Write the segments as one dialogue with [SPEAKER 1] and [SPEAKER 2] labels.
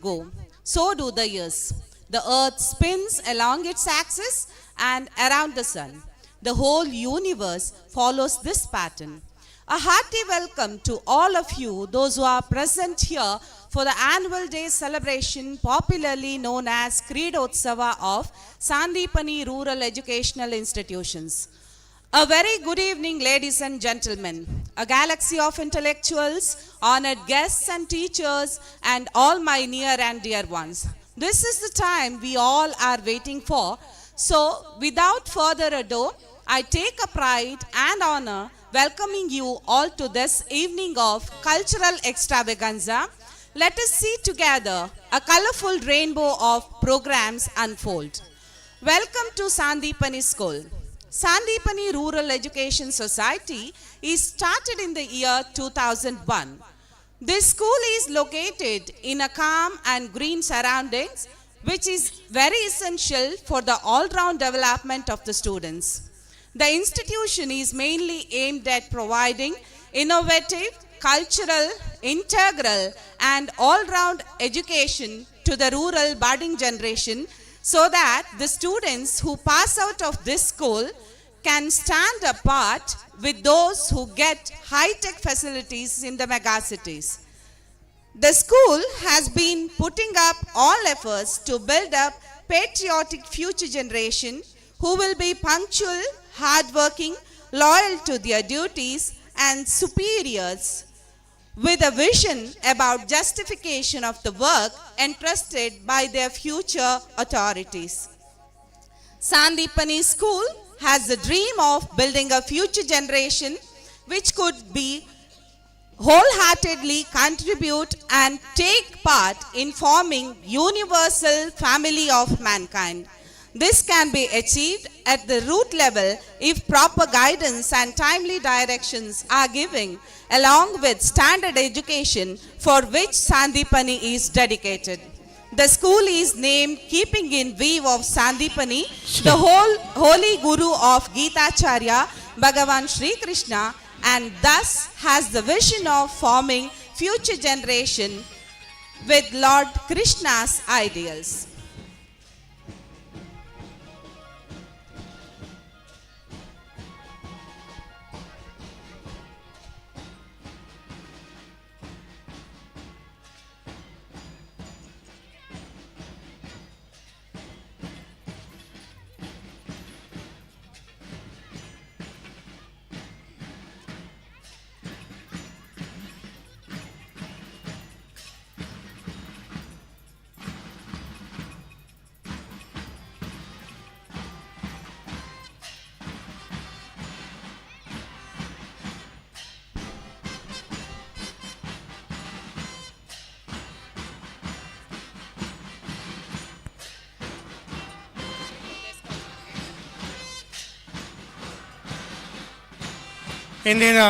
[SPEAKER 1] go, so do the years. The earth spins along its axis and around the sun. The whole universe follows this pattern. A hearty welcome to all of you, those who are present here for the annual day celebration popularly known as Creedotsava of Sandipani Rural Educational Institutions. A very good evening, ladies and gentlemen. A galaxy of intellectuals, honored guests and teachers, and all my near and dear ones. This is the time we all are waiting for. So, without further ado, I take a pride and honor welcoming you all to this evening of cultural extravaganza. Let us see together a colorful rainbow of programs unfold. Welcome to Sandipani School. Sandipani Rural Education Society is started in the year 2001. This school is located in a calm and green surroundings, which is very essential for the all-round development of the students. The institution is mainly aimed at providing innovative, cultural, integral, and all-round education to the rural budding generation so that the students who pass out of this school can stand apart with those who get high-tech facilities in the megacities. The school has been putting up all efforts to build up patriotic future generation who will be punctual, hardworking, loyal to their duties and superiors with a vision about justification of the work entrusted by their future authorities. Sandipani School has the dream of building a future generation which could be wholeheartedly contribute and take part in forming universal family of mankind. This can be achieved at the root level if proper guidance and timely directions are given along with standard education for which Sandipani is dedicated. The school is named keeping in view of Sandipani, the whole holy guru of Gitacharya, Bhagavan Sri Krishna, and thus has the vision of forming future generation with Lord Krishna's ideals.
[SPEAKER 2] ಇಂದಿನ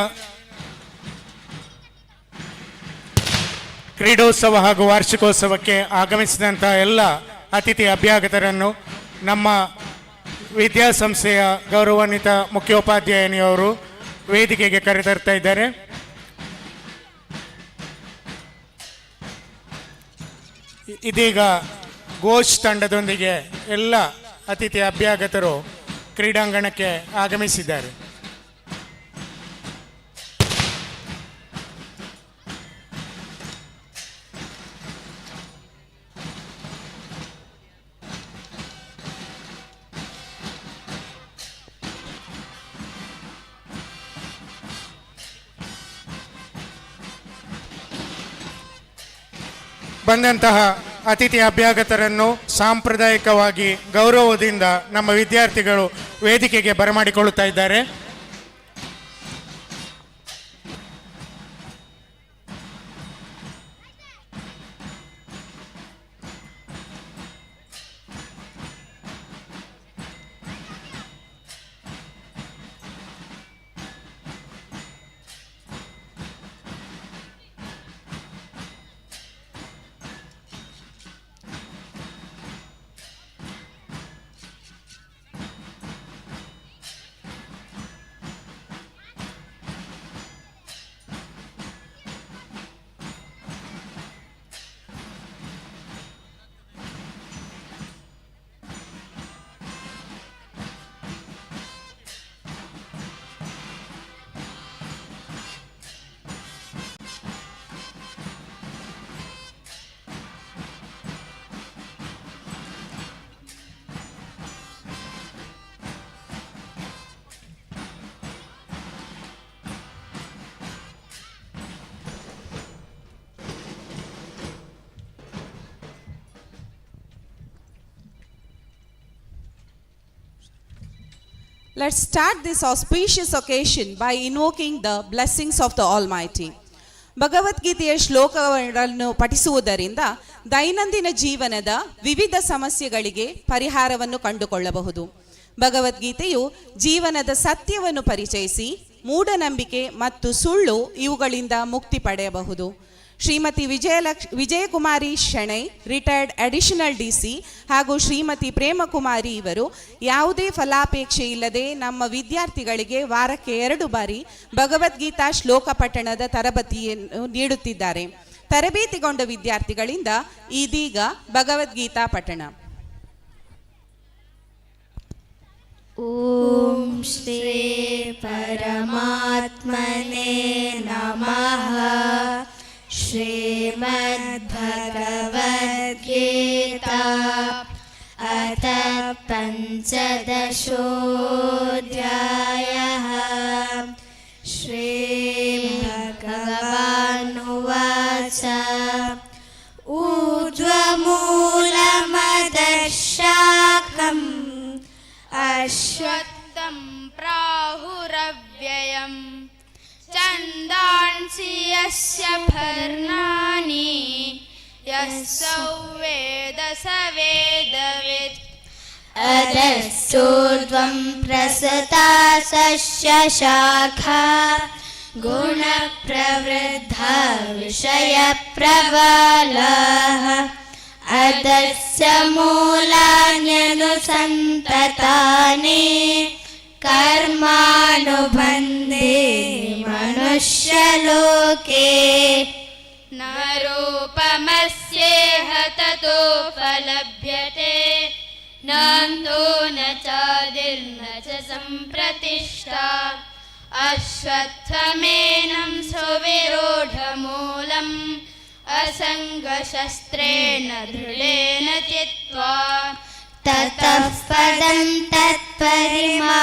[SPEAKER 2] ಕ್ರೀಡೋತ್ಸವ ಹಾಗೂ ವಾರ್ಷಿಕೋತ್ಸವಕ್ಕೆ ಆಗಮಿಸಿದಂಥ ಎಲ್ಲ ಅತಿಥಿ ಅಭ್ಯಾಗತರನ್ನು ನಮ್ಮ ವಿದ್ಯಾಸಂಸ್ಥೆಯ ಗೌರವಾನ್ವಿತ ಮುಖ್ಯೋಪಾಧ್ಯಾಯಿನಿಯವರು ವೇದಿಕೆಗೆ ಕರೆತರ್ತಾ ಇದ್ದಾರೆ. ಇದೀಗ ಘೋಷ್ ತಂಡದೊಂದಿಗೆ ಎಲ್ಲ ಅತಿಥಿ ಅಭ್ಯಾಗತರು ಕ್ರೀಡಾಂಗಣಕ್ಕೆ ಆಗಮಿಸಿದ್ದಾರೆ. ಬಂದಂತಹ ಅತಿಥಿ ಅಭ್ಯಾಗತರನ್ನು ಸಾಂಪ್ರದಾಯಿಕವಾಗಿ ಗೌರವದಿಂದ ನಮ್ಮ ವಿದ್ಯಾರ್ಥಿಗಳು ವೇದಿಕೆಗೆ ಬರಮಾಡಿಕೊಳ್ಳುತ್ತಾ ಇದ್ದಾರೆ.
[SPEAKER 1] Let's start this auspicious occasion by invoking the blessings of the Almighty. ಭಗವದ್ಗೀತೆಯ ಶ್ಲೋಕಗಳನ್ನು ಪಠಿಸುವುದರಿಂದ ದೈನಂದಿನ ಜೀವನದ ವಿವಿಧ ಸಮಸ್ಯೆಗಳಿಗೆ ಪರಿಹಾರವನ್ನು ಕಂಡುಕೊಳ್ಳಬಹುದು. ಭಗವದ್ಗೀತೆಯು ಜೀವನದ ಸತ್ಯವನ್ನು ಪರಿಚಯಿಸಿ ಮೂಢನಂಬಿಕೆ ಮತ್ತು ಸುಳ್ಳು ಇವುಗಳಿಂದ ಮುಕ್ತಿ ಪಡೆಯಬಹುದು. Shrimati Vijayakumari Shenoy, retired additional DC, ಹಾಗೂ ಶ್ರೀಮತಿ ಪ್ರೇಮಕುಮಾರಿ ಇವರು ಯಾವುದೇ ಫಲಾಪೇಕ್ಷೆ ಇಲ್ಲದೆ ನಮ್ಮ ವಿದ್ಯಾರ್ಥಿಗಳಿಗೆ ವಾರಕ್ಕೆ 2 ಬಾರಿ ಭಗವದ್ಗೀತಾ ಶ್ಲೋಕ ಪಠಣದ ತರಬೇತಿಯನ್ನು ನೀಡುತ್ತಿದ್ದಾರೆ. ತರಬೇತಿಗೊಂಡ ವಿದ್ಯಾರ್ಥಿಗಳಿಂದ ಇದೀಗ ಭಗವದ್ಗೀತಾ ಪಠಣ.
[SPEAKER 3] ಓಂ ಶ್ರೀ ಪರಮಾತ್ಮನೇ ನಮಃ. ಶ್ರೀಮದ್ಭಗವದ್ಗೀತಾ ಅಥ ಪಂಚದಶೋऽಧ್ಯಾಯಃ. ಶ್ರೀಭಗವಾನುವಾಚ ಊರ್ಧ್ವಮೂಲಮದಶಾಖಂ
[SPEAKER 4] ಅಶ್ವತ್ಥಂ ಪ್ರಾಹುರವ್ಯಯಂ ಛಂದಾಂಸಿ ಯಸ್ಯ ಪರ್ಣಾನಿ ಯಸ್ಸೌ ವೇದ ಸ ವೇದವಿತ್.
[SPEAKER 3] ಅಧಶ್ಚೋರ್ಧ್ವಂ ಪ್ರಸೃತಾ ಸಸ್ಯ ಶಾಖಾ ಗುಣಪ್ರವೃದ್ಧಾ ವಿಷಯಪ್ರಬಲಾಃ. ಅಧಸ್ಯ ಮೂಲಾನ್ಯನುಸಂತತಾನಿ ಕರ್ಮಾನುಬಂಧೇ ಮನುಷ್ಯಲೋಕೆ.
[SPEAKER 4] ನ ರೂಪಮಸ್ಯೇಹ ತತೋಪಲಭ್ಯತೆ ನಾಂದೋ ನ ಚಾದಿರ್ನ ಚ ಸಂಪ್ರತಿಷ್ಠಾ. ಅಶ್ವತ್ಥಮೇನಂ ಸುವಿರೂಢಮೂಲಂ ಅಸಂಗಶಸ್ತ್ರೇಣ ದೃಢೇನ ಚಿತ್ವಾ.
[SPEAKER 3] ತತಃ ಪದಂ ತತ್ಪರಿಮಾಹಿತವ್ಯೈ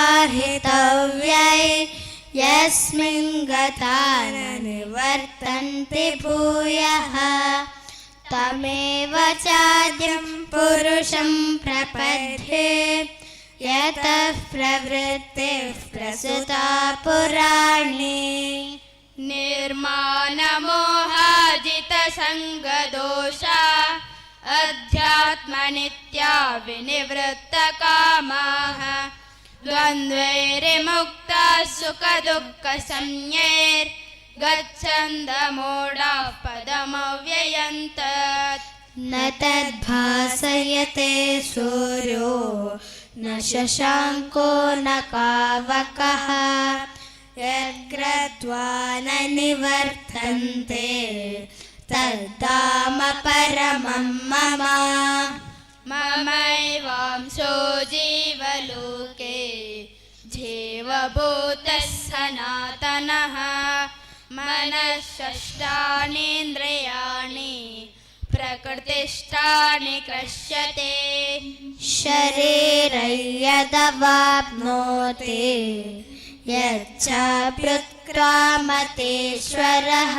[SPEAKER 3] ಯಸ್ಮಿನ್ ಗತಾ ನ ನಿವರ್ತಂತೆ ಭೂಯಃ. ತಮೇವ ಚಾದ್ಯಂ ಪುರುಷಂ ಪ್ರಪದ್ಯೆ ಯತಃ ಪ್ರವೃತ್ತಿಃ ಪ್ರಸೃತಾ ಪುರಾಣಿ.
[SPEAKER 4] ನಿರ್ಮಾನಮೋಹಾಜಿತಸಂಗದೋಷ ಅಧ್ಯಾತ್ಮನಿತ್ಯಾ ವಿನಿವೃತ್ತಕಾಮಾಃ. ದ್ವಂದ್ವೈರ್ವಿಮುಕ್ತಾಃ ಸುಖದುಃಖಸಂಜ್ಞೈರ್ ಗಚ್ಛಂದಮೂಢಾಃ ಪದಮವ್ಯಯಂ ತತ್.
[SPEAKER 3] ನ ತದ್ಭಾಸಯತೆ ಸೂರ್ಯೋ ನ ಶಶಾಂಕೋ ನ ಪಾವಕಃ ಯದ್ಗತ್ವಾ ನ ನಿವರ್ತನ್ತೆ ತದ್ದಾಮ ಪರಮಂ ಮಮ.
[SPEAKER 4] ಮಮೈವಾಂಶೋ ಜೀವಲೋಕೆ ಜೀವಭೂತಃ ಸನಾತನಃ. ಮನಃಷಷ್ಟಾನೀಂದ್ರಿಯಾಣಿ ಪ್ರಕೃತಿಷ್ಠಾನಿ ಕೃಷ್ಯತೆ.
[SPEAKER 3] ಶರೀರಯ್ಯದವಾಪ್ನೋತಿ ಯಚ್ಚಾಪ್ಯುತ್ಕ್ರಾಮತೀಶ್ವರಃ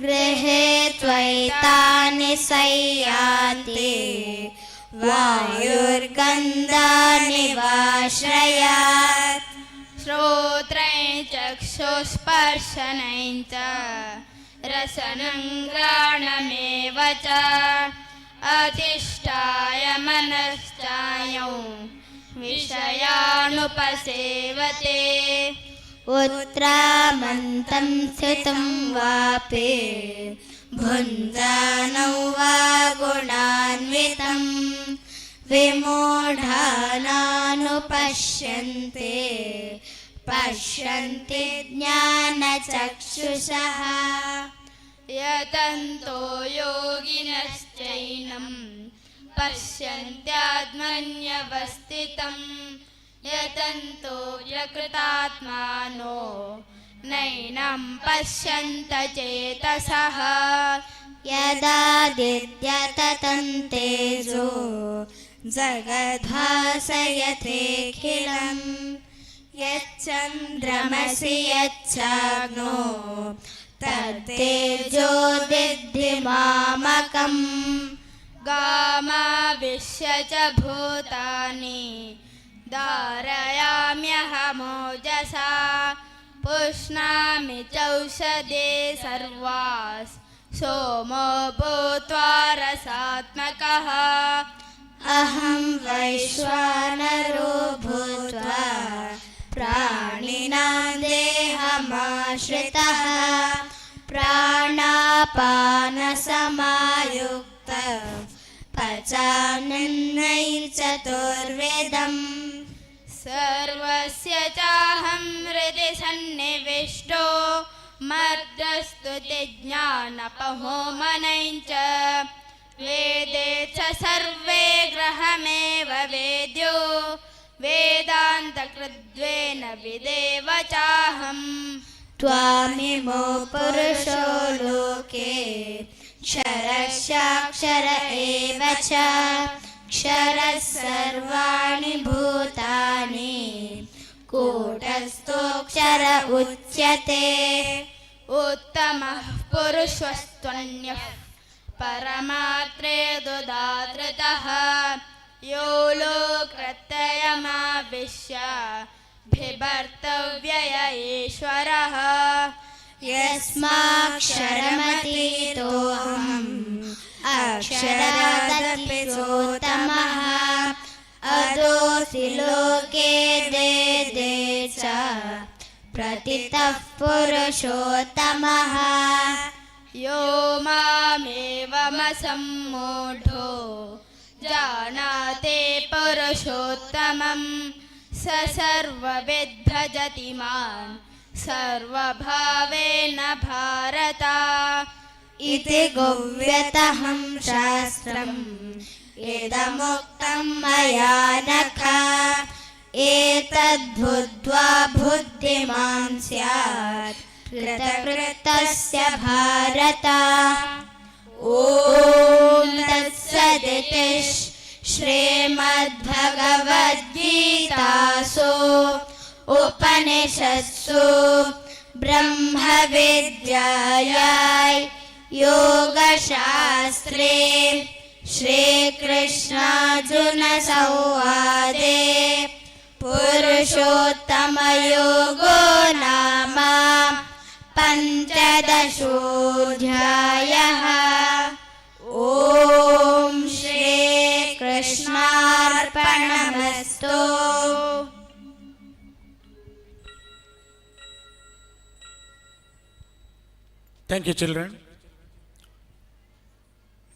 [SPEAKER 3] ಗೃಹೇ ತ್ವೈತಾನಿ ಸಂಯಾತಿ ವಾಯುರ್ಗಂಧಾನಿ ವಾಶ್ರಯಾತ್.
[SPEAKER 4] ಶ್ರೋತ್ರೈಃ ಚಕ್ಷುಸ್ಪರ್ಶನೈಃ ಚ ರಸನಂ ಘ್ರಾಣಮೇವ ಚ ಅಧಿಷ್ಠಾಯ ಮನಶ್ಚಾಯಂ ವಿಷಯಾನುಪಸೇವತೆ.
[SPEAKER 3] ಉತ್ರಾಮಂತಂ ಸ್ಥಿತಂ ವಾಪಿ ಭುಂಜಾನೌ ವಾ ಗುಣಾನ್ವಿತಂ ವಿಮೂಢಾನಾನುಪಶ್ಯಂತೆ ಪಶ್ಯಂತಿ ಜ್ಞಾನಚಕ್ಷುಷಃ.
[SPEAKER 4] ಯತಂತೋ ಯೋಗಿನಶ್ಚೈನಂ ಪಶ್ಯಂತ್ಯಾತ್ಮನ್ಯವಸ್ಥಿತಂ ಯತಂತೋ ಪ್ರಕೃತಾತ್ಮಾನೋ ನೈನಂ ಪಶ್ಯಂತ ಚೇತಸಃ.
[SPEAKER 3] ಯದಾದಿತ್ಯತತಂ ತೇಜೋ ಜಗದ್ಭಾಸಯತೆಖಿಲಂ ಯಚ್ಚಂದ್ರಮಸಿ ಯಚ್ಚಾಗ್ನೋ ತತ್ತೇಜೋ ವಿದ್ಧಿ ಮಾಮಕಂ.
[SPEAKER 4] ಗಾಮಾವಿಶ್ಯ ಚ ಭೂತಾನಿ धारयाम्यहमोजसा पुष्णामि चौषधे सर्वास् सोमो भूत्वा रसात्मकः
[SPEAKER 3] अहं वैश्वानरो भूत्वा प्राणिनां देहमाश्रितः प्राणापानसमायुक्तः पचाम्यन्नै चतुर्वेदम्
[SPEAKER 4] सर्वस्य चाहं हृदि सन्निविष्टो मर्दस्तुतिज्ञानपहोमनैः च वेदे च सर्वे ग्रहमेव वेद्यो वेदान्तकृद्वेन विदेव चाहम्
[SPEAKER 3] त्वामिमो पुरुषो लोके क्षरश्चाक्षर एव च क्षरः सर्वाणि भूतानि कूटस्थोऽक्षर उच्यते
[SPEAKER 4] उत्तमः पुरुषस्त्वन्यः परमात्रे दुदातृतः यो लोकत्रयमाविश्य बिभर्तव्यय ईश्वरः
[SPEAKER 3] यस्माक्षरमतीतोऽहम् अक्षरादपि सोत्तमः अदोऽसि लोके वेदे च प्रतितः पुरुषोत्तमः
[SPEAKER 4] यो मामेवमसम्मूढो जानाति पुरुषोत्तमं स सर्वविद् भजति मां सर्वभावेन भारत
[SPEAKER 3] इति गुह्यतमं शास्त्रम् इदमुक्तं मया नख एतद्बुद्ध्वा बुद्धिमान् स्यात् कृतकृतस्य भारत ॐ तत्सदिति श्रीमद्भगवद्गीतासु उपनिषत्सु ब्रह्मविद्यायां योगशास्त्रे श्रीकृष्णार्जुनसंवादे पुरुषोत्तमयोगो नाम पञ्चदशोऽध्यायः। ॐ श्रीकृष्णार्पणमस्तु।
[SPEAKER 2] Thank you children.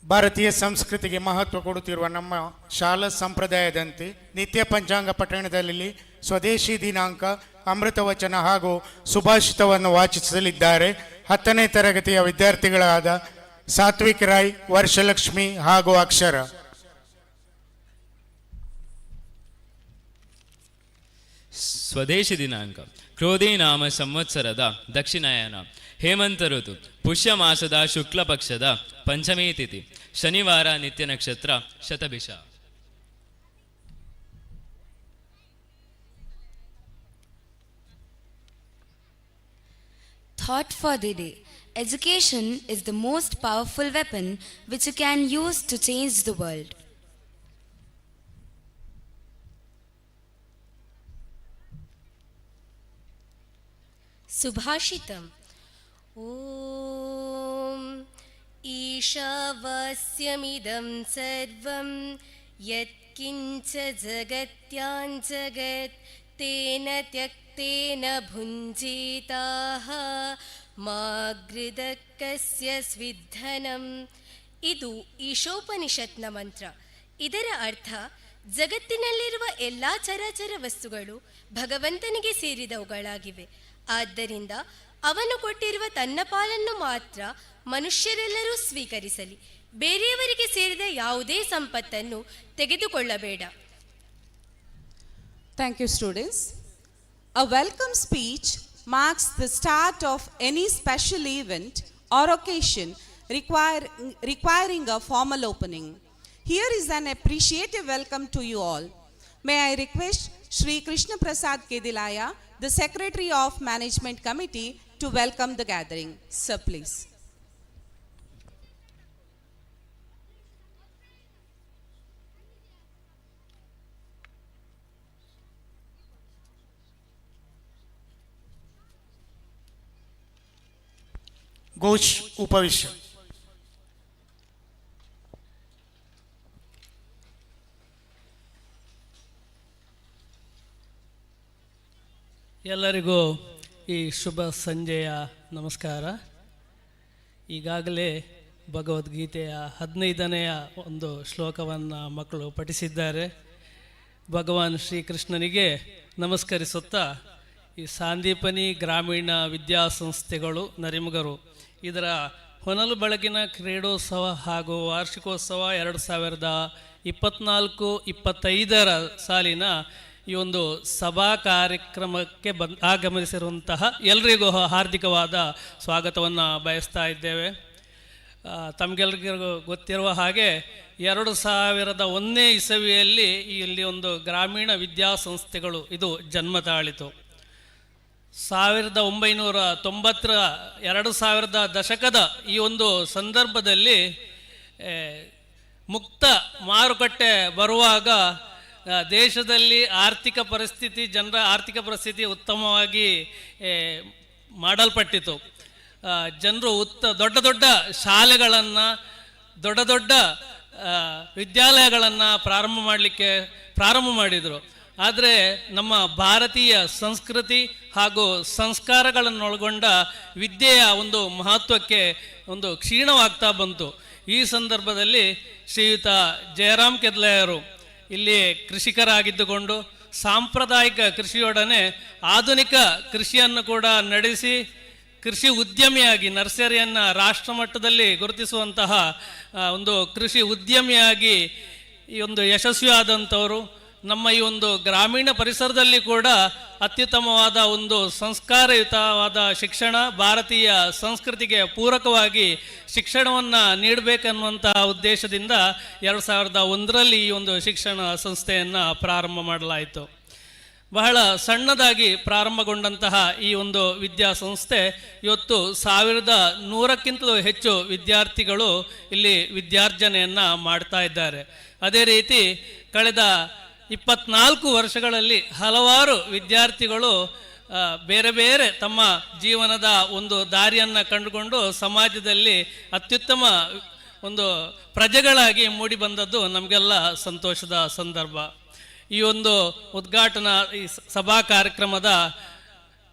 [SPEAKER 2] ಭಾರತೀಯ ಸಂಸ್ಕೃತಿಗೆ ಮಹತ್ವ ಕೊಡುತ್ತಿರುವ ನಮ್ಮ ಶಾಲಾ ಸಂಪ್ರದಾಯದಂತೆ ನಿತ್ಯ ಪಂಚಾಂಗ ಪಠಣದಲ್ಲಿ ಸ್ವದೇಶಿ ದಿನಾಂಕ, ಅಮೃತವಚನ ಹಾಗೂ ಸುಭಾಷಿತವನ್ನು ವಾಚಿಸಲಿದ್ದಾರೆ 10ನೇ ತರಗತಿಯ ವಿದ್ಯಾರ್ಥಿಗಳಾದ ಸಾತ್ವಿಕ್ ರಾಯ್, ವರ್ಷಲಕ್ಷ್ಮಿ ಹಾಗೂ ಅಕ್ಷರ.
[SPEAKER 5] ಸ್ವದೇಶಿ ದಿನಾಂಕ ಕ್ರೋಧಿ ನಾಮ ಸಂವತ್ಸರದ ದಕ್ಷಿಣಾಯನ ಹೇಮಂತ ಋತು ಪುಷ್ಯ ಮಾಸದ ಶುಕ್ಲ ಪಕ್ಷದ ಪಂಚಮೀ ತಿಥಿ ಶನಿವಾರ ನಿತ್ಯ ನಕ್ಷತ್ರ Shatabhisha.
[SPEAKER 6] Thought for the day. Education is the most powerful weapon which you can use to change the world.
[SPEAKER 7] सुभाषितम् ॐ ईशावास्यमिदं सर्वं यत्किञ्च जगत्यां जगत् तेन त्यक्तेन भुञ्जीताः मा गृदकस्य स्विद्धनम्. ಇದು ಈಶೋಪನಿಷತ್ನ ಮಂತ್ರ. ಇದರ ಅರ್ಥ, ಜಗತ್ತಿನಲ್ಲಿರುವ ಎಲ್ಲ ಚರಾಚರ ವಸ್ತುಗಳು ಭಗವಂತನಿಗೆ ಸೇರಿದವುಗಳಾಗಿವೆ. ಆದ್ದರಿಂದ ಅವನು ಕೊಟ್ಟಿರುವ ತನ್ನ ಪಾಲನ್ನು ಮಾತ್ರ ಮನುಷ್ಯರೆಲ್ಲರೂ ಸ್ವೀಕರಿಸಲಿ. ಬೇರೆಯವರಿಗೆ ಸೇರಿದ ಯಾವುದೇ ಸಂಪತ್ತನ್ನು ತೆಗೆದುಕೊಳ್ಳಬೇಡ.
[SPEAKER 1] Thank you, students. A welcome speech marks the start of any special event or occasion requiring a formal opening. Here is an appreciative welcome to you all. May I request Shri Krishna Prasad Kedilaya, the Secretary of Management Committee, to welcome the gathering. Sir, please.
[SPEAKER 2] Ghosh ಉಪವಿಶ್ಯ.
[SPEAKER 8] ಎಲ್ಲರಿಗೂ ಈ ಶುಭ ಸಂಜೆಯ ನಮಸ್ಕಾರ. ಈಗಾಗಲೇ ಭಗವದ್ಗೀತೆಯ 15ನೆಯ ಒಂದು ಶ್ಲೋಕವನ್ನು ಮಕ್ಕಳು ಪಠಿಸಿದ್ದಾರೆ. ಭಗವಾನ್ ಶ್ರೀಕೃಷ್ಣನಿಗೆ ನಮಸ್ಕರಿಸುತ್ತಾ ಈ ಸಾಂದೀಪನಿ ಗ್ರಾಮೀಣ ವಿದ್ಯಾಸಂಸ್ಥೆಗಳು ನರಿಮಗರು ಇದರ ಹೊನಲು ಬೆಳಗಿನ ಕ್ರೀಡೋತ್ಸವ ಹಾಗೂ ವಾರ್ಷಿಕೋತ್ಸವ 2024-25 ಸಾಲಿನ ಈ ಒಂದು ಸಭಾ ಕಾರ್ಯಕ್ರಮಕ್ಕೆ ಆಗಮಿಸಿರುವಂತಹ ಎಲ್ಲರಿಗೂ ಹಾರ್ದಿಕವಾದ ಸ್ವಾಗತವನ್ನು ಬಯಸ್ತಾ ಇದ್ದೇವೆ. ತಮಗೆಲ್ಲರಿಗೂ ಗೊತ್ತಿರುವ ಹಾಗೆ 2001ನೇ ಇಸವಿಯಲ್ಲಿ ಇಲ್ಲಿ ಒಂದು ಗ್ರಾಮೀಣ ವಿದ್ಯಾಸಂಸ್ಥೆಗಳು ಇದು ಜನ್ಮ ತಾಳಿತು. 1990 2000 ದಶಕದ ಈ ಒಂದು ಸಂದರ್ಭದಲ್ಲಿ ಮುಕ್ತ ಮಾರುಕಟ್ಟೆ ಬರುವಾಗ ದೇಶದಲ್ಲಿ ಜನರ ಆರ್ಥಿಕ ಪರಿಸ್ಥಿತಿ ಉತ್ತಮವಾಗಿ ಮಾಡಲ್ಪಟ್ಟಿತು. ಜನರು ದೊಡ್ಡ ದೊಡ್ಡ ಶಾಲೆಗಳನ್ನು ದೊಡ್ಡ ವಿದ್ಯಾಲಯಗಳನ್ನು ಪ್ರಾರಂಭ ಮಾಡಿದರು. ಆದರೆ ನಮ್ಮ ಭಾರತೀಯ ಸಂಸ್ಕೃತಿ ಹಾಗೂ ಸಂಸ್ಕಾರಗಳನ್ನೊಳಗೊಂಡ ವಿದ್ಯೆಯ ಒಂದು ಮಹತ್ವಕ್ಕೆ ಒಂದು ಕ್ಷೀಣವಾಗ್ತಾ ಬಂತು. ಈ ಸಂದರ್ಭದಲ್ಲಿ ಶ್ರೀಯುತ ಜಯರಾಮ್ ಕೆದ್ಲೆಯವರು ಇಲ್ಲಿ ಕೃಷಿಕರಾಗಿದ್ದುಕೊಂಡು ಸಾಂಪ್ರದಾಯಿಕ ಕೃಷಿಯೊಡನೆ ಆಧುನಿಕ ಕೃಷಿಯನ್ನು ಕೂಡ ನಡೆಸಿ ಕೃಷಿ ಉದ್ಯಮಿಯಾಗಿ ನರ್ಸರಿಯನ್ನು ರಾಷ್ಟ್ರಮಟ್ಟದಲ್ಲಿ ಗುರುತಿಸುವಂತಹ ಒಂದು ಕೃಷಿ ಉದ್ಯಮಿಯಾಗಿ ಈ ಒಂದು ಯಶಸ್ವಿಯಾದಂಥವರು. ನಮ್ಮ ಈ ಒಂದು ಗ್ರಾಮೀಣ ಪರಿಸರದಲ್ಲಿ ಕೂಡ ಅತ್ಯುತ್ತಮವಾದ ಒಂದು ಸಂಸ್ಕಾರಯುತವಾದ ಶಿಕ್ಷಣ, ಭಾರತೀಯ ಸಂಸ್ಕೃತಿಗೆ ಪೂರಕವಾಗಿ ಶಿಕ್ಷಣವನ್ನು ನೀಡಬೇಕನ್ನುವಂತಹ ಉದ್ದೇಶದಿಂದ 2001ರಲ್ಲಿ ಈ ಒಂದು ಶಿಕ್ಷಣ ಸಂಸ್ಥೆಯನ್ನು ಪ್ರಾರಂಭ ಮಾಡಲಾಯಿತು. ಬಹಳ ಸಣ್ಣದಾಗಿ ಪ್ರಾರಂಭಗೊಂಡಂತಹ ಈ ಒಂದು ವಿದ್ಯಾಸಂಸ್ಥೆ ಇವತ್ತು 1100ಕ್ಕಿಂತಲೂ ಹೆಚ್ಚು ವಿದ್ಯಾರ್ಥಿಗಳು ಇಲ್ಲಿ ವಿದ್ಯಾರ್ಜನೆಯನ್ನು ಮಾಡ್ತಾ ಇದ್ದಾರೆ. ಅದೇ ರೀತಿ ಕಳೆದ 24 ವರ್ಷಗಳಲ್ಲಿ ಹಲವಾರು ವಿದ್ಯಾರ್ಥಿಗಳು ಬೇರೆ ಬೇರೆ ತಮ್ಮ ಜೀವನದ ಒಂದು ದಾರಿಯನ್ನು ಕಂಡುಕೊಂಡು ಸಮಾಜದಲ್ಲಿ ಅತ್ಯುತ್ತಮ ಒಂದು ಪ್ರಜೆಗಳಾಗಿ ಮೂಡಿ ಬಂದದ್ದು ನಮಗೆಲ್ಲ ಸಂತೋಷದ ಸಂದರ್ಭ. ಈ ಒಂದು ಉದ್ಘಾಟನಾ ಈ ಸಭಾ ಕಾರ್ಯಕ್ರಮದ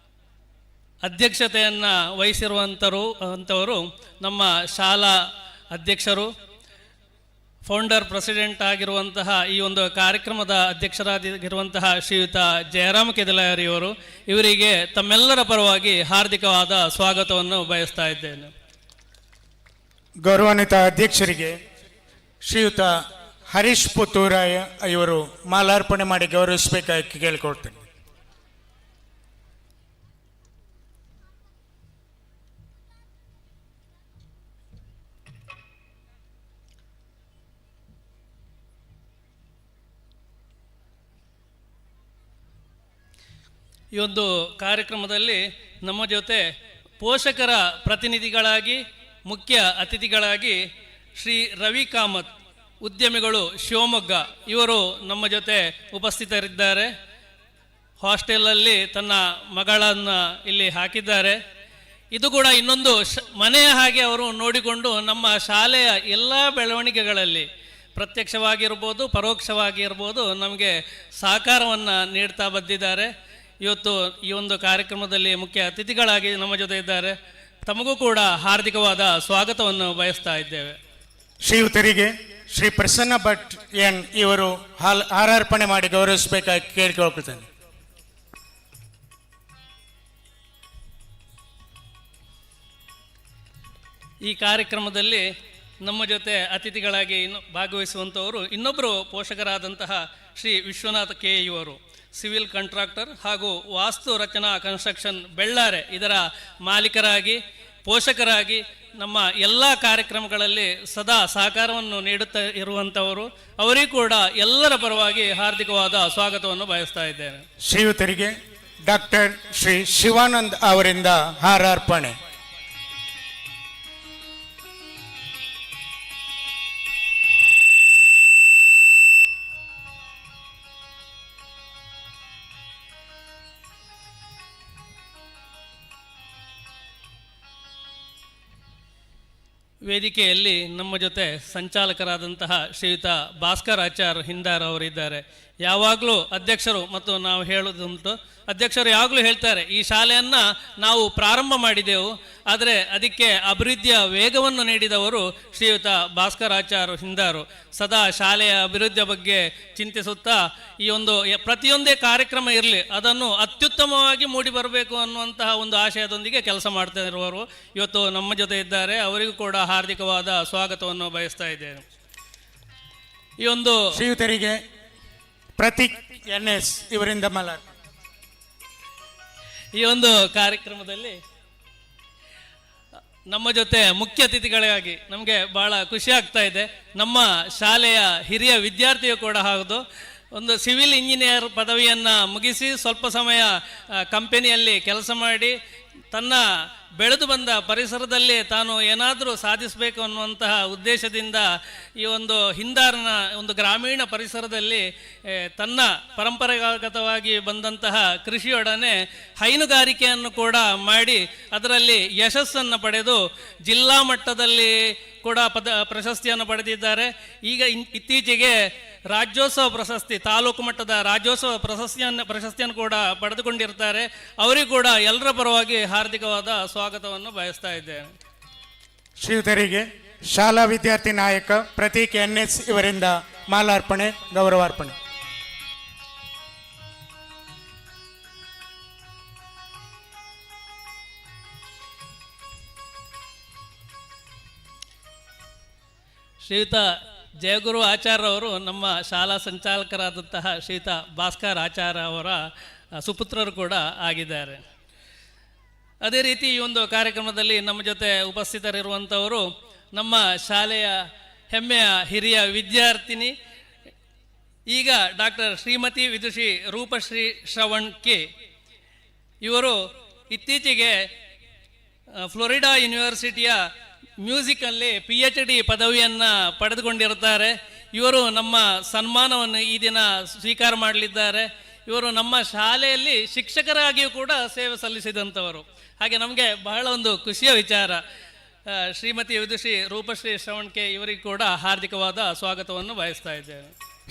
[SPEAKER 8] ಅಧ್ಯಕ್ಷತೆಯನ್ನು ವಹಿಸಿರುವಂಥವರು ನಮ್ಮ ಶಾಲಾ ಅಧ್ಯಕ್ಷರು, ಫೌಂಡರ್ ಪ್ರೆಸಿಡೆಂಟ್ ಆಗಿರುವಂತಹ ಈ ಒಂದು ಕಾರ್ಯಕ್ರಮದ ಅಧ್ಯಕ್ಷರಾಗಿರುವಂತಹ ಶ್ರೀಯುತ ಜಯರಾಮ್ ಕೆದಲಾರಿಯವರು. ಇವರಿಗೆ ತಮ್ಮೆಲ್ಲರ ಪರವಾಗಿ ಹಾರ್ದಿಕವಾದ ಸ್ವಾಗತವನ್ನು ಬಯಸ್ತಾ ಇದ್ದೇನೆ.
[SPEAKER 2] ಗೌರವಾನ್ವಿತ ಅಧ್ಯಕ್ಷರಿಗೆ ಶ್ರೀಯುತ ಹರೀಶ್ ಪುತ್ತೂರಾಯ ಇವರು ಮಾಲಾರ್ಪಣೆ ಮಾಡಿ ಗೌರವಿಸಬೇಕಾಗಿ ಕೇಳಿಕೊಳ್ತೇನೆ.
[SPEAKER 8] ಈ ಒಂದು ಕಾರ್ಯಕ್ರಮದಲ್ಲಿ ನಮ್ಮ ಜೊತೆ ಪೋಷಕರ ಪ್ರತಿನಿಧಿಗಳಾಗಿ ಮುಖ್ಯ ಅತಿಥಿಗಳಾಗಿ ಶ್ರೀ ರವಿ ಕಾಮತ್, ಉದ್ಯಮಿಗಳು ಶಿವಮೊಗ್ಗ, ಇವರು ನಮ್ಮ ಜೊತೆ ಉಪಸ್ಥಿತರಿದ್ದಾರೆ. ಹಾಸ್ಟೆಲಲ್ಲಿ ತನ್ನ ಮಗಳನ್ನು ಇಲ್ಲಿ ಹಾಕಿದ್ದಾರೆ. ಇದು ಕೂಡ ಇನ್ನೊಂದು ಮನೆಯ ಹಾಗೆ ಅವರು ನೋಡಿಕೊಂಡು ನಮ್ಮ ಶಾಲೆಯ ಎಲ್ಲ ಬೆಳವಣಿಗೆಗಳಲ್ಲಿ ಪ್ರತ್ಯಕ್ಷವಾಗಿರ್ಬೋದು ಪರೋಕ್ಷವಾಗಿರ್ಬೋದು ನಮಗೆ ಸಹಕಾರವನ್ನು ನೀಡ್ತಾ ಬಂದಿದ್ದಾರೆ. ಇವತ್ತು ಈ ಒಂದು ಕಾರ್ಯಕ್ರಮದಲ್ಲಿ ಮುಖ್ಯ ಅತಿಥಿಗಳಾಗಿ ನಮ್ಮ ಜೊತೆ ಇದ್ದಾರೆ. ತಮಗೂ ಕೂಡ ಹಾರ್ದಿಕವಾದ ಸ್ವಾಗತವನ್ನು ಬಯಸ್ತಾ ಇದ್ದೇವೆ.
[SPEAKER 2] ಶ್ರೀಯುತರಿಗೆ ಶ್ರೀ ಪ್ರಸನ್ನ ಭಟ್ ಎನ್ ಇವರು ಹಾರಾರ್ಪಣೆ ಮಾಡಿ ಗೌರವಿಸಬೇಕಾಗಿ ಕೇಳಿಕೊಳ್ತೇನೆ.
[SPEAKER 8] ಈ ಕಾರ್ಯಕ್ರಮದಲ್ಲಿ ನಮ್ಮ ಜೊತೆ ಅತಿಥಿಗಳಾಗಿ ಭಾಗವಹಿಸುವಂಥವರು ಇನ್ನೊಬ್ಬರು ಪೋಷಕರಾದಂತಹ ಶ್ರೀ ವಿಶ್ವನಾಥ್ ಕೆ ಇವರು, ಸಿವಿಲ್ ಕಾಂಟ್ರಾಕ್ಟರ್ ಹಾಗೂ ವಾಸ್ತು ರಚನಾ ಕನ್ಸ್ಟ್ರಕ್ಷನ್ ಬೆಳ್ಳಾರೆ ಇದರ ಮಾಲೀಕರಾಗಿ ಪೋಷಕರಾಗಿ ನಮ್ಮ ಎಲ್ಲ ಕಾರ್ಯಕ್ರಮಗಳಲ್ಲಿ ಸದಾ ಸಹಕಾರವನ್ನು ನೀಡುತ್ತಾ ಇರುವಂಥವರು. ಅವರಿಗೂ ಕೂಡ ಎಲ್ಲರ ಪರವಾಗಿ ಹಾರ್ದಿಕವಾದ ಸ್ವಾಗತವನ್ನು ಬಯಸ್ತಾ ಇದ್ದೇನೆ.
[SPEAKER 2] ಶ್ರೀಯುತರಿಗೆ ಡಾಕ್ಟರ್ ಶ್ರೀ ಶಿವಾನಂದ್ ಅವರಿಂದ ಹಾರಾರ್ಪಣೆ.
[SPEAKER 8] ವೇದಿಕೆಯಲ್ಲಿ ನಮ್ಮ ಜೊತೆ ಸಂಚಾಲಕರಾದಂತಹ ಶ್ರೀಯುತ ಭಾಸ್ಕರ್ ಆಚಾರ್ ಹಿಂದಾರ್ ಅವರಿದ್ದಾರೆ. ಯಾವಾಗಲೂ ಅಧ್ಯಕ್ಷರು ಮತ್ತು ನಾವು ಹೇಳೋದುಂಟು, ಅಧ್ಯಕ್ಷರು ಯಾವಾಗಲೂ ಹೇಳ್ತಾರೆ, ಈ ಶಾಲೆಯನ್ನು ನಾವು ಪ್ರಾರಂಭ ಮಾಡಿದೆವು, ಆದರೆ ಅದಕ್ಕೆ ಅಭಿವೃದ್ಧಿಯ ವೇಗವನ್ನು ನೀಡಿದವರು ಶ್ರೀಯುತ ಭಾಸ್ಕರ್ ಆಚಾರ್ ಹಿಂದಾರು. ಸದಾ ಶಾಲೆಯ ಅಭಿವೃದ್ಧಿಯ ಬಗ್ಗೆ ಚಿಂತಿಸುತ್ತಾ ಈ ಒಂದು ಪ್ರತಿಯೊಂದೇ ಕಾರ್ಯಕ್ರಮ ಇರಲಿ ಅದನ್ನು ಅತ್ಯುತ್ತಮವಾಗಿ ಮೂಡಿ ಬರಬೇಕು ಅನ್ನುವಂತಹ ಒಂದು ಆಶಯದೊಂದಿಗೆ ಕೆಲಸ ಮಾಡ್ತಾ ಇರುವವರು ಇವತ್ತು ನಮ್ಮ ಜೊತೆ ಇದ್ದಾರೆ. ಅವರಿಗೂ ಕೂಡ ಹಾರ್ದಿಕವಾದ ಸ್ವಾಗತವನ್ನು ಬಯಸ್ತಾ ಇದ್ದೇನೆ. ಈ ಒಂದು
[SPEAKER 2] ಶ್ರೀಯುತರಿಗೆ ಪ್ರತೀಕ್ NS ಇವರಿಂದ
[SPEAKER 8] ಈ ಒಂದು ಕಾರ್ಯಕ್ರಮದಲ್ಲಿ ನಮ್ಮ ಜೊತೆ ಮುಖ್ಯ ಅತಿಥಿಗಳಾಗಿ ನಮಗೆ ಭಾಳ ಖುಷಿ ಆಗ್ತಾ ಇದೆ. ನಮ್ಮ ಶಾಲೆಯ ಹಿರಿಯ ವಿದ್ಯಾರ್ಥಿಯು ಕೂಡ ಹೌದು. ಒಂದು ಸಿವಿಲ್ ಇಂಜಿನಿಯರ್ ಪದವಿಯನ್ನು ಮುಗಿಸಿ ಸ್ವಲ್ಪ ಸಮಯ ಕಂಪನಿಯಲ್ಲಿ ಕೆಲಸ ಮಾಡಿ ತನ್ನ ಬೆಳೆದು ಬಂದ ಪರಿಸರದಲ್ಲಿ ತಾನು ಏನಾದರೂ ಸಾಧಿಸಬೇಕು ಅನ್ನುವಂತಹ ಉದ್ದೇಶದಿಂದ ಈ ಒಂದು ಹಿಂದಾರಿನ ಒಂದು ಗ್ರಾಮೀಣ ಪರಿಸರದಲ್ಲಿ ತನ್ನ ಪರಂಪರಾಗತವಾಗಿ ಬಂದಂತಹ ಕೃಷಿಯೊಡನೆ ಹೈನುಗಾರಿಕೆಯನ್ನು ಕೂಡ ಮಾಡಿ ಅದರಲ್ಲಿ ಯಶಸ್ಸನ್ನು ಪಡೆದು ಜಿಲ್ಲಾ ಮಟ್ಟದಲ್ಲಿ ಕೂಡ ಪ್ರಶಸ್ತಿಯನ್ನು ಪಡೆದಿದ್ದಾರೆ. ಈಗ ಇತ್ತೀಚೆಗೆ ರಾಜ್ಯೋತ್ಸವ ಪ್ರಶಸ್ತಿ, ತಾಲೂಕು ಮಟ್ಟದ ರಾಜ್ಯೋತ್ಸವ ಪ್ರಶಸ್ತಿಯನ್ನು ಕೂಡ ಪಡೆದುಕೊಂಡಿರ್ತಾರೆ. ಅವರಿಗೂ ಕೂಡ ಎಲ್ಲರ ಪರವಾಗಿ ಹಾರ್ದಿಕವಾದ ಸ್ವಾಗತವನ್ನು ಬಯಸ್ತಾ ಇದ್ದೇನೆ.
[SPEAKER 2] ಶ್ರೀಯುತರಿಗೆ ಶಾಲಾ ವಿದ್ಯಾರ್ಥಿ ನಾಯಕ ಪ್ರತೀಕ್ NS ಇವರಿಂದ ಮಾಲಾರ್ಪಣೆ, ಗೌರವಾರ್ಪಣೆ.
[SPEAKER 8] ಶ್ರೀಯುತ ಜಯಗುರು ಆಚಾರ್ಯ ಅವರು ನಮ್ಮ ಶಾಲಾ ಸಂಚಾಲಕರಾದಂತಹ ಶ್ರೀಯುತ ಭಾಸ್ಕರ್ ಆಚಾರ್ಯ ಅವರ ಸುಪುತ್ರರು ಕೂಡ ಆಗಿದ್ದಾರೆ. ಅದೇ ರೀತಿ ಈ ಒಂದು ಕಾರ್ಯಕ್ರಮದಲ್ಲಿ ನಮ್ಮ ಜೊತೆ ಉಪಸ್ಥಿತರಿರುವಂಥವರು ನಮ್ಮ ಶಾಲೆಯ ಹೆಮ್ಮೆಯ ಹಿರಿಯ ವಿದ್ಯಾರ್ಥಿನಿ, ಈಗ ಡಾಕ್ಟರ್ ಶ್ರೀಮತಿ ವಿದುಷಿ ರೂಪಶ್ರೀ ಶ್ರವಣ್ ಕೆ. ಇವರು ಇತ್ತೀಚೆಗೆ ಫ್ಲೋರಿಡಾ ಯೂನಿವರ್ಸಿಟಿಯ ಮ್ಯೂಸಿಕಲ್ಲಿ PhD ಪದವಿಯನ್ನು ಪಡೆದುಕೊಂಡಿರುತ್ತಾರೆ. ಇವರು ನಮ್ಮ ಸನ್ಮಾನವನ್ನು ಈ ದಿನ ಸ್ವೀಕಾರ ಮಾಡಲಿದ್ದಾರೆ. ಇವರು ನಮ್ಮ ಶಾಲೆಯಲ್ಲಿ ಶಿಕ್ಷಕರಾಗಿಯೂ ಕೂಡ ಸೇವೆ ಸಲ್ಲಿಸಿದಂಥವರು. ಹಾಗೆ ನಮಗೆ ಬಹಳ ಒಂದು ಖುಷಿಯ ವಿಚಾರ. ಶ್ರೀಮತಿ ವಿದುಷಿ ರೂಪಶ್ರೀ ಶ್ರವಣ್ಕೆ ಇವರಿಗೆ ಕೂಡ ಹಾರ್ದಿಕವಾದ ಸ್ವಾಗತವನ್ನು ಬಯಸ್ತಾ ಇದ್ದೇನೆ.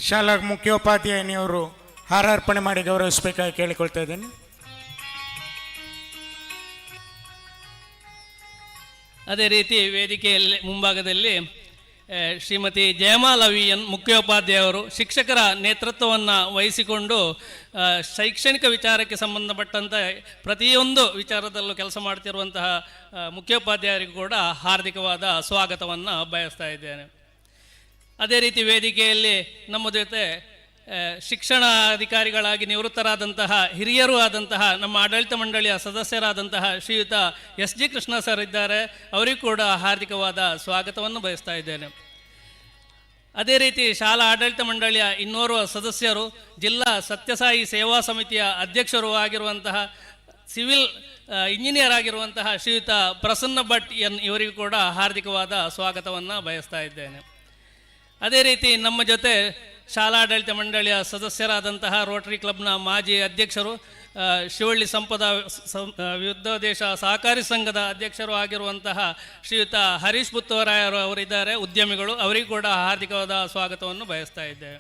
[SPEAKER 2] ಶಾಲಾ ಮುಖ್ಯೋಪಾಧ್ಯಾಯನಿಯವರು ಹಾರಾರ್ಪಣೆ ಮಾಡಿ ಗೌರವಿಸಬೇಕಾಗಿ ಕೇಳಿಕೊಳ್ತಾ ಇದ್ದೇನೆ.
[SPEAKER 8] ಅದೇ ರೀತಿ ವೇದಿಕೆಯಲ್ಲಿ ಮುಂಭಾಗದಲ್ಲಿ ಶ್ರೀಮತಿ ಜಯಮಾಲ VN ಮುಖ್ಯೋಪಾಧ್ಯಾಯರು ಶಿಕ್ಷಕರ ನೇತೃತ್ವವನ್ನು ವಹಿಸಿಕೊಂಡು ಶೈಕ್ಷಣಿಕ ವಿಚಾರಕ್ಕೆ ಸಂಬಂಧಪಟ್ಟಂಥ ಪ್ರತಿಯೊಂದು ವಿಚಾರದಲ್ಲೂ ಕೆಲಸ ಮಾಡ್ತಿರುವಂತಹ ಮುಖ್ಯೋಪಾಧ್ಯಾಯರಿಗೂ ಕೂಡ ಹಾರ್ದಿಕವಾದ ಸ್ವಾಗತವನ್ನು ಬಯಸ್ತಾ ಇದ್ದೇನೆ. ಅದೇ ರೀತಿ ವೇದಿಕೆಯಲ್ಲಿ ನಮ್ಮ ಜೊತೆ ಶಿಕ್ಷಣಾಧಿಕಾರಿಗಳಾಗಿ ನಿವೃತ್ತರಾದಂತಹ ಹಿರಿಯರೂ ಆದಂತಹ ನಮ್ಮ ಆಡಳಿತ ಮಂಡಳಿಯ ಸದಸ್ಯರಾದಂತಹ ಶ್ರೀಯುತ SG ಕೃಷ್ಣ ಸರ್ ಇದ್ದಾರೆ. ಅವರಿಗೂ ಕೂಡ ಹಾರ್ದಿಕವಾದ ಸ್ವಾಗತವನ್ನು ಬಯಸ್ತಾ ಇದ್ದೇನೆ. ಅದೇ ರೀತಿ ಶಾಲಾ ಆಡಳಿತ ಮಂಡಳಿಯ ಇನ್ನೋರ್ವ ಸದಸ್ಯರು, ಜಿಲ್ಲಾ ಸತ್ಯಸಾಯಿ ಸೇವಾ ಸಮಿತಿಯ ಅಧ್ಯಕ್ಷರು ಆಗಿರುವಂತಹ ಸಿವಿಲ್ ಇಂಜಿನಿಯರ್ ಆಗಿರುವಂತಹ ಶ್ರೀಯುತ ಪ್ರಸನ್ನ ಭಟ್ N ಇವರಿಗೂ ಕೂಡ ಹಾರ್ದಿಕವಾದ ಸ್ವಾಗತವನ್ನು ಬಯಸ್ತಾ ಇದ್ದೇನೆ. ಅದೇ ರೀತಿ ನಮ್ಮ ಜೊತೆ ಶಾಲಾಡಳಿತ ಮಂಡಳಿಯ ಸದಸ್ಯರಾದಂತಹ ರೋಟರಿ ಕ್ಲಬ್ನ ಮಾಜಿ ಅಧ್ಯಕ್ಷರು, ಶಿವಳ್ಳಿ ಸಂಪದ ವಿರುದ್ಧೋದ್ದೇಶ ಸಹಕಾರಿ ಸಂಘದ ಅಧ್ಯಕ್ಷರು ಆಗಿರುವಂತಹ ಶ್ರೀಯುತ ಹರೀಶ್ ಪುತ್ತವರಾಯರು ಅವರಿದ್ದಾರೆ, ಉದ್ಯಮಿಗಳು. ಅವರಿಗೂ ಕೂಡ ಹಾರ್ದಿಕವಾದ ಸ್ವಾಗತವನ್ನು ಬಯಸ್ತಾ ಇದ್ದೇವೆ.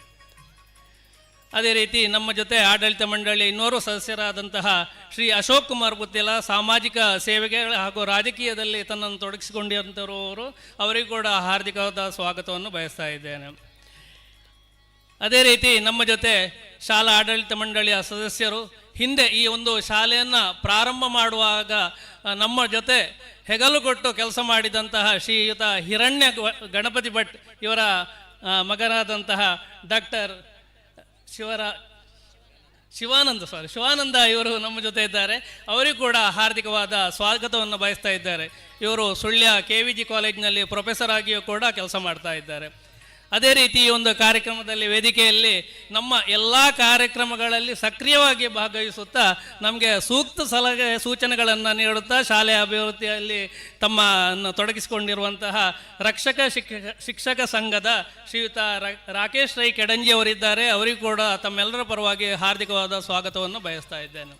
[SPEAKER 8] ಅದೇ ರೀತಿ ನಮ್ಮ ಜೊತೆ ಆಡಳಿತ ಮಂಡಳಿಯ ಇನ್ನೋರ್ವ ಸದಸ್ಯರಾದಂತಹ ಶ್ರೀ ಅಶೋಕ್ ಕುಮಾರ್ ಪುತ್ತೇಲ ಸಾಮಾಜಿಕ ಸೇವೆಗೆ ಹಾಗೂ ರಾಜಕೀಯದಲ್ಲಿ ತನ್ನನ್ನು ತೊಡಗಿಸಿಕೊಂಡಿರುವಂಥವರು, ಅವರಿಗೂ ಕೂಡ ಹಾರ್ದಿಕವಾದ ಸ್ವಾಗತವನ್ನು ಬಯಸ್ತಾ ಇದ್ದೇನೆ. ಅದೇ ರೀತಿ ನಮ್ಮ ಜೊತೆ ಶಾಲಾ ಆಡಳಿತ ಮಂಡಳಿಯ ಸದಸ್ಯರು, ಹಿಂದೆ ಈ ಒಂದು ಶಾಲೆಯನ್ನು ಪ್ರಾರಂಭ ಮಾಡುವಾಗ ನಮ್ಮ ಜೊತೆ ಹೆಗಲು ಕೊಟ್ಟು ಕೆಲಸ ಮಾಡಿದಂತಹ ಶ್ರೀಯುತ ಹಿರಣ್ಯ ಗಣಪತಿ ಭಟ್ ಇವರ ಮಗನಾದಂತಹ ಡಾಕ್ಟರ್ ಶಿವಾನಂದ ಇವರು ನಮ್ಮ ಜೊತೆ ಇದ್ದಾರೆ. ಅವರಿಗೂ ಕೂಡ ಹಾರ್ದಿಕವಾದ ಸ್ವಾಗತವನ್ನು ಬಯಸ್ತಾ ಇದ್ದಾರೆ. ಇವರು ಸುಳ್ಯ KVG ಕಾಲೇಜಿನಲ್ಲಿ ಪ್ರೊಫೆಸರ್ ಆಗಿಯೂ ಕೂಡ ಕೆಲಸ ಮಾಡ್ತಾ ಇದ್ದಾರೆ. ಅದೇ ರೀತಿ ಈ ಒಂದು ಕಾರ್ಯಕ್ರಮದಲ್ಲಿ ವೇದಿಕೆಯಲ್ಲಿ ನಮ್ಮ ಎಲ್ಲ ಕಾರ್ಯಕ್ರಮಗಳಲ್ಲಿ ಸಕ್ರಿಯವಾಗಿ ಭಾಗವಹಿಸುತ್ತಾ ನಮಗೆ ಸೂಕ್ತ ಸಲಹೆ ಸೂಚನೆಗಳನ್ನು ನೀಡುತ್ತಾ ಶಾಲೆಯ ಅಭಿವೃದ್ಧಿಯಲ್ಲಿ ತಮ್ಮನ್ನು ತೊಡಗಿಸಿಕೊಂಡಿರುವಂತಹ ರಕ್ಷಕ ಶಿಕ್ಷಕ ಸಂಘದ ಶ್ರೀಯುತ ರಾಕೇಶ್ ರೈ ಕೆಡಂಜಿ ಅವರಿದ್ದಾರೆ. ಅವರಿಗೂ ಕೂಡ ತಮ್ಮೆಲ್ಲರ ಪರವಾಗಿ ಹಾರ್ದಿಕವಾದ ಸ್ವಾಗತವನ್ನು ಬಯಸ್ತಾ ಇದ್ದೇನೆ.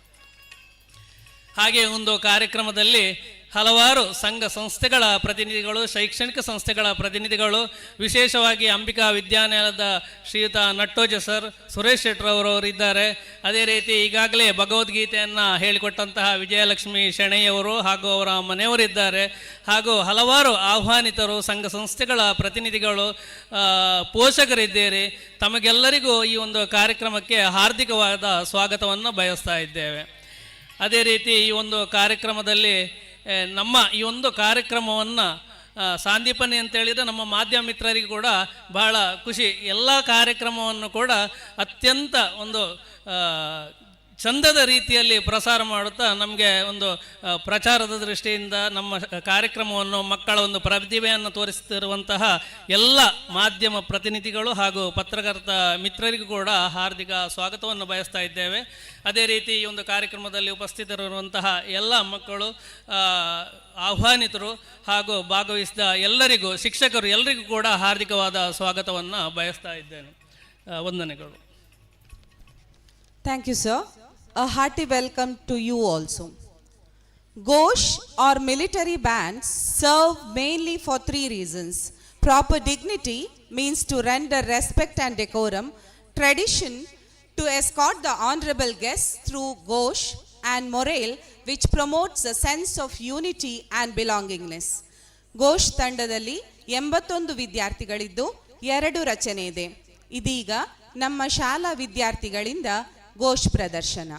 [SPEAKER 8] ಹಾಗೆ ಒಂದು ಕಾರ್ಯಕ್ರಮದಲ್ಲಿ ಹಲವಾರು ಸಂಘ ಸಂಸ್ಥೆಗಳ ಪ್ರತಿನಿಧಿಗಳು, ಶೈಕ್ಷಣಿಕ ಸಂಸ್ಥೆಗಳ ಪ್ರತಿನಿಧಿಗಳು, ವಿಶೇಷವಾಗಿ ಅಂಬಿಕಾ ವಿದ್ಯಾಲಯದ ಶ್ರೀಯುತ ನಟ್ಟೋಜ ಸರ್, ಸುರೇಶ್ ಶೆಟ್ಟರವರು ಇದ್ದಾರೆ. ಅದೇ ರೀತಿ ಈಗಾಗಲೇ ಭಗವದ್ಗೀತೆಯನ್ನು ಹೇಳಿಕೊಟ್ಟಂತಹ ವಿಜಯಲಕ್ಷ್ಮಿ ಶೆಣೆಯವರು ಹಾಗೂ ಅವರ ಮನೆಯವರಿದ್ದಾರೆ. ಹಾಗೂ ಹಲವಾರು ಆಹ್ವಾನಿತರು, ಸಂಘ ಸಂಸ್ಥೆಗಳ ಪ್ರತಿನಿಧಿಗಳು, ಪೋಷಕರಿದ್ದೀರಿ. ತಮಗೆಲ್ಲರಿಗೂ ಈ ಒಂದು ಕಾರ್ಯಕ್ರಮಕ್ಕೆ ಹಾರ್ದಿಕವಾದ ಸ್ವಾಗತವನ್ನು ಬಯಸ್ತಾ ಇದ್ದೇವೆ. ಅದೇ ರೀತಿ ಈ ಒಂದು ಕಾರ್ಯಕ್ರಮದಲ್ಲಿ ನಮ್ಮ ಈ ಒಂದು ಕಾರ್ಯಕ್ರಮವನ್ನು ಸಾಂದೀಪನಿ ಅಂತೇಳಿದರೆ ನಮ್ಮ ಮಾಧ್ಯಮ ಮಿತ್ರರಿಗೆ ಕೂಡ ಬಹಳ ಖುಷಿ. ಎಲ್ಲ ಕಾರ್ಯಕ್ರಮವನ್ನು ಕೂಡ ಅತ್ಯಂತ ಒಂದು ಚಂದದ ರೀತಿಯಲ್ಲಿ ಪ್ರಸಾರ ಮಾಡುತ್ತಾ ನಮಗೆ ಒಂದು ಪ್ರಚಾರದ ದೃಷ್ಟಿಯಿಂದ ನಮ್ಮ ಕಾರ್ಯಕ್ರಮವನ್ನು, ಮಕ್ಕಳ ಒಂದು ಪ್ರತಿಭೆಯನ್ನು ತೋರಿಸುತ್ತಿರುವಂತಹ ಎಲ್ಲ ಮಾಧ್ಯಮ ಪ್ರತಿನಿಧಿಗಳು ಹಾಗೂ ಪತ್ರಕರ್ತ ಮಿತ್ರರಿಗೂ ಕೂಡ ಹಾರ್ದಿಕ ಸ್ವಾಗತವನ್ನು ಬಯಸ್ತಾ ಇದ್ದೇವೆ. ಅದೇ ರೀತಿ ಈ ಒಂದು ಕಾರ್ಯಕ್ರಮದಲ್ಲಿ ಉಪಸ್ಥಿತರಿರುವಂತಹ ಎಲ್ಲ ಮಕ್ಕಳು, ಆಹ್ವಾನಿತರು ಹಾಗೂ ಭಾಗವಹಿಸಿದ ಎಲ್ಲರಿಗೂ, ಶಿಕ್ಷಕರು ಎಲ್ಲರಿಗೂ ಕೂಡ ಹಾರ್ದಿಕವಾದ ಸ್ವಾಗತವನ್ನು ಬಯಸ್ತಾ ಇದ್ದೇನೆ. ವಂದನೆಗಳು.
[SPEAKER 1] Thank you, sir. A hearty welcome to you also. Ghosh or military bands serve mainly for three reasons. Proper dignity means to render respect and decorum, tradition to escort the honorable guests through Ghosh, and morale which promotes a sense of unity and belongingness. Ghosh ತಂಡದಲ್ಲಿ 81 ವಿದ್ಯಾರ್ಥಿಗಳಿದ್ದು 2 ರಚನೆ ಇದೆ. ಇದೀಗ ನಮ್ಮ ಶಾಲಾ ವಿದ್ಯಾರ್ಥಿಗಳಿಂದ ಘೋಷ್ ಪ್ರದರ್ಶನ.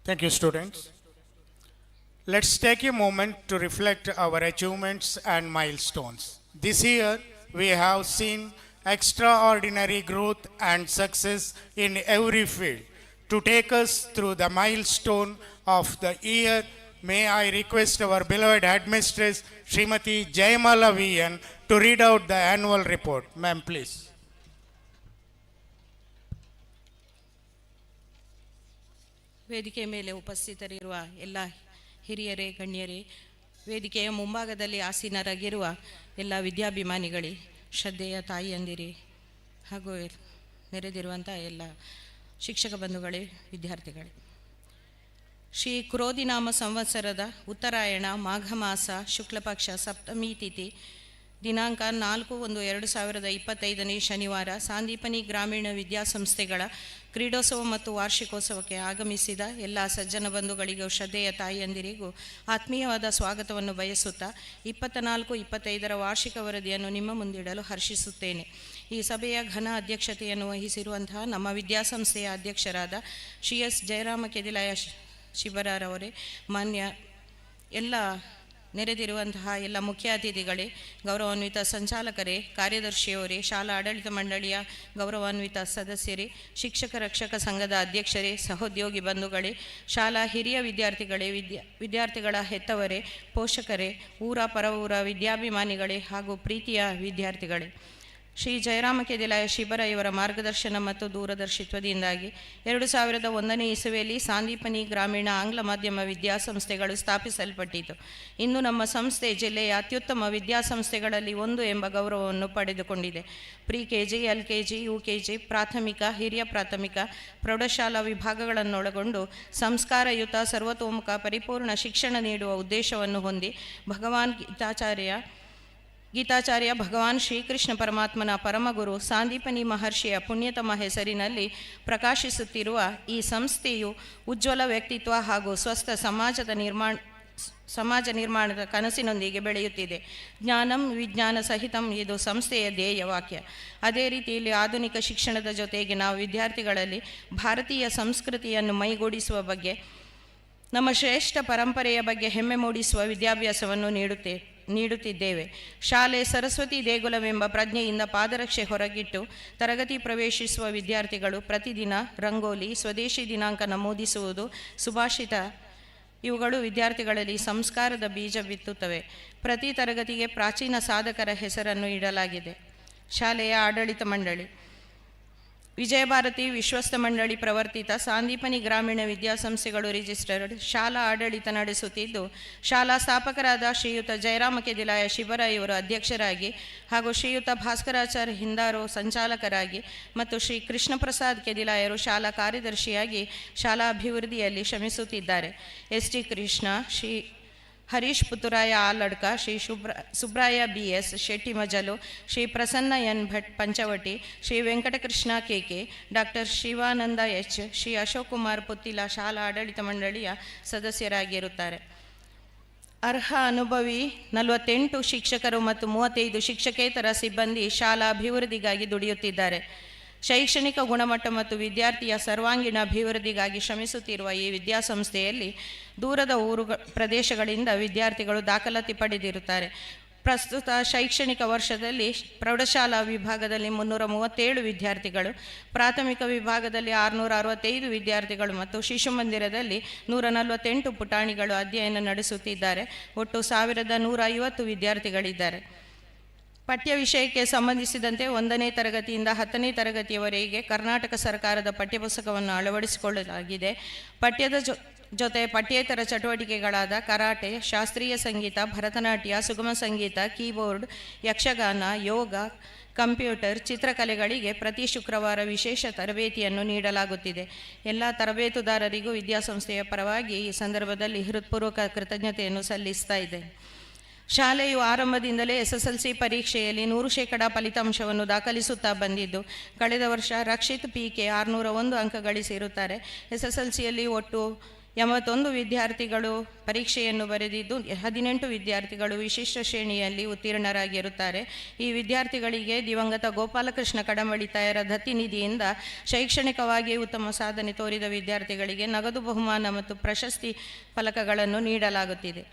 [SPEAKER 2] Thank you, students. Let's take a moment to reflect our achievements and milestones. This year, we have seen extraordinary growth and success in every field. To take us through the milestone of the year, may I request our beloved headmistress, Srimati Jayamala VN, to read out the annual report. Ma'am, please.
[SPEAKER 9] ವೇದಿಕೆ ಮೇಲೆ ಉಪಸ್ಥಿತರಿರುವ ಎಲ್ಲ ಹಿರಿಯರೇ, ಗಣ್ಯರೇ, ವೇದಿಕೆಯ ಮುಂಭಾಗದಲ್ಲಿ ಆಸೀನರಾಗಿರುವ ಎಲ್ಲ ವಿದ್ಯಾಭಿಮಾನಿಗಳೇ, ಶ್ರದ್ಧೆಯ ತಾಯಿಯಂದಿರಿ ಹಾಗೂ ನೆರೆದಿರುವಂಥ ಎಲ್ಲ ಶಿಕ್ಷಕ ಬಂಧುಗಳೇ, ವಿದ್ಯಾರ್ಥಿಗಳೇ, ಶ್ರೀ ಕ್ರೋಧಿನಾಮ ಸಂವತ್ಸರದ ಉತ್ತರಾಯಣ ಮಾಘ ಮಾಸ ಶುಕ್ಲಪಕ್ಷ ಸಪ್ತಮಿ ತಿಥಿ ದಿನಾಂಕ 4/1/2025 ಶನಿವಾರ ಸಾಂದೀಪನಿ ಗ್ರಾಮೀಣ ವಿದ್ಯಾಸಂಸ್ಥೆಗಳ ಕ್ರೀಡೋತ್ಸವ ಮತ್ತು ವಾರ್ಷಿಕೋತ್ಸವಕ್ಕೆ ಆಗಮಿಸಿದ ಎಲ್ಲ ಸಜ್ಜನ ಬಂಧುಗಳಿಗೂ ಶ್ರದ್ಧೆಯ ತಾಯಿಯಂದಿರಿಗೂ ಆತ್ಮೀಯವಾದ ಸ್ವಾಗತವನ್ನು ಬಯಸುತ್ತಾ 24-25 ವಾರ್ಷಿಕ ವರದಿಯನ್ನು ನಿಮ್ಮ ಮುಂದಿಡಲು ಹರ್ಷಿಸುತ್ತೇನೆ. ಈ ಸಭೆಯ ಘನ ಅಧ್ಯಕ್ಷತೆಯನ್ನು ವಹಿಸಿರುವಂತಹ ನಮ್ಮ ವಿದ್ಯಾಸಂಸ್ಥೆಯ ಅಧ್ಯಕ್ಷರಾದ ಶ್ರೀ ಎಸ್ ಜಯರಾಮ ಕೆದಿಲಾಯ ಶಿಬರಾರವರೇ, ಮಾನ್ಯ ಎಲ್ಲ ನೆರೆದಿರುವಂತಹ ಎಲ್ಲ ಮುಖ್ಯ ಅತಿಥಿಗಳೇ, ಗೌರವಾನ್ವಿತ ಸಂಚಾಲಕರೇ, ಕಾರ್ಯದರ್ಶಿಯವರೇ, ಶಾಲಾ ಆಡಳಿತ ಮಂಡಳಿಯ ಗೌರವಾನ್ವಿತ ಸದಸ್ಯರೇ, ಶಿಕ್ಷಕ ರಕ್ಷಕ ಸಂಘದ ಅಧ್ಯಕ್ಷರೇ, ಸಹೋದ್ಯೋಗಿ ಬಂಧುಗಳೇ, ಶಾಲಾ ಹಿರಿಯ ವಿದ್ಯಾರ್ಥಿಗಳೇ, ವಿದ್ಯಾರ್ಥಿಗಳ ಹೆತ್ತವರೇ, ಪೋಷಕರೇ, ಊರ ಪರವೂರ ವಿದ್ಯಾಭಿಮಾನಿಗಳೇ ಹಾಗೂ ಪ್ರೀತಿಯ ವಿದ್ಯಾರ್ಥಿಗಳೇ, ಶ್ರೀ ಜಯರಾಮ ಕೆದಿಲಾಯ ಶಿಬರ ಇವರ ಮಾರ್ಗದರ್ಶನ ಮತ್ತು ದೂರದರ್ಶಿತ್ವದಿಂದಾಗಿ 2001ನೇ ಇಸವಿಯಲ್ಲಿ ಸಾಂದೀಪನಿ ಗ್ರಾಮೀಣ ಆಂಗ್ಲ ಮಾಧ್ಯಮ ವಿದ್ಯಾಸಂಸ್ಥೆಗಳು ಸ್ಥಾಪಿಸಲ್ಪಟ್ಟಿತು. ಇಂದು ನಮ್ಮ ಸಂಸ್ಥೆ ಜಿಲ್ಲೆಯ ಅತ್ಯುತ್ತಮ ವಿದ್ಯಾಸಂಸ್ಥೆಗಳಲ್ಲಿ ಒಂದು ಎಂಬ ಗೌರವವನ್ನು ಪಡೆದುಕೊಂಡಿದೆ. ಪ್ರಿ-ಕೆಜಿ, LKG, UKG, ಪ್ರಾಥಮಿಕ, ಹಿರಿಯ ಪ್ರಾಥಮಿಕ, ಪ್ರೌಢಶಾಲಾ ವಿಭಾಗಗಳನ್ನೊಳಗೊಂಡು ಸಂಸ್ಕಾರಯುತ ಸರ್ವತೋಮುಖ ಪರಿಪೂರ್ಣ ಶಿಕ್ಷಣ ನೀಡುವ ಉದ್ದೇಶವನ್ನು ಹೊಂದಿ ಗೀತಾಚಾರ್ಯ ಭಗವಾನ್ ಶ್ರೀಕೃಷ್ಣ ಪರಮಾತ್ಮನ ಪರಮಗುರು ಸಾಂದೀಪನಿ ಮಹರ್ಷಿಯ ಪುಣ್ಯತಮ ಹೆಸರಿನಲ್ಲಿ ಪ್ರಕಾಶಿಸುತ್ತಿರುವ ಈ ಸಂಸ್ಥೆಯು ಉಜ್ವಲ ವ್ಯಕ್ತಿತ್ವ ಹಾಗೂ ಸ್ವಸ್ಥ ಸಮಾಜ ನಿರ್ಮಾಣದ ಕನಸಿನೊಂದಿಗೆ ಬೆಳೆಯುತ್ತಿದೆ. ಜ್ಞಾನಂ ವಿಜ್ಞಾನ ಸಹಿತಂ ಇದು ಸಂಸ್ಥೆಯ ಧ್ಯೇಯ ವಾಕ್ಯ. ಅದೇ ರೀತಿಯಲ್ಲಿ ಆಧುನಿಕ ಶಿಕ್ಷಣದ ಜೊತೆಗೆ ನಾವು ವಿದ್ಯಾರ್ಥಿಗಳಲ್ಲಿ ಭಾರತೀಯ ಸಂಸ್ಕೃತಿಯನ್ನು ಮೈಗೂಡಿಸುವ ಬಗ್ಗೆ, ನಮ್ಮ ಶ್ರೇಷ್ಠ ಪರಂಪರೆಯ ಬಗ್ಗೆ ಹೆಮ್ಮೆ ಮೂಡಿಸುವ ವಿದ್ಯಾಭ್ಯಾಸವನ್ನು ನೀಡುತ್ತಿದ್ದೇವೆ. ಶಾಲೆ ಸರಸ್ವತಿ ದೇಗುಲವೆಂಬ ಪ್ರಜ್ಞೆಯಿಂದ ಪಾದರಕ್ಷೆ ಹೊರಗಿಟ್ಟು ತರಗತಿ ಪ್ರವೇಶಿಸುವ ವಿದ್ಯಾರ್ಥಿಗಳು ಪ್ರತಿದಿನ ರಂಗೋಲಿ, ಸ್ವದೇಶಿ ದಿನಾಂಕ ನಮೂದಿಸುವುದು, ಸುಭಾಷಿತ ಇವುಗಳು ವಿದ್ಯಾರ್ಥಿಗಳಲ್ಲಿ ಸಂಸ್ಕಾರದ ಬೀಜ ಬಿತ್ತುತ್ತವೆ. ಪ್ರತಿ ತರಗತಿಗೆ ಪ್ರಾಚೀನ ಸಾಧಕರ ಹೆಸರನ್ನು ಇಡಲಾಗಿದೆ. ಶಾಲೆಯ ಆಡಳಿತ ಮಂಡಳಿ ವಿಜಯಭಾರತಿ ವಿಶ್ವಸ್ತ ಮಂಡಳಿ ಪ್ರವರ್ತಿತ ಸಾಂದೀಪನಿ ಗ್ರಾಮೀಣ ವಿದ್ಯಾಸಂಸ್ಥೆಗಳು ರಿಜಿಸ್ಟರ್ಡ್ ಶಾಲಾ ಆಡಳಿತ ನಡೆಸುತ್ತಿದ್ದು, ಶಾಲಾ ಸ್ಥಾಪಕರಾದ ಶ್ರೀಯುತ ಜಯರಾಮ ಕೆದಿಲಾಯ ಶಿಬರ ಇವರು ಅಧ್ಯಕ್ಷರಾಗಿ ಹಾಗೂ ಶ್ರೀಯುತ ಭಾಸ್ಕರಾಚಾರ್ಯ ಹಿಂದಾರೋ ಸಂಚಾಲಕರಾಗಿ ಮತ್ತು ಶ್ರೀ ಕೃಷ್ಣ ಪ್ರಸಾದ್ ಕೆದಿಲಾಯರು ಶಾಲಾ ಕಾರ್ಯದರ್ಶಿಯಾಗಿ ಶಾಲಾ ಅಭಿವೃದ್ಧಿಯಲ್ಲಿ ಶ್ರಮಿಸುತ್ತಿದ್ದಾರೆ. ST Krishna, Shri Harish Puttooraya Aladka, Shri Subraya BS Shetty Majalu, Shri Prasanna N Bhat Panchavati, Shri Venkatakrishna KK, doctor Shivananda H, Shri Ashok Kumar Puttila ಶಾಲಾ ಆಡಳಿತ ಮಂಡಳಿಯ ಸದಸ್ಯರಾಗಿರುತ್ತಾರೆ. ಅರ್ಹ ಅನುಭವಿ 48 ಶಿಕ್ಷಕರು ಮತ್ತು 35 ಶಿಕ್ಷಕೇತರ ಸಿಬ್ಬಂದಿ ಶಾಲಾ ಅಭಿವೃದ್ಧಿಗಾಗಿ ದುಡಿಯುತ್ತಿದ್ದಾರೆ. ಶೈಕ್ಷಣಿಕ ಗುಣಮಟ್ಟ ಮತ್ತು ವಿದ್ಯಾರ್ಥಿಯ ಸರ್ವಾಂಗೀಣ ಅಭಿವೃದ್ಧಿಗಾಗಿ ಶ್ರಮಿಸುತ್ತಿರುವ ಈ ವಿದ್ಯಾಸಂಸ್ಥೆಯಲ್ಲಿ ದೂರದ ಪ್ರದೇಶಗಳಿಂದ ವಿದ್ಯಾರ್ಥಿಗಳು ದಾಖಲಾತಿ ಪಡೆದಿರುತ್ತಾರೆ. ಪ್ರಸ್ತುತ ಶೈಕ್ಷಣಿಕ ವರ್ಷದಲ್ಲಿ ಪ್ರೌಢಶಾಲಾ ವಿಭಾಗದಲ್ಲಿ 337 ವಿದ್ಯಾರ್ಥಿಗಳು, ಪ್ರಾಥಮಿಕ ವಿಭಾಗದಲ್ಲಿ 665 ವಿದ್ಯಾರ್ಥಿಗಳು ಮತ್ತು ಶಿಶು ಮಂದಿರದಲ್ಲಿ 148 ಪುಟಾಣಿಗಳು ಅಧ್ಯಯನ ನಡೆಸುತ್ತಿದ್ದಾರೆ. ಒಟ್ಟು 1150 ವಿದ್ಯಾರ್ಥಿಗಳಿದ್ದಾರೆ. ಪಠ್ಯ ವಿಷಯಕ್ಕೆ ಸಂಬಂಧಿಸಿದಂತೆ 1ನೇ ತರಗತಿಯಿಂದ 10ನೇ ತರಗತಿಯವರೆಗೆ ಕರ್ನಾಟಕ ಸರ್ಕಾರದ ಪಠ್ಯಪುಸ್ತಕವನ್ನು ಅಳವಡಿಸಿಕೊಳ್ಳಲಾಗಿದೆ. ಪಠ್ಯದ ಜೊತೆ ಪಠ್ಯೇತರ ಚಟುವಟಿಕೆಗಳಾದ ಕರಾಟೆ, ಶಾಸ್ತ್ರೀಯ ಸಂಗೀತ, ಭರತನಾಟ್ಯ, ಸುಗಮ ಸಂಗೀತ, ಕೀಬೋರ್ಡ್, ಯಕ್ಷಗಾನ, ಯೋಗ, ಕಂಪ್ಯೂಟರ್, ಚಿತ್ರಕಲೆಗಳಿಗೆ ಪ್ರತಿ ಶುಕ್ರವಾರ ವಿಶೇಷ ತರಬೇತಿಯನ್ನು ನೀಡಲಾಗುತ್ತಿದೆ. ಎಲ್ಲ ತರಬೇತುದಾರರಿಗೂ ವಿದ್ಯಾಸಂಸ್ಥೆಯ ಪರವಾಗಿ ಈ ಸಂದರ್ಭದಲ್ಲಿ ಹೃತ್ಪೂರ್ವಕ ಕೃತಜ್ಞತೆಯನ್ನು ಸಲ್ಲಿಸ್ತಾ ಇದೆ. ಶಾಲೆಯು ಆರಂಭದಿಂದಲೇ SSLC ಪರೀಕ್ಷೆಯಲ್ಲಿ 100% ಫಲಿತಾಂಶವನ್ನು ದಾಖಲಿಸುತ್ತಾ ಬಂದಿದ್ದು, ಕಳೆದ ವರ್ಷ ರಕ್ಷಿತ್ PK 601 ಅಂಕ ಗಳಿಸಿರುತ್ತಾರೆ. SSLCಯಲ್ಲಿ ಒಟ್ಟು 81 ವಿದ್ಯಾರ್ಥಿಗಳು ಪರೀಕ್ಷೆಯನ್ನು ಬರೆದಿದ್ದು 18 ವಿದ್ಯಾರ್ಥಿಗಳು ವಿಶಿಷ್ಟ ಶ್ರೇಣಿಯಲ್ಲಿ ಉತ್ತೀರ್ಣರಾಗಿರುತ್ತಾರೆ. ಈ ವಿದ್ಯಾರ್ಥಿಗಳಿಗೆ ದಿವಂಗತ ಗೋಪಾಲಕೃಷ್ಣ ಕಡಂಬಳಿ ತಾಯರ ದತ್ತಿ ನಿಧಿಯಿಂದ ಶೈಕ್ಷಣಿಕವಾಗಿ ಉತ್ತಮ ಸಾಧನೆ ತೋರಿದ ವಿದ್ಯಾರ್ಥಿಗಳಿಗೆ ನಗದು ಬಹುಮಾನ ಮತ್ತು ಪ್ರಶಸ್ತಿ ಫಲಕಗಳನ್ನು ನೀಡಲಾಗುತ್ತಿದೆ.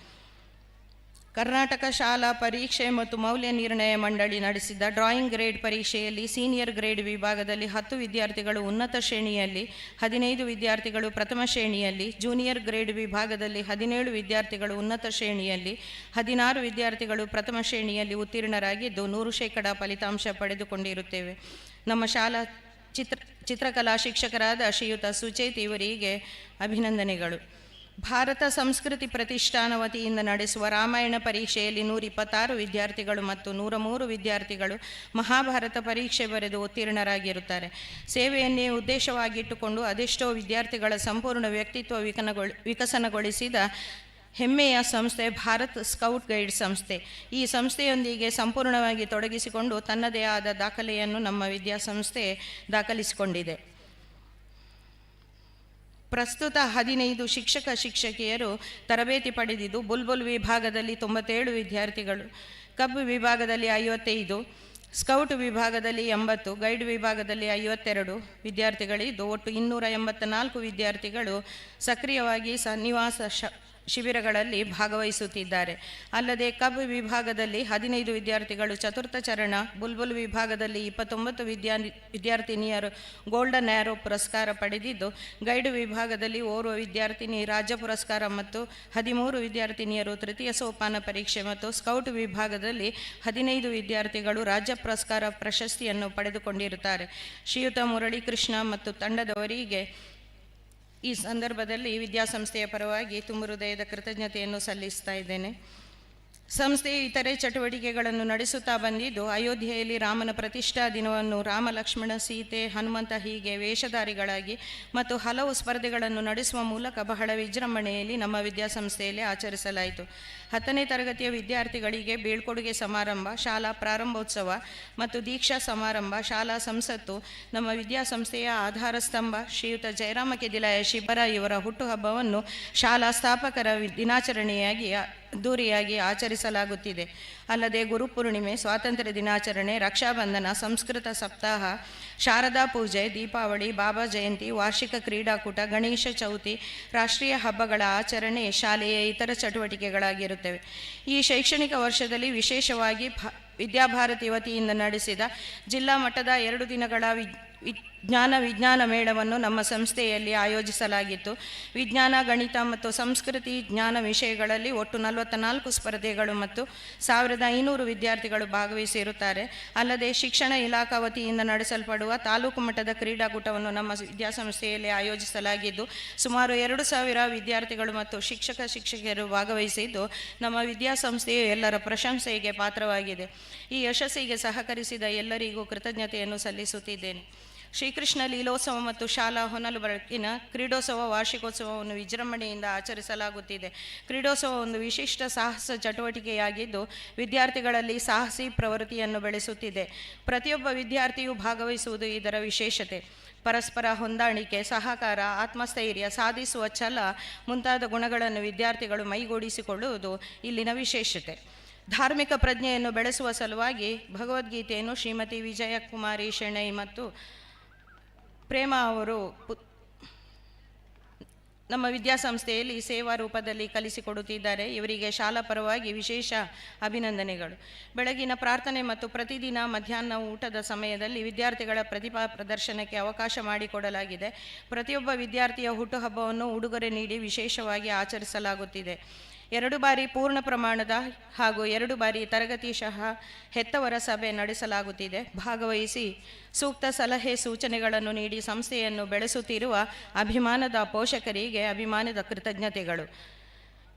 [SPEAKER 9] ಕರ್ನಾಟಕ ಶಾಲಾ ಪರೀಕ್ಷೆ ಮತ್ತು ಮೌಲ್ಯ ನಿರ್ಣಯ ಮಂಡಳಿ ನಡೆಸಿದ ಡ್ರಾಯಿಂಗ್ ಗ್ರೇಡ್ ಪರೀಕ್ಷೆಯಲ್ಲಿ ಸೀನಿಯರ್ ಗ್ರೇಡ್ ವಿಭಾಗದಲ್ಲಿ 10 ವಿದ್ಯಾರ್ಥಿಗಳು ಉನ್ನತ ಶ್ರೇಣಿಯಲ್ಲಿ, 15 ವಿದ್ಯಾರ್ಥಿಗಳು ಪ್ರಥಮ ಶ್ರೇಣಿಯಲ್ಲಿ, ಜೂನಿಯರ್ ಗ್ರೇಡ್ ವಿಭಾಗದಲ್ಲಿ 17 ವಿದ್ಯಾರ್ಥಿಗಳು ಉನ್ನತ ಶ್ರೇಣಿಯಲ್ಲಿ, 16 ವಿದ್ಯಾರ್ಥಿಗಳು ಪ್ರಥಮ ಶ್ರೇಣಿಯಲ್ಲಿ ಉತ್ತೀರ್ಣರಾಗಿದ್ದು 100% ಫಲಿತಾಂಶ ಪಡೆದುಕೊಂಡಿರುತ್ತೇವೆ. ನಮ್ಮ ಶಾಲಾ ಚಿತ್ರಕಲಾ ಶಿಕ್ಷಕರಾದ ಶ್ರೀಯುತ ಸುಚೇತ್ ಇವರಿಗೆ ಅಭಿನಂದನೆಗಳು. ಭಾರತ ಸಂಸ್ಕೃತಿ ಪ್ರತಿಷ್ಠಾನ ವತಿಯಿಂದ ನಡೆಸುವ ರಾಮಾಯಣ ಪರೀಕ್ಷೆಯಲ್ಲಿ 126 ವಿದ್ಯಾರ್ಥಿಗಳು ಮತ್ತು 103 ವಿದ್ಯಾರ್ಥಿಗಳು ಮಹಾಭಾರತ ಪರೀಕ್ಷೆ ಬರೆದು ಉತ್ತೀರ್ಣರಾಗಿರುತ್ತಾರೆ. ಸೇವೆಯನ್ನೇ ಉದ್ದೇಶವಾಗಿಟ್ಟುಕೊಂಡು ಅದೆಷ್ಟೋ ವಿದ್ಯಾರ್ಥಿಗಳ ಸಂಪೂರ್ಣ ವ್ಯಕ್ತಿತ್ವ ವಿಕಸನಗೊಳಿಸಿದ ಹೆಮ್ಮೆಯ ಸಂಸ್ಥೆ ಭಾರತ್ ಸ್ಕೌಟ್ ಗೈಡ್ ಸಂಸ್ಥೆ. ಈ ಸಂಸ್ಥೆಯೊಂದಿಗೆ ಸಂಪೂರ್ಣವಾಗಿ ತೊಡಗಿಸಿಕೊಂಡು ತನ್ನದೇ ಆದ ದಾಖಲೆಯನ್ನು ನಮ್ಮ ವಿದ್ಯಾಸಂಸ್ಥೆ ದಾಖಲಿಸಿಕೊಂಡಿದೆ. ಪ್ರಸ್ತುತ 15 ಶಿಕ್ಷಕಿಯರು ತರಬೇತಿ ಪಡೆದಿದ್ದು ಬುಲ್ಬುಲ್ ವಿಭಾಗದಲ್ಲಿ 97 ವಿದ್ಯಾರ್ಥಿಗಳು, ಕಬ್ ವಿಭಾಗದಲ್ಲಿ 55, ಸ್ಕೌಟ್ ವಿಭಾಗದಲ್ಲಿ 80, ಗೈಡ್ ವಿಭಾಗದಲ್ಲಿ 52 ವಿದ್ಯಾರ್ಥಿಗಳಿದ್ದು ಒಟ್ಟು 284 ವಿದ್ಯಾರ್ಥಿಗಳು ಸಕ್ರಿಯವಾಗಿ ಸನ್ನಿವಾಸ ಶಿಬಿರಗಳಲ್ಲಿ ಭಾಗವಹಿಸುತ್ತಿದ್ದಾರೆ. ಅಲ್ಲದೆ ಕಬ್ ವಿಭಾಗದಲ್ಲಿ 15 ವಿದ್ಯಾರ್ಥಿಗಳು ಚತುರ್ಥ ಚರಣ, ಬುಲ್ಬುಲ್ ವಿಭಾಗದಲ್ಲಿ 29 ವಿದ್ಯಾರ್ಥಿನಿಯರು ಗೋಲ್ಡನ್ ಆ್ಯರೋ ಪುರಸ್ಕಾರ ಪಡೆದಿದ್ದು, ಗೈಡ್ ವಿಭಾಗದಲ್ಲಿ ಓರ್ವ ವಿದ್ಯಾರ್ಥಿನಿ ರಾಜ್ಯ ಪುರಸ್ಕಾರ ಮತ್ತು 13 ವಿದ್ಯಾರ್ಥಿನಿಯರು ತೃತೀಯ ಸೋಪಾನ ಪರೀಕ್ಷೆ ಮತ್ತು ಸ್ಕೌಟ್ ವಿಭಾಗದಲ್ಲಿ 15 ವಿದ್ಯಾರ್ಥಿಗಳು ರಾಜ್ಯ ಪುರಸ್ಕಾರ ಪ್ರಶಸ್ತಿಯನ್ನು ಪಡೆದುಕೊಂಡಿರುತ್ತಾರೆ. ಶ್ರೀಯುತ ಮುರಳೀಕೃಷ್ಣ ಮತ್ತು ತಂಡದವರಿಗೆ ಈ ಸಂದರ್ಭದಲ್ಲಿ ವಿದ್ಯಾಸಂಸ್ಥೆಯ ಪರವಾಗಿ ತುಂಬು ಹೃದಯದ ಕೃತಜ್ಞತೆಯನ್ನು ಸಲ್ಲಿಸ್ತಾ ಇದ್ದೇನೆ. ಸಂಸ್ಥೆಯು ಇತರೆ ಚಟುವಟಿಕೆಗಳನ್ನು ನಡೆಸುತ್ತಾ ಬಂದಿದ್ದು, ಅಯೋಧ್ಯೆಯಲ್ಲಿ ರಾಮನ ಪ್ರತಿಷ್ಠಾ ದಿನವನ್ನು ರಾಮ, ಲಕ್ಷ್ಮಣ, ಸೀತೆ, ಹನುಮಂತ ಹೀಗೆ ವೇಷಧಾರಿಗಳಾಗಿ ಮತ್ತು ಹಲವು ಸ್ಪರ್ಧೆಗಳನ್ನು ನಡೆಸುವ ಮೂಲಕ ಬಹಳ ವಿಜೃಂಭಣೆಯಲ್ಲಿ ನಮ್ಮ ವಿದ್ಯಾಸಂಸ್ಥೆಯಲ್ಲಿ ಆಚರಿಸಲಾಯಿತು. 10ನೇ ತರಗತಿಯ ವಿದ್ಯಾರ್ಥಿಗಳಿಗೆ ಬೀಳ್ಕೊಡುಗೆ ಸಮಾರಂಭ, ಶಾಲಾ ಪ್ರಾರಂಭೋತ್ಸವ ಮತ್ತು ದೀಕ್ಷಾ ಸಮಾರಂಭ, ಶಾಲಾ ಸಂಸತ್ತು, ನಮ್ಮ ವಿದ್ಯಾಸಂಸ್ಥೆಯ ಆಧಾರ ಸ್ತಂಭ ಶ್ರೀಯುತ ಜಯರಾಮ ಕೆದಿಲಾಯ ಶಿಬರ ಇವರ ಹುಟ್ಟುಹಬ್ಬವನ್ನು ಶಾಲಾ ಸ್ಥಾಪಕರ ದಿನಾಚರಣೆಯಾಗಿ ಅದ್ದೂರಿಯಾಗಿ ಆಚರಿಸಲಾಗುತ್ತಿದೆ. ಅಲ್ಲದೆ ಗುರುಪೂರ್ಣಿಮೆ, ಸ್ವಾತಂತ್ರ್ಯ ದಿನಾಚರಣೆ, ರಕ್ಷಾಬಂಧನ, ಸಂಸ್ಕೃತ ಸಪ್ತಾಹ, ಶಾರದಾ ಪೂಜೆ, ದೀಪಾವಳಿ, ಬಾಬಾ ಜಯಂತಿ, ವಾರ್ಷಿಕ ಕ್ರೀಡಾಕೂಟ, ಗಣೇಶ ಚೌತಿ, ರಾಷ್ಟ್ರೀಯ ಹಬ್ಬಗಳ ಆಚರಣೆ ಶಾಲೆಯ ಇತರ ಚಟುವಟಿಕೆಗಳಾಗಿರುತ್ತವೆ. ಈ ಶೈಕ್ಷಣಿಕ ವರ್ಷದಲ್ಲಿ ವಿಶೇಷವಾಗಿ ವಿದ್ಯಾಭಾರತಿ ವತಿಯಿಂದ ನಡೆಸಿದ ಜಿಲ್ಲಾ ಮಟ್ಟದ 2 ದಿನಗಳ ವಿಜ್ಞಾನ ಮೇಳವನ್ನು ನಮ್ಮ ಸಂಸ್ಥೆಯಲ್ಲಿ ಆಯೋಜಿಸಲಾಗಿತ್ತು. ವಿಜ್ಞಾನ, ಗಣಿತ ಮತ್ತು ಸಂಸ್ಕೃತಿ ಜ್ಞಾನ ವಿಷಯಗಳಲ್ಲಿ ಒಟ್ಟು 44 ಸ್ಪರ್ಧೆಗಳು ಮತ್ತು 1500 ವಿದ್ಯಾರ್ಥಿಗಳು ಭಾಗವಹಿಸಿರುತ್ತಾರೆ. ಅಲ್ಲದೆ ಶಿಕ್ಷಣ ಇಲಾಖಾ ವತಿಯಿಂದ ನಡೆಸಲ್ಪಡುವ ತಾಲೂಕು ಮಟ್ಟದ ಕ್ರೀಡಾಕೂಟವನ್ನು ನಮ್ಮ ವಿದ್ಯಾಸಂಸ್ಥೆಯಲ್ಲಿ ಆಯೋಜಿಸಲಾಗಿದ್ದು, ಸುಮಾರು 2000 ವಿದ್ಯಾರ್ಥಿಗಳು ಮತ್ತು ಶಿಕ್ಷಕಿಯರು ಭಾಗವಹಿಸಿದ್ದು, ನಮ್ಮ ವಿದ್ಯಾಸಂಸ್ಥೆಯು ಎಲ್ಲರ ಪ್ರಶಂಸೆಗೆ ಪಾತ್ರವಾಗಿದೆ. ಈ ಯಶಸ್ಸಿಗೆ ಸಹಕರಿಸಿದ ಎಲ್ಲರಿಗೂ ಕೃತಜ್ಞತೆಯನ್ನು ಸಲ್ಲಿಸುತ್ತಿದ್ದೇನೆ. ಶ್ರೀಕೃಷ್ಣ ಲೀಲೋತ್ಸವ ಮತ್ತು ಶಾಲಾ ಹೊನಲು ಬೆಳಕಿನ ಕ್ರೀಡೋತ್ಸವ ವಾರ್ಷಿಕೋತ್ಸವವನ್ನು ವಿಜೃಂಭಣೆಯಿಂದ ಆಚರಿಸಲಾಗುತ್ತಿದೆ. ಕ್ರೀಡೋತ್ಸವ ಒಂದು ವಿಶಿಷ್ಟ ಸಾಹಸ ಚಟುವಟಿಕೆಯಾಗಿದ್ದು, ವಿದ್ಯಾರ್ಥಿಗಳಲ್ಲಿ ಸಾಹಸಿ ಪ್ರವೃತ್ತಿಯನ್ನು ಬೆಳೆಸುತ್ತಿದೆ. ಪ್ರತಿಯೊಬ್ಬ ವಿದ್ಯಾರ್ಥಿಯು ಭಾಗವಹಿಸುವುದು ಇದರ ವಿಶೇಷತೆ. ಪರಸ್ಪರ ಹೊಂದಾಣಿಕೆ, ಸಹಕಾರ, ಆತ್ಮಸ್ಥೈರ್ಯ, ಸಾಧಿಸುವ ಛಲ ಮುಂತಾದ ಗುಣಗಳನ್ನು ವಿದ್ಯಾರ್ಥಿಗಳು ಮೈಗೂಡಿಸಿಕೊಳ್ಳುವುದು ಇಲ್ಲಿನ ವಿಶೇಷತೆ. ಧಾರ್ಮಿಕ ಪ್ರಜ್ಞೆಯನ್ನು ಬೆಳೆಸುವ ಸಲುವಾಗಿ ಭಗವದ್ಗೀತೆಯನ್ನು ಶ್ರೀಮತಿ ವಿಜಯಕುಮಾರಿ ಶೆಣೈ ಮತ್ತು ಪ್ರೇಮ ಅವರು ನಮ್ಮ ವಿದ್ಯಾಸಂಸ್ಥೆಯಲ್ಲಿ ಸೇವಾ ರೂಪದಲ್ಲಿ ಕಲಿಸಿಕೊಡುತ್ತಿದ್ದಾರೆ. ಇವರಿಗೆ ಶಾಲಾ ಪರವಾಗಿ ವಿಶೇಷ ಅಭಿನಂದನೆಗಳು. ಬೆಳಗಿನ ಪ್ರಾರ್ಥನೆ ಮತ್ತು ಪ್ರತಿದಿನ ಮಧ್ಯಾಹ್ನ ಊಟದ ಸಮಯದಲ್ಲಿ ವಿದ್ಯಾರ್ಥಿಗಳ ಪ್ರತಿಭಾ ಪ್ರದರ್ಶನಕ್ಕೆ ಅವಕಾಶ ಮಾಡಿಕೊಡಲಾಗಿದೆ. ಪ್ರತಿಯೊಬ್ಬ ವಿದ್ಯಾರ್ಥಿಯ ಹುಟ್ಟುಹಬ್ಬವನ್ನು ಉಡುಗೊರೆ ನೀಡಿ ವಿಶೇಷವಾಗಿ ಆಚರಿಸಲಾಗುತ್ತಿದೆ. 2 ಬಾರಿ ಪೂರ್ಣ ಪ್ರಮಾಣದ ಹಾಗೂ 2 ಬಾರಿ ತರಗತಿಶಃ ಹೆತ್ತವರ ಸಭೆ ನಡೆಸಲಾಗುತ್ತಿದೆ. ಭಾಗವಹಿಸಿ ಸೂಕ್ತ ಸಲಹೆ ಸೂಚನೆಗಳನ್ನು ನೀಡಿ ಸಂಸ್ಥೆಯನ್ನು ಬೆಳೆಸುತ್ತಿರುವ ಅಭಿಮಾನದ ಪೋಷಕರಿಗೆ ಅಭಿಮಾನದ ಕೃತಜ್ಞತೆಗಳು.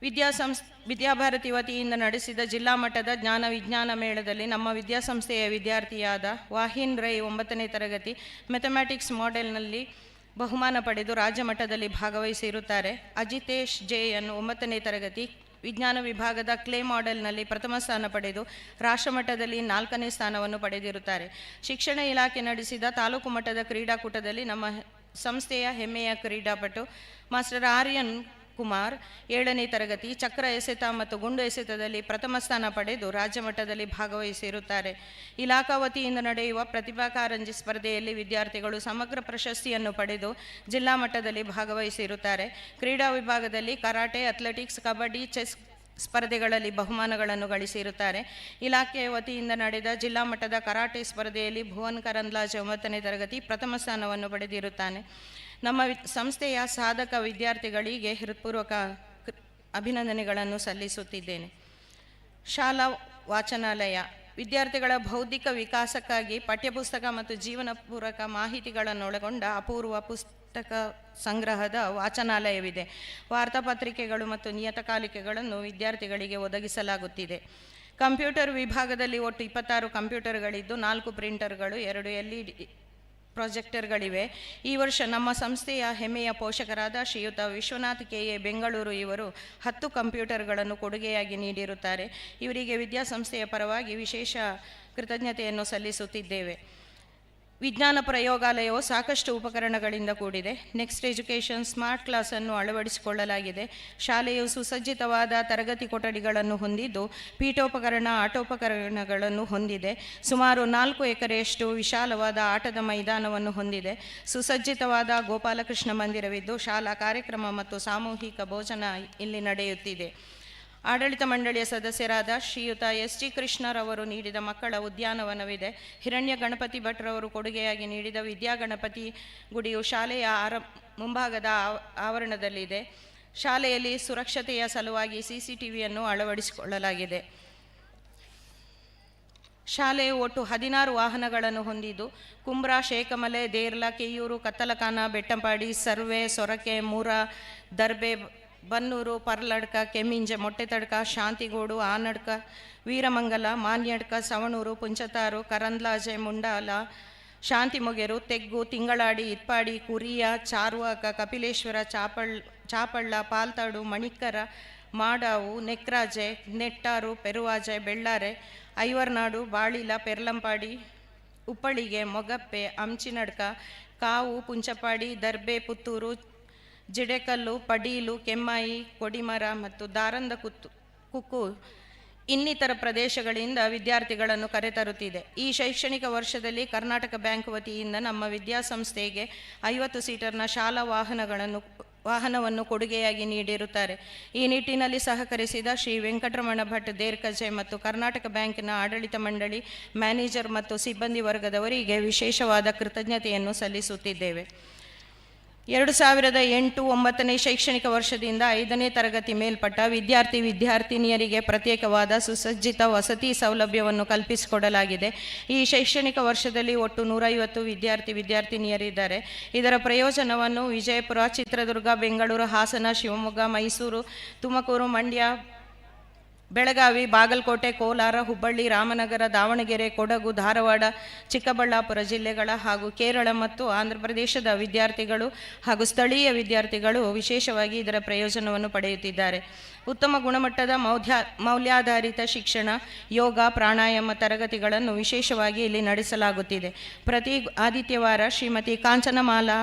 [SPEAKER 9] ವಿದ್ಯಾಭಾರತಿ ವತಿಯಿಂದ ನಡೆಸಿದ ಜಿಲ್ಲಾ ಮಟ್ಟದ ಜ್ಞಾನ ವಿಜ್ಞಾನ ಮೇಳದಲ್ಲಿ ನಮ್ಮ ವಿದ್ಯಾಸಂಸ್ಥೆಯ ವಿದ್ಯಾರ್ಥಿಯಾದ ವಾಹಿನ್ ರೈ 9ನೇ ತರಗತಿ ಮ್ಯಾಥಮ್ಯಾಟಿಕ್ಸ್ ಮಾಡೆಲ್ನಲ್ಲಿ ಬಹುಮಾನ ಪಡೆದು ರಾಜ್ಯ ಮಟ್ಟದಲ್ಲಿ ಭಾಗವಹಿಸಿರುತ್ತಾರೆ. ಅಜಿತೇಶ್ ಜೆಎನ್ 9ನೇ ತರಗತಿ ವಿಜ್ಞಾನ ವಿಭಾಗದ ಕ್ಲೇ ಮಾಡೆಲ್ನಲ್ಲಿ ಪ್ರಥಮ ಸ್ಥಾನ ಪಡೆದು ರಾಷ್ಟ್ರಮಟ್ಟದಲ್ಲಿ 4ನೇ ಸ್ಥಾನವನ್ನು ಪಡೆದಿರುತ್ತಾರೆ. ಶಿಕ್ಷಣ ಇಲಾಖೆ ನಡೆಸಿದ ತಾಲೂಕು ಮಟ್ಟದ ಕ್ರೀಡಾಕೂಟದಲ್ಲಿ ನಮ್ಮ ಸಂಸ್ಥೆಯ ಹೆಮ್ಮೆಯ ಕ್ರೀಡಾಪಟು ಮಾಸ್ಟರ್ ಆರ್ಯನ್ ಕುಮಾರ್ 7ನೇ ತರಗತಿ ಚಕ್ರ ಎಸೆತ ಮತ್ತು ಗುಂಡು ಎಸೆತದಲ್ಲಿ ಪ್ರಥಮ ಸ್ಥಾನ ಪಡೆದು ರಾಜ್ಯ ಮಟ್ಟದಲ್ಲಿ ಭಾಗವಹಿಸಿರುತ್ತಾರೆ. ಇಲಾಖಾ ವತಿಯಿಂದ ನಡೆಯುವ ಪ್ರತಿಭಾ ಕಾರಂಜಿ ಸ್ಪರ್ಧೆಯಲ್ಲಿ ವಿದ್ಯಾರ್ಥಿಗಳು ಸಮಗ್ರ ಪ್ರಶಸ್ತಿಯನ್ನು ಪಡೆದು ಜಿಲ್ಲಾ ಮಟ್ಟದಲ್ಲಿ ಭಾಗವಹಿಸಿರುತ್ತಾರೆ. ಕ್ರೀಡಾ ವಿಭಾಗದಲ್ಲಿ ಕರಾಟೆ, ಅಥ್ಲೆಟಿಕ್ಸ್, ಕಬಡ್ಡಿ, ಚೆಸ್ ಸ್ಪರ್ಧೆಗಳಲ್ಲಿ ಬಹುಮಾನಗಳನ್ನು ಗಳಿಸಿರುತ್ತಾರೆ. ಇಲಾಖೆಯ ವತಿಯಿಂದ ನಡೆದ ಜಿಲ್ಲಾ ಮಟ್ಟದ ಕರಾಟೆ ಸ್ಪರ್ಧೆಯಲ್ಲಿ ಭುವನ್ ಕರಂದ್ಲಾಜೆ 9ನೇ ತರಗತಿ ಪ್ರಥಮ ಸ್ಥಾನವನ್ನು ಪಡೆದಿರುತ್ತಾನೆ. ನಮ್ಮ ಸಂಸ್ಥೆಯ ಸಾಧಕ ವಿದ್ಯಾರ್ಥಿಗಳಿಗೆ ಹೃತ್ಪೂರ್ವಕ ಅಭಿನಂದನೆಗಳನ್ನು ಸಲ್ಲಿಸುತ್ತಿದ್ದೇನೆ. ಶಾಲಾ ವಾಚನಾಲಯ ವಿದ್ಯಾರ್ಥಿಗಳ ಬೌದ್ಧಿಕ ವಿಕಾಸಕ್ಕಾಗಿ ಪಠ್ಯಪುಸ್ತಕ ಮತ್ತು ಜೀವನ ಪೂರಕ ಮಾಹಿತಿಗಳನ್ನೊಳಗೊಂಡ ಅಪೂರ್ವ ಪುಸ್ತಕ ಸಂಗ್ರಹದ ವಾಚನಾಲಯವಿದೆ. ವಾರ್ತಾಪತ್ರಿಕೆಗಳು ಮತ್ತು ನಿಯತಕಾಲಿಕೆಗಳನ್ನು ವಿದ್ಯಾರ್ಥಿಗಳಿಗೆ ಒದಗಿಸಲಾಗುತ್ತಿದೆ. ಕಂಪ್ಯೂಟರ್ ವಿಭಾಗದಲ್ಲಿ ಒಟ್ಟು 26 ಕಂಪ್ಯೂಟರ್ಗಳಿದ್ದು 4 ಪ್ರಿಂಟರ್ಗಳು, 2 LED ಪ್ರಾಜೆಕ್ಟರ್ಗಳಿವೆ. ಈ ವರ್ಷ ನಮ್ಮ ಸಂಸ್ಥೆಯ ಹೆಮ್ಮೆಯ ಪೋಷಕರಾದ ಶ್ರೀಯುತ ವಿಶ್ವನಾಥ್ KA ಬೆಂಗಳೂರು ಇವರು 10 ಕಂಪ್ಯೂಟರ್ಗಳನ್ನು ಕೊಡುಗೆಯಾಗಿ ನೀಡಿರುತ್ತಾರೆ. ಇವರಿಗೆ ವಿದ್ಯಾಸಂಸ್ಥೆಯ ಪರವಾಗಿ ವಿಶೇಷ ಕೃತಜ್ಞತೆಯನ್ನು ಸಲ್ಲಿಸುತ್ತಿದ್ದೇವೆ. ವಿಜ್ಞಾನ ಪ್ರಯೋಗಾಲಯವು ಸಾಕಷ್ಟು ಉಪಕರಣಗಳಿಂದ ಕೂಡಿದೆ. ನೆಕ್ಸ್ಟ್ ಎಜುಕೇಷನ್ ಸ್ಮಾರ್ಟ್ ಕ್ಲಾಸನ್ನು ಅಳವಡಿಸಿಕೊಳ್ಳಲಾಗಿದೆ. ಶಾಲೆಯು ಸುಸಜ್ಜಿತವಾದ ತರಗತಿ ಕೊಠಡಿಗಳನ್ನು ಹೊಂದಿದ್ದು ಪೀಠೋಪಕರಣ, ಆಟೋಪಕರಣಗಳನ್ನು ಹೊಂದಿದೆ. ಸುಮಾರು 4 ಎಕರೆಯಷ್ಟು ವಿಶಾಲವಾದ ಆಟದ ಮೈದಾನವನ್ನು ಹೊಂದಿದೆ. ಸುಸಜ್ಜಿತವಾದ ಗೋಪಾಲಕೃಷ್ಣ ಮಂದಿರವಿದ್ದು ಶಾಲಾ ಕಾರ್ಯಕ್ರಮ ಮತ್ತು ಸಾಮೂಹಿಕ ಭೋಜನ ಇಲ್ಲಿ ನಡೆಯುತ್ತಿದೆ. ಆಡಳಿತ ಮಂಡಳಿಯ ಸದಸ್ಯರಾದ ಶ್ರೀಯುತ SG ಕೃಷ್ಣರವರು ನೀಡಿದ ಮಕ್ಕಳ ಉದ್ಯಾನವನವಿದೆ. ಹಿರಣ್ಯ ಗಣಪತಿ ಭಟ್ರವರು ಕೊಡುಗೆಯಾಗಿ ನೀಡಿದ ವಿದ್ಯಾಗಣಪತಿ ಗುಡಿಯು ಶಾಲೆಯ ಮುಂಭಾಗದ ಆವರಣದಲ್ಲಿದೆ. ಶಾಲೆಯಲ್ಲಿ ಸುರಕ್ಷತೆಯ ಸಲುವಾಗಿ CCTVಯನ್ನು ಅಳವಡಿಸಿಕೊಳ್ಳಲಾಗಿದೆ. ಶಾಲೆಯು ಒಟ್ಟು 16 ವಾಹನಗಳನ್ನು ಹೊಂದಿದ್ದು ಕುಂಬ್ರಾ, ಶೇಖಮಲೆ, ದೇರ್ಲ, ಕೆಯ್ಯೂರು, ಕತ್ತಲಕಾನ, ಬೆಟ್ಟಂಪಾಡಿ, ಸರ್ವೆ, ಸೊರಕೆ, ಮೂರ, ದರ್ಬೆ, ಬನ್ನೂರು, ಪರ್ಲಡ್ಕ, ಕೆಮ್ಮಿಂಜೆ, ಮೊಟ್ಟೆತಡ್ಕ, ಶಾಂತಿಗೋಡು, ಆನಡ್ಕ, ವೀರಮಂಗಲ, ಮಾನ್ಯಡ್ಕ, ಸವಣೂರು, ಪುಂಚತಾರು, ಕರಂದ್ಲಾಜೆ, ಮುಂಡಾಲ, ಶಾಂತಿಮೊಗೆರು, ತೆಗ್ಗು, ತಿಂಗಳಾಡಿ, ಇತ್ಪಾಡಿ, ಕುರಿಯ, ಚಾರ್ವಾಕ, ಕಪಿಲೇಶ್ವರ, ಚಾಪಳ್ಳ, ಪಾಲ್ತಾಡು, ಮಣಿಕ್ಕರ, ಮಾಡಾವು, ನೆಕ್ರಾಜೆ, ನೆಟ್ಟಾರು, ಪೆರುವಾಜೆ, ಬೆಳ್ಳಾರೆ, ಐವರ್ನಾಡು, ಬಾಳಿಲ, ಪೆರ್ಲಂಪಾಡಿ, ಉಪ್ಪಳಿಗೆ, ಮೊಗಪ್ಪೆ, ಅಂಚಿನಡ್ಕ, ಕಾವು, ಪುಂಚಪಾಡಿ, ದರ್ಬೆ, ಪುತ್ತೂರು, ಜಿಡೆಕಲ್ಲು, ಪಡೀಲು, ಕೆಮ್ಮಾಯಿ, ಕೊಡಿಮರ ಮತ್ತು ದಾರಂದ ಕುಕ್ಕು ಇನ್ನಿತರ ಪ್ರದೇಶಗಳಿಂದ ವಿದ್ಯಾರ್ಥಿಗಳನ್ನು ಕರೆತರುತ್ತಿದೆ. ಈ ಶೈಕ್ಷಣಿಕ ವರ್ಷದಲ್ಲಿ ಕರ್ನಾಟಕ ಬ್ಯಾಂಕ್ ವತಿಯಿಂದ ನಮ್ಮ ವಿದ್ಯಾಸಂಸ್ಥೆಗೆ 50 ಸೀಟರ್ನ ಶಾಲಾ ವಾಹನವನ್ನು ಕೊಡುಗೆಯಾಗಿ ನೀಡಿರುತ್ತಾರೆ. ಈ ನಿಟ್ಟಿನಲ್ಲಿ ಸಹಕರಿಸಿದ ಶ್ರೀ ವೆಂಕಟರಮಣ ಭಟ್ ದೇರ್ಕಜೆ ಮತ್ತು ಕರ್ನಾಟಕ ಬ್ಯಾಂಕಿನ ಆಡಳಿತ ಮಂಡಳಿ, ಮ್ಯಾನೇಜರ್ ಮತ್ತು ಸಿಬ್ಬಂದಿ ವರ್ಗದವರಿಗೆ ವಿಶೇಷವಾದ ಕೃತಜ್ಞತೆಯನ್ನು ಸಲ್ಲಿಸುತ್ತಿದ್ದೇವೆ. 2008-09ನೇ ಶೈಕ್ಷಣಿಕ ವರ್ಷದಿಂದ 5ನೇ ತರಗತಿ ಮೇಲ್ಪಟ್ಟ ವಿದ್ಯಾರ್ಥಿನಿಯರಿಗೆ ಪ್ರತ್ಯೇಕವಾದ ಸುಸಜ್ಜಿತ ವಸತಿ ಸೌಲಭ್ಯವನ್ನು ಕಲ್ಪಿಸಿಕೊಡಲಾಗಿದೆ. ಈ ಶೈಕ್ಷಣಿಕ ವರ್ಷದಲ್ಲಿ ಒಟ್ಟು 150 ವಿದ್ಯಾರ್ಥಿನಿಯರಿದ್ದಾರೆ. ಇದರ ಪ್ರಯೋಜನವನ್ನು ವಿಜಯಪುರ, ಚಿತ್ರದುರ್ಗ, ಬೆಂಗಳೂರು, ಹಾಸನ, ಶಿವಮೊಗ್ಗ, ಮೈಸೂರು, ತುಮಕೂರು, ಮಂಡ್ಯ, ಬೆಳಗಾವಿ, ಬಾಗಲಕೋಟೆ, ಕೋಲಾರ, ಹುಬ್ಬಳ್ಳಿ, ರಾಮನಗರ, ದಾವಣಗೆರೆ, ಕೊಡಗು, ಧಾರವಾಡ, ಚಿಕ್ಕಬಳ್ಳಾಪುರ ಜಿಲ್ಲೆಗಳ ಹಾಗೂ ಕೇರಳ ಮತ್ತು ಆಂಧ್ರ ಪ್ರದೇಶದ ವಿದ್ಯಾರ್ಥಿಗಳು ಹಾಗೂ ಸ್ಥಳೀಯ ವಿದ್ಯಾರ್ಥಿಗಳು ವಿಶೇಷವಾಗಿ ಇದರ ಪ್ರಯೋಜನವನ್ನು ಪಡೆಯುತ್ತಿದ್ದಾರೆ. ಉತ್ತಮ ಗುಣಮಟ್ಟದ ಮೌಲ್ಯಾಧಾರಿತ ಶಿಕ್ಷಣ, ಯೋಗ, ಪ್ರಾಣಾಯಾಮ ತರಗತಿಗಳನ್ನು ವಿಶೇಷವಾಗಿ ಇಲ್ಲಿ ನಡೆಸಲಾಗುತ್ತಿದೆ. ಪ್ರತಿ ಆದಿತ್ಯವಾರ ಶ್ರೀಮತಿ ಕಾಂಚನಮಾಲಾ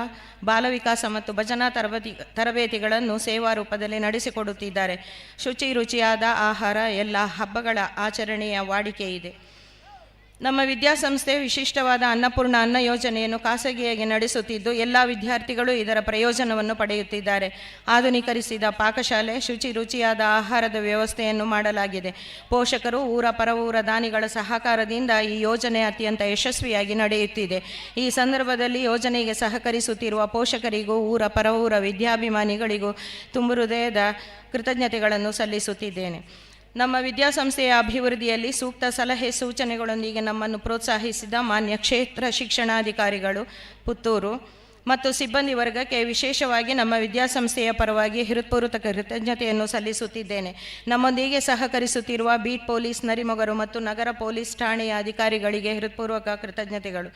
[SPEAKER 9] ಬಾಲವಿಕಾಸ ಮತ್ತು ಭಜನಾ ತರಬೇತಿಗಳನ್ನು ಸೇವಾ ರೂಪದಲ್ಲಿ ನಡೆಸಿಕೊಡುತ್ತಿದ್ದಾರೆ. ಶುಚಿ ರುಚಿಯಾದ ಆಹಾರ ಎಲ್ಲ ಹಬ್ಬಗಳ ಆಚರಣೆಯ ವಾಡಿಕೆ ಇದೆ. ನಮ್ಮ ವಿದ್ಯಾಸಂಸ್ಥೆ ವಿಶಿಷ್ಟವಾದ ಅನ್ನಪೂರ್ಣ ಅನ್ನ ಯೋಜನೆಯನ್ನು ಖಾಸಗಿಯಾಗಿ ನಡೆಸುತ್ತಿದ್ದು ಎಲ್ಲ ವಿದ್ಯಾರ್ಥಿಗಳು ಇದರ ಪ್ರಯೋಜನವನ್ನು ಪಡೆಯುತ್ತಿದ್ದಾರೆ. ಆಧುನೀಕರಿಸಿದ ಪಾಕಶಾಲೆ, ಶುಚಿ ರುಚಿಯಾದ ಆಹಾರದ ವ್ಯವಸ್ಥೆಯನ್ನು ಮಾಡಲಾಗಿದೆ. ಪೋಷಕರು, ಊರ ಪರವೂರ ದಾನಿಗಳ ಸಹಕಾರದಿಂದ ಈ ಯೋಜನೆ ಅತ್ಯಂತ ಯಶಸ್ವಿಯಾಗಿ ನಡೆಯುತ್ತಿದೆ. ಈ ಸಂದರ್ಭದಲ್ಲಿ ಯೋಜನೆಗೆ ಸಹಕರಿಸುತ್ತಿರುವ ಪೋಷಕರಿಗೂ ಊರ ಪರವೂರ ವಿದ್ಯಾಭಿಮಾನಿಗಳಿಗೂ ತುಂಬು ಹೃದಯದ ಕೃತಜ್ಞತೆಗಳನ್ನು ಸಲ್ಲಿಸುತ್ತಿದ್ದೇನೆ. ನಮ್ಮ ವಿದ್ಯಾಸಂಸ್ಥೆಯ ಅಭಿವೃದ್ಧಿಯಲ್ಲಿ ಸೂಕ್ತ ಸಲಹೆ ಸೂಚನೆಗಳೊಂದಿಗೆ ನಮ್ಮನ್ನು ಪ್ರೋತ್ಸಾಹಿಸಿದ ಮಾನ್ಯ ಕ್ಷೇತ್ರ ಶಿಕ್ಷಣಾಧಿಕಾರಿಗಳು ಪುತ್ತೂರು ಮತ್ತು ಸಿಬ್ಬಂದಿ ವರ್ಗಕ್ಕೆ ವಿಶೇಷವಾಗಿ ನಮ್ಮ ವಿದ್ಯಾಸಂಸ್ಥೆಯ ಪರವಾಗಿ ಹೃತ್ಪೂರ್ವಕ ಕೃತಜ್ಞತೆಯನ್ನು ಸಲ್ಲಿಸುತ್ತಿದ್ದೇನೆ. ನಮ್ಮೊಂದಿಗೆ ಸಹಕರಿಸುತ್ತಿರುವ ಬೀಟ್ ಪೊಲೀಸ್, ನರಿಮೊಗರು ಮತ್ತು ನಗರ ಪೊಲೀಸ್ ಠಾಣೆಯ ಅಧಿಕಾರಿಗಳಿಗೆ ಹೃತ್ಪೂರ್ವಕ ಕೃತಜ್ಞತೆಗಳು.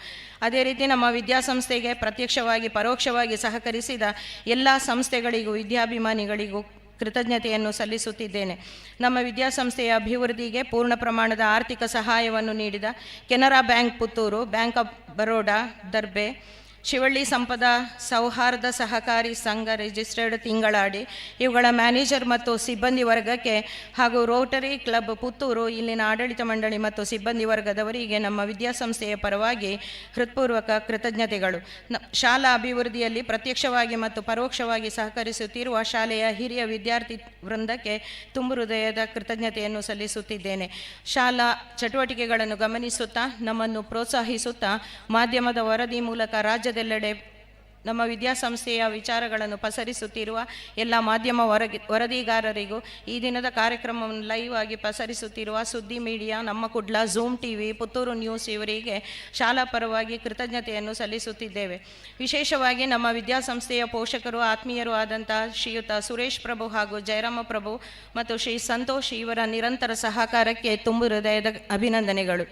[SPEAKER 9] ಅದೇ ರೀತಿ ನಮ್ಮ ವಿದ್ಯಾಸಂಸ್ಥೆಗೆ ಪ್ರತ್ಯಕ್ಷವಾಗಿ ಪರೋಕ್ಷವಾಗಿ ಸಹಕರಿಸಿದ ಎಲ್ಲ ಸಂಸ್ಥೆಗಳಿಗೂ ವಿದ್ಯಾಭಿಮಾನಿಗಳಿಗೂ ಕೃತಜ್ಞತೆಯನ್ನು ಸಲ್ಲಿಸುತ್ತಿದ್ದೇನೆ. ನಮ್ಮ ವಿದ್ಯಾಸಂಸ್ಥೆಯ ಅಭಿವೃದ್ಧಿಗೆ ಪೂರ್ಣ ಪ್ರಮಾಣದ ಆರ್ಥಿಕ ಸಹಾಯವನ್ನು ನೀಡಿದ Canara bank Puttur, bank of Baroda Darbe, Shivalli Sampada Souharda Sahakari ಸಂಘ ರಿಜಿಸ್ಟರ್ಡ್ ತಿಂಗಳಾಡಿ ಇವುಗಳ ಮ್ಯಾನೇಜರ್ ಮತ್ತು ಸಿಬ್ಬಂದಿ ವರ್ಗಕ್ಕೆ ಹಾಗೂ ರೋಟರಿ ಕ್ಲಬ್ ಪುತ್ತೂರು ಇಲ್ಲಿನ ಆಡಳಿತ ಮಂಡಳಿ ಮತ್ತು ಸಿಬ್ಬಂದಿ ವರ್ಗದವರಿಗೆ ನಮ್ಮ ವಿದ್ಯಾಸಂಸ್ಥೆಯ ಪರವಾಗಿ ಹೃತ್ಪೂರ್ವಕ ಕೃತಜ್ಞತೆಗಳು. ಶಾಲಾ ಅಭಿವೃದ್ಧಿಯಲ್ಲಿ ಪ್ರತ್ಯಕ್ಷವಾಗಿ ಮತ್ತು ಪರೋಕ್ಷವಾಗಿ ಸಹಕರಿಸುತ್ತಿರುವ ಶಾಲೆಯ ಹಿರಿಯ ವಿದ್ಯಾರ್ಥಿ ವೃಂದಕ್ಕೆ ತುಂಬು ಹೃದಯದ ಕೃತಜ್ಞತೆಯನ್ನು ಸಲ್ಲಿಸುತ್ತಿದ್ದೇನೆ. ಶಾಲಾ ಚಟುವಟಿಕೆಗಳನ್ನು ಗಮನಿಸುತ್ತಾ ನಮ್ಮನ್ನು ಪ್ರೋತ್ಸಾಹಿಸುತ್ತಾ ಮಾಧ್ಯಮದ ವರದಿ ಮೂಲಕ ರಾಜ್ಯದೆಲ್ಲೆಡೆ ನಮ್ಮ ವಿದ್ಯಾಸಂಸ್ಥೆಯ ವಿಚಾರಗಳನ್ನು ಪಸರಿಸುತ್ತಿರುವ ಎಲ್ಲ ಮಾಧ್ಯಮ ವರದಿಗಾರರಿಗೂ ಈ ದಿನದ ಕಾರ್ಯಕ್ರಮವನ್ನು ಲೈವ್ ಆಗಿ ಪಸರಿಸುತ್ತಿರುವ ಸುದ್ದಿ ಮೀಡಿಯಾ, ನಮ್ಮ Kudla, zoom TV, Puttur news ಇವರಿಗೆ ಶಾಲಾ ಪರವಾಗಿ ಕೃತಜ್ಞತೆಯನ್ನು ಸಲ್ಲಿಸುತ್ತಿದ್ದೇವೆ. ವಿಶೇಷವಾಗಿ ನಮ್ಮ ವಿದ್ಯಾಸಂಸ್ಥೆಯ ಪೋಷಕರು, ಆತ್ಮೀಯರು ಆದಂಥ ಶ್ರೀಯುತ ಸುರೇಶ್ ಪ್ರಭು ಹಾಗೂ ಜಯರಾಮ ಪ್ರಭು ಮತ್ತು ಶ್ರೀ ಸಂತೋಷ್ ಇವರ ನಿರಂತರ ಸಹಕಾರಕ್ಕೆ ತುಂಬು ಹೃದಯದ ಅಭಿನಂದನೆಗಳು.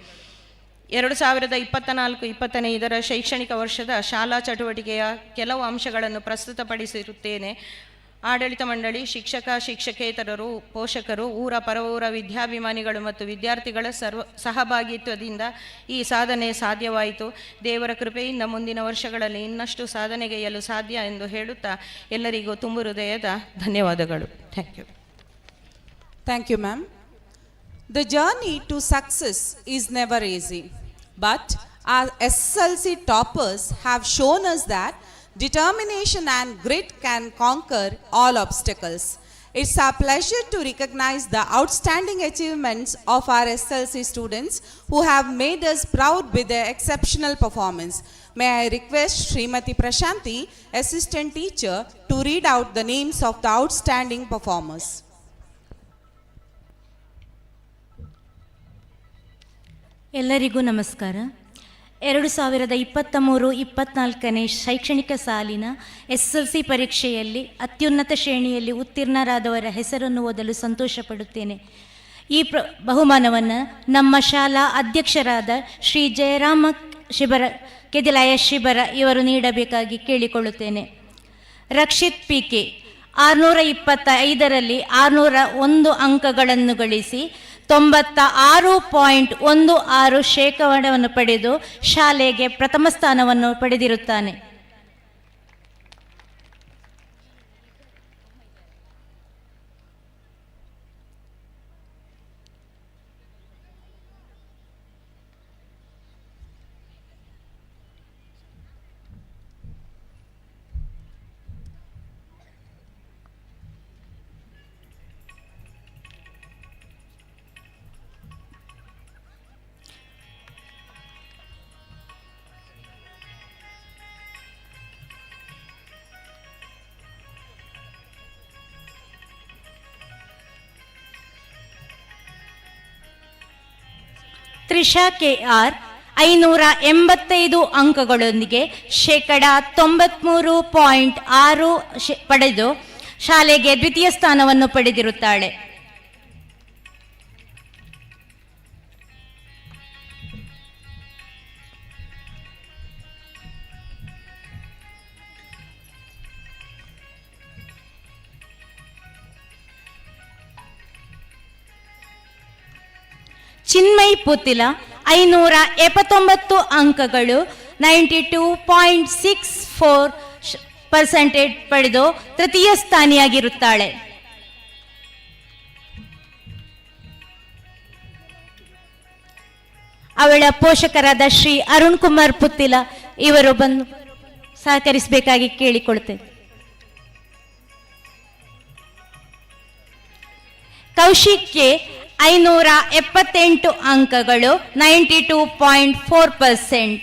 [SPEAKER 9] 2024-25 ಶೈಕ್ಷಣಿಕ ವರ್ಷದ ಶಾಲಾ ಚಟುವಟಿಕೆಯ ಕೆಲವು ಅಂಶಗಳನ್ನು ಪ್ರಸ್ತುತಪಡಿಸಿರುತ್ತೇನೆ. ಆಡಳಿತ ಮಂಡಳಿ, ಶಿಕ್ಷಕ, ಶಿಕ್ಷಕೇತರರು, ಪೋಷಕರು, ಊರ ಪರವೂರ ವಿದ್ಯಾಭಿಮಾನಿಗಳು ಮತ್ತು ವಿದ್ಯಾರ್ಥಿಗಳ ಸಹಭಾಗಿತ್ವದಿಂದ ಈ ಸಾಧನೆ ಸಾಧ್ಯವಾಯಿತು. ದೇವರ ಕೃಪೆಯಿಂದ ಮುಂದಿನ ವರ್ಷಗಳಲ್ಲಿ ಇನ್ನಷ್ಟು ಸಾಧನೆಗೈಯಲು ಸಾಧ್ಯ ಎಂದು ಹೇಳುತ್ತಾ ಎಲ್ಲರಿಗೂ ತುಂಬು ಹೃದಯದ ಧನ್ಯವಾದಗಳು. Thank you.
[SPEAKER 1] Thank you, ma'am. The journey to success is never easy, but our SSLC toppers have shown us that determination and grit can conquer all obstacles. It's our pleasure to recognize the outstanding achievements of our SSLC students who have made us proud with their exceptional performance. May I request Srimati Prashanti, assistant teacher, to read out the names of the outstanding performers.
[SPEAKER 10] ಎಲ್ಲರಿಗೂ ನಮಸ್ಕಾರ. 2023-24 ಶೈಕ್ಷಣಿಕ ಸಾಲಿನ SSLC ಪರೀಕ್ಷೆಯಲ್ಲಿ ಅತ್ಯುನ್ನತ ಶ್ರೇಣಿಯಲ್ಲಿ ಉತ್ತೀರ್ಣರಾದವರ ಹೆಸರನ್ನು ಓದಲು ಸಂತೋಷಪಡುತ್ತೇನೆ. ಈ ಬಹುಮಾನವನ್ನು ನಮ್ಮ ಶಾಲಾ ಅಧ್ಯಕ್ಷರಾದ ಶ್ರೀ ಜಯರಾಮ ಕೆದಿಲಾಯ ಶಿಬರ ಇವರು ನೀಡಬೇಕಾಗಿ ಕೇಳಿಕೊಳ್ಳುತ್ತೇನೆ. ರಕ್ಷಿತ್ PK 625ರಲ್ಲಿ 601 ಅಂಕಗಳನ್ನು ಗಳಿಸಿ 96.16% ಪಡೆದು ಶಾಲೆಗೆ ಪ್ರಥಮ ಸ್ಥಾನವನ್ನು ಪಡೆದಿರುತ್ತಾನೆ. ತ್ರಿಷಾ KR 585 ಅಂಕಗಳೊಂದಿಗೆ 93.6% ಪಡೆದು ಶಾಲೆಗೆ ದ್ವಿತೀಯ ಸ್ಥಾನವನ್ನು ಪಡೆದಿರುತ್ತಾಳೆ. ಚಿನ್ಮಯ್ ಪುತ್ತಿಲ 579 ಅಂಕಗಳು 92.64% ಪಡೆದು ತೃತೀಯ ಸ್ಥಾನಿಯಾಗಿರುತ್ತಾಳೆ. ಅವಳ ಪೋಷಕರಾದ ಶ್ರೀ ಅರುಣ್ ಕುಮಾರ್ ಪುತ್ತಿಲ ಇವರು ಬಂದು ಸಹಕರಿಸಬೇಕಾಗಿ ಕೇಳಿಕೊಳ್ತೇವೆ. ಕೌಶಿಕ್ ಕೆ 578 ಅಂಕಗಳು 92.4%.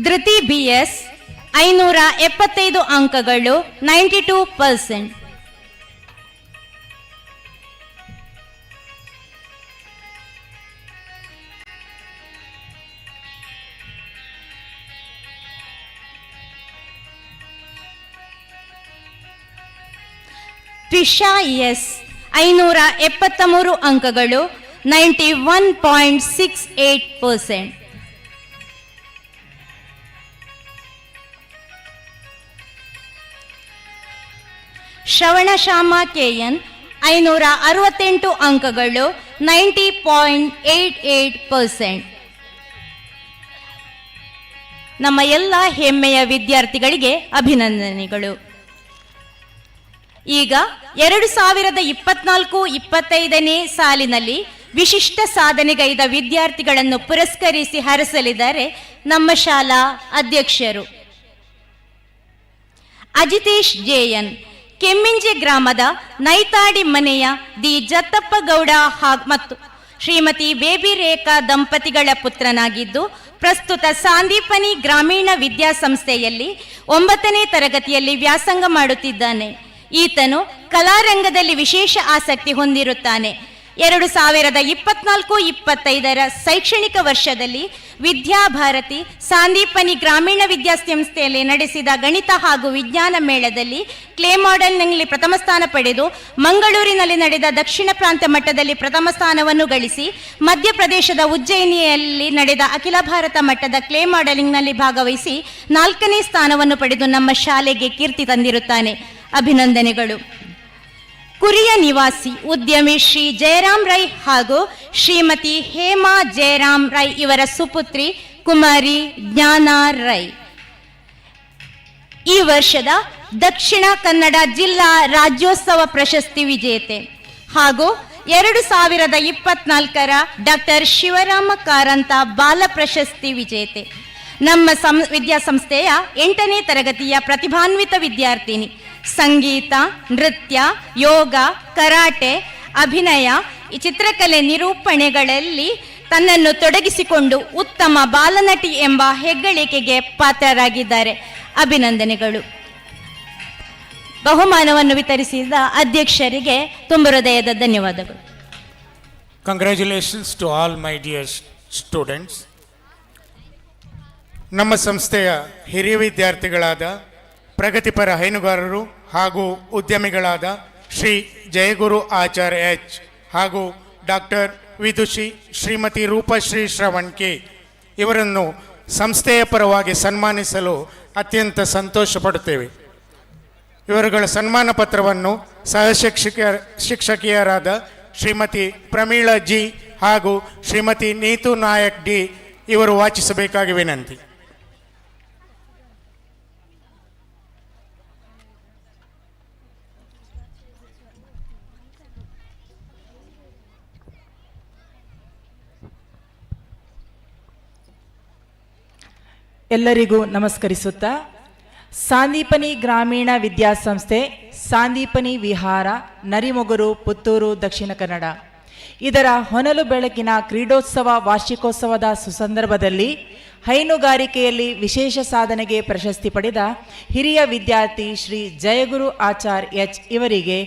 [SPEAKER 10] ಧೃತಿ BS 575 ಅಂಕಗಳು 92%. ತ್ರಿಷಾ S 573 ಅಂಕಗಳು 91.68%. ಶ್ರವಣಶ್ಯಾಮ KN 568 ಅಂಕಗಳು 90.88%. ನಮ್ಮ ಎಲ್ಲ ಹೆಮ್ಮೆಯ ವಿದ್ಯಾರ್ಥಿಗಳಿಗೆ ಅಭಿನಂದನೆಗಳು. ಈಗ 2024-25 ಸಾಲಿನಲ್ಲಿ ವಿಶಿಷ್ಟ ಸಾಧನೆಗೈದ ವಿದ್ಯಾರ್ಥಿಗಳನ್ನು ಪುರಸ್ಕರಿಸಿ ಹರಿಸಲಿದ್ದಾರೆ ನಮ್ಮ ಶಾಲಾ ಅಧ್ಯಕ್ಷರು. ಅಜಿತೇಶ್ JN ಕೆಮ್ಮಿಂಜೆ ಗ್ರಾಮದ ನೈತಾಡಿ ಮನೆಯ ದಿ ಜತ್ತಪ್ಪ ಗೌಡ ಮತ್ತು ಶ್ರೀಮತಿ ಬೇಬಿ ರೇಖಾ ದಂಪತಿಗಳ ಪುತ್ರನಾಗಿದ್ದು ಪ್ರಸ್ತುತ ಸಾಂದೀಪನಿ ಗ್ರಾಮೀಣ ವಿದ್ಯಾಸಂಸ್ಥೆಯಲ್ಲಿ 9ನೇ ತರಗತಿಯಲ್ಲಿ ವ್ಯಾಸಂಗ ಮಾಡುತ್ತಿದ್ದಾನೆ. ಈತನು ಕಲಾರಂಗದಲ್ಲಿ ವಿಶೇಷ ಆಸಕ್ತಿ ಹೊಂದಿರುತ್ತಾನೆ. 2024-25 ಶೈಕ್ಷಣಿಕ ವರ್ಷದಲ್ಲಿ ವಿದ್ಯಾಭಾರತಿ ಸಾಂದೀಪನಿ ಗ್ರಾಮೀಣ ವಿದ್ಯಾಸಂಸ್ಥೆಯಲ್ಲಿ ನಡೆಸಿದ ಗಣಿತ ಹಾಗೂ ವಿಜ್ಞಾನ ಮೇಳದಲ್ಲಿ ಕ್ಲೇ ಮಾಡೆಲ್ನಲ್ಲಿ ಪ್ರಥಮ ಸ್ಥಾನ ಪಡೆದು ಮಂಗಳೂರಿನಲ್ಲಿ ನಡೆದ ದಕ್ಷಿಣ ಪ್ರಾಂತ ಮಟ್ಟದಲ್ಲಿ ಪ್ರಥಮ ಸ್ಥಾನವನ್ನು ಗಳಿಸಿ ಮಧ್ಯಪ್ರದೇಶದ ಉಜ್ಜಯಿನಿಯಲ್ಲಿ ನಡೆದ ಅಖಿಲ ಭಾರತ ಮಟ್ಟದ ಕ್ಲೇ ಮಾಡೆಲಿಂಗ್ನಲ್ಲಿ ಭಾಗವಹಿಸಿ 4ನೇ ಸ್ಥಾನವನ್ನು ಪಡೆದು ನಮ್ಮ ಶಾಲೆಗೆ ಕೀರ್ತಿ ತಂದಿರುತ್ತಾನೆ. ಅಭಿನಂದನೆಗಳು. ಕುರಿಯ ನಿವಾಸಿ ಉದ್ಯಮಿ ಶ್ರೀ ಜಯರಾಮ್ ರೈ ಹಾಗೂ ಶ್ರೀಮತಿ ಹೇಮಾ ಜಯರಾಮ್ ರೈ ಇವರ ಸುಪುತ್ರಿ ಕುಮಾರಿ ಜ್ಞಾನಾ ರೈ ಈ ವರ್ಷದ ದಕ್ಷಿಣ ಕನ್ನಡ ಜಿಲ್ಲಾ ರಾಜ್ಯೋತ್ಸವ ಪ್ರಶಸ್ತಿ ವಿಜೇತೆ ಹಾಗೂ 2024 ಡಾಕ್ಟರ್ ಶಿವರಾಮ ಕಾರಂತ ಬಾಲ ಪ್ರಶಸ್ತಿ ವಿಜೇತೆ. ನಮ್ಮ ವಿದ್ಯಾಸಂಸ್ಥೆಯ 8ನೇ ತರಗತಿಯ ಪ್ರತಿಭಾನ್ವಿತ ವಿದ್ಯಾರ್ಥಿನಿ. ಸಂಗೀತ, ನೃತ್ಯ, ಯೋಗ, ಕರಾಟೆ, ಅಭಿನಯ, ಚಿತ್ರಕಲೆ ನಿರೂಪಣೆಗಳಲ್ಲಿ ತನ್ನನ್ನು ತೊಡಗಿಸಿಕೊಂಡು ಉತ್ತಮ ಬಾಲನಟಿ ಎಂಬ ಹೆಗ್ಗಳಿಕೆಗೆ ಪಾತ್ರರಾಗಿದ್ದಾರೆ. ಅಭಿನಂದನೆಗಳು. ಬಹುಮಾನವನ್ನು ವಿತರಿಸಿದ ಅಧ್ಯಕ್ಷರಿಗೆ ತುಂಬ ಹೃದಯದ ಧನ್ಯವಾದಗಳು.
[SPEAKER 2] Congratulations to all my dear students. ನಮ್ಮ ಸಂಸ್ಥೆಯ ಹಿರಿಯ ವಿದ್ಯಾರ್ಥಿಗಳಾದ ಪ್ರಗತಿಪರ ಹೈನುಗಾರರು ಹಾಗೂ ಉದ್ಯಮಿಗಳಾದ ಶ್ರೀ ಜಯಗುರು ಆಚಾರ್ಯ ಎಚ್ ಹಾಗೂ ಡಾಕ್ಟರ್ ವಿದುಷಿ ಶ್ರೀಮತಿ ರೂಪಶ್ರೀ ಶ್ರವಣ್ ಕೆ ಇವರನ್ನು ಸಂಸ್ಥೆಯ ಪರವಾಗಿ ಸನ್ಮಾನಿಸಲು ಅತ್ಯಂತ ಸಂತೋಷ ಪಡುತ್ತೇವೆ. ಇವರುಗಳ ಸನ್ಮಾನ ಪತ್ರವನ್ನು ಶಿಕ್ಷಕಿಯರಾದ ಶ್ರೀಮತಿ ಪ್ರಮೀಳಾ ಜಿ ಹಾಗೂ ಶ್ರೀಮತಿ ನೀತು ನಾಯಕ್ ಡಿ ಇವರು ವಾಚಿಸಬೇಕಾಗಿ ವಿನಂತಿ.
[SPEAKER 11] ಎಲ್ಲರಿಗೂ ನಮಸ್ಕರಿಸುತ್ತಾ, ಸಾಂದೀಪನಿ ಗ್ರಾಮೀಣ ವಿದ್ಯಾಸಂಸ್ಥೆ, ಸಾಂದೀಪನಿ ವಿಹಾರ, ನರಿಮೊಗರು, ಪುತ್ತೂರು, ದಕ್ಷಿಣ ಕನ್ನಡ ಇದರ ಹೊನಲು ಬೆಳಕಿನ ಕ್ರೀಡೋತ್ಸವ ವಾರ್ಷಿಕೋತ್ಸವದ ಸುಸಂದರ್ಭದಲ್ಲಿ ಹೈನುಗಾರಿಕೆಯಲ್ಲಿ ವಿಶೇಷ ಸಾಧನೆಗೆ ಪ್ರಶಸ್ತಿ ಪಡೆದ ಹಿರಿಯ ವಿದ್ಯಾರ್ಥಿ ಶ್ರೀ ಜಯಗುರು ಆಚಾರ್ಯ ಎಚ್ ಇವರಿಗೆ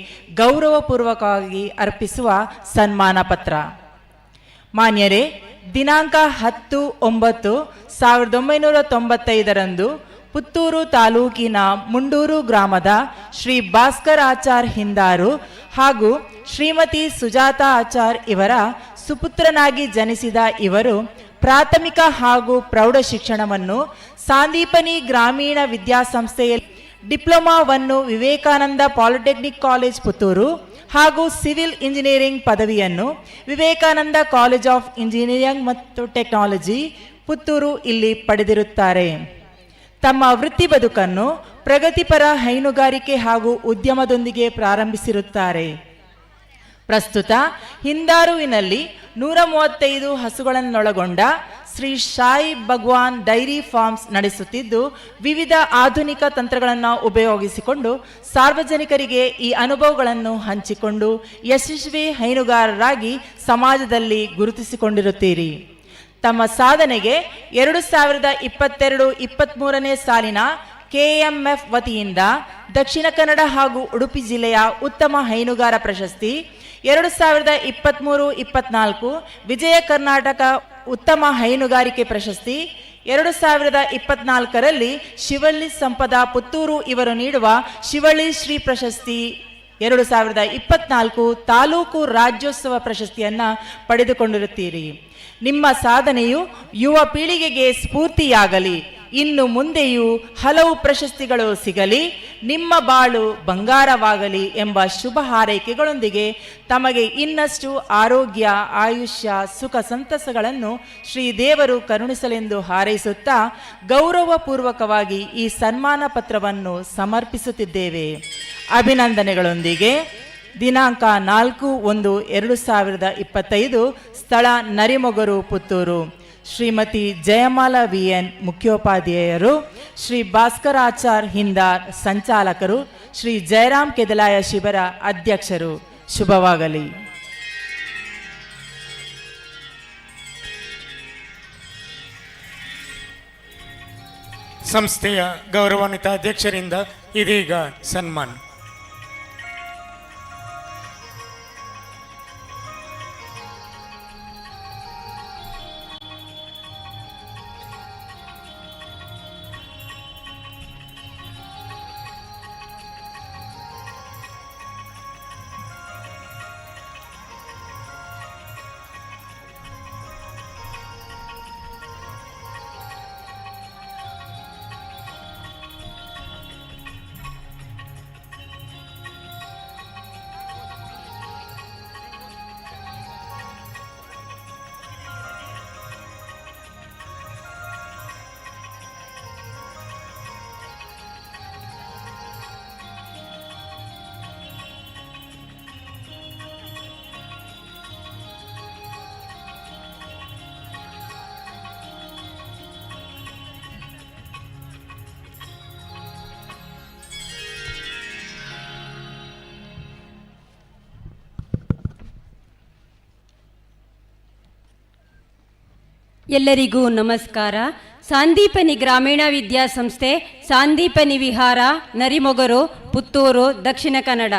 [SPEAKER 11] ಗೌರವಪೂರ್ವಕವಾಗಿ ಅರ್ಪಿಸುವ ಸನ್ಮಾನ ಪತ್ರ. ಮಾನ್ಯರೇ, ದಿನಾಂಕ 10/9/1995 ಪುತ್ತೂರು ತಾಲೂಕಿನ ಮುಂಡೂರು ಗ್ರಾಮದ ಶ್ರೀ ಭಾಸ್ಕರ್ ಆಚಾರ್ ಹಿಂದಾರು ಹಾಗೂ ಶ್ರೀಮತಿ ಸುಜಾತ ಆಚಾರ್ ಇವರ ಸುಪುತ್ರನಾಗಿ ಜನಿಸಿದ ಇವರು ಪ್ರಾಥಮಿಕ ಹಾಗೂ ಪ್ರೌಢ ಶಿಕ್ಷಣವನ್ನು ಸಾಂದೀಪನಿ ಗ್ರಾಮೀಣ ವಿದ್ಯಾಸಂಸ್ಥೆಯಲ್ಲಿ ಡಿಪ್ಲೊಮಾವನ್ನು ವಿವೇಕಾನಂದ ಪಾಲಿಟೆಕ್ನಿಕ್ ಕಾಲೇಜ್ ಪುತ್ತೂರು ಹಾಗೂ ಸಿವಿಲ್ ಇಂಜಿನಿಯರಿಂಗ್ ಪದವಿಯನ್ನು ವಿವೇಕಾನಂದ ಕಾಲೇಜ್ ಆಫ್ ಇಂಜಿನಿಯರಿಂಗ್ ಮತ್ತು ಟೆಕ್ನಾಲಜಿ ಪುತ್ತೂರು ಇಲ್ಲಿ ಪಡೆದಿರುತ್ತಾರೆ. ತಮ್ಮ ವೃತ್ತಿ ಬದುಕನ್ನು ಪ್ರಗತಿಪರ ಹೈನುಗಾರಿಕೆ ಹಾಗೂ ಉದ್ಯಮದೊಂದಿಗೆ ಪ್ರಾರಂಭಿಸಿರುತ್ತಾರೆ. ಪ್ರಸ್ತುತ ಹಿಂದಾರುವಿನಲ್ಲಿ 135 ಹಸುಗಳನ್ನೊಳಗೊಂಡ ಶ್ರೀ ಸಾಯಿ ಭಗವಾನ್ ಡೈರಿ ಫಾರ್ಮ್ಸ್ ನಡೆಸುತ್ತಿದ್ದು, ವಿವಿಧ ಆಧುನಿಕ ತಂತ್ರಗಳನ್ನು ಉಪಯೋಗಿಸಿಕೊಂಡು ಸಾರ್ವಜನಿಕರಿಗೆ ಈ ಅನುಭವಗಳನ್ನು ಹಂಚಿಕೊಂಡು ಯಶಸ್ವಿ ಹೈನುಗಾರರಾಗಿ ಸಮಾಜದಲ್ಲಿ ಗುರುತಿಸಿಕೊಂಡಿರುತ್ತೀರಿ. ತಮ್ಮ ಸಾಧನೆಗೆ 2022-23ನೇ ಸಾಲಿನ KMF ವತಿಯಿಂದ ದಕ್ಷಿಣ ಕನ್ನಡ ಹಾಗೂ ಉಡುಪಿ ಜಿಲ್ಲೆಯ ಉತ್ತಮ ಹೈನುಗಾರ ಪ್ರಶಸ್ತಿ, 2023-24 ವಿಜಯ ಕರ್ನಾಟಕ ಉತ್ತಮ ಹೈನುಗಾರಿಕೆ ಪ್ರಶಸ್ತಿ, 2024ರಲ್ಲಿ ಶಿವಳ್ಳಿ ಸಂಪದ ಪುತ್ತೂರು ಇವರು ನೀಡುವ ಶಿವಳ್ಳಿ ಶ್ರೀ ಪ್ರಶಸ್ತಿ, 2024 ತಾಲೂಕು ರಾಜ್ಯೋತ್ಸವ ಪ್ರಶಸ್ತಿಯನ್ನು ಪಡೆದುಕೊಂಡಿರುತ್ತೀರಿ. ನಿಮ್ಮ ಸಾಧನೆಯು ಯುವ ಪೀಳಿಗೆಗೆ ಸ್ಫೂರ್ತಿಯಾಗಲಿ. ಇನ್ನು ಮುಂದೆಯೂ ಹಲವು ಪ್ರಶಸ್ತಿಗಳು ಸಿಗಲಿ, ನಿಮ್ಮ ಬಾಳು ಬಂಗಾರವಾಗಲಿ ಎಂಬ ಶುಭ ಹಾರೈಕೆಗಳೊಂದಿಗೆ ತಮಗೆ ಇನ್ನಷ್ಟು ಆರೋಗ್ಯ, ಆಯುಷ್ಯ, ಸುಖ ಸಂತಸಗಳನ್ನು ಶ್ರೀದೇವರು ಕರುಣಿಸಲೆಂದು ಹಾರೈಸುತ್ತಾ ಗೌರವಪೂರ್ವಕವಾಗಿ ಈ ಸನ್ಮಾನ ಪತ್ರವನ್ನು ಸಮರ್ಪಿಸುತ್ತಿದ್ದೇವೆ. ಅಭಿನಂದನೆಗಳೊಂದಿಗೆ ದಿನಾಂಕ 4/1/2025, ಸ್ಥಳ ನರಿಮೊಗರು, ಪುತ್ತೂರು. ಶ್ರೀಮತಿ ಜಯಮಾಲಾ ವಿಎನ್ ಮುಖ್ಯೋಪಾಧ್ಯಾಯರು, ಶ್ರೀ ಭಾಸ್ಕರಾಚಾರ್ ಹಿಂದಾರ್ ಸಂಚಾಲಕರು, ಶ್ರೀ ಜಯರಾಮ್ ಕೆದಲಾಯ ಶಿಬಿರ ಅಧ್ಯಕ್ಷರು. ಶುಭವಾಗಲಿ.
[SPEAKER 2] ಸಂಸ್ಥೆಯ ಗೌರವಾನ್ವಿತ ಅಧ್ಯಕ್ಷರಿಂದ ಇದೀಗ ಸನ್ಮಾನ.
[SPEAKER 12] ಎಲ್ಲರಿಗೂ ನಮಸ್ಕಾರ. ಸಾಂದೀಪನಿ ಗ್ರಾಮೀಣ ವಿದ್ಯಾಸಂಸ್ಥೆ, ಸಾಂದೀಪನಿ ವಿಹಾರ, ನರಿಮೊಗರು, ಪುತ್ತೂರು, ದಕ್ಷಿಣ ಕನ್ನಡ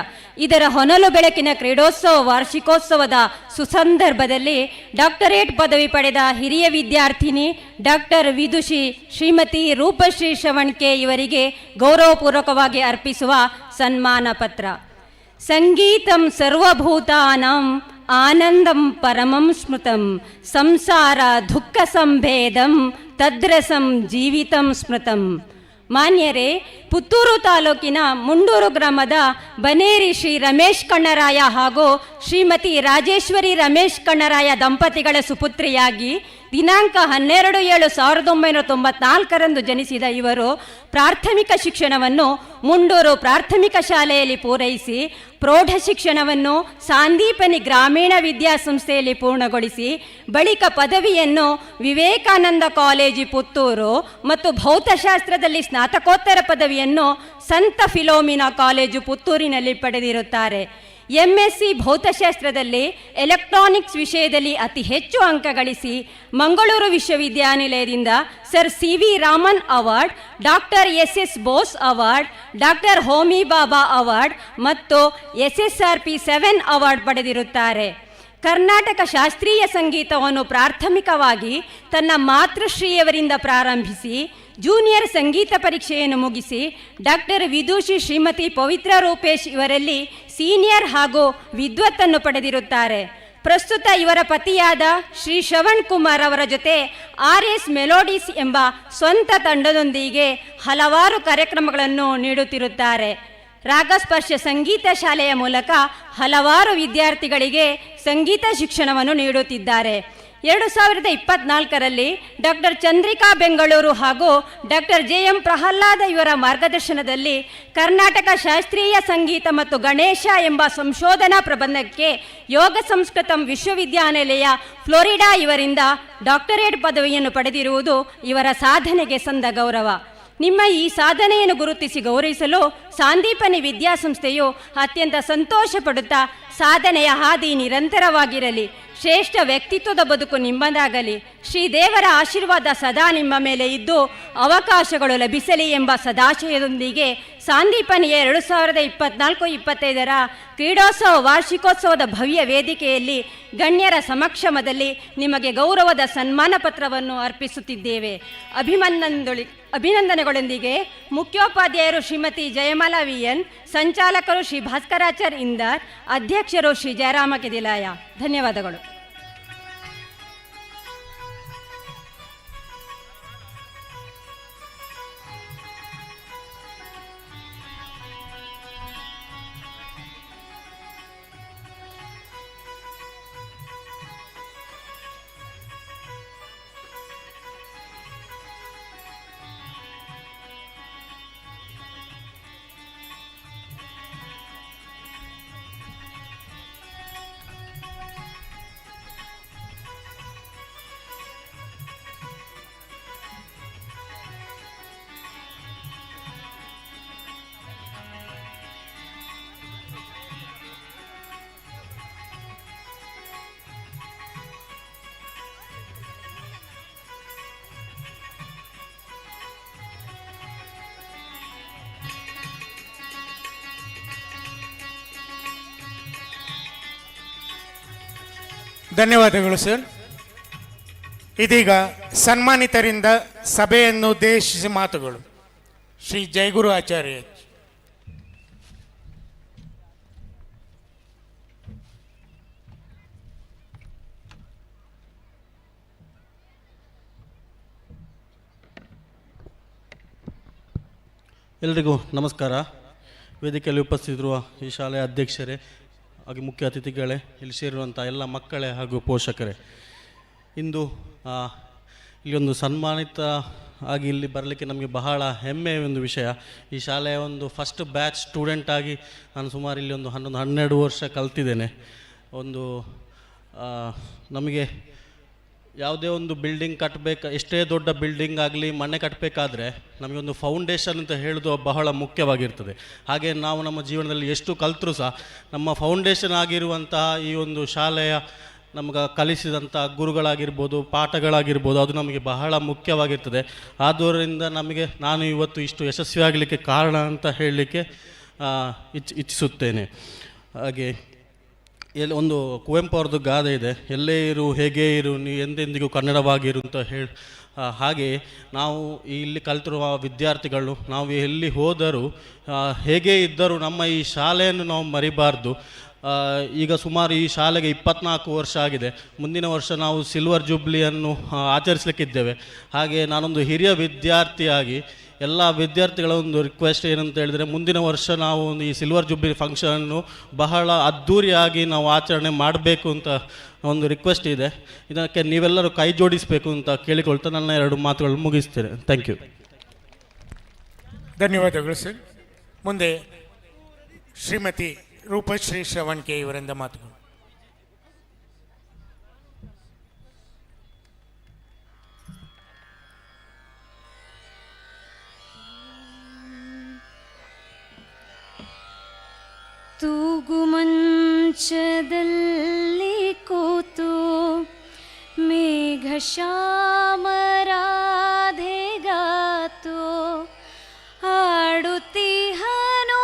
[SPEAKER 12] ಇದರ ಹೊನಲು ಬೆಳಕಿನ ಕ್ರೀಡೋತ್ಸವ ವಾರ್ಷಿಕೋತ್ಸವದ ಸುಸಂದರ್ಭದಲ್ಲಿ ಡಾಕ್ಟರೇಟ್ ಪದವಿ ಪಡೆದ ಹಿರಿಯ ವಿದ್ಯಾರ್ಥಿನಿ ಡಾಕ್ಟರ್ ವಿದುಷಿ ಶ್ರೀಮತಿ ರೂಪಶ್ರೀ ಶ್ರವಣ್ಕೆ ಇವರಿಗೆ ಗೌರವಪೂರ್ವಕವಾಗಿ ಅರ್ಪಿಸುವ ಸನ್ಮಾನ ಪತ್ರ. ಸಂಗೀತಂ ಸರ್ವಭೂತಾನಾಂ ಆನಂದಂ ಪರಮಂ ಸ್ಮೃತಂ ಸಂಸಾರ ದುಃಖ ಸಂಭೇದಂ ತದ್ರಸಂ ಜೀವಿತಂ ಸ್ಮೃತಂ. ಮಾನ್ಯರೇ, ಪುತ್ತೂರು ತಾಲೂಕಿನ ಮುಂಡೂರು ಗ್ರಾಮದ ಬನೇರಿ ಶ್ರೀ ರಮೇಶ್ ಕಣ್ಣರಾಯ ಹಾಗೂ ಶ್ರೀಮತಿ ರಾಜೇಶ್ವರಿ ರಮೇಶ್ ಕಣ್ಣರಾಯ ದಂಪತಿಗಳ ಸುಪುತ್ರಿಯಾಗಿ ದಿನಾಂಕ 12/7/1994 ಜನಿಸಿದ ಇವರು ಪ್ರಾಥಮಿಕ ಶಿಕ್ಷಣವನ್ನು ಮುಂಡೂರು ಪ್ರಾಥಮಿಕ ಶಾಲೆಯಲ್ಲಿ ಪೂರೈಸಿ ಪ್ರೌಢ ಶಿಕ್ಷಣವನ್ನು ಸಾಂದೀಪನಿ ಗ್ರಾಮೀಣ ವಿದ್ಯಾಸಂಸ್ಥೆಯಲ್ಲಿ ಪೂರ್ಣಗೊಳಿಸಿ ಬಳಿಕ ಪದವಿಯನ್ನು ವಿವೇಕಾನಂದ ಕಾಲೇಜು ಪುತ್ತೂರು ಮತ್ತು ಭೌತಶಾಸ್ತ್ರದಲ್ಲಿ ಸ್ನಾತಕೋತ್ತರ ಪದವಿಯನ್ನು ಸಂತ ಫಿಲೋಮಿನಾ ಕಾಲೇಜು ಪುತ್ತೂರಿನಲ್ಲಿ ಪಡೆದಿರುತ್ತಾರೆ. MSc ಭೌತಶಾಸ್ತ್ರದಲ್ಲಿ ಎಲೆಕ್ಟ್ರಾನಿಕ್ಸ್ ವಿಷಯದಲ್ಲಿ ಅತಿ ಹೆಚ್ಚು ಅಂಕ ಗಳಿಸಿ ಮಂಗಳೂರು ವಿಶ್ವವಿದ್ಯಾನಿಲಯದಿಂದ sir CV Raman award, doctor SS Bose award, doctor Homi Bhabha award ಮತ್ತು SSRP 7 ಅವಾರ್ಡ್ ಪಡೆದಿರುತ್ತಾರೆ. ಕರ್ನಾಟಕ ಶಾಸ್ತ್ರೀಯ ಸಂಗೀತವನ್ನು ಪ್ರಾಥಮಿಕವಾಗಿ ತನ್ನ ಮಾತೃಶ್ರೀಯವರಿಂದ ಪ್ರಾರಂಭಿಸಿ ಜೂನಿಯರ್ ಸಂಗೀತ ಪರೀಕ್ಷೆಯನ್ನು ಮುಗಿಸಿ ಡಾಕ್ಟರ್ ವಿದುಷಿ ಶ್ರೀಮತಿ ಪವಿತ್ರ ರೂಪೇಶ್ ಇವರಲ್ಲಿ ಸೀನಿಯರ್ ಹಾಗೂ ವಿದ್ವತ್ತನ್ನು ಪಡೆದಿರುತ್ತಾರೆ. ಪ್ರಸ್ತುತ ಇವರ ಪತಿಯಾದ ಶ್ರೀ ಶ್ರವಣ್ ಕುಮಾರ್ ಅವರ ಜೊತೆ RS ಮೆಲೋಡಿಸ್ ಎಂಬ ಸ್ವಂತ ತಂಡದೊಂದಿಗೆ ಹಲವಾರು ಕಾರ್ಯಕ್ರಮಗಳನ್ನು ನೀಡುತ್ತಿರುತ್ತಾರೆ. ರಾಗಸ್ಪರ್ಶ ಸಂಗೀತ ಶಾಲೆಯ ಮೂಲಕ ಹಲವಾರು ವಿದ್ಯಾರ್ಥಿಗಳಿಗೆ ಸಂಗೀತ ಶಿಕ್ಷಣವನ್ನು ನೀಡುತ್ತಿದ್ದಾರೆ. 2024ರಲ್ಲಿ ಡಾಕ್ಟರ್ ಚಂದ್ರಿಕಾ ಬೆಂಗಳೂರು ಹಾಗೂ ಡಾಕ್ಟರ್ JM ಪ್ರಹ್ಲಾದ ಇವರ ಮಾರ್ಗದರ್ಶನದಲ್ಲಿ ಕರ್ನಾಟಕ ಶಾಸ್ತ್ರೀಯ ಸಂಗೀತ ಮತ್ತು ಗಣೇಶ ಎಂಬ ಸಂಶೋಧನಾ ಪ್ರಬಂಧಕ್ಕೆ ಯೋಗ ಸಂಸ್ಕೃತಂ ವಿಶ್ವವಿದ್ಯಾನಿಲಯ ಫ್ಲೋರಿಡಾ ಇವರಿಂದ ಡಾಕ್ಟರೇಟ್ ಪದವಿಯನ್ನು ಪಡೆದಿರುವುದು ಇವರ ಸಾಧನೆಗೆ ಸಂದ ಗೌರವ. ನಿಮ್ಮ ಈ ಸಾಧನೆಯನ್ನು ಗುರುತಿಸಿ ಗೌರವಿಸಲು ಸಾಂದೀಪನಿ ವಿದ್ಯಾಸಂಸ್ಥೆಯು ಅತ್ಯಂತ ಸಂತೋಷ ಪಡುತ್ತಾ ಸಾಧನೆಯ ಹಾದಿ ನಿರಂತರವಾಗಿರಲಿ, ಶ್ರೇಷ್ಠ ವ್ಯಕ್ತಿತ್ವದ ಬದುಕು ನಿಮ್ಮದಾಗಲಿ, ಶ್ರೀದೇವರ ಆಶೀರ್ವಾದ ಸದಾ ನಿಮ್ಮ ಮೇಲೆ ಇದ್ದು ಅವಕಾಶಗಳು ಲಭಿಸಲಿ ಎಂಬ ಸದಾಶಯದೊಂದಿಗೆ ಸಾಂದೀಪನಿಯ 2024-25ರ ಕ್ರೀಡೋತ್ಸವ ವಾರ್ಷಿಕೋತ್ಸವದ ಭವ್ಯ ವೇದಿಕೆಯಲ್ಲಿ ಗಣ್ಯರ ಸಮಕ್ಷಮದಲ್ಲಿ ನಿಮಗೆ ಗೌರವದ ಸನ್ಮಾನ ಪತ್ರವನ್ನು ಅರ್ಪಿಸುತ್ತಿದ್ದೇವೆ. ಅಭಿನಂದನೆಗಳೊಂದಿಗೆ ಮುಖ್ಯೋಪಾಧ್ಯಾಯರು ಶ್ರೀಮತಿ ಜಯಮಾಲಾ VN, ಸಂಚಾಲಕರು ಶ್ರೀ ಭಾಸ್ಕರಾಚಾರ್ ಇಂದಾರ್, ಅಧ್ಯಕ್ಷರು ಶ್ರೀ ಜಯರಾಮ ಕೆದಿಲಾಯ. ಧನ್ಯವಾದಗಳು.
[SPEAKER 2] ಧನ್ಯವಾದಗಳು ಸರ್. ಇದೀಗ ಸನ್ಮಾನಿತರಿಂದ ಸಭೆಯನ್ನು ಉದ್ದೇಶಿಸಿ ಮಾತುಗಳು. ಶ್ರೀ ಜಯಗುರು ಆಚಾರ್ಯ.
[SPEAKER 13] ಎಲ್ರಿಗೂ ನಮಸ್ಕಾರ. ವೇದಿಕೆಯಲ್ಲಿ ಉಪಸ್ಥಿತಿರುವ ಈ ಶಾಲೆಯ ಅಧ್ಯಕ್ಷರೇ ಹಾಗೆ ಮುಖ್ಯ ಅತಿಥಿಗಳೇ, ಇಲ್ಲಿ ಸೇರಿರುವಂಥ ಎಲ್ಲ ಮಕ್ಕಳೇ ಹಾಗೂ ಪೋಷಕರೇ, ಇಂದು ಇಲ್ಲೊಂದು ಸನ್ಮಾನಿತ ಆಗಿ ಇಲ್ಲಿ ಬರಲಿಕ್ಕೆ ನಮಗೆ ಬಹಳ ಹೆಮ್ಮೆಯ ಒಂದು ವಿಷಯ. ಈ ಶಾಲೆಯ ಒಂದು ಫಸ್ಟ್ ಬ್ಯಾಚ್ ಸ್ಟೂಡೆಂಟ್ ಆಗಿ ನಾನು ಸುಮಾರು ಇಲ್ಲಿ ಒಂದು 12 ವರ್ಷ ಕಲ್ತಿದ್ದೇನೆ. ಒಂದು ನಮಗೆ ಯಾವುದೇ ಒಂದು ಬಿಲ್ಡಿಂಗ್ ಕಟ್ಟಬೇಕು, ಎಷ್ಟೇ ದೊಡ್ಡ ಬಿಲ್ಡಿಂಗ್ ಆಗಲಿ ಮನೆ ಕಟ್ಟಬೇಕಾದ್ರೆ ನಮಗೊಂದು ಫೌಂಡೇಶನ್ ಅಂತ ಹೇಳೋದು ಬಹಳ ಮುಖ್ಯವಾಗಿರ್ತದೆ. ಹಾಗೆ ನಾವು ನಮ್ಮ ಜೀವನದಲ್ಲಿ ಎಷ್ಟು ಕಲಿತರೂ ಸಹ ನಮ್ಮ ಫೌಂಡೇಶನ್ ಆಗಿರುವಂತಹ ಈ ಒಂದು ಶಾಲೆಯ ನಮಗೆ ಕಲಿಸಿದಂಥ ಗುರುಗಳಾಗಿರ್ಬೋದು, ಪಾಠಗಳಾಗಿರ್ಬೋದು, ಅದು ನಮಗೆ ಬಹಳ ಮುಖ್ಯವಾಗಿರ್ತದೆ. ಆದ್ದರಿಂದ ನಾನು ಇವತ್ತು ಇಷ್ಟು ಯಶಸ್ವಿಯಾಗಲಿಕ್ಕೆ ಕಾರಣ ಅಂತ ಹೇಳಲಿಕ್ಕೆ ಇಚ್ಛಿಸುತ್ತೇನೆ. ಹಾಗೆ ಒಂದು ಕುವೆಂಪು ಅವ್ರದ್ದು ಗಾದೆ ಇದೆ, ಎಲ್ಲೇ ಇರು ಹೇಗೆ ಇರು ನೀ ಎಂದೆಂದಿಗೂ ಕನ್ನಡವಾಗಿರು ಅಂತ ಹೇಳಿ. ಹಾಗೆ ನಾವು ಇಲ್ಲಿ ಕಲಿತಿರುವ ವಿದ್ಯಾರ್ಥಿಗಳು ನಾವು ಎಲ್ಲಿ ಹೋದರೂ ಹೇಗೆ ಇದ್ದರೂ ನಮ್ಮ ಈ ಶಾಲೆಯನ್ನು ನಾವು ಮರಿಬಾರ್ದು. ಈಗ ಸುಮಾರು ಈ ಶಾಲೆಗೆ 24 ವರ್ಷ ಆಗಿದೆ. ಮುಂದಿನ ವರ್ಷ ನಾವು ಸಿಲ್ವರ್ ಜೂಬ್ಲಿಯನ್ನು ಆಚರಿಸಲಿಕ್ಕಿದ್ದೇವೆ. ಹಾಗೆ ನಾನೊಂದು ಹಿರಿಯ ವಿದ್ಯಾರ್ಥಿಯಾಗಿ ಎಲ್ಲ ವಿದ್ಯಾರ್ಥಿಗಳ ಒಂದು ರಿಕ್ವೆಸ್ಟ್ ಏನಂತ ಹೇಳಿದರೆ, ಮುಂದಿನ ವರ್ಷ ನಾವು ಈ ಸಿಲ್ವರ್ ಜೂಬ್ಲಿ ಫಂಕ್ಷನ್ನು ಬಹಳ ಅದ್ಧೂರಿಯಾಗಿ ನಾವು ಆಚರಣೆ ಮಾಡಬೇಕು ಅಂತ ಒಂದು ರಿಕ್ವೆಸ್ಟ್ ಇದೆ. ಇದಕ್ಕೆ ನೀವೆಲ್ಲರೂ ಕೈ ಜೋಡಿಸಬೇಕು ಅಂತ ಕೇಳಿಕೊಳ್ತಾ ನನ್ನ 2 ಮಾತುಗಳು ಮುಗಿಸ್ತೇನೆ. Thank you.
[SPEAKER 2] ಧನ್ಯವಾದಗಳು ಸರ್. ಮುಂದೆ ಶ್ರೀಮತಿ ರೂಪಶ್ರೀ ಶ್ರವಣ್ ಕೆ ಇವರಿಂದ ಮಾತುಗಳು.
[SPEAKER 12] ತೂಗುಮಂಚದಲ್ಲಿ ಕೂತು ಮೇಘ ಶ್ಯಾಮರಾಧೆಗಾತು ಹಾಡುತ್ತೀಹನು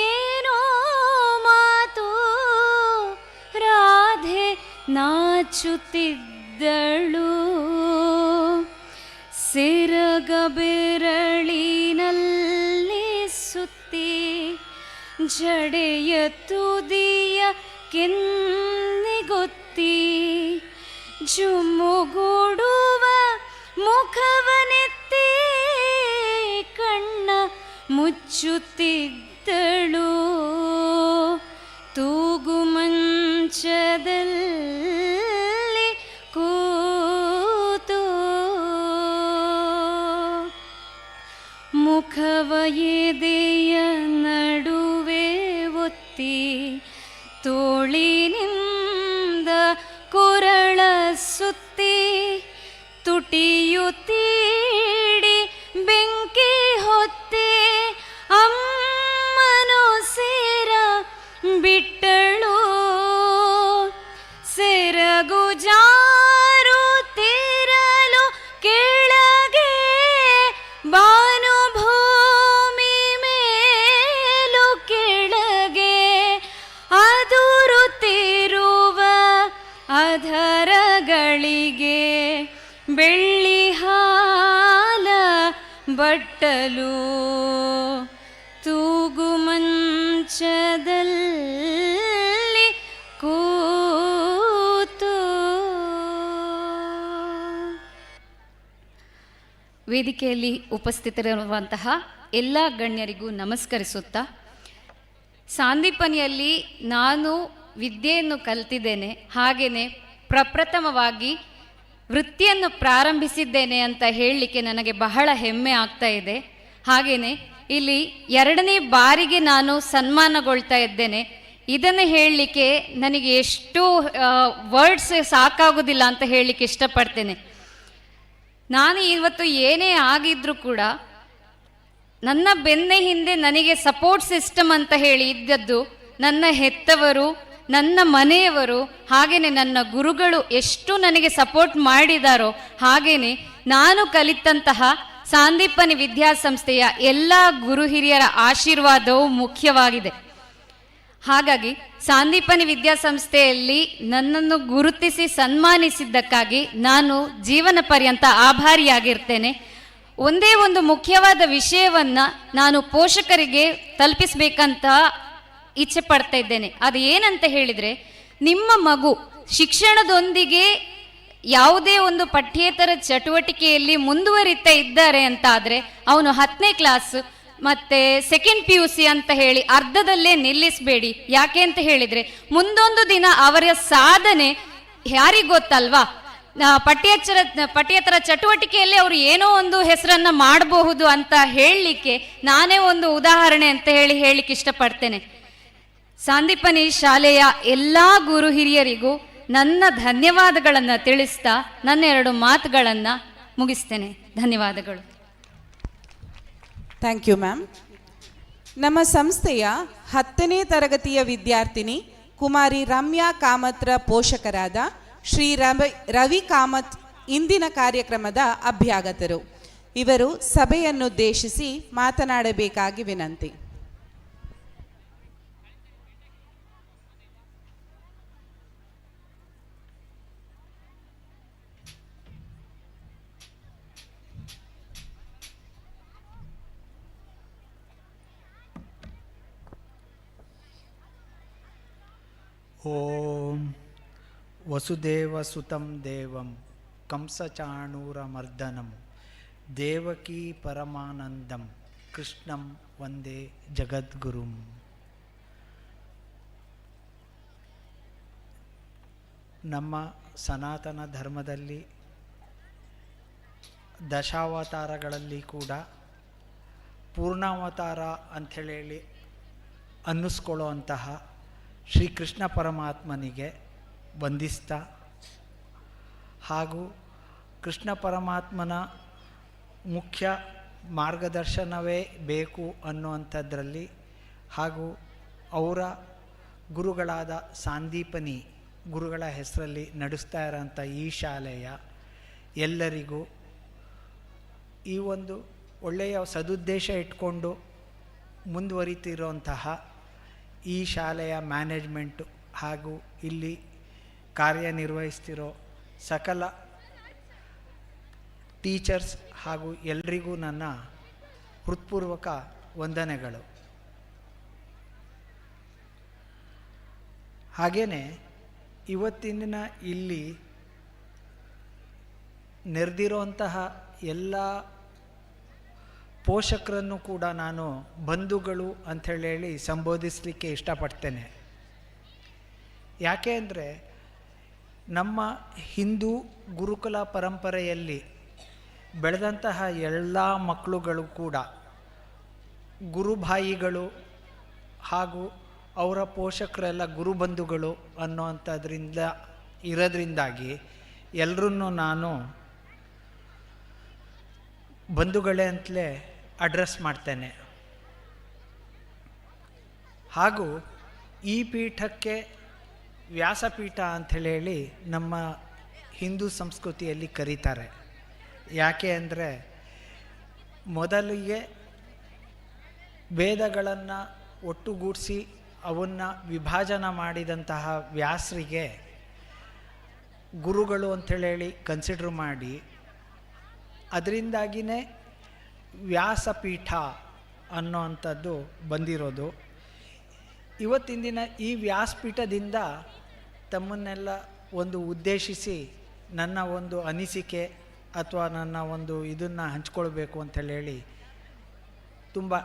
[SPEAKER 12] ಏನೋ ಮಾತು, ರಾಧೆ ನಾಚುತ್ತಿದ್ದಳು ಸಿರಗ ಬೆರಳಿನಲ್ಲಿ ಸುತ್ತಿ ಜಡೆಯ ತುದಿಯ ಕೆನ್ನೆಗೊತ್ತಿ ಜುಮ್ಮುಗೂಡುವ ಮುಖವನೆತ್ತಿ ಕಣ್ಣ ಮುಚ್ಚುತ್ತಿದ್ದಳು. ತೂಗುಮಂಚದಲ್ಲಿ ಕೂತು ಮುಖವ ಎದೆಯ ನಡುವೆ ಒತ್ತಿ ತೋಳಿನಿಂದ ಕೊರಳ ಸುತ್ತಿ ತುಟಿಯುತ್ತೀಡಿ ಬೆಂಕಿ ಹೊತ್ತೆ ಅಮ್ಮನು ಸೇರ ಬಿಟ್ಟಳು. ಸೆರಗು ಜಾರುತ್ತಿರಲು ಕೆಳಗೆ ಭಾನುಭೂಮಿ ಮೇಲು ಕೆಳಗೆ ಅದುರುತ್ತಿರುವ ಅಧರಗಳಿಗೆ ಬೆಳ್ಳಿ ಹಾಲ ಬಟ್ಟಲು. ತೂಗುಮಂಚದಲ್ಲಿ ಕೂತು.
[SPEAKER 14] ವೇದಿಕೆಯಲ್ಲಿ ಉಪಸ್ಥಿತರಿರುವಂತಹ ಎಲ್ಲ ಗಣ್ಯರಿಗೂ ನಮಸ್ಕರಿಸುತ್ತಾ, ಸಾಂದೀಪನಿಯಲ್ಲಿ ನಾನು ವಿದ್ಯೆಯನ್ನು ಕಲಿತಿದ್ದೇನೆ, ಹಾಗೆಯೇ ಪ್ರಪ್ರಥಮವಾಗಿ ವೃತ್ತಿಯನ್ನು ಪ್ರಾರಂಭಿಸಿದ್ದೇನೆ ಅಂತ ಹೇಳಲಿಕ್ಕೆ ನನಗೆ ಬಹಳ ಹೆಮ್ಮೆ ಆಗ್ತಾ ಇದೆ. ಹಾಗೆಯೇ ಇಲ್ಲಿ 2ನೇ ಬಾರಿಗೆ ನಾನು ಸನ್ಮಾನಗೊಳ್ತಾ ಇದ್ದೇನೆ. ಇದನ್ನು ಹೇಳಲಿಕ್ಕೆ ನನಗೆ ಎಷ್ಟು ವರ್ಡ್ಸ್ ಸಾಕಾಗೋದಿಲ್ಲ ಅಂತ ಹೇಳಲಿಕ್ಕೆ ಇಷ್ಟಪಡ್ತೇನೆ. ನಾನು ಇವತ್ತು ಏನೇ ಆಗಿದ್ರೂ ಕೂಡ ನನ್ನ ಬೆನ್ನ ಹಿಂದೆ ನನಗೆ ಸಪೋರ್ಟ್ ಸಿಸ್ಟಮ್ ಅಂತ ಹೇಳಿ ಇದ್ದದ್ದು ನನ್ನ ಹೆತ್ತವರು, ನನ್ನ ಮನೆಯವರು, ಹಾಗೆಯೇ ನನ್ನ ಗುರುಗಳು ಎಷ್ಟು ನನಗೆ ಸಪೋರ್ಟ್ ಮಾಡಿದಾರೋ, ಹಾಗೆಯೇ ನಾನು ಕಲಿತಂತಹ ಸಾಂದೀಪನಿ ವಿದ್ಯಾಸಂಸ್ಥೆಯ ಎಲ್ಲ ಗುರು ಹಿರಿಯರ ಆಶೀರ್ವಾದವು ಮುಖ್ಯವಾಗಿದೆ. ಹಾಗಾಗಿ ಸಾಂದೀಪನಿ ವಿದ್ಯಾಸಂಸ್ಥೆಯಲ್ಲಿ ನನ್ನನ್ನು ಗುರುತಿಸಿ ಸನ್ಮಾನಿಸಿದ್ದಕ್ಕಾಗಿ ನಾನು ಜೀವನ ಪರ್ಯಂತ ಆಭಾರಿಯಾಗಿರ್ತೇನೆ. ಒಂದೇ ಒಂದು ಮುಖ್ಯವಾದ ವಿಷಯವನ್ನು ನಾನು ಪೋಷಕರಿಗೆ ತಲುಪಿಸಬೇಕಂತ ಇಚ್ಛೆ ಪಡ್ತಾ ಇದ್ದೇನೆ. ಅದು ಏನಂತ ಹೇಳಿದರೆ, ನಿಮ್ಮ ಮಗು ಶಿಕ್ಷಣದೊಂದಿಗೆ ಯಾವುದೇ ಒಂದು ಪಠ್ಯೇತರ ಚಟುವಟಿಕೆಯಲ್ಲಿ ಮುಂದುವರಿತಾ ಇದ್ದಾರೆ ಅಂತ ಆದರೆ ಅವನು 10ನೇ ಕ್ಲಾಸ್ ಮತ್ತು ಸೆಕೆಂಡ್ PUC ಅಂತ ಹೇಳಿ ಅರ್ಧದಲ್ಲೇ ನಿಲ್ಲಿಸಬೇಡಿ. ಯಾಕೆ ಅಂತ ಹೇಳಿದರೆ ಮುಂದೊಂದು ದಿನ ಅವರ ಸಾಧನೆ ಯಾರಿಗೆ ಗೊತ್ತಲ್ವಾ? ಪಠ್ಯೇತರ ಚಟುವಟಿಕೆಯಲ್ಲಿ ಅವರು ಏನೋ ಒಂದು ಹೆಸರನ್ನು ಮಾಡಬಹುದು ಅಂತ ಹೇಳಲಿಕ್ಕೆ ನಾನೇ ಒಂದು ಉದಾಹರಣೆ ಅಂತ ಹೇಳಲಿಕ್ಕೆ ಇಷ್ಟಪಡ್ತೇನೆ. ಸಾಂದೀಪನಿ ಶಾಲೆಯ ಎಲ್ಲ ಗುರು ಹಿರಿಯರಿಗೂ ನನ್ನ ಧನ್ಯವಾದಗಳನ್ನು ತಿಳಿಸ್ತಾ ನನ್ನ 2 ಮಾತುಗಳನ್ನು ಮುಗಿಸ್ತೇನೆ. ಧನ್ಯವಾದಗಳು.
[SPEAKER 1] Thank you ma'am. ನಮ್ಮ ಸಂಸ್ಥೆಯ 10ನೇ ತರಗತಿಯ ವಿದ್ಯಾರ್ಥಿನಿ ಕುಮಾರಿ ರಮ್ಯಾ ಕಾಮತ್ರ ಪೋಷಕರಾದ ಶ್ರೀ ರವಿ ಕಾಮತ್ ಇಂದಿನ ಕಾರ್ಯಕ್ರಮದ ಅಭ್ಯಾಗತರು. ಇವರು ಸಭೆಯನ್ನುದ್ದೇಶಿಸಿ ಮಾತನಾಡಬೇಕಾಗಿ ವಿನಂತಿ.
[SPEAKER 15] ಓಂ ವಸುದೇವಸುತಂ ದೇವಂ ಕಂಸಚಾಣೂರಮರ್ದನಂ ದೇವಕೀ ಪರಮಾನಂದಂ ಕೃಷ್ಣಂ ವಂದೇ ಜಗದ್ಗುರುಂ. ನಮ್ಮ ಸನಾತನ ಧರ್ಮದಲ್ಲಿ ದಶಾವತಾರಗಳಲ್ಲಿ ಕೂಡ ಪೂರ್ಣಾವತಾರ ಅಂಥೇಳಿ ಅನ್ನಿಸ್ಕೊಳ್ಳೋ ಅಂತಹ ಶ್ರೀಕೃಷ್ಣ ಪರಮಾತ್ಮನಿಗೆ ವಂದಿಸ್ತಾ, ಹಾಗೂ ಕೃಷ್ಣ ಪರಮಾತ್ಮನ ಮುಖ್ಯ ಮಾರ್ಗದರ್ಶನವೇ ಬೇಕು ಅನ್ನುವಂಥದ್ರಲ್ಲಿ ಹಾಗೂ ಅವರ ಗುರುಗಳಾದ ಸಾಂದೀಪನಿ ಗುರುಗಳ ಹೆಸರಲ್ಲಿ ನಡೆಸ್ತಾ ಇರೋಂಥ ಈ ಶಾಲೆಯ ಎಲ್ಲರಿಗೂ ಈ ಒಂದು ಒಳ್ಳೆಯ ಸದುದ್ದೇಶ ಇಟ್ಕೊಂಡು ಮುಂದುವರಿತಿರುವಂತಹ ಈ ಶಾಲೆಯ ಮ್ಯಾನೇಜ್ಮೆಂಟು ಹಾಗೂ ಇಲ್ಲಿ ಕಾರ್ಯನಿರ್ವಹಿಸ್ತಿರೋ ಸಕಲ ಟೀಚರ್ಸ್ ಹಾಗೂ ಎಲ್ರಿಗೂ ನನ್ನ ಹೃತ್ಪೂರ್ವಕ ವಂದನೆಗಳು. ಹಾಗೆಯೇ ಇವತ್ತಿನ ಇಲ್ಲಿ ನೆರೆದಿರುವಂತಹ ಎಲ್ಲ ಪೋಷಕರನ್ನು ಕೂಡ ನಾನು ಬಂಧುಗಳು ಅಂಥೇಳಿ ಸಂಬೋಧಿಸಲಿಕ್ಕೆ ಇಷ್ಟಪಡ್ತೇನೆ. ಯಾಕೆ ಅಂದರೆ ನಮ್ಮ ಹಿಂದೂ ಗುರುಕುಲ ಪರಂಪರೆಯಲ್ಲಿ ಬೆಳೆದಂತಹ ಎಲ್ಲ ಮಕ್ಕಳುಗಳು ಕೂಡ ಗುರುಭಾಯಿಗಳು ಹಾಗೂ ಅವರ ಪೋಷಕರೆಲ್ಲ ಗುರುಬಂಧುಗಳು ಅನ್ನೋವಂಥದ್ರಿಂದ ಇರೋದ್ರಿಂದಾಗಿ ಎಲ್ಲರನ್ನೂ ನಾನು ಬಂಧುಗಳೇ ಅಂತಲೇ ಅಡ್ರೆಸ್ ಮಾಡ್ತೇನೆ. ಹಾಗೂ ಈ ಪೀಠಕ್ಕೆ ವ್ಯಾಸಪೀಠ ಅಂಥೇಳಿ ನಮ್ಮ ಹಿಂದೂ ಸಂಸ್ಕೃತಿಯಲ್ಲಿ ಕರೀತಾರೆ. ಯಾಕೆ ಅಂದರೆ ಮೊದಲಿಗೆ ವೇದಗಳನ್ನು ಒಟ್ಟುಗೂಡಿಸಿ ಅವನ್ನು ವಿಭಾಜನ ಮಾಡಿದಂತಹ ವ್ಯಾಸರಿಗೆ ಗುರುಗಳು ಅಂಥೇಳಿ ಕನ್ಸಿಡರ್ ಮಾಡಿ ಅದರಿಂದಾಗಿಯೇ ವ್ಯಾಸಪೀಠ ಅನ್ನೋವಂಥದ್ದು ಬಂದಿರೋದು. ಇವತ್ತಿನ ದಿನ ಈ ವ್ಯಾಸಪೀಠದಿಂದ ತಮ್ಮನ್ನೆಲ್ಲ ಒಂದು ಉದ್ದೇಶಿಸಿ ನನ್ನ ಒಂದು ಅನಿಸಿಕೆ ಅಥವಾ ನನ್ನ ಒಂದು ಇದನ್ನು ಹಂಚ್ಕೊಳ್ಬೇಕು ಅಂಥೇಳಿ ತುಂಬ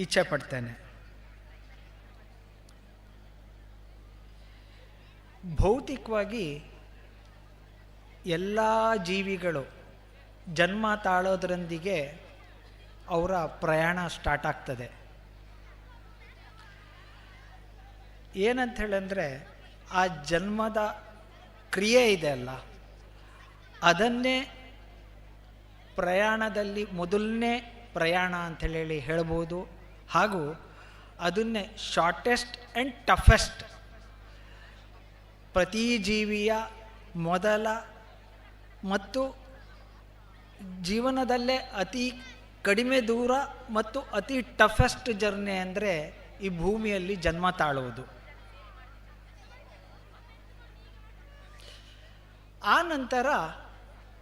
[SPEAKER 15] ಇಚ್ಛೆ ಪಡ್ತೇನೆ. ಭೌತಿಕವಾಗಿ ಎಲ್ಲ ಜೀವಿಗಳು ಜನ್ಮ ತಾಳೋದ್ರೊಂದಿಗೆ ಅವರ ಪ್ರಯಾಣ ಸ್ಟಾರ್ಟ್ ಆಗ್ತದೆ. ಏನಂತ ಹೇಳಂದರೆ ಆ ಜನ್ಮದ ಕ್ರಿಯೆ ಇದೆ ಅಲ್ಲ, ಅದನ್ನೇ ಪ್ರಯಾಣದಲ್ಲಿ ಮೊದಲನೇ ಪ್ರಯಾಣ ಅಂಥೇಳಿ ಹೇಳ್ಬೋದು. ಹಾಗೂ ಅದನ್ನೇ ಶಾರ್ಟೆಸ್ಟ್ ಆ್ಯಂಡ್ ಟಫೆಸ್ಟ್, ಪ್ರತಿ ಜೀವಿಯ ಮೊದಲ ಮತ್ತು ಜೀವನದಲ್ಲೇ ಅತಿ ಕಡಿಮೆ ದೂರ ಮತ್ತು ಅತಿ ಟಫೆಸ್ಟ್ ಜರ್ನಿ ಅಂದರೆ ಈ ಭೂಮಿಯಲ್ಲಿ ಜನ್ಮ ತಾಳುವುದು. ಆ ನಂತರ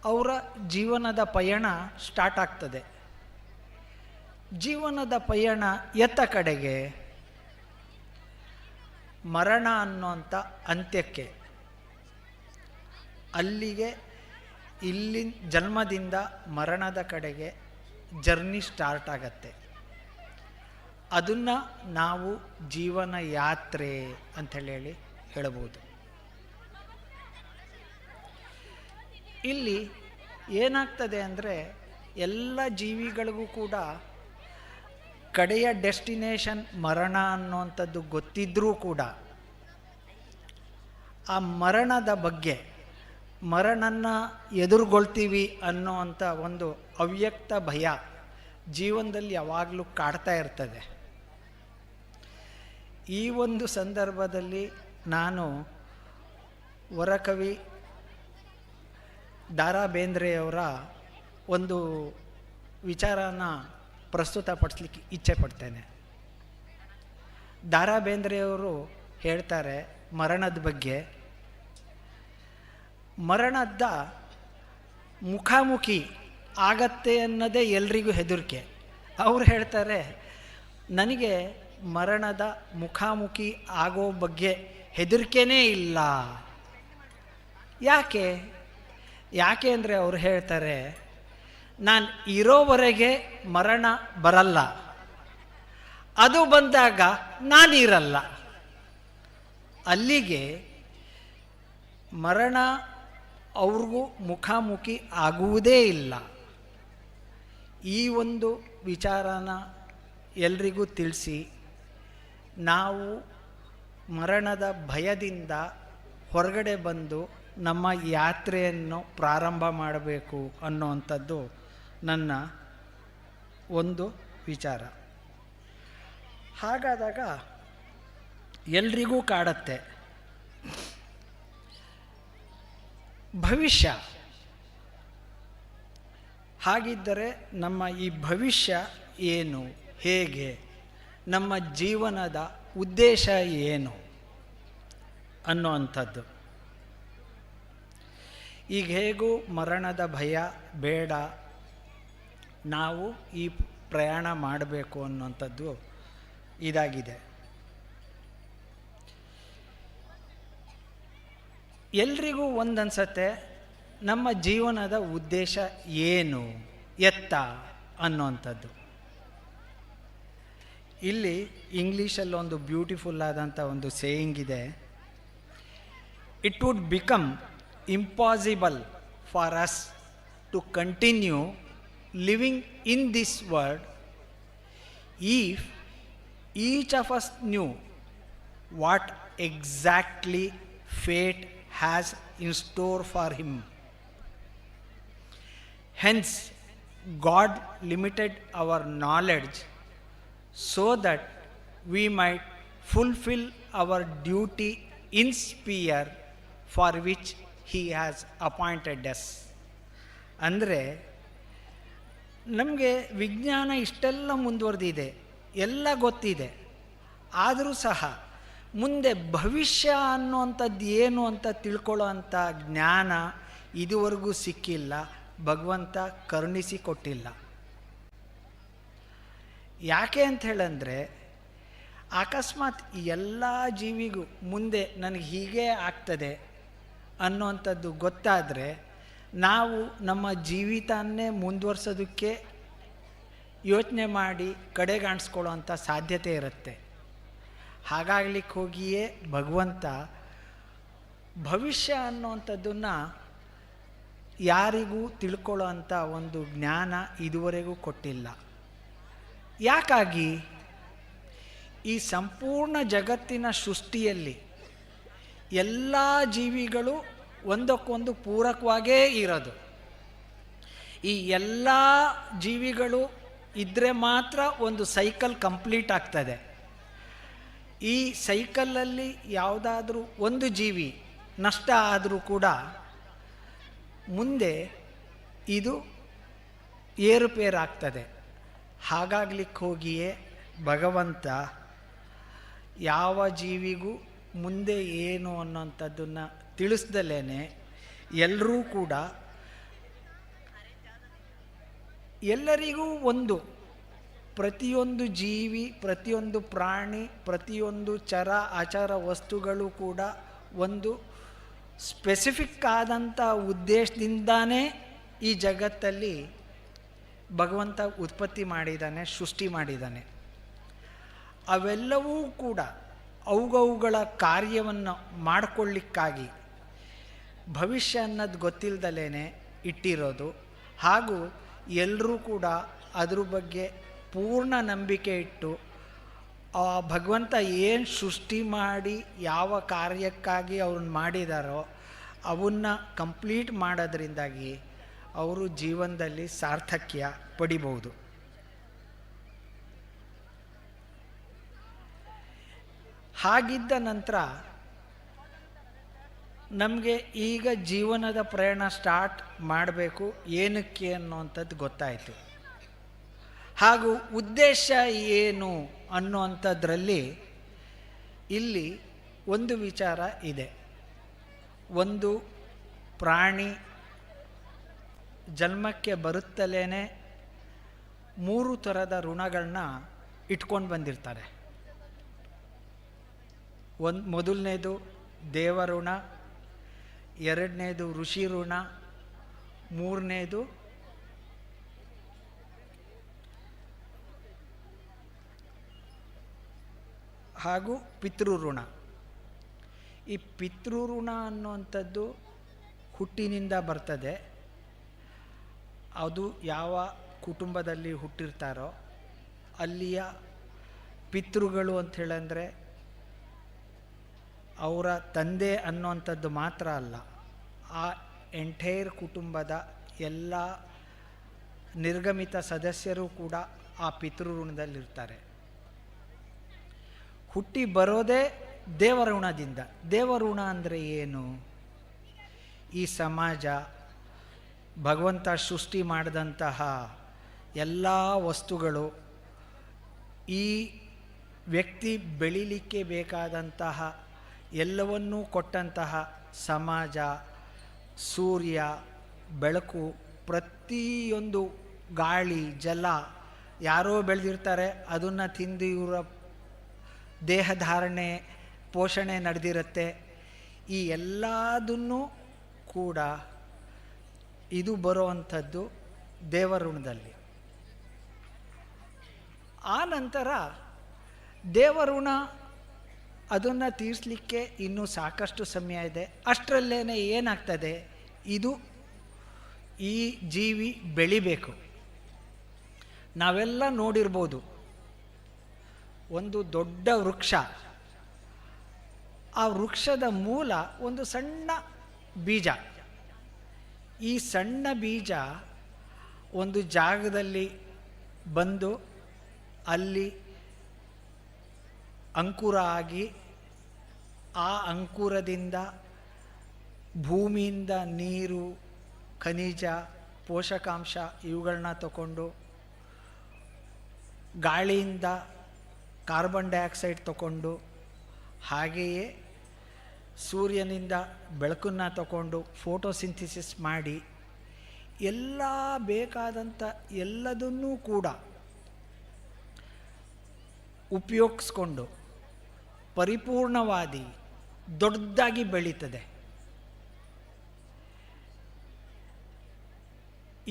[SPEAKER 15] ಅವರ ಜೀವನದ ಪಯಣ ಸ್ಟಾರ್ಟ್ ಆಗ್ತದೆ. ಜೀವನದ ಪಯಣ ಎತ್ತ ಕಡೆಗೆ? ಮರಣ ಅನ್ನೋಂಥ ಅಂತ್ಯಕ್ಕೆ. ಅಲ್ಲಿಗೆ ಇಲ್ಲಿ ಜನ್ಮದಿಂದ ಮರಣದ ಕಡೆಗೆ ಜರ್ನಿ ಸ್ಟಾರ್ಟ್ ಆಗತ್ತೆ. ಅದನ್ನು ನಾವು ಜೀವನ ಯಾತ್ರೆ ಅಂಥೇಳಿ ಹೇಳ್ಬೋದು. ಇಲ್ಲಿ ಏನಾಗ್ತದೆ ಅಂದರೆ ಎಲ್ಲ ಜೀವಿಗಳಿಗೂ ಕೂಡ ಕಡೆಯ ಡೆಸ್ಟಿನೇಷನ್ ಮರಣ ಅನ್ನುವಂಥದ್ದು ಗೊತ್ತಿದ್ದರೂ ಕೂಡ ಆ ಮರಣದ ಬಗ್ಗೆ, ಮರಣನ ಎದುರುಗೊಳ್ತೀವಿ ಅನ್ನೋವಂಥ ಒಂದು ಅವ್ಯಕ್ತ ಭಯ ಜೀವನದಲ್ಲಿ ಯಾವಾಗಲೂ ಕಾಡ್ತಾ ಇರ್ತದೆ. ಈ ಒಂದು ಸಂದರ್ಭದಲ್ಲಿ ನಾನು ವರಕವಿ ದ.ರಾ ಬೇಂದ್ರೆಯವರ ಒಂದು ವಿಚಾರನ ಪ್ರಸ್ತುತಪಡಿಸ್ಲಿಕ್ಕೆ ಇಚ್ಛೆ ಪಡ್ತೇನೆ. ದ.ರಾ ಬೇಂದ್ರೆಯವರು ಹೇಳ್ತಾರೆ ಮರಣದ ಬಗ್ಗೆ, ಮರಣದ ಮುಖಾಮುಖಿ ಆಗತ್ತೆ ಅನ್ನೋದೇ ಎಲ್ರಿಗೂ ಹೆದರಿಕೆ. ಅವ್ರು ಹೇಳ್ತಾರೆ ನನಗೆ ಮರಣದ ಮುಖಾಮುಖಿ ಆಗೋ ಬಗ್ಗೆ ಹೆದರಿಕೆನೇ ಇಲ್ಲ. ಯಾಕೆ ಅಂದರೆ ಅವ್ರು ಹೇಳ್ತಾರೆ ನಾನು ಇರೋವರೆಗೆ ಮರಣ ಬರಲ್ಲ, ಅದು ಬಂದಾಗ ನಾನಿರಲ್ಲ. ಅಲ್ಲಿಗೆ ಮರಣ ಅವ್ರಿಗೂ ಮುಖಾಮುಖಿ ಆಗುವುದೇ ಇಲ್ಲ. ಈ ಒಂದು ವಿಚಾರನ ಎಲ್ರಿಗೂ ತಿಳಿಸಿ ನಾವು ಮರಣದ ಭಯದಿಂದ ಹೊರಗಡೆ ಬಂದು ನಮ್ಮ ಯಾತ್ರೆಯನ್ನು ಪ್ರಾರಂಭ ಮಾಡಬೇಕು ಅನ್ನುವಂಥದ್ದು ನನ್ನ ಒಂದು ವಿಚಾರ. ಹಾಗಾದಾಗ ಎಲ್ರಿಗೂ ಕಾಡತ್ತೆ ಭವಿಷ್ಯ. ಹಾಗಿದ್ದರೆ ನಮ್ಮ ಈ ಭವಿಷ್ಯ ಏನು, ಹೇಗೆ, ನಮ್ಮ ಜೀವನದ ಉದ್ದೇಶ ಏನು ಅನ್ನುವಂಥದ್ದು. ಈಗ ಹೇಗೂ ಮರಣದ ಭಯ ಬೇಡ, ನಾವು ಈ ಪ್ರಯಾಣ ಮಾಡಬೇಕು ಅನ್ನುವಂಥದ್ದು ಇದಾಗಿದೆ. ಎಲ್ರಿಗೂ ಒಂದನ್ಸತ್ತೆ ನಮ್ಮ ಜೀವನದ ಉದ್ದೇಶ ಏನು, ಎತ್ತ ಅನ್ನುವಂಥದ್ದು. ಇಲ್ಲಿ ಇಂಗ್ಲೀಷಲ್ಲಿ ಒಂದು ಬ್ಯೂಟಿಫುಲ್ ಆದಂಥ ಒಂದು ಸೇಯಿಂಗ್ ಇದೆ. It would become impossible for us to continue living in this world if each of us knew what exactly fate has in store for him. Hence, God limited our knowledge so that we might fulfill our duty in sphere for which He has appointed us. ಅಂದರೆ ನಮಗೆ ವಿಜ್ಞಾನ ಇಷ್ಟೆಲ್ಲ ಮುಂದುವರೆದಿದೆ, ಎಲ್ಲ ಗೊತ್ತಿದೆ, ಆದರೂ ಸಹ ಮುಂದೆ ಭವಿಷ್ಯ ಅನ್ನುವಂಥದ್ದು ಏನು ಅಂತ ತಿಳ್ಕೊಳ್ಳೋ ಅಂಥ ಜ್ಞಾನ ಇದುವರೆಗೂ ಸಿಕ್ಕಿಲ್ಲ, ಭಗವಂತ ಕರುಣಿಸಿಕೊಟ್ಟಿಲ್ಲ. ಯಾಕೆ ಅಂತ ಹೇಳಂದರೆ ಅಕಸ್ಮಾತ್ ಎಲ್ಲ ಜೀವಿಗೂ ಮುಂದೆ ನನಗೆ ಹೀಗೆ ಆಗ್ತದೆ ಅನ್ನುವಂಥದ್ದು ಗೊತ್ತಾದರೆ ನಾವು ನಮ್ಮ ಜೀವಿತನ್ನೇ ಮುಂದುವರ್ಸೋದಕ್ಕೆ ಯೋಚನೆ ಮಾಡಿ ಕಡೆಗಾಣಿಸ್ಕೊಳ್ಳೋವಂಥ ಸಾಧ್ಯತೆ ಇರುತ್ತೆ. ಹಾಗಾಗ್ಲಿಕ್ಕೆ ಹೋಗಿಯೇ ಭಗವಂತ ಭವಿಷ್ಯ ಅನ್ನುವಂಥದ್ದನ್ನು ಯಾರಿಗೂ ತಿಳ್ಕೊಳ್ಳೋ ಅಂಥ ಒಂದು ಜ್ಞಾನ ಇದುವರೆಗೂ ಕೊಟ್ಟಿಲ್ಲ. ಯಾಕಾಗಿ? ಈ ಸಂಪೂರ್ಣ ಜಗತ್ತಿನ ಸೃಷ್ಟಿಯಲ್ಲಿ ಎಲ್ಲ ಜೀವಿಗಳು ಒಂದಕ್ಕೊಂದು ಪೂರಕವಾಗೇ ಇರೋದು. ಈ ಎಲ್ಲ ಜೀವಿಗಳು ಇದ್ದರೆ ಮಾತ್ರ ಒಂದು ಸೈಕಲ್ ಕಂಪ್ಲೀಟ್ ಆಗ್ತದೆ. ಈ ಸೈಕಲಲ್ಲಿ ಯಾವುದಾದ್ರೂ ಒಂದು ಜೀವಿ ನಷ್ಟ ಆದರೂ ಕೂಡ ಮುಂದೆ ಇದು ಏರುಪೇರಾಗ್ತದೆ. ಹಾಗಾಗ್ಲಿಕ್ಕೆ ಹೋಗಿಯೇ ಭಗವಂತ ಯಾವ ಜೀವಿಗೂ ಮುಂದೆ ಏನು ಅನ್ನೋಂಥದ್ದನ್ನು ತಿಳಿಸ್ದಲೇ ಎಲ್ಲರೂ ಕೂಡ ಎಲ್ಲರಿಗೂ ಒಂದು, ಪ್ರತಿಯೊಂದು ಜೀವಿ, ಪ್ರತಿಯೊಂದು ಪ್ರಾಣಿ, ಪ್ರತಿಯೊಂದು ಚರ ಅಚರ ವಸ್ತುಗಳು ಕೂಡ ಒಂದು ಸ್ಪೆಸಿಫಿಕ್ ಆದಂಥ ಉದ್ದೇಶದಿಂದಾನೇ ಈ ಜಗತ್ತಲ್ಲಿ ಭಗವಂತ ಉತ್ಪತ್ತಿ ಮಾಡಿದ್ದಾನೆ, ಸೃಷ್ಟಿ ಮಾಡಿದ್ದಾನೆ. ಅವೆಲ್ಲವೂ ಕೂಡ ಅವುಗಳ ಕಾರ್ಯವನ್ನು ಮಾಡಿಕೊಳ್ಳಿಕ್ಕಾಗಿ ಭವಿಷ್ಯ ಅನ್ನೋದು ಗೊತ್ತಿಲ್ಲದಲೇ ಇಟ್ಟಿರೋದು. ಹಾಗೂ ಎಲ್ಲರೂ ಕೂಡ ಅದ್ರ ಬಗ್ಗೆ ಪೂರ್ಣ ನಂಬಿಕೆ ಇಟ್ಟು ಆ ಭಗವಂತ ಏನು ಸೃಷ್ಟಿ ಮಾಡಿ ಯಾವ ಕಾರ್ಯಕ್ಕಾಗಿ ಅವ್ರನ್ನ ಮಾಡಿದಾರೋ ಅವನ್ನ ಕಂಪ್ಲೀಟ್ ಮಾಡೋದ್ರಿಂದಾಗಿ ಅವರು ಜೀವನದಲ್ಲಿ ಸಾರ್ಥಕ್ಯ ಪಡಿಬಹುದು. ಹಾಗಿದ್ದ ನಂತರ ನಮಗೆ ಈಗ ಜೀವನದ ಪ್ರಯಾಣ ಸ್ಟಾರ್ಟ್ ಮಾಡಬೇಕು, ಏನಕ್ಕೆ ಅನ್ನೋವಂಥದ್ದು ಗೊತ್ತಾಯಿತು. ಹಾಗೂ ಉದ್ದೇಶ ಏನು ಅನ್ನುವಂಥದ್ರಲ್ಲಿ ಇಲ್ಲಿ ಒಂದು ವಿಚಾರ ಇದೆ. ಒಂದು ಪ್ರಾಣಿ ಜನ್ಮಕ್ಕೆ ಬರುತ್ತಲೇ 3 ಥರದ ಋಣಗಳನ್ನ ಇಟ್ಕೊಂಡು ಬಂದಿರ್ತಾರೆ. ಮೊದಲನೇದು ದೇವಋಣ, ಎರಡನೇದು ಋಷಿ ಋಣ, ಮೂರನೇದು ಹಾಗೂ ಪಿತೃಋಣ. ಈ ಪಿತೃಋಣ ಅನ್ನುವಂಥದ್ದು ಹುಟ್ಟಿನಿಂದ ಬರ್ತದೆ. ಅದು ಯಾವ ಕುಟುಂಬದಲ್ಲಿ ಹುಟ್ಟಿರ್ತಾರೋ ಅಲ್ಲಿಯ ಪಿತೃಗಳು ಅಂತ ಹೇಳಂದರೆ ಅವರ ತಂದೆ ಅನ್ನುವಂಥದ್ದು ಮಾತ್ರ ಅಲ್ಲ, ಆ ಎಂಟೈರ್ ಕುಟುಂಬದ ಎಲ್ಲ ನಿರ್ಗಮಿತ ಸದಸ್ಯರು ಕೂಡ ಆ ಪಿತೃಋಣದಲ್ಲಿರ್ತಾರೆ. ಹುಟ್ಟಿ ಬರೋದೇ ದೇವಋಣದಿಂದ. ದೇವಋಣ ಅಂದರೆ ಏನು? ಈ ಸಮಾಜ, ಭಗವಂತ ಸೃಷ್ಟಿ ಮಾಡಿದಂತಹ ಎಲ್ಲ ವಸ್ತುಗಳು, ಈ ವ್ಯಕ್ತಿ ಬೆಳೀಲಿಕ್ಕೆ ಬೇಕಾದಂತಹ ಎಲ್ಲವನ್ನೂ ಕೊಟ್ಟಂತಹ ಸಮಾಜ, ಸೂರ್ಯ, ಬೆಳಕು, ಪ್ರತಿಯೊಂದು ಗಾಳಿ, ಜಲ ಯಾರೋ ಬೆಳೆದಿರ್ತಾರೆ, ಅದನ್ನು ತಿಂದು ಇವರ ದೇಹಧಾರಣೆ, ಪೋಷಣೆ ನಡೆದಿರುತ್ತೆ. ಈ ಎಲ್ಲದನ್ನೂ ಕೂಡ ಇದು ಬರುವಂಥದ್ದು ದೇವಋಣದಲ್ಲಿ. ಆ ನಂತರ ದೇವಋಣ ಅದನ್ನು ತೀರಿಸಲಿಕ್ಕೆ ಇನ್ನೂ ಸಾಕಷ್ಟು ಸಮಯ ಇದೆ. ಅಷ್ಟರಲ್ಲೇ ಏನಾಗ್ತದೆ, ಇದು ಈ ಜೀವಿ ಬೆಳಿಬೇಕು. ನಾವೆಲ್ಲ ನೋಡಿರ್ಬೋದು, ಒಂದು ದೊಡ್ಡ ವೃಕ್ಷ, ಆ ವೃಕ್ಷದ ಮೂಲ ಒಂದು ಸಣ್ಣ ಬೀಜ. ಈ ಸಣ್ಣ ಬೀಜ ಒಂದು ಜಾಗದಲ್ಲಿ ಬಂದು ಅಲ್ಲಿ ಅಂಕುರ ಆಗಿ, ಆ ಅಂಕುರದಿಂದ ಭೂಮಿಯಿಂದ ನೀರು, ಖನಿಜ, ಪೋಷಕಾಂಶ ಇವುಗಳನ್ನ ತಗೊಂಡು, ಗಾಳಿಯಿಂದ ಕಾರ್ಬನ್ ಡೈಆಕ್ಸೈಡ್ ತಗೊಂಡು, ಹಾಗೆಯೇ ಸೂರ್ಯನಿಂದ ಬೆಳಕನ್ನು ತಗೊಂಡು ಫೋಟೋಸಿಂಥಿಸಿಸ್ ಮಾಡಿ ಎಲ್ಲ ಬೇಕಾದಂಥ ಎಲ್ಲದನ್ನೂ ಕೂಡ ಉಪಯೋಗಿಸ್ಕೊಂಡು ಪರಿಪೂರ್ಣವಾದಿ ದೊಡ್ಡದಾಗಿ ಬೆಳೀತದೆ.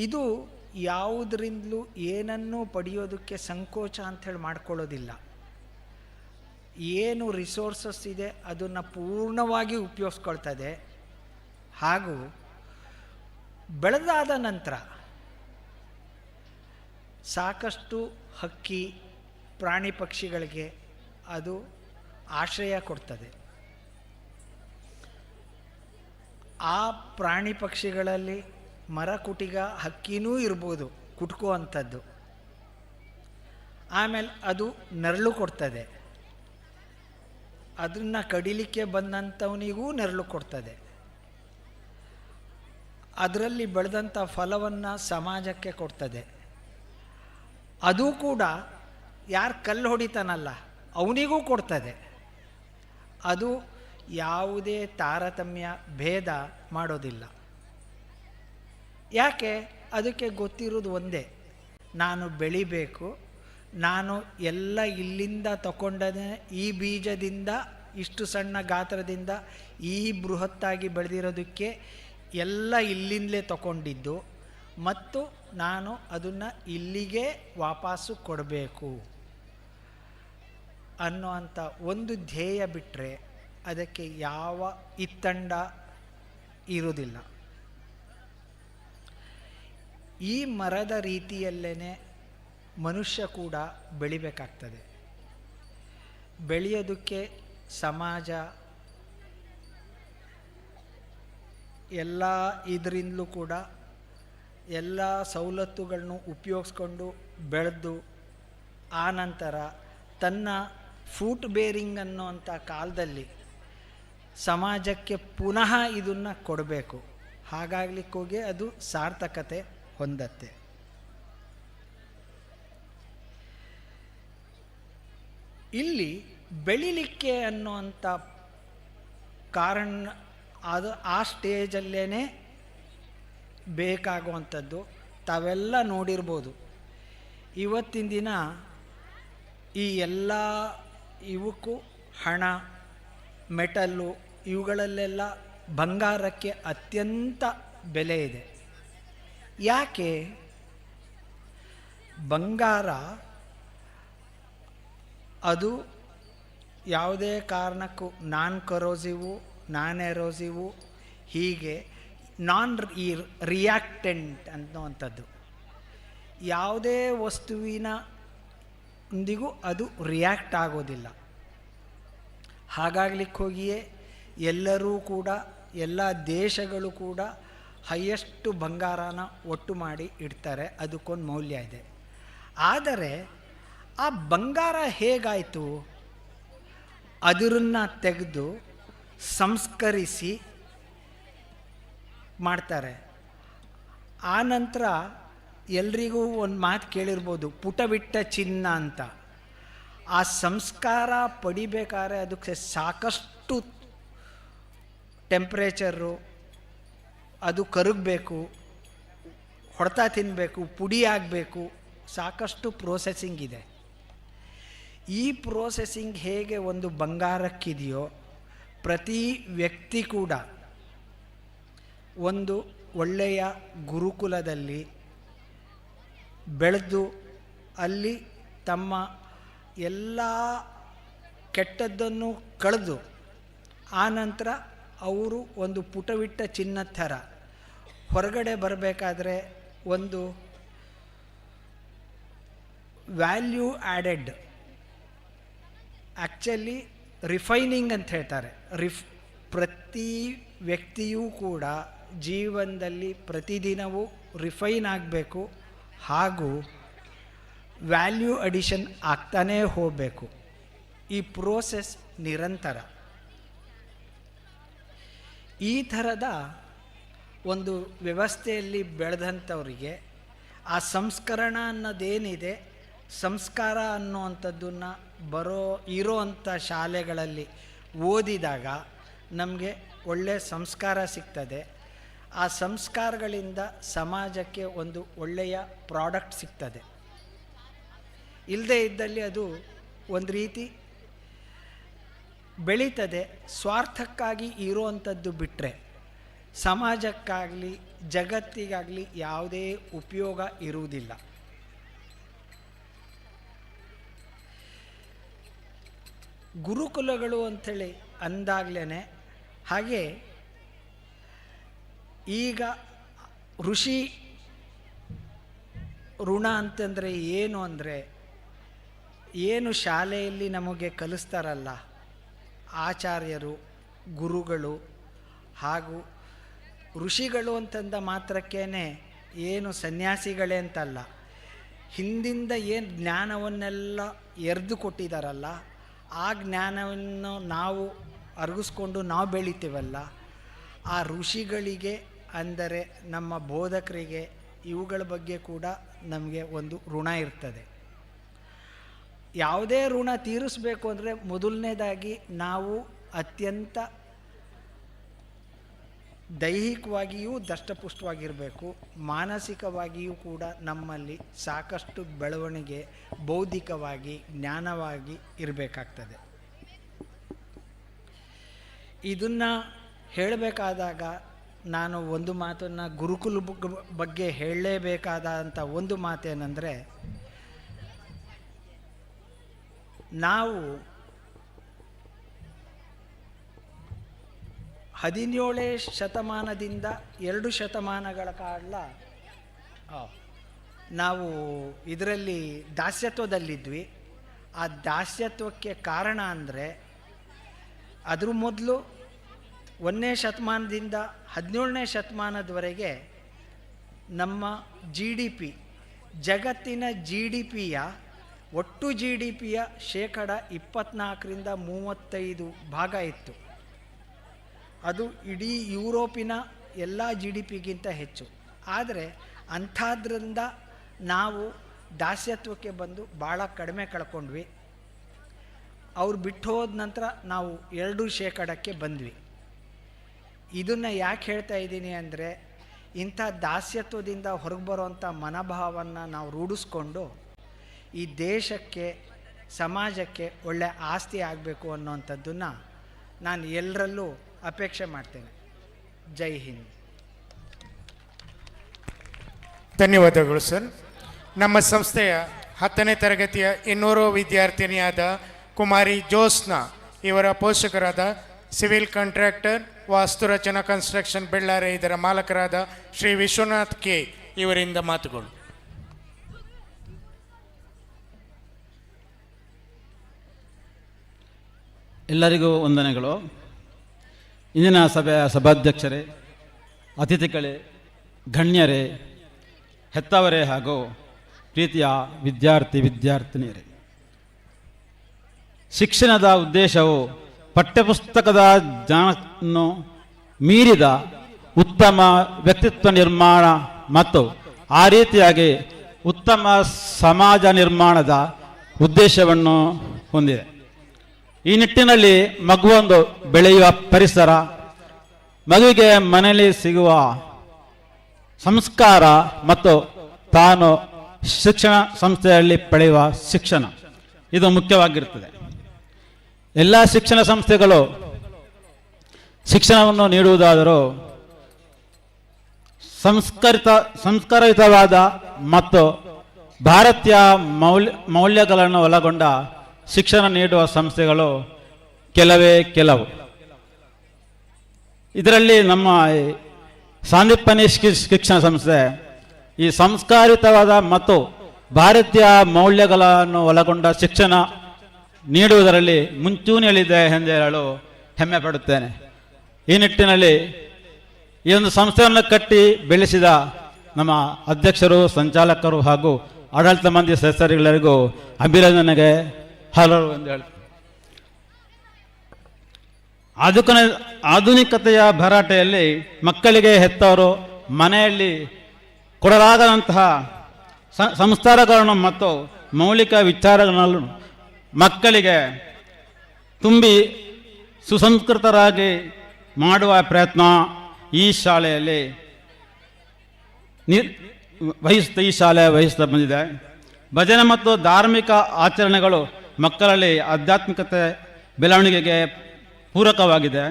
[SPEAKER 15] ಇದು ಯಾವುದರಿಂದಲೂ ಏನನ್ನೂ ಪಡೆಯೋದಕ್ಕೆ ಸಂಕೋಚ ಅಂಥೇಳಿ ಮಾಡ್ಕೊಳ್ಳೋದಿಲ್ಲ. ಏನು ರಿಸೋರ್ಸಸ್ ಇದೆ ಅದನ್ನು ಪೂರ್ಣವಾಗಿ ಉಪಯೋಗಿಸ್ಕೊಳ್ತದೆ. ಹಾಗೂ ಬೆಳೆದಾದ ನಂತರ ಸಾಕಷ್ಟು ಹಕ್ಕಿ, ಪ್ರಾಣಿ ಪಕ್ಷಿಗಳಿಗೆ ಅದು ಆಶ್ರಯ ಕೊಡ್ತದೆ. ಆ ಪ್ರಾಣಿ ಪಕ್ಷಿಗಳಲ್ಲಿ ಮರಕುಟಿಗ ಹಕ್ಕಿನೂ ಇರ್ಬೋದು, ಕುಟ್ಕುವಂಥದ್ದು. ಆಮೇಲೆ ಅದು ನೆರಳು ಕೊಡ್ತದೆ, ಅದನ್ನು ಕಡಿಲಿಕ್ಕೆ ಬಂದಂಥವನಿಗೂ ನೆರಳು ಕೊಡ್ತದೆ. ಅದರಲ್ಲಿ ಬೆಳೆದಂಥ ಫಲವನ್ನು ಸಮಾಜಕ್ಕೆ ಕೊಡ್ತದೆ. ಅದು ಕೂಡ ಯಾರು ಕಲ್ಲು ಹೊಡಿತಾನಲ್ಲ ಅವನಿಗೂ ಕೊಡ್ತದೆ. ಅದು ಯಾವುದೇ ತಾರತಮ್ಯ ಭೇದ ಮಾಡೋದಿಲ್ಲ. ಯಾಕೆ? ಅದಕ್ಕೆ ಗೊತ್ತಿರೋದು ಒಂದೇ, ನಾನು ಬೆಳಿಬೇಕು, ನಾನು ಎಲ್ಲ ಇಲ್ಲಿಂದ ತಗೊಂಡೇ, ಈ ಬೀಜದಿಂದ ಇಷ್ಟು ಸಣ್ಣ ಗಾತ್ರದಿಂದ ಈ ಬೃಹತ್ತಾಗಿ ಬೆಳೆದಿರೋದಕ್ಕೆ ಎಲ್ಲ ಇಲ್ಲಿಂದಲೇ ತಗೊಂಡಿದ್ದು, ಮತ್ತು ನಾನು ಅದನ್ನು ಇಲ್ಲಿಗೆ ವಾಪಸ್ಸು ಕೊಡಬೇಕು ಅನ್ನುವಂಥ ಒಂದು ಧ್ಯೇಯ ಬಿಟ್ಟರೆ ಅದಕ್ಕೆ ಯಾವ ಇತ್ತಂಡ ಇರುವುದಿಲ್ಲ. ಈ ಮರದ ರೀತಿಯಲ್ಲೇ ಮನುಷ್ಯ ಕೂಡ ಬೆಳಿಬೇಕಾಗ್ತದೆ. ಬೆಳೆಯೋದಕ್ಕೆ ಸಮಾಜ ಎಲ್ಲ ಇದರಿಂದಲೂ ಕೂಡ ಎಲ್ಲ ಸವಲತ್ತುಗಳನ್ನು ಉಪಯೋಗಿಸ್ಕೊಂಡು ಬೆಳೆದು ಆನಂತರ ತನ್ನ ಫ್ರೂಟ್ ಬೇರಿಂಗ್ ಅನ್ನೋಂಥ ಕಾಲದಲ್ಲಿ ಸಮಾಜಕ್ಕೆ ಪುನಃ ಇದನ್ನು ಕೊಡಬೇಕು. ಹಾಗಾಗ್ಲಿಕ್ಕೋಗಿ ಅದು ಸಾರ್ಥಕತೆ ಹೊಂದತ್ತೆ. ಇಲ್ಲಿ ಬೆಳಿಲಿಕ್ಕೆ ಅನ್ನುವಂಥ ಕಾರಣ ಅದು ಆ ಸ್ಟೇಜಲ್ಲೇ ಬೇಕಾಗುವಂಥದ್ದು ತಾವೆಲ್ಲ ನೋಡಿರ್ಬೋದು. ಇವತ್ತಿನ ದಿನ ಈ ಎಲ್ಲ ಇವಕ್ಕೂ ಹಣ, ಮೆಟಲ್ಲು, ಇವುಗಳಲ್ಲೆಲ್ಲ ಬಂಗಾರಕ್ಕೆ ಅತ್ಯಂತ ಬೆಲೆ ಇದೆ. ಯಾಕೆ? ಬಂಗಾರ ಅದು ಯಾವುದೇ ಕಾರಣಕ್ಕೂ ನಾನ್ ಕರೋಸಿವು, ನಾನ್ ಎರೋಸಿವು, ಹೀಗೆ ನಾನ್ ರಿಯಾಕ್ಟೆಂಟ್ ಅನ್ನುವಂಥದ್ದು. ಯಾವುದೇ ವಸ್ತುವಿನೊಂದಿಗೂ ಅದು ರಿಯಾಕ್ಟ್ ಆಗೋದಿಲ್ಲ. ಹಾಗಾಗ್ಲಿಕ್ಕೆ ಹೋಗಿಯೇ ಎಲ್ಲರೂ ಕೂಡ, ಎಲ್ಲ ದೇಶಗಳು ಕೂಡ ಹೈಯೆಸ್ಟು ಬಂಗಾರನ ಒಟ್ಟು ಮಾಡಿ ಇಡ್ತಾರೆ. ಅದಕ್ಕೊಂದು ಮೌಲ್ಯ ಇದೆ. ಆದರೆ ಆ ಬಂಗಾರ ಹೇಗಾಯಿತು? ಅದರನ್ನು ತೆಗೆದು ಸಂಸ್ಕರಿಸಿ ಮಾಡ್ತಾರೆ. ಆ ನಂತರ ಎಲ್ರಿಗೂ ಒಂದು ಮಾತು ಕೇಳಿರ್ಬೋದು, ಪುಟಬಿಟ್ಟ ಚಿನ್ನ ಅಂತ. ಆ ಸಂಸ್ಕಾರ ಪಡಿಬೇಕಾದ್ರೆ ಅದಕ್ಕೆ ಸಾಕಷ್ಟು ಟೆಂಪ್ರೇಚರು, ಅದು ಕರಗಬೇಕು, ಹೊಡೆತ ತಿನ್ನಬೇಕು, ಪುಡಿ ಆಗಬೇಕು, ಸಾಕಷ್ಟು ಪ್ರೋಸೆಸಿಂಗ್ ಇದೆ. ಈ ಪ್ರೋಸೆಸಿಂಗ್ ಹೇಗೆ ಒಂದು ಬಂಗಾರಕ್ಕಿದೆಯೋ, ಪ್ರತಿ ವ್ಯಕ್ತಿ ಕೂಡ ಒಂದು ಒಳ್ಳೆಯ ಗುರುಕುಲದಲ್ಲಿ ಬೆಳೆದು ಅಲ್ಲಿ ತಮ್ಮ ಎಲ್ಲ ಕೆಟ್ಟದ್ದನ್ನು ಕಳೆದು ಆನಂತರ ಅವರು ಒಂದು ಪುಟವಿಟ್ಟ ಚಿನ್ನದ ಥರ ಹೊರಗಡೆ ಬರಬೇಕಾದ್ರೆ ಒಂದು ವ್ಯಾಲ್ಯೂ ಆ್ಯಡೆಡ್, ಆ್ಯಕ್ಚುಲಿ ರಿಫೈನಿಂಗ್ ಅಂತ ಹೇಳ್ತಾರೆ. ಪ್ರತಿ ವ್ಯಕ್ತಿಯೂ ಕೂಡ ಜೀವನದಲ್ಲಿ ಪ್ರತಿದಿನವೂ ರಿಫೈನ್ ಆಗಬೇಕು, ಹಾಗೂ ವ್ಯಾಲ್ಯೂ ಅಡಿಷನ್ ಆಗ್ತಾನೇ ಹೋಗಬೇಕು. ಈ ಪ್ರೋಸೆಸ್ ನಿರಂತರ. ಈ ಥರದ ಒಂದು ವ್ಯವಸ್ಥೆಯಲ್ಲಿ ಬೆಳೆದಂಥವರಿಗೆ ಆ ಸಂಸ್ಕರಣ ಅನ್ನೋದೇನಿದೆ, ಸಂಸ್ಕಾರ ಅನ್ನುವಂಥದ್ದನ್ನು ಇರೋವಂಥ ಶಾಲೆಗಳಲ್ಲಿ ಓದಿದಾಗ ನಮಗೆ ಒಳ್ಳೆಯ ಸಂಸ್ಕಾರ ಸಿಗ್ತದೆ. ಆ ಸಂಸ್ಕಾರಗಳಿಂದ ಸಮಾಜಕ್ಕೆ ಒಂದು ಒಳ್ಳೆಯ ಪ್ರಾಡಕ್ಟ್ ಸಿಗ್ತದೆ. ಇಲ್ಲದೇ ಇದ್ದಲ್ಲಿ ಅದು ಒಂದು ರೀತಿ ಬೆಳೀತದೆ. ಸ್ವಾರ್ಥಕ್ಕಾಗಿ ಇರುವಂಥದ್ದು ಬಿಟ್ಟರೆ ಸಮಾಜಕ್ಕಾಗಲಿ ಜಗತ್ತಿಗಾಗಲಿ ಯಾವುದೇ ಉಪಯೋಗ ಇರುವುದಿಲ್ಲ. ಗುರುಕುಲಗಳು ಅಂಥೇಳಿ ಅಂದಾಗಲೇ ಹಾಗೆ ಈಗ ಋಷಿ ಋಣ ಅಂತಂದರೆ ಏನು ಅಂದರೆ, ಏನು ಶಾಲೆಯಲ್ಲಿ ನಮಗೆ ಕಲಿಸ್ತಾರಲ್ಲ ಆಚಾರ್ಯರು, ಗುರುಗಳು ಹಾಗೂ ಋಷಿಗಳು ಅಂತಂದ ಮಾತ್ರಕ್ಕೇ ಏನು ಸನ್ಯಾಸಿಗಳೇ ಅಂತಲ್ಲ, ಹಿಂದಿಂದ ಏನು ಜ್ಞಾನವನ್ನೆಲ್ಲ ಎರೆದು ಕೊಟ್ಟಿದ್ದಾರಲ್ಲ, ಆ ಜ್ಞಾನವನ್ನು ನಾವು ಅರಗಿಸ್ಕೊಂಡು ನಾವು ಬೆಳಿತೀವಲ್ಲ, ಆ ಋಷಿಗಳಿಗೆ ಅಂದರೆ ನಮ್ಮ ಬೋಧಕರಿಗೆ ಇವುಗಳ ಬಗ್ಗೆ ಕೂಡ ನಮಗೆ ಒಂದು ಋಣ ಇರ್ತದೆ. ಯಾವುದೇ ಋಣ ತೀರಿಸಬೇಕು ಅಂದರೆ ಮೊದಲನೇದಾಗಿ ನಾವು ಅತ್ಯಂತ ದೈಹಿಕವಾಗಿಯೂ ದಷ್ಟಪುಷ್ಟವಾಗಿರಬೇಕು, ಮಾನಸಿಕವಾಗಿಯೂ ಕೂಡ ನಮ್ಮಲ್ಲಿ ಸಾಕಷ್ಟು ಬೆಳವಣಿಗೆ, ಬೌದ್ಧಿಕವಾಗಿ ಜ್ಞಾನವಾಗಿ ಇರಬೇಕಾಗ್ತದೆ. ಇದನ್ನು ಹೇಳಬೇಕಾದಾಗ ನಾನು ಒಂದು ಮಾತನ್ನು ಗುರುಕುಲ ಬಗ್ಗೆ ಹೇಳಲೇಬೇಕಾದಂಥ ಒಂದು ಮಾತೇನೆಂದರೆ, ನಾವು 17ನೇ ಶತಮಾನದಿಂದ 2 ಶತಮಾನಗಳ ಕಾಲ ನಾವು ಇದರಲ್ಲಿ ದಾಸ್ಯತ್ವದಲ್ಲಿದ್ವಿ. ಆ ದಾಸ್ಯತ್ವಕ್ಕೆ ಕಾರಣ ಅಂದರೆ ಅದ್ರ ಮೊದಲು 1ನೇ ಶತಮಾನದಿಂದ 17ನೇ ಶತಮಾನದವರೆಗೆ ನಮ್ಮ GDP, ಜಗತ್ತಿನ GDPಯ ಒಟ್ಟು GDPಯ 24% 35% ಇತ್ತು. ಅದು ಇಡೀ ಯುರೋಪಿನ ಎಲ್ಲ GDPಗಿಂತ ಹೆಚ್ಚು. ಆದರೆ ಅಂಥದ್ರಿಂದ ನಾವು ದಾಸ್ಯತ್ವಕ್ಕೆ ಬಂದು ಭಾಳ ಕಡಿಮೆ ಕಳ್ಕೊಂಡ್ವಿ. ಅವ್ರು ಬಿಟ್ಟು ಹೋದ ನಂತರ ನಾವು 2% ಬಂದ್ವಿ. ಇದನ್ನು ಯಾಕೆ ಹೇಳ್ತಾ ಇದ್ದೀನಿ ಅಂದರೆ, ಇಂಥ ದಾಸ್ಯತ್ವದಿಂದ ಹೊರಗೆ ಬರೋವಂಥ ಮನೋಭಾವವನ್ನು ನಾವು ರೂಢಿಸ್ಕೊಂಡು ಈ ದೇಶಕ್ಕೆ, ಸಮಾಜಕ್ಕೆ ಒಳ್ಳೆ ಆಸ್ತಿ ಆಗಬೇಕು ಅನ್ನೋವಂಥದ್ದನ್ನು ನಾನು ಎಲ್ಲರಲ್ಲೂ ಅಪೇಕ್ಷೆ ಮಾಡ್ತೇನೆ. ಜೈ ಹಿಂದ್.
[SPEAKER 2] ಧನ್ಯವಾದಗಳು ಸರ್. ನಮ್ಮ ಸಂಸ್ಥೆಯ 10ನೇ ತರಗತಿಯ ಇನ್ನೋರ್ವ ವಿದ್ಯಾರ್ಥಿನಿಯಾದ ಕುಮಾರಿ ಜ್ಯೋತ್ಸ್ನಾ ಇವರ ಪೋಷಕರಾದ ಸಿವಿಲ್ ಕಾಂಟ್ರಾಕ್ಟರ್ ವಾಸ್ತುರಚನಾ ಕನ್ಸ್ಟ್ರಕ್ಷನ್ ಬೆಳ್ಳಾರೆ ಇದರ ಮಾಲಕರಾದ ಶ್ರೀ ವಿಶ್ವನಾಥ್ ಕೆ ಇವರಿಂದ ಮಾತುಗಳು.
[SPEAKER 16] ಎಲ್ಲರಿಗೂ ವಂದನೆಗಳು. ಇಂದಿನ ಸಭೆಯ ಸಭಾಧ್ಯಕ್ಷರೇ, ಅತಿಥಿಗಳೇ, ಗಣ್ಯರೇ, ಹೆತ್ತವರೇ ಹಾಗೂ ಪ್ರೀತಿಯ ವಿದ್ಯಾರ್ಥಿನಿಯರೇ, ಶಿಕ್ಷಣದ ಉದ್ದೇಶವು ಪಠ್ಯಪುಸ್ತಕದ ಜ್ಞಾನವನ್ನು ಮೀರಿದ ಉತ್ತಮ ವ್ಯಕ್ತಿತ್ವ ನಿರ್ಮಾಣ ಮತ್ತು ಆ ರೀತಿಯಾಗಿ ಉತ್ತಮ ಸಮಾಜ ನಿರ್ಮಾಣದ ಉದ್ದೇಶವನ್ನು ಹೊಂದಿದೆ. ಈ ನಿಟ್ಟಿನಲ್ಲಿ ಮಗುವೊಂದು ಬೆಳೆಯುವ ಪರಿಸರ, ಮಗುವಿಗೆ ಮನೆಯಲ್ಲಿ ಸಿಗುವ ಸಂಸ್ಕಾರ ಮತ್ತು ತಾನು ಶಿಕ್ಷಣ ಸಂಸ್ಥೆಯಲ್ಲಿ ಪಡೆಯುವ ಶಿಕ್ಷಣ ಇದು ಮುಖ್ಯವಾಗಿರುತ್ತದೆ. ಎಲ್ಲ ಶಿಕ್ಷಣ ಸಂಸ್ಥೆಗಳು ಶಿಕ್ಷಣವನ್ನು ನೀಡುವುದಾದರೂ ಸಂಸ್ಕಾರಯುತವಾದ ಮತ್ತು ಭಾರತೀಯ ಮೌಲ್ಯಗಳನ್ನು ಒಳಗೊಂಡ ಶಿಕ್ಷಣ ನೀಡುವ ಸಂಸ್ಥೆಗಳು ಕೆಲವು. ಇದರಲ್ಲಿ ನಮ್ಮ ಸಾಂದೀಪನಿ ಶಿಕ್ಷಣ ಸಂಸ್ಥೆ ಈ ಸಂಸ್ಕಾರಿತವಾದ ಮತ್ತು ಭಾರತೀಯ ಮೌಲ್ಯಗಳನ್ನು ಒಳಗೊಂಡ ಶಿಕ್ಷಣ ನೀಡುವುದರಲ್ಲಿ ಮುಂಚೂಣಿಯಲ್ಲಿದೆ ಎಂದು ಹೇಳಲು ಹೆಮ್ಮೆ ಪಡುತ್ತೇನೆ. ಈ ನಿಟ್ಟಿನಲ್ಲಿ ಈ ಒಂದು ಸಂಸ್ಥೆಯನ್ನು ಕಟ್ಟಿ ಬೆಳೆಸಿದ ನಮ್ಮ ಅಧ್ಯಕ್ಷರು, ಸಂಚಾಲಕರು ಹಾಗೂ ಆಡಳಿತ ಮಂಡಳಿ ಸದಸ್ಯರೆಲ್ಲರಿಗೂ ಅಭಿನಂದನೆಗೆ ಹಲವು ಎಂದು ಹೇಳ್ತಾರೆ. ಆಧುನಿಕತೆಯ ಭರಾಟೆಯಲ್ಲಿ ಮಕ್ಕಳಿಗೆ ಹೆತ್ತವರು ಮನೆಯಲ್ಲಿ ಕೊಡಲಾಗದಂತಹ ಸಂಸ್ಕಾರಗಳನ್ನು ಮತ್ತು ಮೌಲಿಕ ವಿಚಾರಗಳನ್ನು ಮಕ್ಕಳಿಗೆ ತುಂಬಿ ಸುಸಂಸ್ಕೃತರಾಗಿ ಮಾಡುವ ಪ್ರಯತ್ನ ಈ ಶಾಲೆ ವಹಿಸ್ತಾ ಬಂದಿದೆ. ಭಜನೆ ಮತ್ತು ಧಾರ್ಮಿಕ ಆಚರಣೆಗಳು ಮಕ್ಕಳಲ್ಲಿ ಆಧ್ಯಾತ್ಮಿಕತೆ ಬೆಳವಣಿಗೆಗೆ ಪೂರಕವಾಗಿದೆ.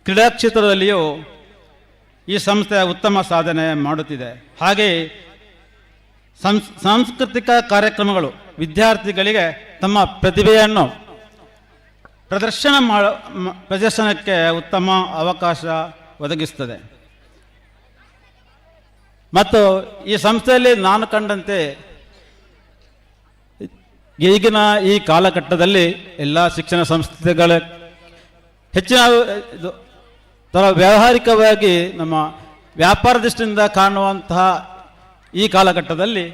[SPEAKER 16] ಕ್ರೀಡಾ ಕ್ಷೇತ್ರದಲ್ಲಿಯೂ ಈ ಸಂಸ್ಥೆ ಉತ್ತಮ ಸಾಧನೆ ಮಾಡುತ್ತಿದೆ. ಹಾಗೆಯೇ ಸಾಂಸ್ಕೃತಿಕ ಕಾರ್ಯಕ್ರಮಗಳು ವಿದ್ಯಾರ್ಥಿಗಳಿಗೆ ತಮ್ಮ ಪ್ರತಿಭೆಯನ್ನು ಪ್ರದರ್ಶನಕ್ಕೆ ಉತ್ತಮ ಅವಕಾಶ ಒದಗಿಸುತ್ತದೆ. ಮತ್ತು ಈ ಸಂಸ್ಥೆಯಲ್ಲಿ ನಾನು ಕಂಡಂತೆ ಈಗಿನ ಈ ಕಾಲಘಟ್ಟದಲ್ಲಿ ಎಲ್ಲ ಶಿಕ್ಷಣ ಸಂಸ್ಥೆಗಳ ಹೆಚ್ಚಿನ ವ್ಯಾವಹಾರಿಕವಾಗಿ ನಮ್ಮ ವ್ಯಾಪಾರ ದೃಷ್ಟಿಯಿಂದ ಕಾಣುವಂತಹ ಈ ಕಾಲಘಟ್ಟದಲ್ಲಿ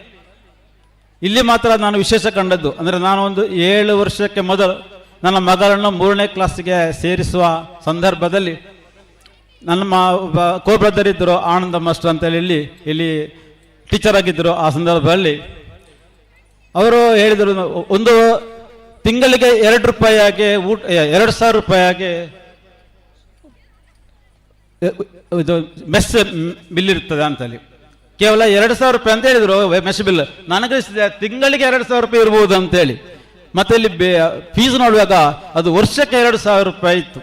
[SPEAKER 16] ಇಲ್ಲಿ ಮಾತ್ರ ನಾನು ವಿಶೇಷ ಕಂಡದ್ದು ಅಂದರೆ, ನಾನು ಒಂದು 7 ವರ್ಷಕ್ಕೆ ಮೊದಲು ನನ್ನ ಮಗಳನ್ನು 3ನೇ ಕ್ಲಾಸಿಗೆ ಸೇರಿಸುವ ಸಂದರ್ಭದಲ್ಲಿ ನನ್ನ ಒಬ್ಬ ಕೋ-ಬ್ರದರ್ ಇದ್ದರು, ಆನಂದ ಮಾಸ್ಟರ್ ಅಂತೇಳಿ ಇಲ್ಲಿ ಟೀಚರ್ ಆಗಿದ್ದರು. ಆ ಸಂದರ್ಭದಲ್ಲಿ ಅವರು ಹೇಳಿದರು, ಒಂದು ತಿಂಗಳಿಗೆ 2 ರೂಪಾಯಿಯಾಗಿ ಊಟ 2,000 ರೂಪಾಯಿಯಾಗಿ ಇದು ಮೆಸ್ ಬಿಲ್ ಇರ್ತದೆ ಅಂತಲ್ಲಿ. ಕೇವಲ 2,000 ರೂಪಾಯಿ ಅಂತ ಹೇಳಿದರು ಮೆಸ್ ಬಿಲ್. ನನಗೆ ತಿಂಗಳಿಗೆ 2,000 ರೂಪಾಯಿ ಇರ್ಬೋದು ಅಂತೇಳಿ. ಮತ್ತು ಇಲ್ಲಿ ಫೀಸ್ ನೋಡುವಾಗ ಅದು ವರ್ಷಕ್ಕೆ 2,000 ರೂಪಾಯಿ ಇತ್ತು.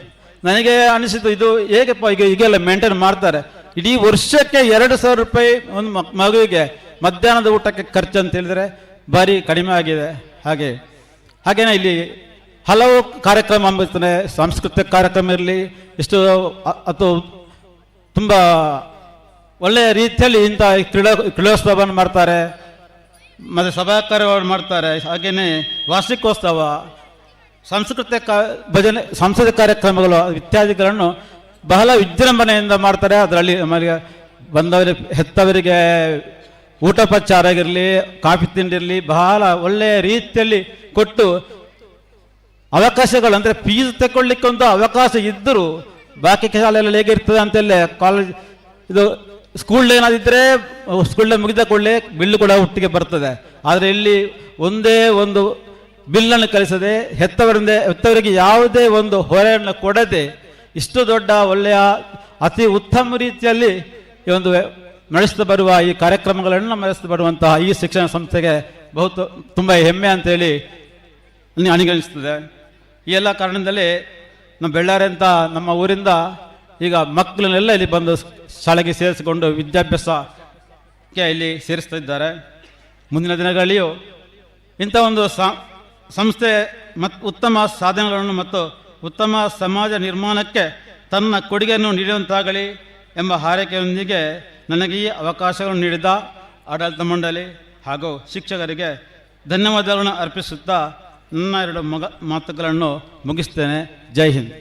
[SPEAKER 16] ನನಗೆ ಅನಿಸಿತು ಇದು ಹೇಗೆಪ್ಪ ಈಗೆಲ್ಲ ಮೇಂಟೈನ್ ಮಾಡ್ತಾರೆ. ಇಡೀ ವರ್ಷಕ್ಕೆ 2,000 ರೂಪಾಯಿ ಒಂದು ಮಗುವಿಗೆ ಮಧ್ಯಾಹ್ನದ ಊಟಕ್ಕೆ ಖರ್ಚು ಅಂತ ಹೇಳಿದರೆ ಭಾರಿ ಕಡಿಮೆ ಆಗಿದೆ. ಹಾಗೇನೆ ಇಲ್ಲಿ ಹಲವು ಕಾರ್ಯಕ್ರಮ ಅಂಬಿಸ್ತದೆ. ಸಾಂಸ್ಕೃತಿಕ ಕಾರ್ಯಕ್ರಮ ಇರಲಿ, ಎಷ್ಟು ಅಥವಾ ತುಂಬ ಒಳ್ಳೆಯ ರೀತಿಯಲ್ಲಿ ಇಂಥ ಕ್ರೀಡೋತ್ಸವವನ್ನು ಮಾಡ್ತಾರೆ, ಮತ್ತು ಸಭಾ ಕಾರ್ಯವನ್ನು ಮಾಡ್ತಾರೆ. ಹಾಗೆಯೇ ವಾರ್ಷಿಕೋತ್ಸವ, ಸಾಂಸ್ಕೃತಿಕ ಕಾರ್ಯಕ್ರಮಗಳು ಇತ್ಯಾದಿಗಳನ್ನು ಬಹಳ ವಿಜೃಂಭಣೆಯಿಂದ ಮಾಡ್ತಾರೆ. ಅದರಲ್ಲಿ ನಮಗೆ ಬಂದವರಿಗೆ ಹೆತ್ತವರಿಗೆ ಊಟೋಪಚಾರ ಆಗಿರಲಿ, ಕಾಫಿ ತಿಂಡಿ ಇರಲಿ, ಬಹಳ ಒಳ್ಳೆಯ ರೀತಿಯಲ್ಲಿ ಕೊಟ್ಟು ಅವಕಾಶಗಳು ಅಂದರೆ ಫೀಸ್ ತಗೊಳ್ಳಿಕ್ಕೆ ಒಂದು ಅವಕಾಶ ಇದ್ದರೂ ಬಾಕಿ ಶಾಲೆಯಲ್ಲಿ ಹೇಗಿರ್ತದೆ ಅಂತೆಲ್ಲ ಕಾಲೇಜ್ ಇದು ಸ್ಕೂಲ್ ಏನಾದಿದ್ದರೆ ಸ್ಕೂಲ್ ಮುಗಿದ ಕೂಡಲೇ ಬಿಲ್ಲು ಕೂಡ ಒಟ್ಟಿಗೆ ಬರ್ತದೆ. ಆದರೆ ಇಲ್ಲಿ ಒಂದೇ ಒಂದು ಬಿಲ್ಲನ್ನು ಕಳಿಸದೆ ಹೆತ್ತವರಿಗೆ ಯಾವುದೇ ಒಂದು ಹೊರೆಯನ್ನು ಕೊಡದೆ ಇಷ್ಟು ದೊಡ್ಡ ಒಳ್ಳೆಯ ಅತಿ ಉತ್ತಮ ರೀತಿಯಲ್ಲಿ ಈ ಒಂದು ನಡೆಸ್ತಾ ಬರುವ ಈ ಕಾರ್ಯಕ್ರಮಗಳನ್ನು ನಡೆಸ್ತಾ ಬರುವಂತಹ ಈ ಶಿಕ್ಷಣ ಸಂಸ್ಥೆಗೆ ತುಂಬ ಹೆಮ್ಮೆ ಅಂತೇಳಿ ಅನಿಗಣಿಸ್ತದೆ. ಈ ಎಲ್ಲ ಕಾರಣದಲ್ಲಿ ನಮ್ಮ ಬೆಳ್ಳಾರಿ ಅಂತ ನಮ್ಮ ಊರಿಂದ ಈಗ ಮಕ್ಕಳನ್ನೆಲ್ಲ ಇಲ್ಲಿ ಬಂದು ಶಾಲೆಗೆ ಸೇರಿಸಿಕೊಂಡು ವಿದ್ಯಾಭ್ಯಾಸಕ್ಕೆ ಇಲ್ಲಿ ಸೇರಿಸ್ತಾ ಇದ್ದಾರೆ. ಮುಂದಿನ ದಿನಗಳಲ್ಲಿಯೂ ಇಂಥ ಒಂದು ಸಂಸ್ಥೆ ಉತ್ತಮ ಸಾಧನೆಗಳನ್ನು ಮತ್ತು ಉತ್ತಮ ಸಮಾಜ ನಿರ್ಮಾಣಕ್ಕೆ ತನ್ನ ಕೊಡುಗೆಯನ್ನು ನೀಡುವಂತಾಗಲಿ ಎಂಬ ಹಾರೈಕೆಯೊಂದಿಗೆ ನನಗೆ ಈ ಅವಕಾಶಗಳನ್ನು ನೀಡಿದ ಆಡಳಿತ ಮಂಡಳಿ ಹಾಗೂ ಶಿಕ್ಷಕರಿಗೆ ಧನ್ಯವಾದಗಳನ್ನು ಅರ್ಪಿಸುತ್ತಾ ನನ್ನ 2 ಮಾತುಗಳನ್ನು ಮುಗಿಸ್ತೇನೆ. ಜೈ Hind.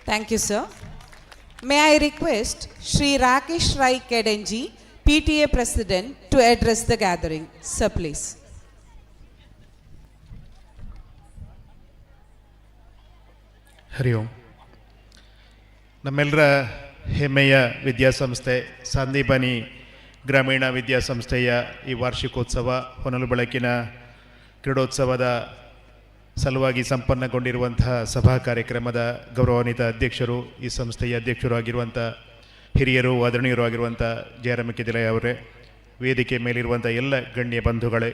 [SPEAKER 1] Thank you, sir. May I request Shri Rakesh Rai Kedenji, PTA President, to address the gathering. Sir, please.
[SPEAKER 17] ಹರಿ ಓಂ. ನಮ್ಮೆಲ್ಲರ ಹೆಮ್ಮೆಯ ವಿದ್ಯಾಸಂಸ್ಥೆ ಸಂದೀಪನಿ ಗ್ರಾಮೀಣ ವಿದ್ಯಾಸಂಸ್ಥೆಯ ಈ ವಾರ್ಷಿಕೋತ್ಸವ ಹೊನಲು ಬೆಳಕಿನ ಕ್ರೀಡೋತ್ಸವದ ಸಲುವಾಗಿ ಸಂಪನ್ನಗೊಂಡಿರುವಂತಹ ಸಭಾ ಕಾರ್ಯಕ್ರಮದ ಗೌರವಾನ್ವಿತ ಅಧ್ಯಕ್ಷರು, ಈ ಸಂಸ್ಥೆಯ ಅಧ್ಯಕ್ಷರು ಆಗಿರುವಂಥ ಹಿರಿಯರು, ಆದರಣೀಯರು ಆಗಿರುವಂಥ ಜಯರಾಮ ಕೆದಿಲಯ್ಯ ಅವರೇ, ವೇದಿಕೆ ಮೇಲಿರುವಂಥ ಎಲ್ಲ ಗಣ್ಯ ಬಂಧುಗಳೇ,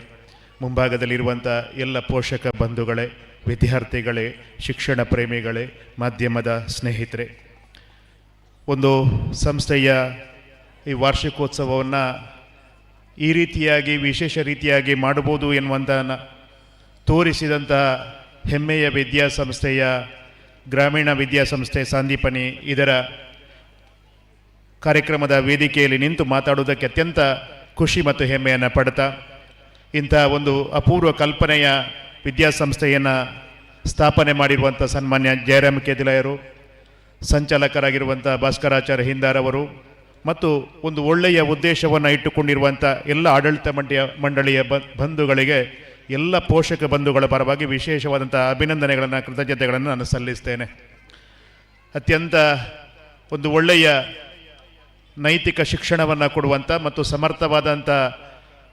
[SPEAKER 17] ಮುಂಭಾಗದಲ್ಲಿರುವಂಥ ಎಲ್ಲ ಪೋಷಕ ಬಂಧುಗಳೇ, ವಿದ್ಯಾರ್ಥಿಗಳೇ, ಶಿಕ್ಷಣ ಪ್ರೇಮಿಗಳೇ, ಮಾಧ್ಯಮದ ಸ್ನೇಹಿತರೆ, ಒಂದು ಸಂಸ್ಥೆಯ ಈ ವಾರ್ಷಿಕೋತ್ಸವವನ್ನು ಈ ರೀತಿಯಾಗಿ ವಿಶೇಷ ರೀತಿಯಾಗಿ ಮಾಡಬಹುದು ಎನ್ನುವಂಥ ತೋರಿಸಿದಂಥ ಹೆಮ್ಮೆಯ ವಿದ್ಯಾಸಂಸ್ಥೆಯ ಗ್ರಾಮೀಣ ವಿದ್ಯಾಸಂಸ್ಥೆ ಸಂದೀಪನಿ ಇದರ ಕಾರ್ಯಕ್ರಮದ ವೇದಿಕೆಯಲ್ಲಿ ನಿಂತು ಮಾತಾಡುವುದಕ್ಕೆ ಅತ್ಯಂತ ಖುಷಿ ಮತ್ತು ಹೆಮ್ಮೆಯನ್ನು ಪಡ್ತಾ, ಇಂಥ ಒಂದು ಅಪೂರ್ವ ಕಲ್ಪನೆಯ ವಿದ್ಯಾಸಂಸ್ಥೆಯನ್ನು ಸ್ಥಾಪನೆ ಮಾಡಿರುವಂಥ ಸನ್ಮಾನ್ಯ ಜಯರಾಮ ಕೆದಿಲಯ್ಯರು, ಸಂಚಾಲಕರಾಗಿರುವಂಥ ಭಾಸ್ಕರಾಚಾರ್ಯ ಹಿಂದಾರವರು ಮತ್ತು ಒಂದು ಒಳ್ಳೆಯ ಉದ್ದೇಶವನ್ನು ಇಟ್ಟುಕೊಂಡಿರುವಂಥ ಎಲ್ಲ ಆಡಳಿತ ಮಂಡಳಿಯ ಬಂಧುಗಳಿಗೆ, ಎಲ್ಲ ಪೋಷಕ ಬಂಧುಗಳ ಪರವಾಗಿ ವಿಶೇಷವಾದಂಥ ಅಭಿನಂದನೆಗಳನ್ನು, ಕೃತಜ್ಞತೆಗಳನ್ನು ನಾನು ಸಲ್ಲಿಸ್ತೇನೆ. ಅತ್ಯಂತ ಒಂದು ಒಳ್ಳೆಯ ನೈತಿಕ ಶಿಕ್ಷಣವನ್ನು ಕೊಡುವಂಥ ಮತ್ತು ಸಮರ್ಥವಾದಂಥ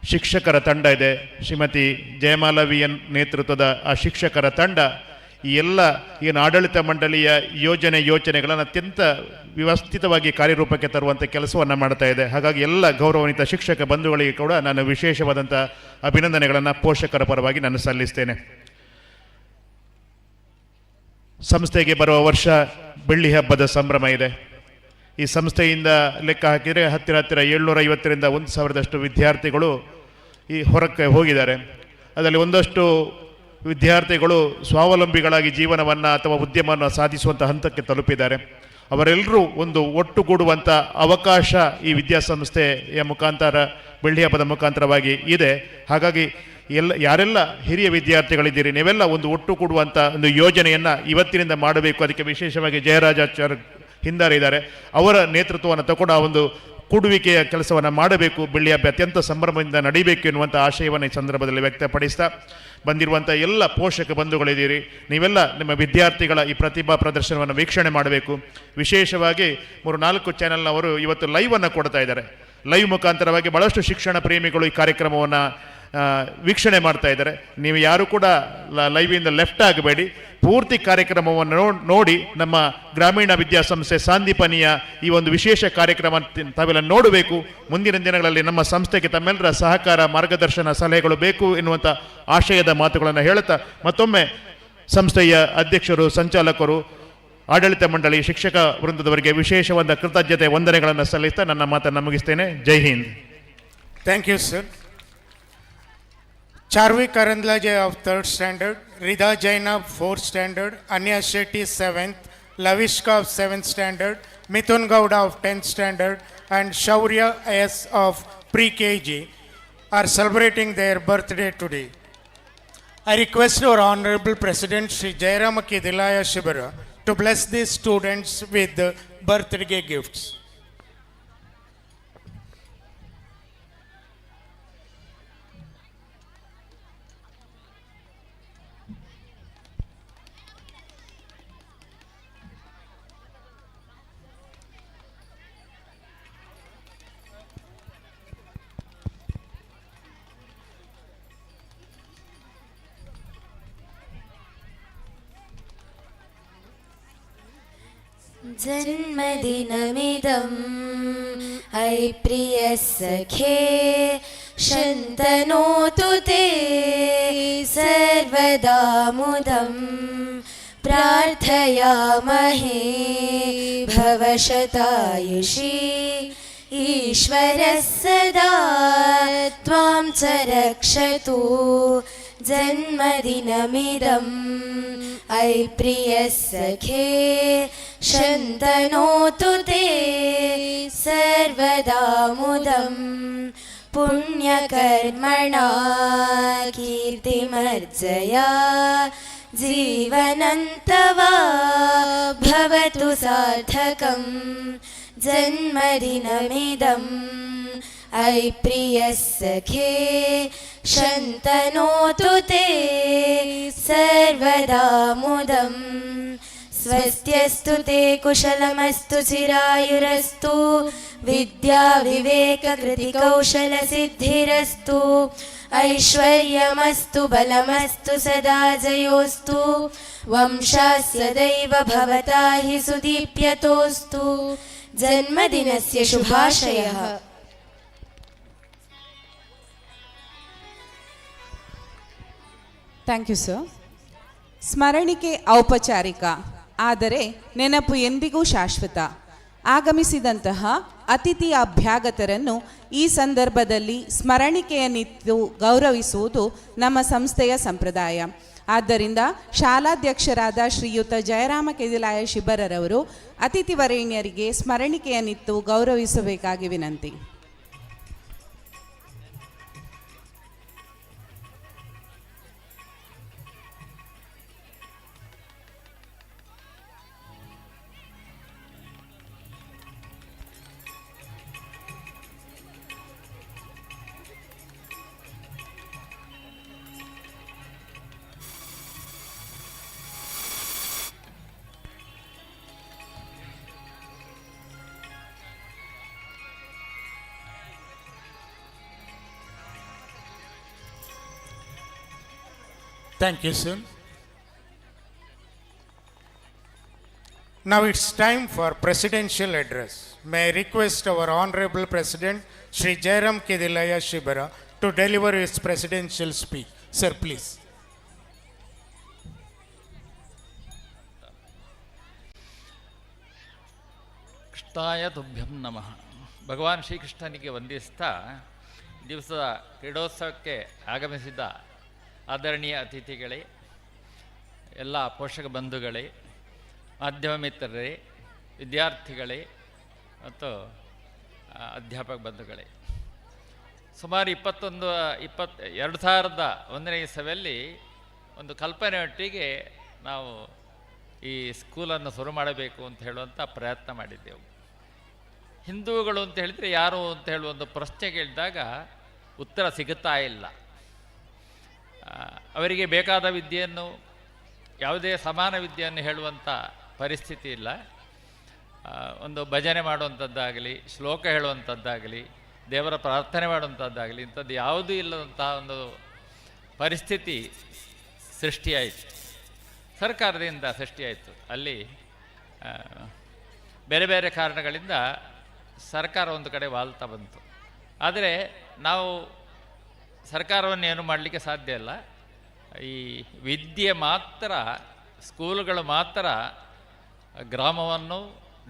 [SPEAKER 17] ಶಿಕ್ಷಕರ ತಂಡ ಇದೆ. ಶ್ರೀಮತಿ ಜಯಮಾಲವಿಯನ್ ನೇತೃತ್ವದ ಆ ಶಿಕ್ಷಕರ ತಂಡ ಈ ಎಲ್ಲ ಏನು ಆಡಳಿತ ಮಂಡಳಿಯ ಯೋಚನೆಗಳನ್ನು ಅತ್ಯಂತ ವ್ಯವಸ್ಥಿತವಾಗಿ ಕಾರ್ಯರೂಪಕ್ಕೆ ತರುವಂಥ ಕೆಲಸವನ್ನು ಮಾಡ್ತಾ ಇದೆ. ಹಾಗಾಗಿ ಎಲ್ಲ ಗೌರವಾನ್ವಿತ ಶಿಕ್ಷಕ ಬಂಧುಗಳಿಗೆ ಕೂಡ ನಾನು ವಿಶೇಷವಾದಂಥ ಅಭಿನಂದನೆಗಳನ್ನು ಪೋಷಕರ ಪರವಾಗಿ ನಾನು ಸಲ್ಲಿಸ್ತೇನೆ. ಸಂಸ್ಥೆಗೆ ಬರುವ ವರ್ಷ ಬೆಳ್ಳಿ ಹಬ್ಬದ ಸಂಭ್ರಮ ಇದೆ. ಈ ಸಂಸ್ಥೆಯಿಂದ ಲೆಕ್ಕ ಹಾಕಿದರೆ ಹತ್ತಿರ 750ರಿಂದ 1000 ವಿದ್ಯಾರ್ಥಿಗಳು ಈ ಹೊರಕ್ಕೆ ಹೋಗಿದ್ದಾರೆ. ಅದರಲ್ಲಿ ಒಂದಷ್ಟು ವಿದ್ಯಾರ್ಥಿಗಳು ಸ್ವಾವಲಂಬಿಗಳಾಗಿ ಜೀವನವನ್ನು ಅಥವಾ ಉದ್ಯಮವನ್ನು ಸಾಧಿಸುವಂಥ ಹಂತಕ್ಕೆ ತಲುಪಿದ್ದಾರೆ. ಅವರೆಲ್ಲರೂ ಒಂದು ಒಟ್ಟುಗೂಡುವಂಥ ಅವಕಾಶ ಈ ವಿದ್ಯಾಸಂಸ್ಥೆಯ ಮುಖಾಂತರ, ಬೆಳ್ಳಿ ಹಬ್ಬದ ಮುಖಾಂತರವಾಗಿ ಇದೆ. ಹಾಗಾಗಿ ಯಾರೆಲ್ಲ ಹಿರಿಯ ವಿದ್ಯಾರ್ಥಿಗಳಿದ್ದೀರಿ, ನೀವೆಲ್ಲ ಒಂದು ಒಟ್ಟುಗೂಡುವಂಥ ಒಂದು ಯೋಜನೆಯನ್ನು ಇವತ್ತಿನಿಂದ ಮಾಡಬೇಕು. ಅದಕ್ಕೆ ವಿಶೇಷವಾಗಿ ಜಯರಾಜಾಚಾರ್ಯ ಹಿಂದಾರ ಇದ್ದಾರೆ, ಅವರ ನೇತೃತ್ವವನ್ನು ತಗೊಂಡು ಆ ಒಂದು ಕೂಡುವಿಕೆಯ ಕೆಲಸವನ್ನು ಮಾಡಬೇಕು. ಬೆಳ್ಳಿ ಹಬ್ಬ ಅತ್ಯಂತ ಸಂಭ್ರಮದಿಂದ ನಡೀಬೇಕು ಎನ್ನುವಂಥ ಆಶಯವನ್ನು ಈ ಸಂದರ್ಭದಲ್ಲಿ ವ್ಯಕ್ತಪಡಿಸ್ತಾ, ಬಂದಿರುವಂಥ ಎಲ್ಲ ಪೋಷಕ ಬಂಧುಗಳಿದ್ದೀರಿ, ನೀವೆಲ್ಲ ನಿಮ್ಮ ವಿದ್ಯಾರ್ಥಿಗಳ ಈ ಪ್ರತಿಭಾ ಪ್ರದರ್ಶನವನ್ನು ವೀಕ್ಷಣೆ ಮಾಡಬೇಕು. ವಿಶೇಷವಾಗಿ 3-4 ಚಾನೆಲ್ನವರು ಇವತ್ತು ಲೈವನ್ನು ಕೊಡ್ತಾ ಇದ್ದಾರೆ. ಲೈವ್ ಮುಖಾಂತರವಾಗಿ ಭಾಳಷ್ಟು ಶಿಕ್ಷಣ ಪ್ರೇಮಿಗಳು ಈ ಕಾರ್ಯಕ್ರಮವನ್ನು ವೀಕ್ಷಣೆ ಮಾಡ್ತಾ ಇದ್ದಾರೆ. ನೀವು ಯಾರು ಕೂಡ ಲೈವಿಂದ ಲೆಫ್ಟ್ ಆಗಬೇಡಿ, ಪೂರ್ತಿ ಕಾರ್ಯಕ್ರಮವನ್ನು ನೋಡಿ ನಮ್ಮ ಗ್ರಾಮೀಣ ವಿದ್ಯಾಸಂಸ್ಥೆ ಸಾಂದೀಪನಿಯ ಈ ಒಂದು ವಿಶೇಷ ಕಾರ್ಯಕ್ರಮ ತಾವೆಲ್ಲ ನೋಡಬೇಕು. ಮುಂದಿನ ದಿನಗಳಲ್ಲಿ ನಮ್ಮ ಸಂಸ್ಥೆಗೆ ತಮ್ಮೆಲ್ಲರ ಸಹಕಾರ, ಮಾರ್ಗದರ್ಶನ, ಸಲಹೆಗಳು ಬೇಕು ಎನ್ನುವಂಥ ಆಶಯದ ಮಾತುಗಳನ್ನು ಹೇಳುತ್ತಾ ಮತ್ತೊಮ್ಮೆ ಸಂಸ್ಥೆಯ ಅಧ್ಯಕ್ಷರು, ಸಂಚಾಲಕರು, ಆಡಳಿತ ಮಂಡಳಿ, ಶಿಕ್ಷಕ ವೃಂದದವರಿಗೆ ವಿಶೇಷವಾದ ಕೃತಜ್ಞತೆ, ವಂದನೆಗಳನ್ನು ಸಲ್ಲಿಸ್ತಾ ನನ್ನ ಮಾತನ್ನು ಮುಗಿಸ್ತೇನೆ. ಜೈ Hind.
[SPEAKER 2] Thank you, sir. Charvi Karandlaje of 3rd standard, Rida Jaina 4th standard, Anya Shetty 7th, Lavishka of 7th standard, Mithun Gowda of 10th standard, and Shaurya S of pre-KG are celebrating their birthday today. I request our Honorable President Shri Jayarama Kedilaya Shibara to bless these students with the birthday gifts.
[SPEAKER 3] जन्मदिनमिदं ऐ प्रियसखे शन्तनोतु ते सर्वदा मुदं प्रार्थयामहे भवशतायुषी ईश्वरः सदा त्वां च रक्षतु जन्मदिनमिदम् ऐ प्रियसखे शन्तनोतु ते सर्वदा मुदं पुण्यकर्मणा कीर्तिमर्जया जीवनन्तवा भवतु सार्थकं जन्मदिनमिदम् ऐ प्रियसखे शन्तनोतु ते सर्वदा मुदम् स्वस्त्यस्तु ते कुशलमस्तु चिरायुरस्तु विद्या विवेक कृति कौशल सिद्धिरस्तु ऐश्वर्यमस्तु बलमस्तु सदा जयोस्तु वंशास्य दैव भवता हि सुदीप्यतोस्तु जन्मदिनस्य शुभाशयः.
[SPEAKER 1] Thank you sir. ಸ್ಮರಣಿಕೆ ಔಪಚಾರಿಕ, ಆದರೆ ನೆನಪು ಎಂದಿಗೂ ಶಾಶ್ವತ. ಆಗಮಿಸಿದಂತಹ ಅತಿಥಿ ಅಭ್ಯಾಗತರನ್ನು ಈ ಸಂದರ್ಭದಲ್ಲಿ ಸ್ಮರಣಿಕೆಯನ್ನಿತ್ತು ಗೌರವಿಸುವುದು ನಮ್ಮ ಸಂಸ್ಥೆಯ ಸಂಪ್ರದಾಯ. ಆದ್ದರಿಂದ ಶಾಲಾಧ್ಯಕ್ಷರಾದ ಶ್ರೀಯುತ ಜಯರಾಮ ಕೆದಿಲಾಯ ಶಿಬರರವರು ಅತಿಥಿ ವರೇಣ್ಯರಿಗೆ ಸ್ಮರಣಿಕೆಯನ್ನಿತ್ತು ಗೌರವಿಸಬೇಕಾಗಿ ವಿನಂತಿ.
[SPEAKER 2] Thank you, sir. Now it's time for presidential address. May I request our Honorable President, Shri Jairam Kedilaya Shibara, to deliver his presidential speech. Sir, please.
[SPEAKER 18] ಕೃಷ್ಣಾಯ ತುಭ್ಯಂ ನಮಃ. ಭಗವಾನ್ ಶ್ರೀಕೃಷ್ಣನಿಗೆ ವಂದಿಸ್ತಾ ದಿವಸದ ಕ್ರೀಡೋತ್ಸವಕ್ಕೆ ಆಗಮಿಸಿದ ಆದರಣೀಯ ಅತಿಥಿಗಳೇ, ಎಲ್ಲ ಪೋಷಕ ಬಂಧುಗಳೇ, ಮಾಧ್ಯಮ ಮಿತ್ರರೇ, ವಿದ್ಯಾರ್ಥಿಗಳೇ ಮತ್ತು ಅಧ್ಯಾಪಕ ಬಂಧುಗಳೇ, ಸುಮಾರು 2001ನೇ ಇಸವಿಯಲ್ಲಿ ಒಂದು ಕಲ್ಪನೆಯೊಟ್ಟಿಗೆ ನಾವು ಈ ಸ್ಕೂಲನ್ನು ಶುರು ಮಾಡಬೇಕು ಅಂತ ಹೇಳುವಂಥ ಪ್ರಯತ್ನ ಮಾಡಿದ್ದೆವು. ಹಿಂದೂಗಳು ಅಂತ ಹೇಳಿದರೆ ಯಾರು ಅಂತ ಹೇಳುವ ಒಂದು ಪ್ರಶ್ನೆ ಕೇಳಿದಾಗ ಉತ್ತರ ಸಿಗುತ್ತಾ ಇಲ್ಲ. ಅವರಿಗೆ ಬೇಕಾದ ವಿದ್ಯೆಯನ್ನು, ಯಾವುದೇ ಸಮಾನ ವಿದ್ಯೆಯನ್ನು ಹೇಳುವಂಥ ಪರಿಸ್ಥಿತಿ ಇಲ್ಲ. ಒಂದು ಭಜನೆ ಮಾಡುವಂಥದ್ದಾಗಲಿ, ಶ್ಲೋಕ ಹೇಳುವಂಥದ್ದಾಗಲಿ, ದೇವರ ಪ್ರಾರ್ಥನೆ ಮಾಡುವಂಥದ್ದಾಗಲಿ ಇಂಥದ್ದು ಯಾವುದೂ ಇಲ್ಲದಂತಹ ಒಂದು ಪರಿಸ್ಥಿತಿ ಸೃಷ್ಟಿಯಾಯಿತು, ಸರ್ಕಾರದಿಂದ ಸೃಷ್ಟಿಯಾಯಿತು. ಅಲ್ಲಿ ಬೇರೆ ಬೇರೆ ಕಾರಣಗಳಿಂದ ಸರ್ಕಾರ ಒಂದು ಕಡೆ ವಾಲ್ತಾ ಬಂತು. ಆದರೆ ನಾವು ಸರ್ಕಾರವನ್ನು ಏನು ಮಾಡಲಿಕ್ಕೆ ಸಾಧ್ಯ ಇಲ್ಲ. ಈ ವಿದ್ಯೆ ಮಾತ್ರ, ಸ್ಕೂಲುಗಳು ಮಾತ್ರ ಗ್ರಾಮವನ್ನು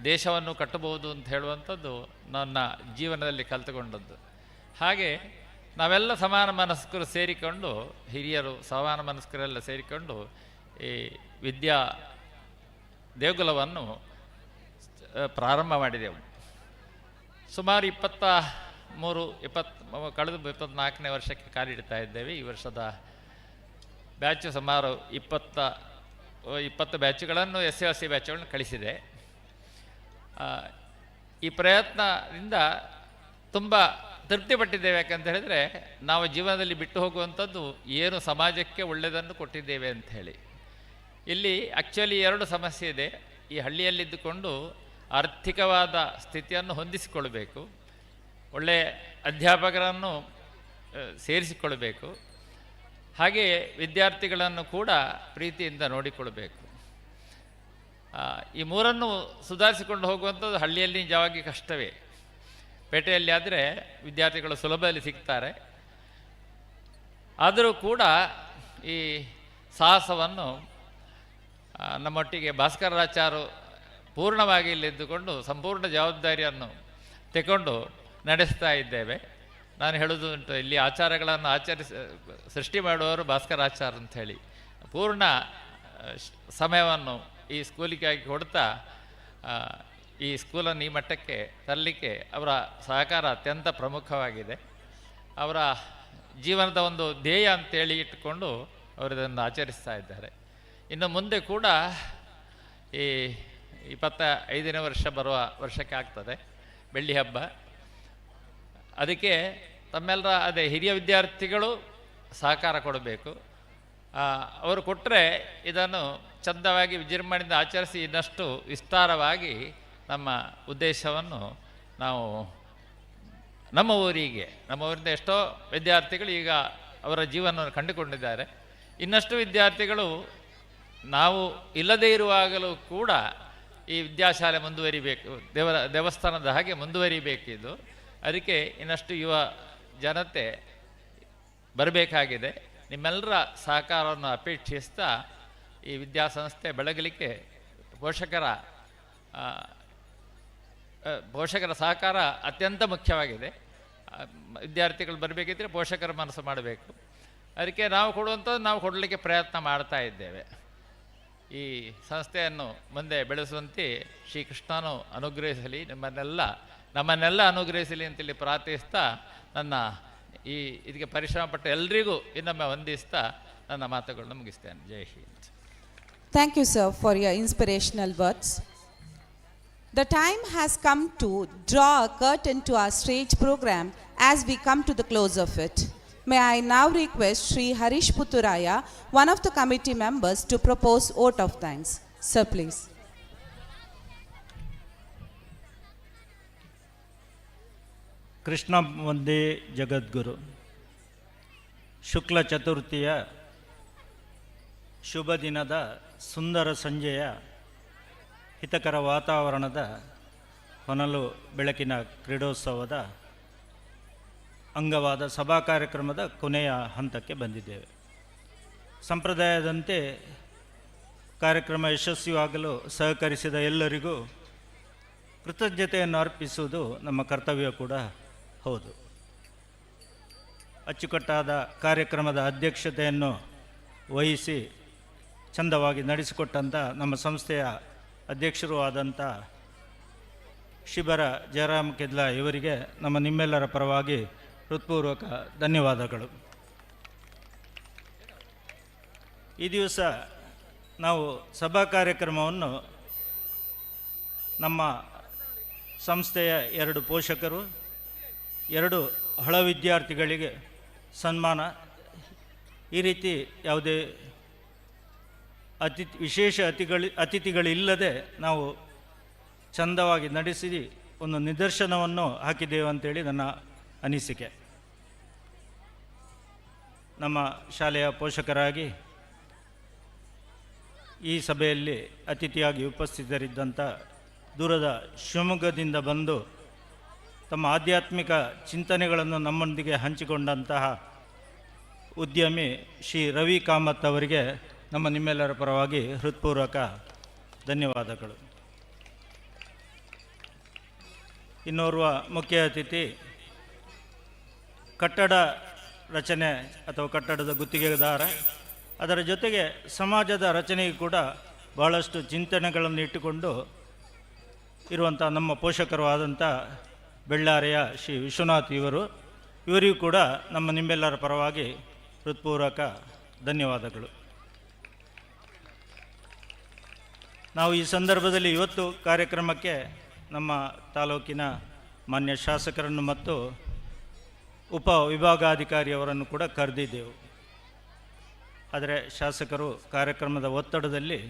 [SPEAKER 18] ದೇಶವನ್ನು ಕಟ್ಟಬಹುದು ಅಂತ ಹೇಳುವಂಥದ್ದು ನನ್ನ ಜೀವನದಲ್ಲಿ ಕಲಿತುಕೊಂಡದ್ದು. ಹಾಗೆ ನಾವೆಲ್ಲ ಸಮಾನ ಮನಸ್ಕರು ಸೇರಿಕೊಂಡು, ಹಿರಿಯರು ಸಮಾನ ಮನಸ್ಕರೆಲ್ಲ ಸೇರಿಕೊಂಡು ಈ ವಿದ್ಯಾ ದೇಗುಲವನ್ನು ಪ್ರಾರಂಭ ಮಾಡಿದೆವು. ಸುಮಾರು ಕಳೆದ 24ನೇ ವರ್ಷಕ್ಕೆ ಕಾಲಿಡ್ತಾ ಇದ್ದೇವೆ. ಈ ವರ್ಷದ ಬ್ಯಾಚು ಸುಮಾರು 20 ಬ್ಯಾಚುಗಳನ್ನು SLC ಬ್ಯಾಚುಗಳನ್ನು ಕಳಿಸಿದೆ. ಈ ಪ್ರಯತ್ನದಿಂದ ತುಂಬ ತೃಪ್ತಿಪಟ್ಟಿದ್ದೇವೆ. ಯಾಕಂತ ಹೇಳಿದರೆ ನಾವು ಜೀವನದಲ್ಲಿ ಬಿಟ್ಟು ಹೋಗುವಂಥದ್ದು ಏನು ಸಮಾಜಕ್ಕೆ ಒಳ್ಳೆಯದನ್ನು ಕೊಟ್ಟಿದ್ದೇವೆ ಅಂತ ಹೇಳಿ. ಇಲ್ಲಿ ಆ್ಯಕ್ಚುಲಿ 2 ಸಮಸ್ಯೆ ಇದೆ. ಈ ಹಳ್ಳಿಯಲ್ಲಿದ್ದುಕೊಂಡು ಆರ್ಥಿಕವಾದ ಸ್ಥಿತಿಯನ್ನು ಹೊಂದಿಸಿಕೊಳ್ಬೇಕು, ಒಳ್ಳೆಯ ಅಧ್ಯಾಪಕರನ್ನು ಸೇರಿಸಿಕೊಳ್ಬೇಕು, ಹಾಗೆಯೇ ವಿದ್ಯಾರ್ಥಿಗಳನ್ನು ಕೂಡ ಪ್ರೀತಿಯಿಂದ ನೋಡಿಕೊಳ್ಬೇಕು. ಈ ಮೂರನ್ನು ಸುಧಾರಿಸಿಕೊಂಡು ಹೋಗುವಂಥದ್ದು ಹಳ್ಳಿಯಲ್ಲಿ ನಿಜವಾಗಿ ಕಷ್ಟವೇ. ಪೇಟೆಯಲ್ಲಿ ಆದರೆ ವಿದ್ಯಾರ್ಥಿಗಳು ಸುಲಭದಲ್ಲಿ ಸಿಗ್ತಾರೆ. ಆದರೂ ಕೂಡ ಈ ಸಾಹಸವನ್ನು ನಮ್ಮೊಟ್ಟಿಗೆ ಭಾಸ್ಕರಾಚಾರ್ಯರು ಪೂರ್ಣವಾಗಿ ಇಲ್ಲಿದ್ದುಕೊಂಡು ಸಂಪೂರ್ಣ ಜವಾಬ್ದಾರಿಯನ್ನು ತೆಗೊಂಡು ನಡೆಸ್ತಾ ಇದ್ದೇವೆ. ನಾನು ಹೇಳೋದು ಉಂಟು, ಇಲ್ಲಿ ಆಚಾರಗಳನ್ನು ಸೃಷ್ಟಿ ಮಾಡುವವರು ಭಾಸ್ಕರಾಚಾರ್ಯ ಅಂಥೇಳಿ ಪೂರ್ಣ ಸಮಯವನ್ನು ಈ ಸ್ಕೂಲಿಗಾಗಿ ಕೊಡ್ತಾ ಈ ಸ್ಕೂಲನ್ನು ಈ ಮಟ್ಟಕ್ಕೆ ತರಲಿಕ್ಕೆ ಅವರ ಸಹಕಾರ ಅತ್ಯಂತ ಪ್ರಮುಖವಾಗಿದೆ. ಅವರ ಜೀವನದ ಒಂದು ಧ್ಯೇಯ ಅಂತೇಳಿ ಇಟ್ಟುಕೊಂಡು ಅವರು ಇದನ್ನು ಆಚರಿಸ್ತಾ ಇದ್ದಾರೆ. ಇನ್ನು ಮುಂದೆ ಕೂಡ ಈ 25ನೇ ವರ್ಷ ಬರುವ ವರ್ಷಕ್ಕೆ ಆಗ್ತದೆ ಬೆಳ್ಳಿ ಹಬ್ಬ. ಅದಕ್ಕೆ ತಮ್ಮೆಲ್ಲರ ಹಿರಿಯ ವಿದ್ಯಾರ್ಥಿಗಳು ಸಹಕಾರ ಕೊಡಬೇಕು. ಅವರು ಕೊಟ್ಟರೆ ಇದನ್ನು ಚಂದವಾಗಿ ವಿಜೃಂಭಣೆಯಿಂದ ಆಚರಿಸಿ ಇನ್ನಷ್ಟು ವಿಸ್ತಾರವಾಗಿ ನಮ್ಮ ಉದ್ದೇಶವನ್ನು ನಾವು ನಮ್ಮ ಊರಿಂದ ಎಷ್ಟೋ ವಿದ್ಯಾರ್ಥಿಗಳು ಈಗ ಅವರ ಜೀವನವನ್ನು ಕಂಡುಕೊಂಡಿದ್ದಾರೆ. ಇನ್ನಷ್ಟು ವಿದ್ಯಾರ್ಥಿಗಳು ನಾವು ಇಲ್ಲದೇ ಇರುವಾಗಲೂ ಕೂಡ ಈ ವಿದ್ಯಾಶಾಲೆ ಮುಂದುವರಿಬೇಕು, ದೇವಸ್ಥಾನದ ಹಾಗೆ ಮುಂದುವರಿಬೇಕಿದ್ದು. ಅದಕ್ಕೆ ಇನ್ನಷ್ಟು ಯುವ ಜನತೆ ಬರಬೇಕಾಗಿದೆ. ನಿಮ್ಮೆಲ್ಲರ ಸಹಕಾರವನ್ನು ಅಪೇಕ್ಷಿಸ್ತಾ ಈ ವಿದ್ಯಾಸಂಸ್ಥೆ ಬೆಳಗಲಿಕ್ಕೆ ಪೋಷಕರ ಸಹಕಾರ ಅತ್ಯಂತ ಮುಖ್ಯವಾಗಿದೆ. ವಿದ್ಯಾರ್ಥಿಗಳು ಬರಬೇಕಿದ್ರೆ ಪೋಷಕರ ಮನಸ್ಸು ಮಾಡಬೇಕು. ಅದಕ್ಕೆ ನಾವು ಕೊಡುವಂಥದ್ದು ನಾವು ಕೊಡಲಿಕ್ಕೆ ಪ್ರಯತ್ನ ಮಾಡ್ತಾ ಇದ್ದೇವೆ. ಈ ಸಂಸ್ಥೆಯನ್ನು ಮುಂದೆ ಬೆಳೆಸುವಂತೆ ಶ್ರೀಕೃಷ್ಣನು ಅನುಗ್ರಹಿಸಲಿ, ನಮ್ಮನ್ನೆಲ್ಲ ಅನುಗ್ರಹಿಸಲಿ ಅಂತೇಳಿ ಪ್ರಾರ್ಥಿಸ್ತಾ ಇದಕ್ಕೆ ಪರಿಶ್ರಮಪಟ್ಟ ಎಲ್ರಿಗೂ ಇನ್ನೊಮ್ಮೆ ವಂದಿಸ್ತಾ ನನ್ನ ಮಾತುಗಳನ್ನು ಮುಗಿಸ್ತೇನೆ. ಜೈ Hind.
[SPEAKER 1] Thank you, sir, for your inspirational words. The time has come to draw a curtain to our stage program as we come to the close of it. May I now request Sri Harish Putturaya, one of the committee members, to propose vote of thanks. Sir, please.
[SPEAKER 19] Krishna Vande ಜಗದ್ಗುರು. ಶುಕ್ಲ ಚತುರ್ಥಿಯ ಶುಭ ದಿನದ ಸುಂದರ ಸಂಜೆಯ ಹಿತಕರ ವಾತಾವರಣದ ಹೊನಲು ಬೆಳಕಿನ ಕ್ರೀಡೋತ್ಸವದ ಅಂಗವಾದ ಸಭಾ ಕಾರ್ಯಕ್ರಮದ ಕೊನೆಯ ಹಂತಕ್ಕೆ ಬಂದಿದ್ದೇವೆ. ಸಂಪ್ರದಾಯದಂತೆ ಕಾರ್ಯಕ್ರಮ ಯಶಸ್ವಿಯಾಗಲು ಸಹಕರಿಸಿದ ಎಲ್ಲರಿಗೂ ಕೃತಜ್ಞತೆಯನ್ನು ಅರ್ಪಿಸುವುದು ನಮ್ಮ ಕರ್ತವ್ಯ ಕೂಡ ಹೌದು. ಅಚ್ಚುಕಟ್ಟಾದ ಕಾರ್ಯಕ್ರಮದ ಅಧ್ಯಕ್ಷತೆಯನ್ನು ವಹಿಸಿ ಚಂದವಾಗಿ ನಡೆಸಿಕೊಟ್ಟಂಥ ನಮ್ಮ ಸಂಸ್ಥೆಯ ಅಧ್ಯಕ್ಷರೂ ಆದಂಥ ಶಿಬರ ಜಯರಾಮ್ ಕೆದ್ಲಾ ಇವರಿಗೆ ನಿಮ್ಮೆಲ್ಲರ ಪರವಾಗಿ ಹೃತ್ಪೂರ್ವಕ ಧನ್ಯವಾದಗಳು. ಈ ದಿವಸ ನಾವು ಸಭಾ ಕಾರ್ಯಕ್ರಮವನ್ನು ನಮ್ಮ ಸಂಸ್ಥೆಯ 2 ಪೋಷಕರು, 2 ಹಳ ವಿದ್ಯಾರ್ಥಿಗಳಿಗೆ ಸನ್ಮಾನ, ಈ ರೀತಿ ಯಾವುದೇ ವಿಶೇಷ ಅತಿಥಿಗಳಿಲ್ಲದೆ ನಾವು ಚಂದವಾಗಿ ನಡೆಸಿ ಒಂದು ನಿದರ್ಶನವನ್ನು ಹಾಕಿದ್ದೇವೆ ಅಂತೇಳಿ ನನ್ನ ಅನಿಸಿಕೆ. ನಮ್ಮ ಶಾಲೆಯ ಪೋಷಕರಾಗಿ ಈ ಸಭೆಯಲ್ಲಿ ಅತಿಥಿಯಾಗಿ ಉಪಸ್ಥಿತರಿದ್ದಂಥ ದೂರದ ಶಿವಮೊಗ್ಗದಿಂದ ಬಂದು ತಮ್ಮ ಆಧ್ಯಾತ್ಮಿಕ ಚಿಂತನೆಗಳನ್ನು ನಮ್ಮೊಂದಿಗೆ ಹಂಚಿಕೊಂಡಂತಹ ಉದ್ಯಮಿ ಶ್ರೀ ರವಿ ಕಾಮತ್ ಅವರಿಗೆ ನಮ್ಮ ನಿಮ್ಮೆಲ್ಲರ ಪರವಾಗಿ ಹೃತ್ಪೂರ್ವಕ ಧನ್ಯವಾದಗಳು. ಇನ್ನೋರ್ವ ಮುಖ್ಯ ಅತಿಥಿ ಕಟ್ಟಡ ರಚನೆ ಅಥವಾ ಕಟ್ಟಡದ ಗುತ್ತಿಗೆದಾರ, ಅದರ ಜೊತೆಗೆ ಸಮಾಜದ ರಚನೆಗೆ ಕೂಡ ಬಹಳಷ್ಟು ಚಿಂತನೆಗಳನ್ನು ಇಟ್ಟುಕೊಂಡು ಇರುವಂಥ ನಮ್ಮ ಪೋಷಕರು ಆದಂಥ ಬೆಳ್ಳಾರೆಯ ಶ್ರೀ ವಿಶ್ವನಾಥ್ ಇವರಿಗೂ ಕೂಡ ನಮ್ಮ ನಿಮ್ಮೆಲ್ಲರ ಪರವಾಗಿ ಹೃತ್ಪೂರ್ವಕ ಧನ್ಯವಾದಗಳು. ನಾವು ಈ ಸಂದರ್ಭದಲ್ಲಿ ಇವತ್ತು ಕಾರ್ಯಕ್ರಮಕ್ಕೆ ನಮ್ಮ ತಾಲೂಕಿನ ಮಾನ್ಯ ಶಾಸಕರನ್ನು ಮತ್ತು ಉಪ ವಿಭಾಗಾಧಿಕಾರಿಯವರನ್ನು ಕೂಡ ಕರೆದಿದ್ದೆವು. ಆದರೆ ಶಾಸಕರು ಕಾರ್ಯಕ್ರಮದ ಒತ್ತಡದಲ್ಲಿ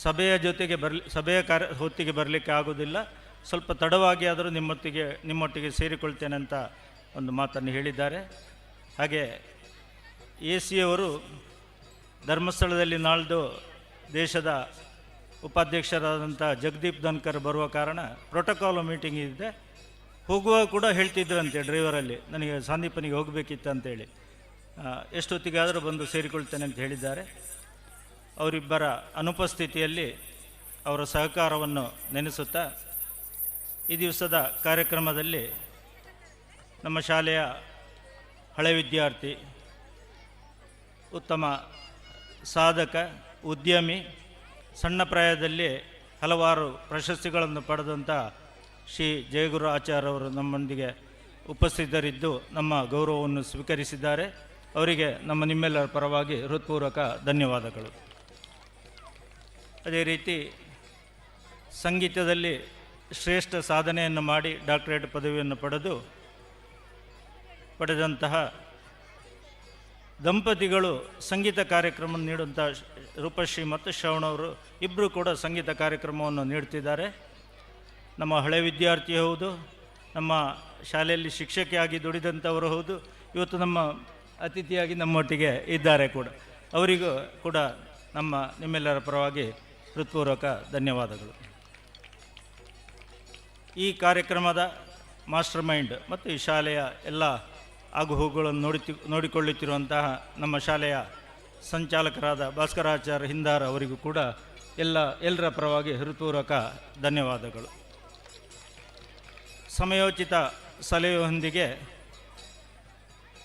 [SPEAKER 19] ಸಭೆಯ ಜೊತೆಗೆ ಸಭೆಯ ಹೊತ್ತಿಗೆ ಬರಲಿಕ್ಕೆ ಆಗೋದಿಲ್ಲ, ಸ್ವಲ್ಪ ತಡವಾಗಿ ಆದರೂ ನಿಮ್ಮೊಟ್ಟಿಗೆ ಸೇರಿಕೊಳ್ತೇನೆ ಅಂತ ಒಂದು ಮಾತನ್ನು ಹೇಳಿದ್ದಾರೆ. ಹಾಗೆ AC ಅವರು ಧರ್ಮಸ್ಥಳದಲ್ಲಿ ನಾಳ್ದು ದೇಶದ ಉಪಾಧ್ಯಕ್ಷರಾದಂಥ ಜಗದೀಪ್ ಧನ್ಕರ್ ಬರುವ ಕಾರಣ ಪ್ರೋಟೋಕಾಲ್ ಮೀಟಿಂಗ್ ಇದೆ, ಹೋಗುವಾಗ ಕೂಡ ಹೇಳ್ತಿದ್ರಂತೆ ಡ್ರೈವರಲ್ಲಿ, ನನಗೆ ಸಾಂದೀಪನಿಗೆ ಹೋಗಬೇಕಿತ್ತು ಅಂತೇಳಿ, ಎಷ್ಟೊತ್ತಿಗಾದರೂ ಬಂದು ಸೇರಿಕೊಳ್ತೇನೆ ಅಂತ ಹೇಳಿದ್ದಾರೆ. ಅವರಿಬ್ಬರ ಅನುಪಸ್ಥಿತಿಯಲ್ಲಿ ಅವರ ಸಹಕಾರವನ್ನು ನೆನೆಸುತ್ತಾ ಈ ದಿವಸದ ಕಾರ್ಯಕ್ರಮದಲ್ಲಿ ನಮ್ಮ ಶಾಲೆಯ ಹಳೆ ವಿದ್ಯಾರ್ಥಿ, ಉತ್ತಮ ಸಾಧಕ, ಉದ್ಯಮಿ, ಸಣ್ಣ ಪ್ರಾಯದಲ್ಲಿ ಹಲವಾರು ಪ್ರಶಸ್ತಿಗಳನ್ನು ಪಡೆದಂಥ ಶ್ರೀ ಜಯಗುರು ಆಚಾರ್ಯ ಅವರು ನಮ್ಮೊಂದಿಗೆ ಉಪಸ್ಥಿತರಿದ್ದು ನಮ್ಮ ಗೌರವವನ್ನು ಸ್ವೀಕರಿಸಿದ್ದಾರೆ. ಅವರಿಗೆ ನಮ್ಮ ನಿಮ್ಮೆಲ್ಲರ ಪರವಾಗಿ ಹೃತ್ಪೂರ್ವಕ ಧನ್ಯವಾದಗಳು. ಅದೇ ರೀತಿ ಸಂಗೀತದಲ್ಲಿ ಶ್ರೇಷ್ಠ ಸಾಧನೆಯನ್ನು ಮಾಡಿ ಡಾಕ್ಟರೇಟ್ ಪದವಿಯನ್ನು ಪಡೆದಂತಹ ದಂಪತಿಗಳು ಸಂಗೀತ ಕಾರ್ಯಕ್ರಮ ನೀಡುವಂಥ ರೂಪಶ್ರೀ ಮತ್ತು ಶ್ರವಣವರು ಇಬ್ಬರು ಕೂಡ ಸಂಗೀತ ಕಾರ್ಯಕ್ರಮವನ್ನು ನೀಡ್ತಿದ್ದಾರೆ. ನಮ್ಮ ಹಳೆ ವಿದ್ಯಾರ್ಥಿ ಹೌದು, ನಮ್ಮ ಶಾಲೆಯಲ್ಲಿ ಶಿಕ್ಷಕಿಯಾಗಿ ದುಡಿದಂಥವರು ಹೌದು, ಇವತ್ತು ನಮ್ಮ ಅತಿಥಿಯಾಗಿ ನಮ್ಮೊಟ್ಟಿಗೆ ಇದ್ದಾರೆ ಕೂಡ. ಅವರಿಗೂ ಕೂಡ ನಿಮ್ಮೆಲ್ಲರ ಪರವಾಗಿ ಹೃತ್ಪೂರ್ವಕ ಧನ್ಯವಾದಗಳು. ಈ ಕಾರ್ಯಕ್ರಮದ ಮಾಸ್ಟರ್ ಮೈಂಡ್ ಮತ್ತು ಈ ಶಾಲೆಯ ಎಲ್ಲ ಆಗುಹೋಗುಗಳನ್ನು ನೋಡಿಕೊಳ್ಳುತ್ತಿರುವಂತಹ ನಮ್ಮ ಶಾಲೆಯ ಸಂಚಾಲಕರಾದ ಭಾಸ್ಕರಾಚಾರ್ಯ ಹಿಂದಾರ್ ಅವರಿಗೂ ಕೂಡ ಎಲ್ಲರ ಪರವಾಗಿ ಹೃತ್ಪೂರ್ವಕ ಧನ್ಯವಾದಗಳು. ಸಮಯೋಚಿತ ಸಲಹೆಯೊಂದಿಗೆ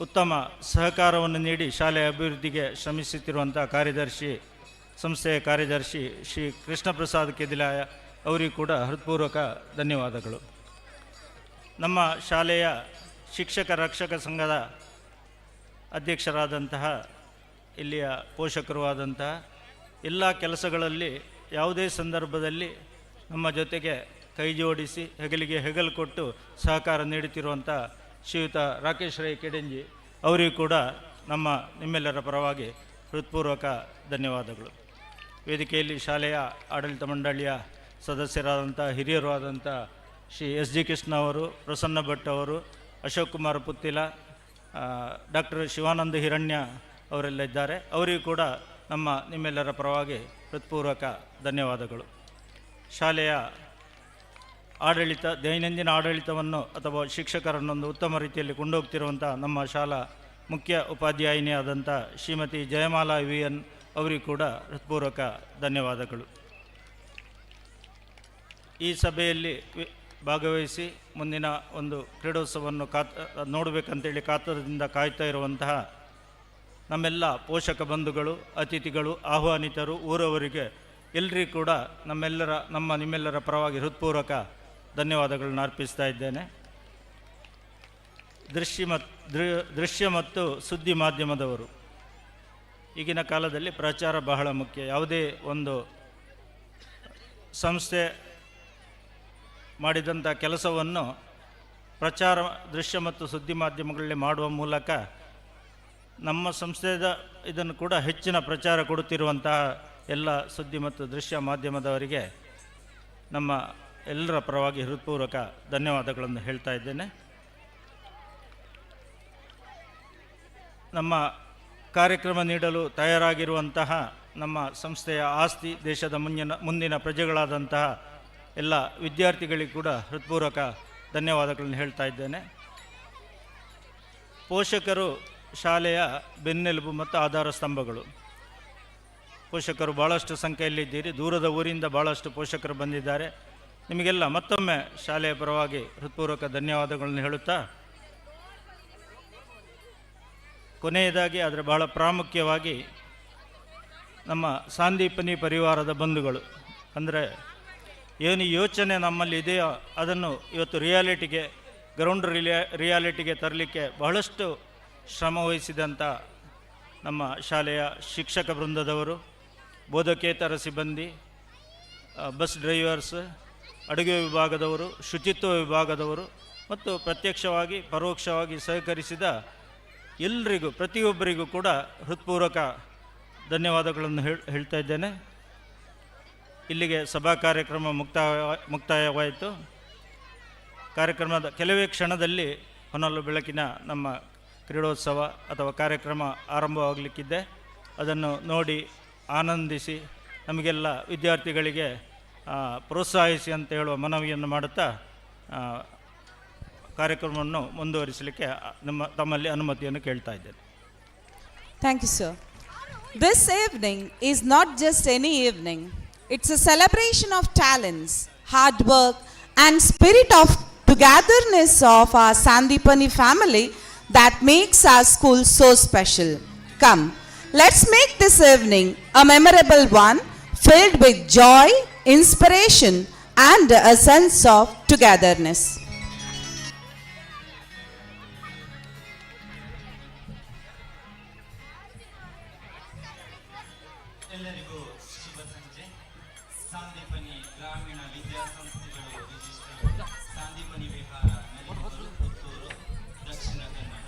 [SPEAKER 19] ಉತ್ತಮ ಸಹಕಾರವನ್ನು ನೀಡಿ ಶಾಲೆಯ ಅಭಿವೃದ್ಧಿಗೆ ಶ್ರಮಿಸುತ್ತಿರುವಂಥ ಸಂಸ್ಥೆಯ ಕಾರ್ಯದರ್ಶಿ ಶ್ರೀ ಕೃಷ್ಣ ಪ್ರಸಾದ್ ಕೆದಿಲಾಯ ಅವರಿಗೂ ಕೂಡ ಹೃತ್ಪೂರ್ವಕ ಧನ್ಯವಾದಗಳು. ನಮ್ಮ ಶಾಲೆಯ ಶಿಕ್ಷಕ ರಕ್ಷಕ ಸಂಘದ ಅಧ್ಯಕ್ಷರಾದಂತಹ, ಇಲ್ಲಿಯ ಪೋಷಕರು ಆದಂತಹ, ಎಲ್ಲ ಕೆಲಸಗಳಲ್ಲಿ ಯಾವುದೇ ಸಂದರ್ಭದಲ್ಲಿ ನಮ್ಮ ಜೊತೆಗೆ ಕೈ ಜೋಡಿಸಿ ಹೆಗಲಿಗೆ ಹೆಗಲು ಕೊಟ್ಟು ಸಹಕಾರ ನೀಡುತ್ತಿರುವಂಥ ಶ್ರೀಯುತ ರಾಕೇಶ್ ರೈ ಕೆಡೆಂಜಿ ಅವರಿಗೂ ಕೂಡ ನಿಮ್ಮೆಲ್ಲರ ಪರವಾಗಿ ಹೃತ್ಪೂರ್ವಕ ಧನ್ಯವಾದಗಳು. ವೇದಿಕೆಯಲ್ಲಿ ಶಾಲೆಯ ಆಡಳಿತ ಮಂಡಳಿಯ ಸದಸ್ಯರಾದಂಥ ಹಿರಿಯರು ಆದಂಥ ಶ್ರೀ SD ಕೃಷ್ಣ ಅವರು, ಪ್ರಸನ್ನ ಭಟ್ ಅವರು, ಅಶೋಕ್ ಕುಮಾರ್ ಪುತ್ತಿಲ, ಡಾಕ್ಟರ್ ಶಿವಾನಂದ ಹಿರಣ್ಯ ಅವರೆಲ್ಲ ಇದ್ದಾರೆ. ಅವರಿಗೂ ಕೂಡ ನಿಮ್ಮೆಲ್ಲರ ಪರವಾಗಿ ಹೃತ್ಪೂರ್ವಕ ಧನ್ಯವಾದಗಳು. ಶಾಲೆಯ ದೈನಂದಿನ ಆಡಳಿತವನ್ನು ಅಥವಾ ಶಿಕ್ಷಕರನ್ನೊಂದು ಉತ್ತಮ ರೀತಿಯಲ್ಲಿ ಕೊಂಡೋಗ್ತಿರುವಂಥ ನಮ್ಮ ಶಾಲಾ ಮುಖ್ಯ ಉಪಾಧ್ಯಾಯಿನಿಯಾದಂಥ ಶ್ರೀಮತಿ ಜಯಮಾಲಾ VN ಅವರಿಗೂ ಕೂಡ ಹೃತ್ಪೂರ್ವಕ ಧನ್ಯವಾದಗಳು. ಈ ಸಭೆಯಲ್ಲಿ ಭಾಗವಹಿಸಿ ಮುಂದಿನ ಒಂದು ಕ್ರೀಡೋತ್ಸವವನ್ನು ನೋಡಬೇಕಂತೇಳಿ ಕಾತರದಿಂದ ಕಾಯ್ತಾ ಇರುವಂತಹ ನಮ್ಮೆಲ್ಲ ಪೋಷಕ ಬಂಧುಗಳು, ಅತಿಥಿಗಳು, ಆಹ್ವಾನಿತರು, ಊರವರಿಗೆ ಎಲ್ಲರಿಗೂ ಕೂಡ ನಿಮ್ಮೆಲ್ಲರ ಪರವಾಗಿ ಹೃತ್ಪೂರ್ವಕ ಧನ್ಯವಾದಗಳನ್ನು ಅರ್ಪಿಸ್ತಾ ಇದ್ದೇನೆ. ದೃಶ್ಯ ಮತ್ತು ಸುದ್ದಿ ಮಾಧ್ಯಮದವರು ಈಗಿನ ಕಾಲದಲ್ಲಿ ಪ್ರಚಾರ ಬಹಳ ಮುಖ್ಯ. ಯಾವುದೇ ಒಂದು ಸಂಸ್ಥೆ ಮಾಡಿದಂಥ ಕೆಲಸವನ್ನು ಪ್ರಚಾರ ದೃಶ್ಯ ಮತ್ತು ಸುದ್ದಿ ಮಾಧ್ಯಮಗಳಲ್ಲಿ ಮಾಡುವ ಮೂಲಕ ನಮ್ಮ ಸಂಸ್ಥೆಯ ಇದನ್ನು ಕೂಡ ಹೆಚ್ಚಿನ ಪ್ರಚಾರ ಕೊಡುತ್ತಿರುವಂತಹ ಎಲ್ಲ ಸುದ್ದಿ ಮತ್ತು ದೃಶ್ಯ ಮಾಧ್ಯಮದವರಿಗೆ ಎಲ್ಲರ ಪರವಾಗಿ ಹೃತ್ಪೂರ್ವಕ ಧನ್ಯವಾದಗಳನ್ನು ಹೇಳ್ತಾ ಇದ್ದೇನೆ. ನಮ್ಮ ಕಾರ್ಯಕ್ರಮ ನೀಡಲು ತಯಾರಾಗಿರುವಂತಹ ನಮ್ಮ ಸಂಸ್ಥೆಯ ಆಸ್ತಿ ದೇಶದ ಮುಂದಿನ ಪ್ರಜೆಗಳಾದಂತಹ ಎಲ್ಲ ವಿದ್ಯಾರ್ಥಿಗಳಿಗೂ ಕೂಡ ಹೃತ್ಪೂರ್ವಕ ಧನ್ಯವಾದಗಳನ್ನು ಹೇಳ್ತಾ ಇದ್ದೇನೆ. ಪೋಷಕರು ಶಾಲೆಯ ಬೆನ್ನೆಲುಬು ಮತ್ತು ಆಧಾರ ಸ್ತಂಭಗಳು. ಪೋಷಕರು ಭಾಳಷ್ಟು ಸಂಖ್ಯೆಯಲ್ಲಿದ್ದೀರಿ, ದೂರದ ಊರಿಂದ ಭಾಳಷ್ಟು ಪೋಷಕರು ಬಂದಿದ್ದಾರೆ. ನಿಮಗೆಲ್ಲ ಮತ್ತೊಮ್ಮೆ ಶಾಲೆಯ ಪರವಾಗಿ ಹೃತ್ಪೂರ್ವಕ ಧನ್ಯವಾದಗಳನ್ನು ಹೇಳುತ್ತಾ, ಕೊನೆಯದಾಗಿ ಆದರೆ ಬಹಳ ಪ್ರಾಮುಖ್ಯವಾಗಿ ನಮ್ಮ ಸಾಂದೀಪನಿ ಪರಿವಾರದ ಬಂಧುಗಳು, ಅಂದರೆ ಏನು ಯೋಚನೆ ನಮ್ಮಲ್ಲಿ ಇದೆಯೋ ಅದನ್ನು ಇವತ್ತು ರಿಯಾಲಿಟಿಗೆ, ಗ್ರೌಂಡ್ ರಿಯಾಲಿಟಿಗೆ ತರಲಿಕ್ಕೆ ಬಹಳಷ್ಟು ಶ್ರಮ ವಹಿಸಿದಂಥ ನಮ್ಮ ಶಾಲೆಯ ಶಿಕ್ಷಕ ವೃಂದದವರು, ಬೋಧಕೇತರ ಸಿಬ್ಬಂದಿ, ಬಸ್ ಡ್ರೈವರ್ಸ್, ಅಡುಗೆ ವಿಭಾಗದವರು, ಶುಚಿತ್ವ ವಿಭಾಗದವರು ಮತ್ತು ಪ್ರತ್ಯಕ್ಷವಾಗಿ ಪರೋಕ್ಷವಾಗಿ ಸಹಕರಿಸಿದ ಎಲ್ಲರಿಗೂ, ಪ್ರತಿಯೊಬ್ಬರಿಗೂ ಕೂಡ ಹೃತ್ಪೂರ್ವಕ ಧನ್ಯವಾದಗಳನ್ನು ಹೇಳ್ತಾ ಇದ್ದೇನೆ. ಇಲ್ಲಿಗೆ ಸಭಾ ಕಾರ್ಯಕ್ರಮ ಮುಕ್ತಾಯವಾಯಿತು. ಕಾರ್ಯಕ್ರಮದ ಕೆಲವೇ ಕ್ಷಣದಲ್ಲಿ ಹೊನಲು ಬೆಳಕಿನ ನಮ್ಮ ಕ್ರೀಡೋತ್ಸವ ಅಥವಾ ಕಾರ್ಯಕ್ರಮ ಆರಂಭವಾಗಲಿಕ್ಕಿದೆ. ಅದನ್ನು ನೋಡಿ ಆನಂದಿಸಿ ನಮಗೆಲ್ಲ ವಿದ್ಯಾರ್ಥಿಗಳಿಗೆ ಪ್ರೋತ್ಸಾಹಿಸಿ ಅಂತ ಹೇಳುವ ಮನವಿಯನ್ನು ಮಾಡುತ್ತಾ ಕಾರ್ಯಕ್ರಮವನ್ನು ಮುಂದುವರಿಸಲಿಕ್ಕೆ ತಮ್ಮಲ್ಲಿ ಅನುಮತಿಯನ್ನು ಕೇಳ್ತಾ ಇದ್ದೇನೆ.
[SPEAKER 1] Thank you, sir. This evening is not just any evening. It's a celebration of talents, hard work, and spirit of togetherness of our Sandipani family that makes our school so special. Come, let's make this evening a memorable one, filled with joy, inspiration, and a sense of togetherness.
[SPEAKER 20] ಎಲ್ಲರಿಗೂ ಶುಭ ಸಂಜೆ. ಸಾಂದೀಪನಿ ಗ್ರಾಮೀಣ ವಿದ್ಯಾಸಂಸ್ಥೆಗಳು register Sandipani ವಿಹಾರ ನಲಿಗುಂದೂರು, ಪುತ್ತೂರು, ದಕ್ಷಿಣ ಕನ್ನಡ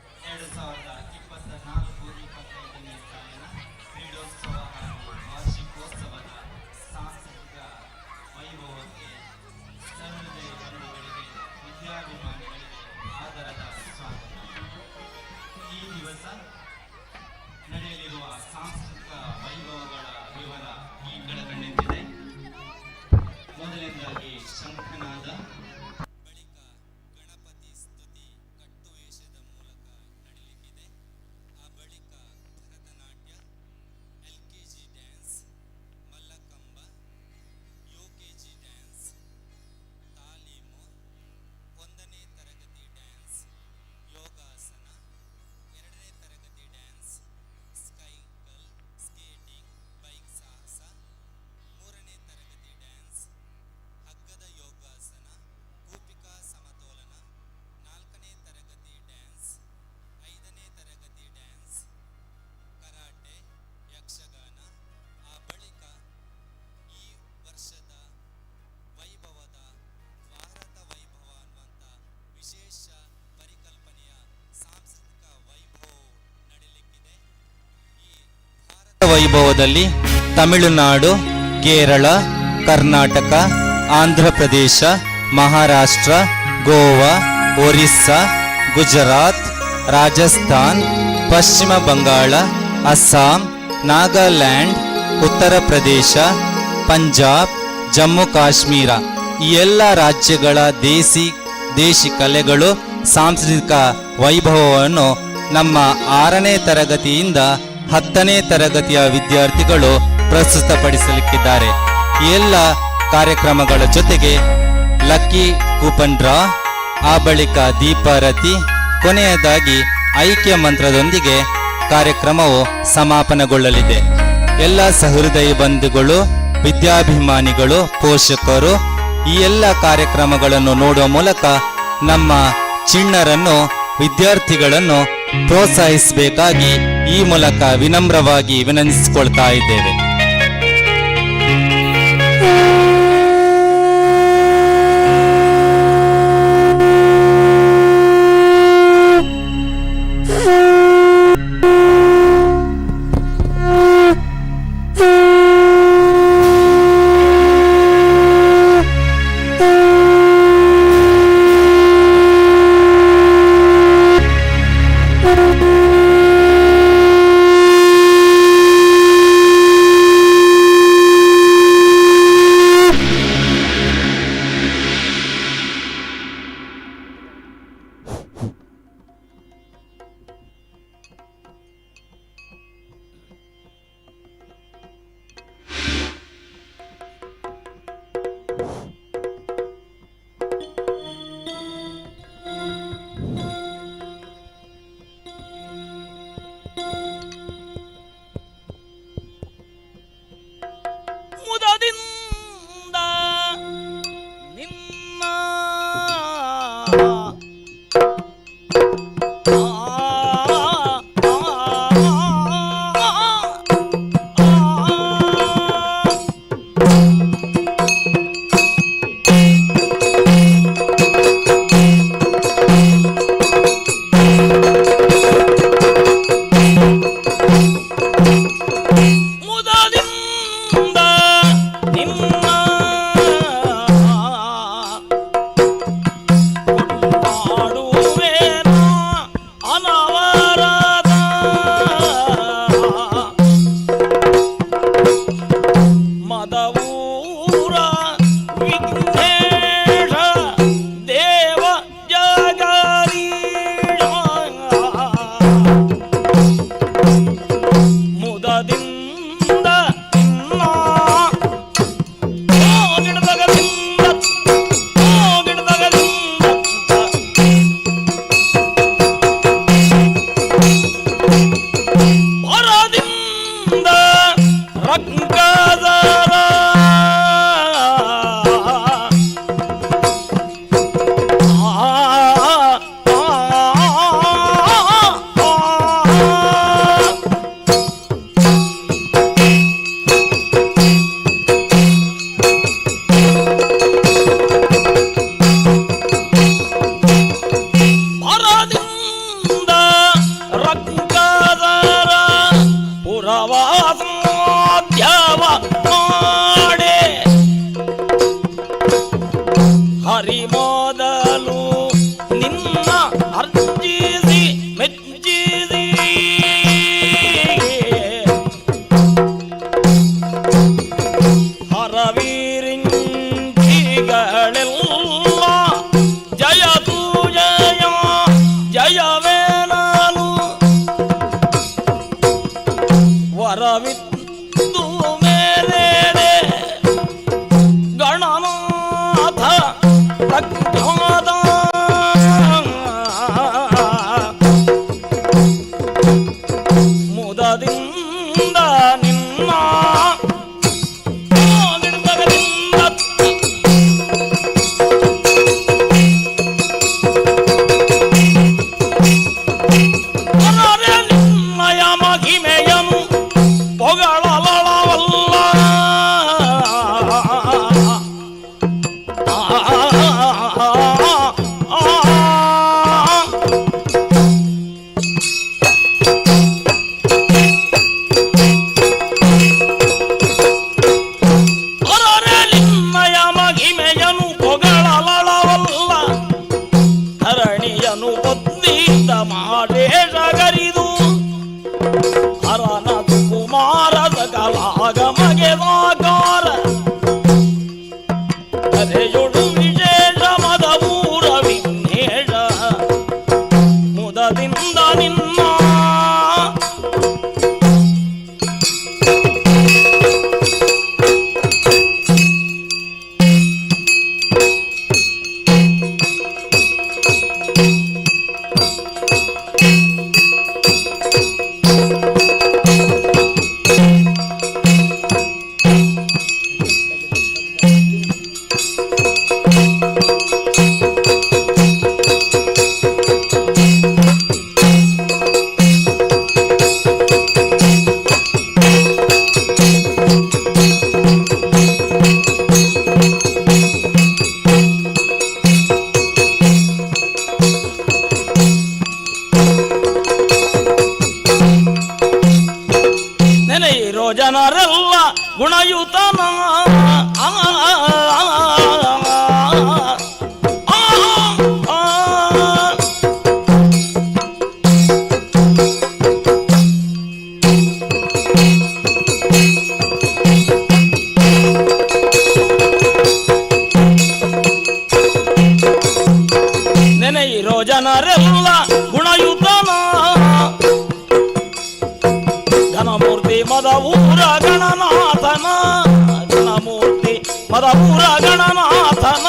[SPEAKER 20] 2024-25ನೇ ಸಾಲಿನ ಕ್ರೀಡೋತ್ಸವ ಹಾಗೂ ವಾರ್ಷಿಕೋತ್ಸವದ ಸಾಂಸ್ಕೃತಿಕ ವೈಭವಕ್ಕೆ ಸಹೃದಯ ಬಂಧುಗಳಿಗೆ, ವಿದ್ಯಾಭಿಮಾನಿಗಳಿಗೆ ಆದರದ ಸ್ವಾಗತ. ಈ ದಿವಸ ನಡೆಯಲಿರುವ ಸಾಂಸ್ಕೃತಿಕ ವೈಭವಗಳ ವಿವರ ಈ ಕೆಳಕಂಡಂತಿದೆ. ಮೊದಲನೇದಾಗಿ ಶಂಖನಾದ, ಬಳಿಕ ಗಣಪತಿ ಸ್ತುತಿ ಕಟ್ಟುವೇಷದ ಮೂಲಕ ನಡೆಯಲಿಕ್ಕಿದೆ. ಆ ಬಳಿಕ Bharatanatyam, LKG dance, mallakhamb, UKG dance, ತಾಲೀಮು, 1ನೇ ತರಗತಿ ಡ್ಯಾನ್ಸ್, ಯೋಗಾಸನ, 2ನೇ ತರಗತಿ ಡ್ಯಾನ್ಸ್, ಸೈಕಲ್, ಸ್ಕೇಟಿಂಗ್, ಬೈಕ್ ಸಾಹಸ, 3ನೇ ತರಗತಿ ಡ್ಯಾನ್ಸ್, ಹಗ್ಗದ ಯೋಗಾಸನ, ಕೂಪಿಕಾ ಸಮತೋಲನ, 4ನೇ ತರಗತಿ ಡ್ಯಾನ್ಸ್, 5ನೇ ತರಗತಿ ಡ್ಯಾನ್ಸ್, ಕರಾಟೆ, ಯಕ್ಷಗಾನ. ಆ ಬಳಿಕ ಈ ವರ್ಷದ ವೈಭವದ ಭಾರತ ವೈಭವ ಅನ್ನುವಂಥ ವಿಶೇಷ ಪರಿಕಲ್ಪನೆಯ ಸಾಂಸ್ಕೃತಿಕ ವೈಭವವು ನಡೆಯಲಿಕ್ಕಿದೆ. ಈ ಭಾರತ
[SPEAKER 21] ವೈಭವದಲ್ಲಿ ತಮಿಳುನಾಡು, ಕೇರಳ, ಕರ್ನಾಟಕ, ಆಂಧ್ರ ಪ್ರದೇಶ, ಮಹಾರಾಷ್ಟ್ರ, ಗೋವಾ, ಒರಿಸ್ಸಾ, ಗುಜರಾತ್, ರಾಜಸ್ಥಾನ್, ಪಶ್ಚಿಮ ಬಂಗಾಳ, ಅಸ್ಸಾಂ, ನಾಗಾಲ್ಯಾಂಡ್, ಉತ್ತರ ಪ್ರದೇಶ, ಪಂಜಾಬ್, ಜಮ್ಮು ಕಾಶ್ಮೀರ ಈ ಎಲ್ಲ ರಾಜ್ಯಗಳ ದೇಶಿ ಕಲೆಗಳು, ಸಾಂಸ್ಕೃತಿಕ ವೈಭವವನ್ನು ನಮ್ಮ 6ನೇ ತರಗತಿಯಿಂದ 10ನೇ ತರಗತಿಯ ವಿದ್ಯಾರ್ಥಿಗಳು ಪ್ರಸ್ತುತಪಡಿಸಲಿಕ್ಕಿದ್ದಾರೆ. ಈ ಎಲ್ಲ ಕಾರ್ಯಕ್ರಮಗಳ ಜೊತೆಗೆ ಲಕ್ಕಿ ಕೂಪನ್ ಡ್ರಾ, ಆ ಬಳಿಕ ದೀಪಾರತಿ, ಕೊನೆಯದಾಗಿ ಐಕ್ಯ ಮಂತ್ರದೊಂದಿಗೆ ಕಾರ್ಯಕ್ರಮವು ಸಮಾಪನಗೊಳ್ಳಲಿದೆ. ಎಲ್ಲ ಸಹೃದಯ ಬಂಧುಗಳು, ವಿದ್ಯಾಭಿಮಾನಿಗಳು, ಪೋಷಕರು ಈ ಎಲ್ಲ ಕಾರ್ಯಕ್ರಮಗಳನ್ನು ನೋಡುವ ಮೂಲಕ ನಮ್ಮ ಚಿಣ್ಣರನ್ನು, ವಿದ್ಯಾರ್ಥಿಗಳನ್ನು ಪ್ರೋತ್ಸಾಹಿಸಬೇಕಾಗಿ ಈ ಮೂಲಕ ವಿನಮ್ರವಾಗಿ ವಿನಂತಿಸಿಕೊಳ್ತಾ ಇದ್ದೇವೆ.
[SPEAKER 4] ಹರಿ ಮೊದಲು ನಿನ್ನ ಅರ್ಜಿಸಿ ಮೆಚ್ಚಿಸಿ ಹರವೀರಿಂಚಿಗಳೆಲ್ಲ ಜಯತು ಜಯ ಜಯವೇನಲು ವರವಿತ್ತು ಮೇಲೆ ಗಣನಾಥ ಪ್ರಜ್ಞಾದ ಮುದದಿಂದ ನಿನ್ನ ನಿನ್ನಯ ಮಹಿಮೆಯನು ಪೊಗಳಲವಲ್ಲ ನಿನ್ನಯ ಮಹಿಮೆಯನು ಪೊಗಳಲವಲ್ಲ ಧರಣಿಯನು ಬದ್ದಿದ್ದ ಮಾಡೇಶಗರಿದು ಹರನ ಕುಮಾರ ಸಕಲಾಗಮಗೆ ಸಾಕಾರ ಕರೆಯೊಡು ವಿಶೇಷ ಮದವೂರ ವಿಘ್ನೇಶ ಮುದದಿಂದ ನಿನ್ನ ನೆನೆಯಿರೋ ಜನರೆಲ್ಲ ಗುಣಯುತನ ನೆನೆಯಿರೋ ಜನರೆಲ್ಲ ಗುಣಯುತನ ಘನಮೂರ್ತಿ ಮದವೂರ ಗಣನಾಥನ ಘನಮೂರ್ತಿ ಮದವೂರ ಗಣನಾಥನ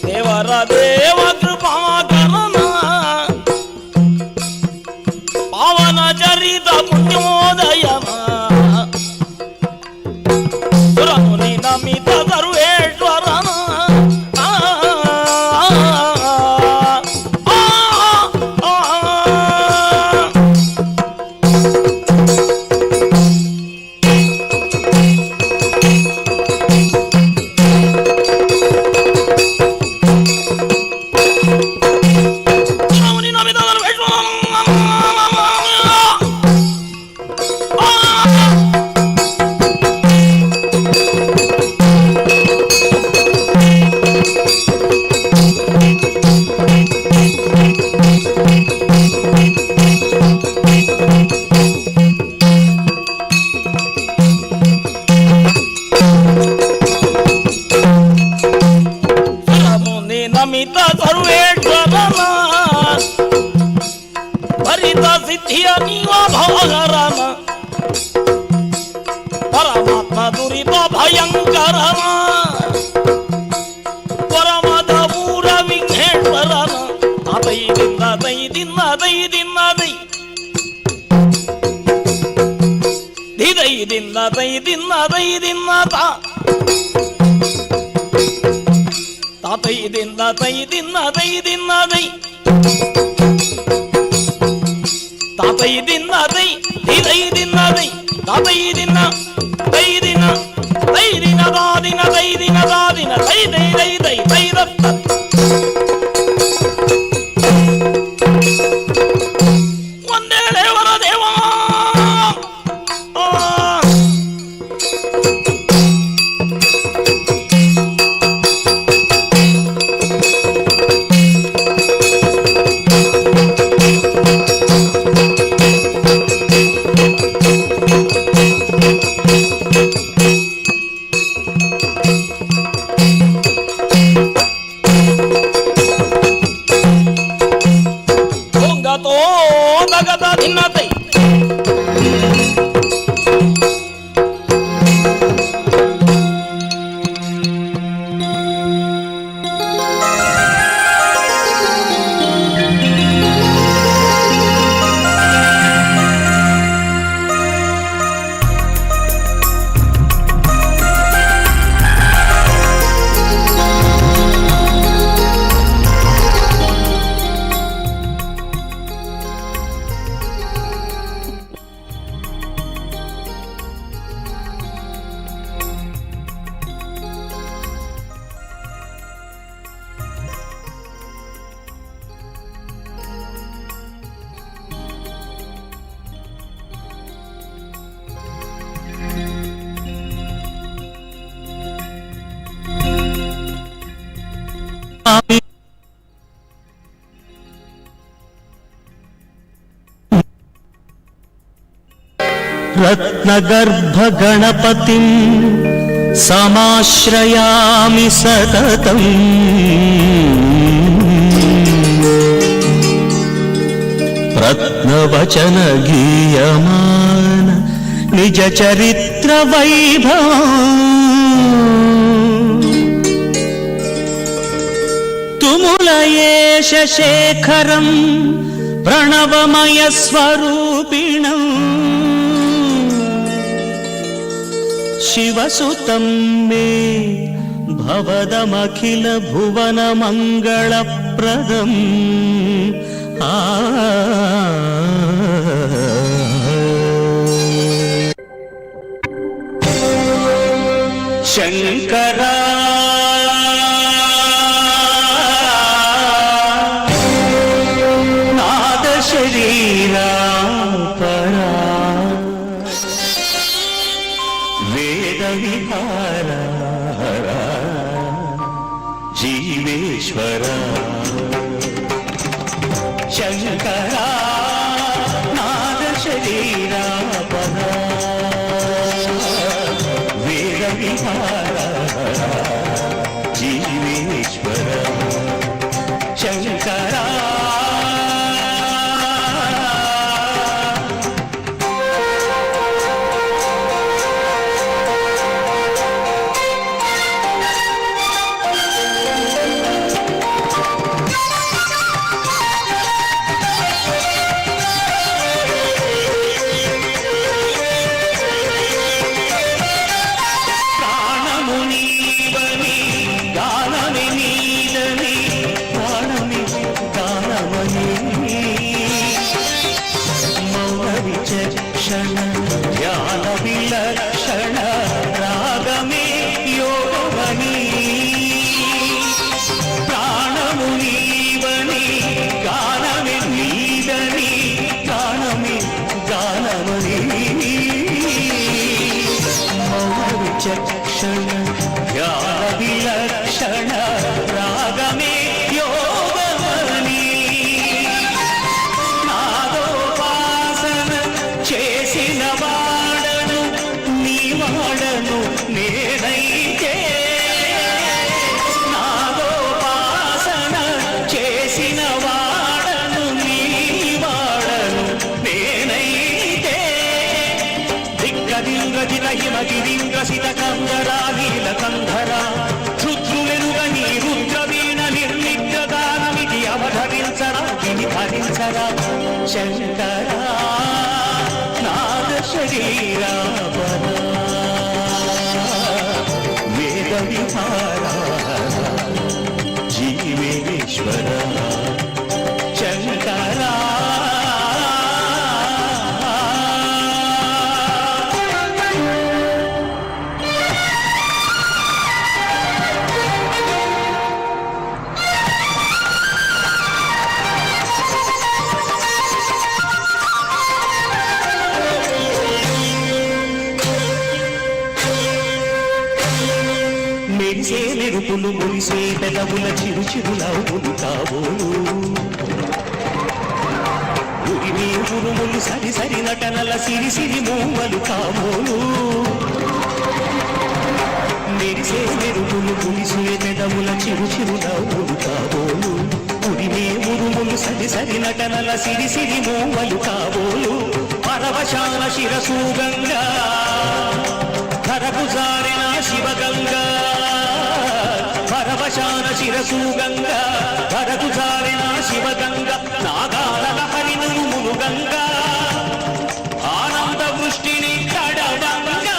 [SPEAKER 4] ದೇವರ ದೇವ ಕೃಪಾಕರನ ಪಾವನ ಚರಿತ ಪುಣ್ಯೋದಯನ ಸುರಮುನಿ ನಮಿತ ಸರ್ವೇಶ್ವರನ ನಮಿತ ಸರ್ವೇಶ್ವರನ ಭರಿತ ಸಿದ್ಧಿಯ ನೀವ ಭವಹರನ ಪರಮಾತ್ಮ ದುರಿತ ಭಯಂಕರನ ಪರಮದ ಮೂರ ವಿಘ್ನೇಶ್ವರನ ದೈದಿನ್ನ ದೈದಿನ್ನ ದೈದಿನ್ನ ದೈ ದೈದಿನ್ನ ದೈದಿನ್ನ ದೈದಿನ್ನ ತಾತೈದಿನ್ನ ದೈದಿನ್ನ ದೈದಿನ್ನ ದೈ ತಾತೈದಿನ್ನ ದೈ ದೈದಿನ್ನ ದೈ ತಾತೈದಿನ್ನ ದೈದಿನ ದೈದಿನ ದಾದಿನ ದೈದಿನ ದಾದಿನ ದೈ ದೈ ದೈ ದೈ ದೈದತ್ತ ಒಂದೇ ದೇವರ ದೇವ
[SPEAKER 5] रत्नगर्भगणपतिं समाश्रयामि सततम् रत्नवचनगीयमान निजचरित्रवैभवम् तुमुलयेश शेखरं प्रणवमयस्वरूपिणम् शिवसुतं मे भवदमखिलभुवनमङ्गलप्रदम् शङ्करा नादशरीरा परा वेदविहारा जीवेश्वरा शङ्करा नादशरीरा परा वेदविहारा जीवेश्वरा शङ्करा शङ्करा नादशरीरा परा वेदविहारा जीवेश्वरा शङ्करा మెరుపులు మురిసే పెదవుల చిరు చిరునవ్వులు కాబోలు ఉరిమి ఉరుములు సరి సరి నటనల సిరి సిరి మూవలు కాబోలు మెరిసే మెరుపులు మురిసే పెదవుల చిరు చిరునవ్వులు కాబోలు ఉరిమి ఉరుములు సరి సరి నటనల సిరి సిరి మూవలు కాబోలు పరవశాల శిరసు గంగా ధరకు జారిన శివగంగా పరవశాన శిరసు గంగా ధరకు జారిన శివగంగా నాగాల లహరి నురుములు గంగా ఆనంద వృష్టిని కడవంగా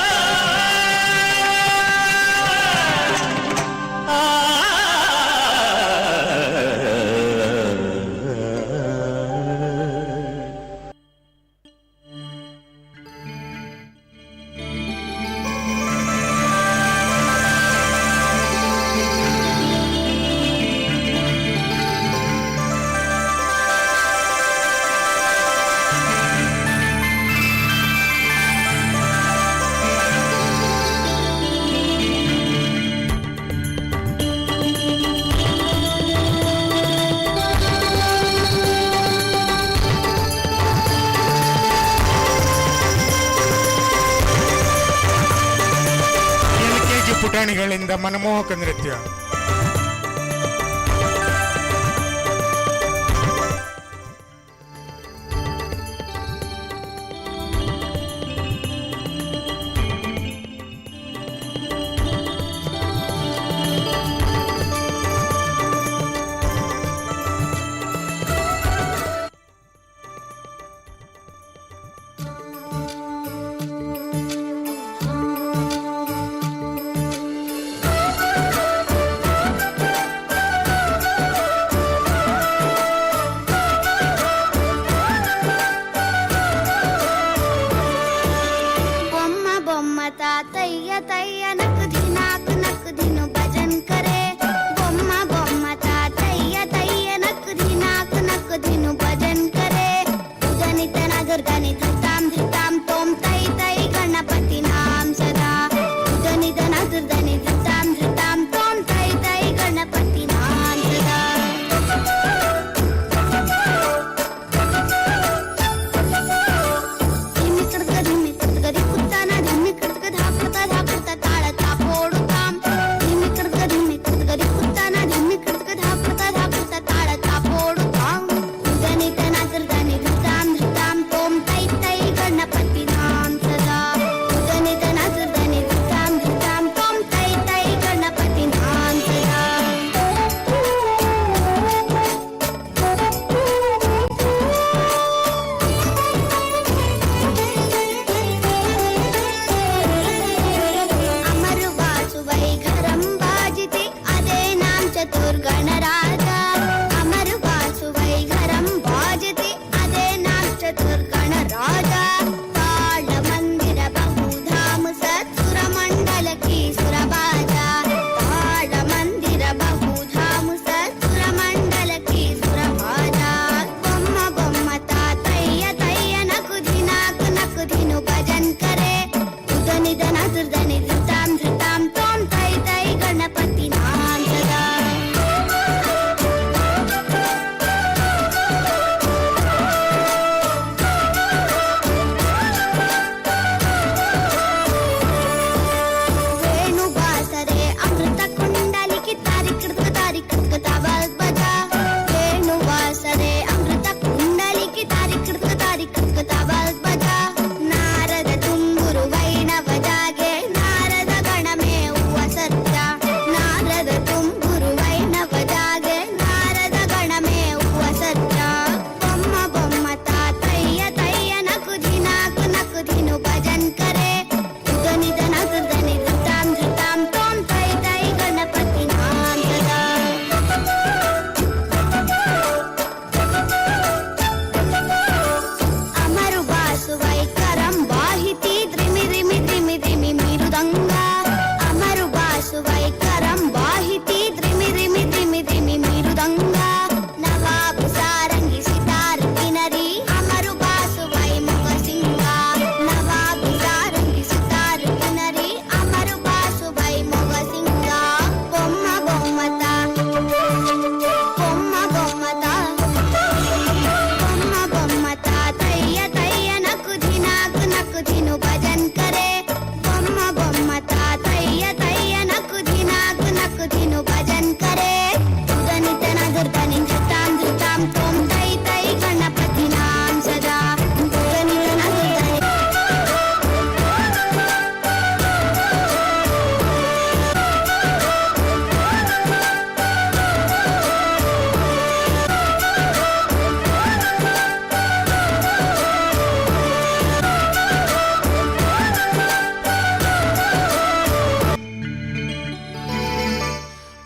[SPEAKER 2] ಮನಮೋಹಕ ನೃತ್ಯ.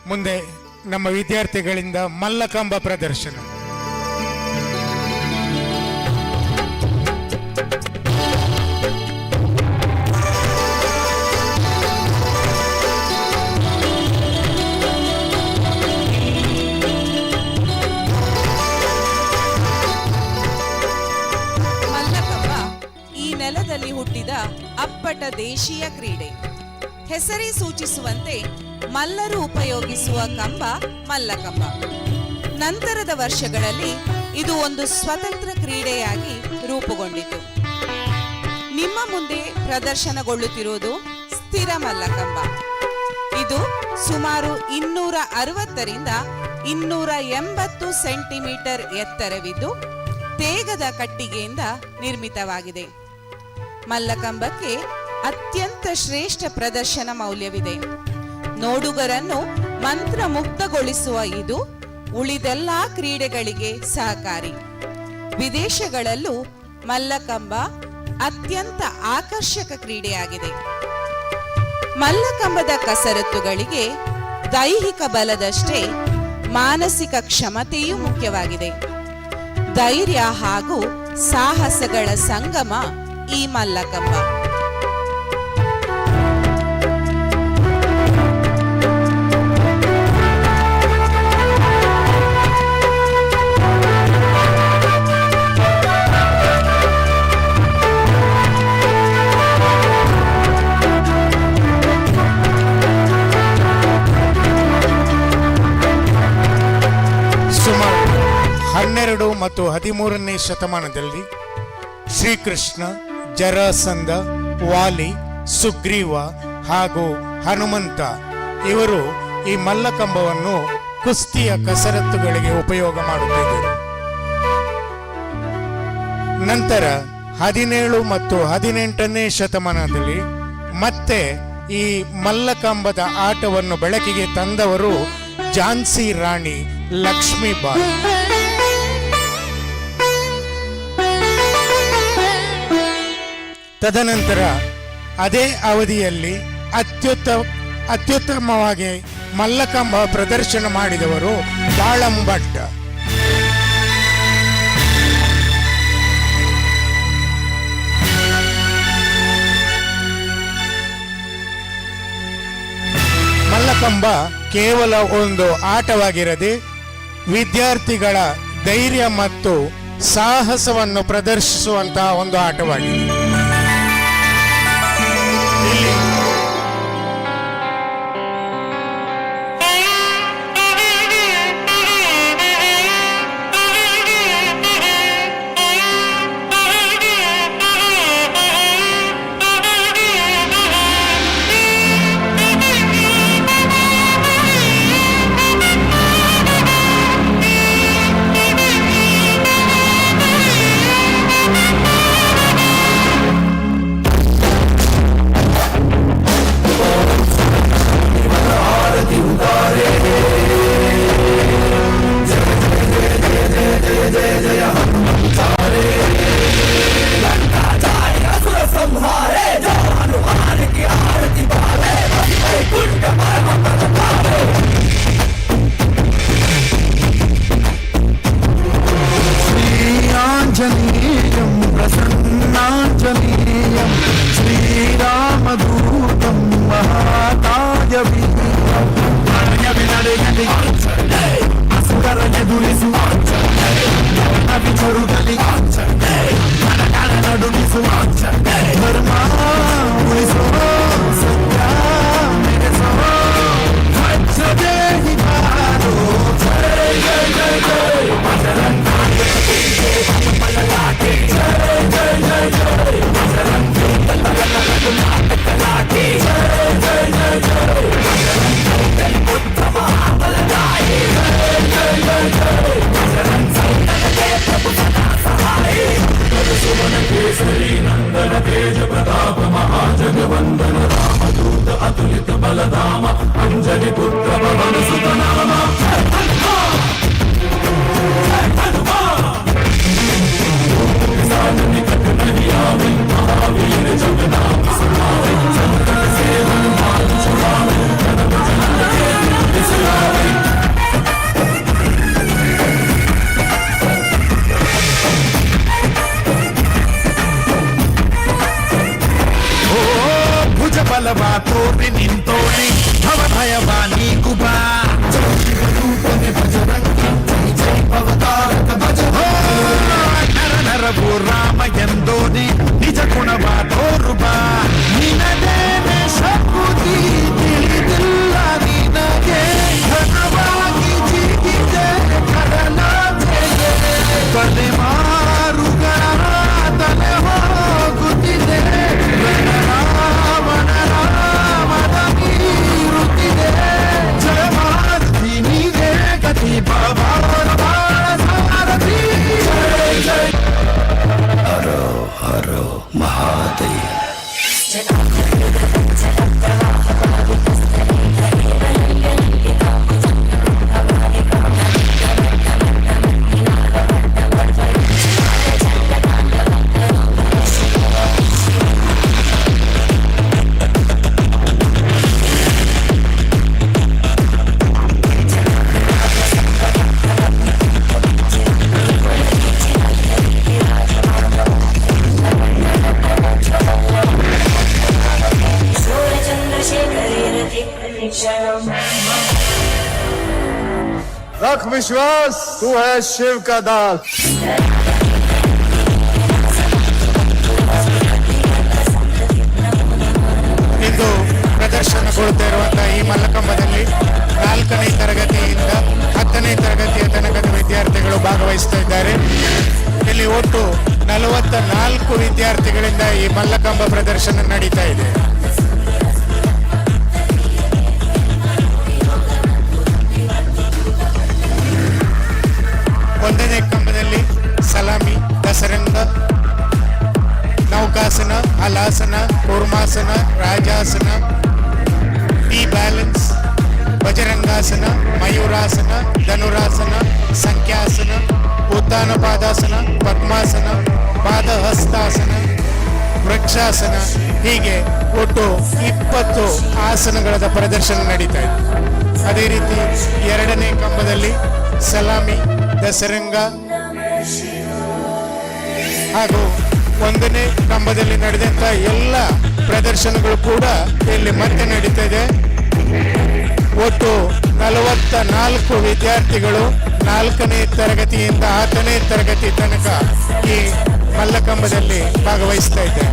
[SPEAKER 2] ಮುಂದೆ ನಮ್ಮ ವಿದ್ಯಾರ್ಥಿಗಳಿಂದ ಮಲ್ಲಕಂಬ ಪ್ರದರ್ಶನ.
[SPEAKER 1] ಮಲ್ಲಕಂಬ ಈ ನೆಲದಲ್ಲಿ ಹುಟ್ಟಿದ ಅಪ್ಪಟ ದೇಶೀಯ ಕ್ರೀಡೆ. ಹೆಸರೇ ಸೂಚಿಸುವಂತೆ ಮಲ್ಲರು ಉಪಯೋಗಿಸುವ ಕಂಬ ಮಲ್ಲಕಂಬ. ನಂತರದ ವರ್ಷಗಳಲ್ಲಿ ಇದು ಒಂದು ಸ್ವತಂತ್ರ ಕ್ರೀಡೆಯಾಗಿ ರೂಪುಗೊಂಡಿತು. ನಿಮ್ಮ ಮುಂದೆ ಪ್ರದರ್ಶನಗೊಳ್ಳುತ್ತಿರುವುದು ಸ್ಥಿರ ಮಲ್ಲಕಂಬ. ಇದು ಸುಮಾರು 260ರಿಂದ 280 ಸೆಂಟಿಮೀಟರ್ ಎತ್ತರವಿದ್ದು ತೇಗದ ಕಟ್ಟಿಗೆಯಿಂದ ನಿರ್ಮಿತವಾಗಿದೆ. ಮಲ್ಲಕಂಬಕ್ಕೆ ಅತ್ಯಂತ ಶ್ರೇಷ್ಠ ಪ್ರದರ್ಶನ ಮೌಲ್ಯವಿದೆ. ನೋಡುಗರನ್ನು ಮಂತ್ರಮುಗ್ಧಗೊಳಿಸುವ ಇದು ಉಳಿದೆಲ್ಲ ಕ್ರೀಡೆಗಳಿಗೆ ಸಹಕಾರಿ. ವಿದೇಶಗಳಲ್ಲೂ ಮಲ್ಲಕಂಬ ಅತ್ಯಂತ ಆಕರ್ಷಕ ಕ್ರೀಡೆಯಾಗಿದೆ. ಮಲ್ಲಕಂಬದ ಕಸರತ್ತುಗಳಿಗೆ ದೈಹಿಕ ಬಲದಷ್ಟೇ ಮಾನಸಿಕ ಕ್ಷಮತೆಯೂ ಮುಖ್ಯವಾಗಿದೆ. ಧೈರ್ಯ ಹಾಗೂ ಸಾಹಸಗಳ ಸಂಗಮ ಈ ಮಲ್ಲಕಂಬ.
[SPEAKER 2] ಸುಮಾರು 12 ಮತ್ತು 13ನೇ ಶತಮಾನದಲ್ಲಿ ಶ್ರೀಕೃಷ್ಣ, ಜರಾಸಂಧ, ವಾಲಿ, ಸುಗ್ರೀವ ಹಾಗೂ ಹನುಮಂತ ಇವರು ಈ ಮಲ್ಲಕಂಬವನ್ನು ಕುಸ್ತಿಯ ಕಸರತ್ತುಗಳಿಗೆ ಉಪಯೋಗ ಮಾಡುತ್ತಿದ್ದರು. ನಂತರ 17 ಮತ್ತು 18ನೇ ಶತಮಾನದಲ್ಲಿ ಮತ್ತೆ ಈ ಮಲ್ಲಕಂಬದ ಆಟವನ್ನು ಬೆಳಕಿಗೆ ತಂದವರು ಝಾನ್ಸಿ ರಾಣಿ ಲಕ್ಷ್ಮೀಬಾಯಿ. ತದನಂತರ ಅದೇ ಅವಧಿಯಲ್ಲಿ ಅತ್ಯುತ್ತಮವಾಗಿ ಮಲ್ಲಕಂಬ ಪ್ರದರ್ಶನ ಮಾಡಿದವರು ಬಾಳಂಭಟ್ಟ. ಮಲ್ಲಕಂಬ ಕೇವಲ ಒಂದು ಆಟವಾಗಿರದೆ ವಿದ್ಯಾರ್ಥಿಗಳ ಧೈರ್ಯ ಮತ್ತು ಸಾಹಸವನ್ನು ಪ್ರದರ್ಶಿಸುವಂತಹ ಒಂದು ಆಟವಾಗಿದೆ.
[SPEAKER 6] रख विश्वास, तू है शिव का दास।
[SPEAKER 2] ಇಂದು ಪ್ರದರ್ಶನಗೊಳ್ತಾ ಇರುವಂತಹ ಈ ಮಲ್ಲಕಂಬದಲ್ಲಿ 4ನೇ ತರಗತಿಯಿಂದ 10ನೇ ತರಗತಿಯ ತನಕದ ವಿದ್ಯಾರ್ಥಿಗಳು ಭಾಗವಹಿಸ್ತಾ ಇದ್ದಾರೆ. ಇಲ್ಲಿ ಒಟ್ಟು 44 ವಿದ್ಯಾರ್ಥಿಗಳಿಂದ ಈ ಮಲ್ಲಕಂಬ ಪ್ರದರ್ಶನ ನಡೀತಾ ಇದೆ. ಒಂದನೇ ಕಂಬದಲ್ಲಿ ಸಲಾಮಿ, ದಸರಂಗ, ನೌಕಾಸನ, ಹಲಾಸನ, ಕೂರ್ಮಾಸನ, ರಾಜಾಸನ, ಟಿ ಬ್ಯಾಲೆನ್ಸ್, ಭಜರಂಗಾಸನ, ಮಯೂರಾಸನ, ಧನುರಾಸನ, ಸಂಖ್ಯಾಸನ, ಉತ್ತಾನ ಪಾದಾಸನ, ಪದ್ಮಾಸನ, ಪಾದಹಸ್ತಾಸನ, ವೃಕ್ಷಾಸನ, ಹೀಗೆ ಒಟ್ಟು 20 ಆಸನಗಳ ಪ್ರದರ್ಶನ ನಡೀತಾ ಇದೆ. ಅದೇ ರೀತಿ 2ನೇ ಕಂಬದಲ್ಲಿ ಸಲಾಮಿ, ದಸರಂಗ ಹಾಗೂ 1ನೇ ಕಂಬದಲ್ಲಿ ನಡೆದಂತ ಎಲ್ಲ ಪ್ರದರ್ಶನಗಳು ಕೂಡ ಇಲ್ಲಿ ಮತ್ತೆ ನಡೀತಾ ಇದೆ. ಒಟ್ಟು 44 ವಿದ್ಯಾರ್ಥಿಗಳು 4ನೇ ತರಗತಿಯಿಂದ 10ನೇ ತರಗತಿ ತನಕ ಈ ಮಲ್ಲಕಂಬದಲ್ಲಿ ಭಾಗವಹಿಸ್ತಾ ಇದ್ದಾರೆ.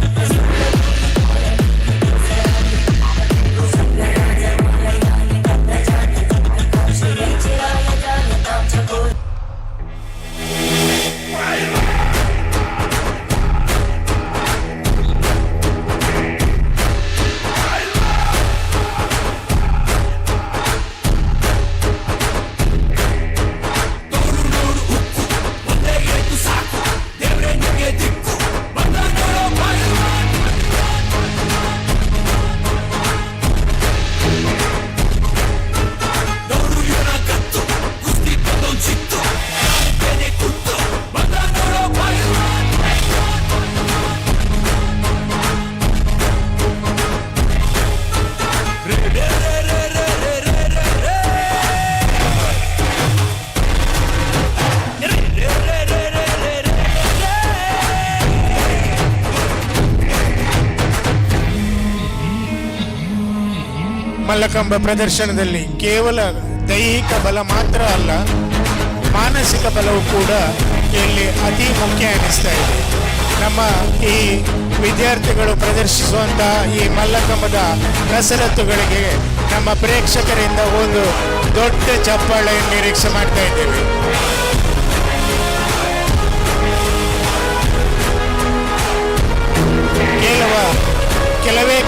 [SPEAKER 2] ಮಲ್ಲಕಂಬ ಪ್ರದರ್ಶನದಲ್ಲಿ ಕೇವಲ ದೈಹಿಕ ಬಲ ಮಾತ್ರ ಅಲ್ಲ, ಮಾನಸಿಕ ಬಲವು ಕೂಡ ಇಲ್ಲಿ ಅತಿ ಮುಖ್ಯ ಅನಿಸ್ತಾ ಇದೆ. ನಮ್ಮ ಈ ವಿದ್ಯಾರ್ಥಿಗಳು ಪ್ರದರ್ಶಿಸುವಂತಹ ಈ ಮಲ್ಲಕಂಬದ ಕಸರತ್ತುಗಳಿಗೆ ನಮ್ಮ ಪ್ರೇಕ್ಷಕರಿಂದ ಒಂದು ದೊಡ್ಡ ಚಪ್ಪಾಳೆಯನ್ನು ನಿರೀಕ್ಷೆ ಮಾಡ್ತಾ ಇದ್ದೇವೆ.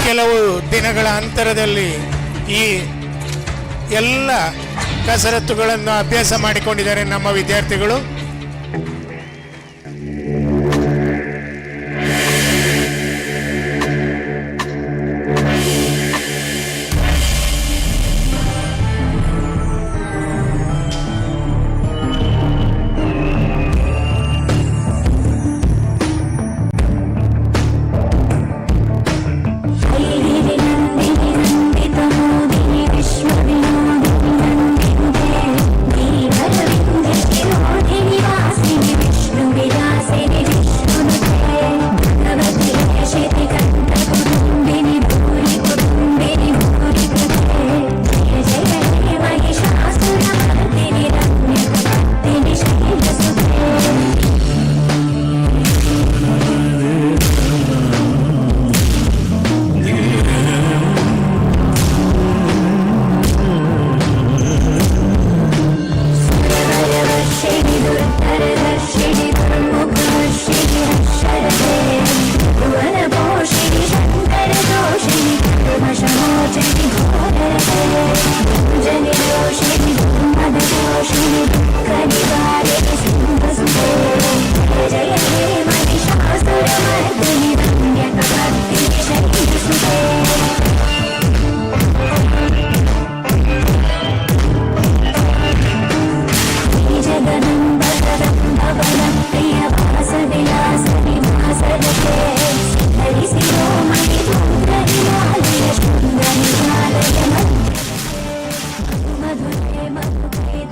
[SPEAKER 2] ಕೆಲವು ದಿನಗಳ ಅಂತರದಲ್ಲಿ ಈ ಎಲ್ಲ ಕಸರತ್ತುಗಳನ್ನು ಅಭ್ಯಾಸ ಮಾಡಿಕೊಂಡಿದ್ದಾರೆ ನಮ್ಮ ವಿದ್ಯಾರ್ಥಿಗಳು.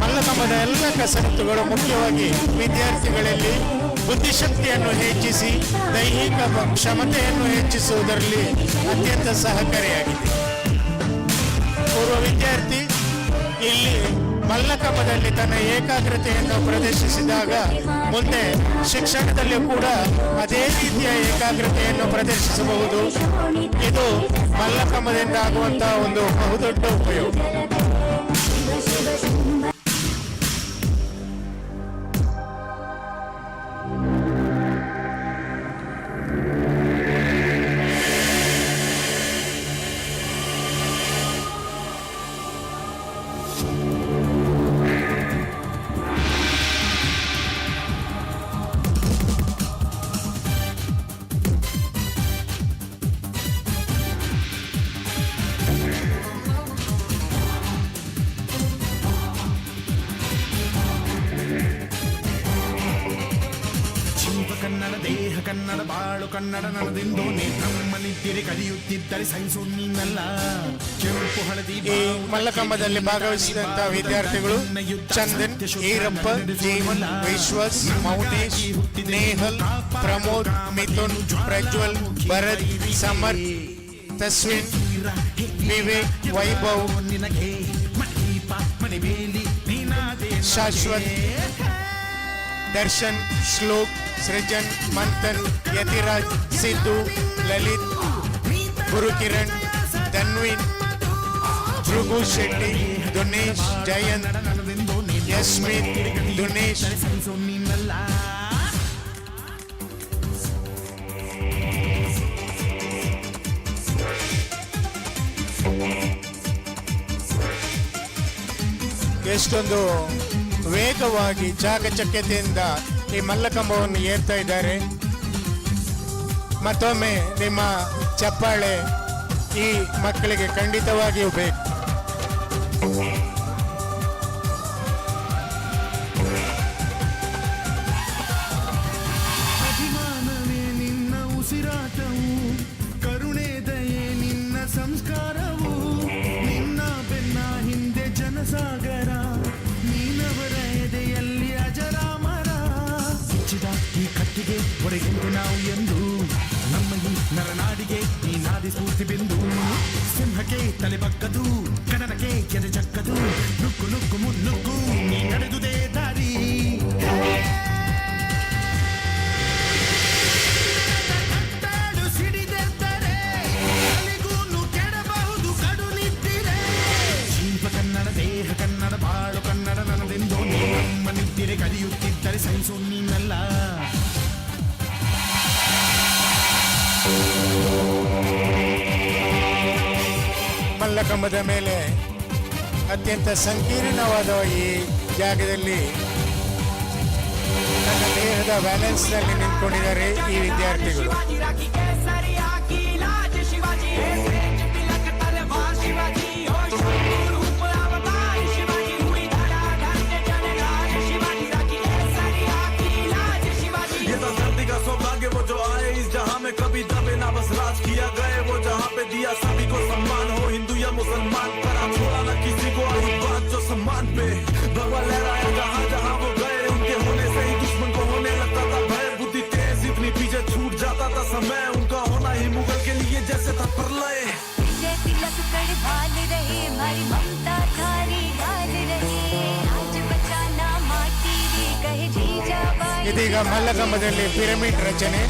[SPEAKER 2] ಮಲ್ಲಕಂಬದ ಎಲ್ಲ ಕಸರತ್ತುಗಳು ಮುಖ್ಯವಾಗಿ ವಿದ್ಯಾರ್ಥಿಗಳಲ್ಲಿ ಬುದ್ಧಿಶಕ್ತಿಯನ್ನು ಹೆಚ್ಚಿಸಿ ದೈಹಿಕ ಕ್ಷಮತೆಯನ್ನು ಹೆಚ್ಚಿಸುವುದರಲ್ಲಿ ಅತ್ಯಂತ ಸಹಕಾರಿಯಾಗಿದೆ. ಪೂರ್ವ ವಿದ್ಯಾರ್ಥಿ ಇಲ್ಲಿ ಮಲ್ಲಕಂಬದಲ್ಲಿ ತನ್ನ ಏಕಾಗ್ರತೆಯನ್ನು ಪ್ರದರ್ಶಿಸಿದಾಗ ಮುಂದೆ ಶಿಕ್ಷಣದಲ್ಲಿಯೂ ಕೂಡ ಅದೇ ರೀತಿಯ ಏಕಾಗ್ರತೆಯನ್ನು ಪ್ರದರ್ಶಿಸಬಹುದು. ಇದು ಮಲ್ಲಕಂಬದಿಂದ ಆಗುವಂತಹ ಒಂದು ಬಹುದೊಡ್ಡ ಉಪಯೋಗ.
[SPEAKER 7] ಕನ್ನಡ ದೇಹ ಕನ್ನಡ ಬಾಳು ಕನ್ನಡ ನನ್ನದೆಂದು ನಮ್ಮನಿದ್ದಿರೆ ಕಲಿಯುತ್ತಿದ್ದರೆ ಸೈನ್ಸು ನೀನಲ್ಲ. ಕೆಂಪು ಹಳದಿ
[SPEAKER 2] ಈ ಮಲ್ಲಕಂಬದಲ್ಲಿ ಭಾಗವಹಿಸಿದಂತಹ ವಿದ್ಯಾರ್ಥಿಗಳು ಚಂದನ್, ಈರಪ್ಪ, ಜೀವನ್, ವಿಶ್ವಾಸ್, ಮೌನೇಶ್, ನೇಹಲ್, ಪ್ರಮೋದ್, ಮಿಥುನ್, ಪ್ರಜ್ವಲ್, ಭರತ್, ಸಮರ್, ತಸ್ವಿನ್, ವಿವೇಕ್, ವೈಭವ್, ಶಾಶ್ವತ್, ದರ್ಶನ್, ಶ್ಲೋಕ್, ಸೃಜನ್, ಮಂಥನ್, ಯತಿರಾಜ್, ಸಿದ್ದು, ಲಲಿತ್, ಗುರುಕಿರಣ್, ಧನ್ವಿನ್, ಭೃಗು ಶೆಟ್ಟಿ, ದುನೇಶ್, ಜಯಂತ್, ಯಸ್ಮಿನ್, ದುನೇಶ್, ಎಷ್ಟೊಂದು ವೇಗವಾಗಿ ಚಾಕಚಕ್ಯತೆಯಿಂದ ಈ ಮಲ್ಲಕಂಬವನ್ನು ಏರ್ತಾ ಇದ್ದಾರೆ. ಮತ್ತೊಮ್ಮೆ ನಿಮ್ಮ ಚಪ್ಪಾಳೆ ಈ ಮಕ್ಕಳಿಗೆ ಖಂಡಿತವಾಗಿಯೂ ಬೇಕು.
[SPEAKER 7] ಅಭಿಮಾನವೇ ನಿನ್ನ ಉಸಿರಾಟವು, ಕರುಣೆ ದಯೆ ನಿನ್ನ ಸಂಸ್ಕಾರವು, ನಿನ್ನ ಬೆನ್ನ ಹಿಂದೆ ಜನಸಾಗರ, ನೀನವರ ಎದೆಯಲ್ಲಿ ಅಜರಾಮರ. ಮುಚ್ಚಿದ ಈ ಕಟ್ಟಿಗೆ ಒಡೆಗೆಂದು ನಾವು ಎಂದು, ನಮ್ಮ ಈ ನರನಾಡಿಗೆ ಈ ನಾದಿ ಸ್ಫೂರ್ತಿ ಬಿಂದು. ಸಿಂಹಕ್ಕೆ ತಲೆ ಬಗ್ಗದು, ಕನ್ನಡಕ್ಕೆ ಎದೆ ಚಕ್ಕದು, ನುಗ್ಗು ನುಗ್ಗು ಮುನ್ನುಗ್ಗು ನೀ ನಡೆದುದೇ ದಾರಿ. ಸಿಡಿದೆದ್ದರೆ ಅಲಿಗೂನು ಕೆಡಬಹುದು ಕಡು ನಿದ್ದಿರೆ. ಜೀವ ಕನ್ನಡ ದೇಹ ಕನ್ನಡ ಬಾಳು ಕನ್ನಡ ನನ್ನದೆಂದು ನಮ್ಮ ನಿದ್ದಿರೆ ಕಲಿಯುತ್ತಿದ್ದರೆ ಸೈನ್ಸು ನೀನಲ್ಲ.
[SPEAKER 2] ಮಲ್ಲಕಂಬದ ಮೇಲೆ ಅತ್ಯಂತ ಸಂಕೀರ್ಣವಾದ ಈ ಜಾಗದಲ್ಲಿ ತನ್ನ ದೇಹದ ಬ್ಯಾಲೆನ್ಸ್ನಲ್ಲಿ ನಿಂತ್ಕೊಂಡಿದ್ದಾರೆ ಈ ವಿದ್ಯಾರ್ಥಿಗಳು.
[SPEAKER 22] सौभाग्य वो जो आए इस जहां में कभी दबे ना, बस राज किया गए वो जहां पे दिया सभी को सम्मान, हो हिंदू या मुसलमान, पर आप छोड़ा ना किसी को आई बात जो सम्मान पे भगवान लहराया जहां जहां वो गए. उनके होने से ही दुश्मन को होने लगता था भय, बुद्धि तेज इतनी पीछे छूट जाता था समय, उनका होना ही मुगल के लिए जैसे था प्रलय.
[SPEAKER 23] तिलक कर भाल रहे हमारी ममता थारी ढाल रहे, आज बचाना माटी रे कहे जीजा बाई.
[SPEAKER 2] ಇದೀಗ ಮಲ್ಲಕಂಬದಲ್ಲಿ ಪಿರಮಿಡ್ ರಚನೆ.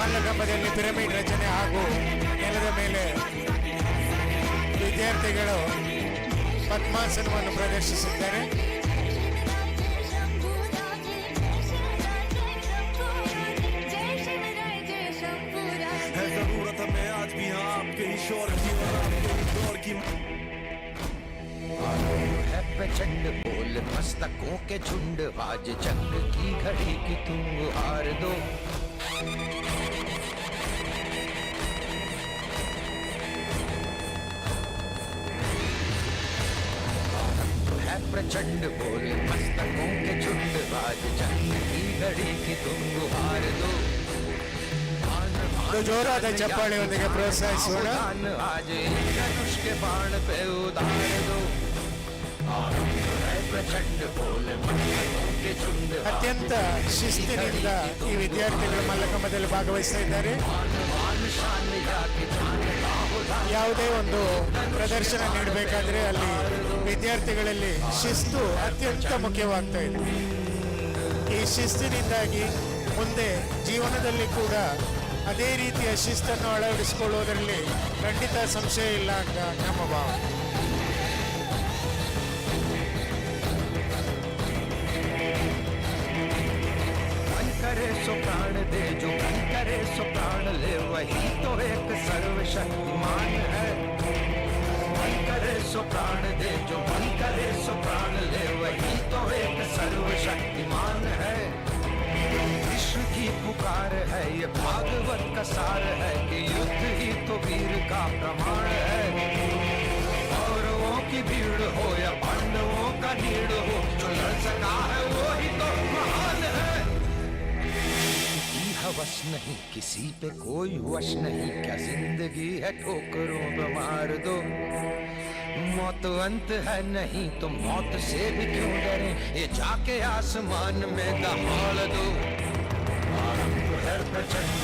[SPEAKER 2] ಮಲ್ಲಕಂಬದಲ್ಲಿ ಪಿರಮಿಡ್ ರಚನೆ ಹಾಗೂ ನೆಲದ ಮೇಲೆ ವಿದ್ಯಾರ್ಥಿಗಳು ಪದ್ಮಾಸನವನ್ನು ಪ್ರದರ್ಶಿಸಿದ್ದಾರೆ.
[SPEAKER 22] जरूरत हमें आज भी हाँ आपके ही शोर की और आपके ही दौर की.
[SPEAKER 24] है प्रचंड बोल मस्तकों के झुंड, आज जंग की घड़ी की तुम हार दो. है प्रचंड बोल मस्तकों के झुंड, आज जंग की घड़ी की तुम हार दो.
[SPEAKER 2] ಜೋರಾದ ಚಪ್ಪಾಳೆಯೊಂದಿಗೆ ಪ್ರೋತ್ಸಾಹಿಸೋಣ.
[SPEAKER 24] आज धनुष के बाण पे उतार दो प्रचंड बोल के झुंड
[SPEAKER 2] ಅತ್ಯಂತ ಶಿಸ್ತಿನಿಂದ ಈ ವಿದ್ಯಾರ್ಥಿಗಳು ಮಲ್ಲಕಂಬದಲ್ಲಿ ಭಾಗವಹಿಸ್ತಾ ಇದ್ದಾರೆ. ಯಾವುದೇ ಒಂದು ಪ್ರದರ್ಶನ ನೀಡಬೇಕಾದ್ರೆ ಅಲ್ಲಿ ವಿದ್ಯಾರ್ಥಿಗಳಲ್ಲಿ ಶಿಸ್ತು ಅತ್ಯಂತ ಮುಖ್ಯವಾಗ್ತಾ ಇದೆ. ಈ ಶಿಸ್ತಿನಿಂದಾಗಿ ಮುಂದೆ ಜೀವನದಲ್ಲಿ ಕೂಡ ಅದೇ ರೀತಿಯ ಶಿಸ್ತನ್ನು ಅಳವಡಿಸಿಕೊಳ್ಳುವುದರಲ್ಲಿ ಖಂಡಿತ ಸಂಶಯ ಇಲ್ಲ ಅಂತ ನಮ್ಮ ಭಾವನೆ.
[SPEAKER 24] करे सो प्राण दे, जो मन करे सो प्राण ले, वही तो एक सर्वशक्तिमान है. मन करे सो प्राण दे, जो मन करे सो प्राण ले, वही तो एक सर्वशक्तिमान है. विश्व की पुकार है, ये भागवत का सार है कि युद्ध ही तो वीर का प्रमाण है. कौरवों की भीड़ हो या पांडवों का नीड़ हो, जो लड़ सका है वो ही तो महान है. वश नहीं किसी पे कोई वश नहीं, क्या जिंदगी है ठोकरों पे मार दो. मौत अंत है नहीं तो मौत से भी क्यों डरे, ये जाके आसमान में दहाड़ दो. आरंभ है प्रचंड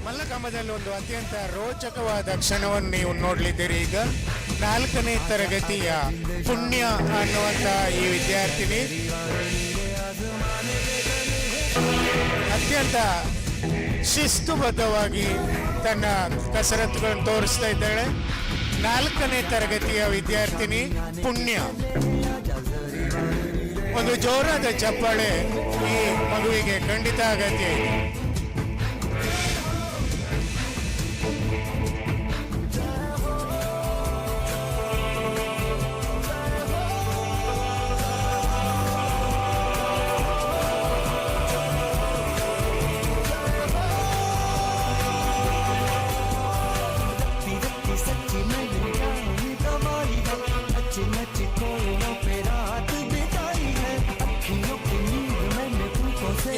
[SPEAKER 2] ಮಲ್ಲಕಂಬದಲ್ಲಿ ಒಂದು ಅತ್ಯಂತ ರೋಚಕವಾದ ಕ್ಷಣವನ್ನು ನೀವು ನೋಡಲಿದ್ದೀರಿ. ಈಗ 4ನೇ ತರಗತಿಯ ಪುಣ್ಯ ಅನ್ನುವಂಥ ಈ ವಿದ್ಯಾರ್ಥಿನಿ ಅತ್ಯಂತ ಶಿಸ್ತುಬದ್ಧವಾಗಿ ತನ್ನ ಕಸರತ್ತುಗಳನ್ನು ತೋರಿಸ್ತಾ ಇದ್ದಾಳೆ. 4ನೇ ತರಗತಿಯ ವಿದ್ಯಾರ್ಥಿನಿ ಪುಣ್ಯ. ಒಂದು ಜೋರಾದ ಚಪ್ಪಾಳೆ ಈ ಮಗುವಿಗೆ ಖಂಡಿತ ಅಗತ್ಯ ಇದೆ.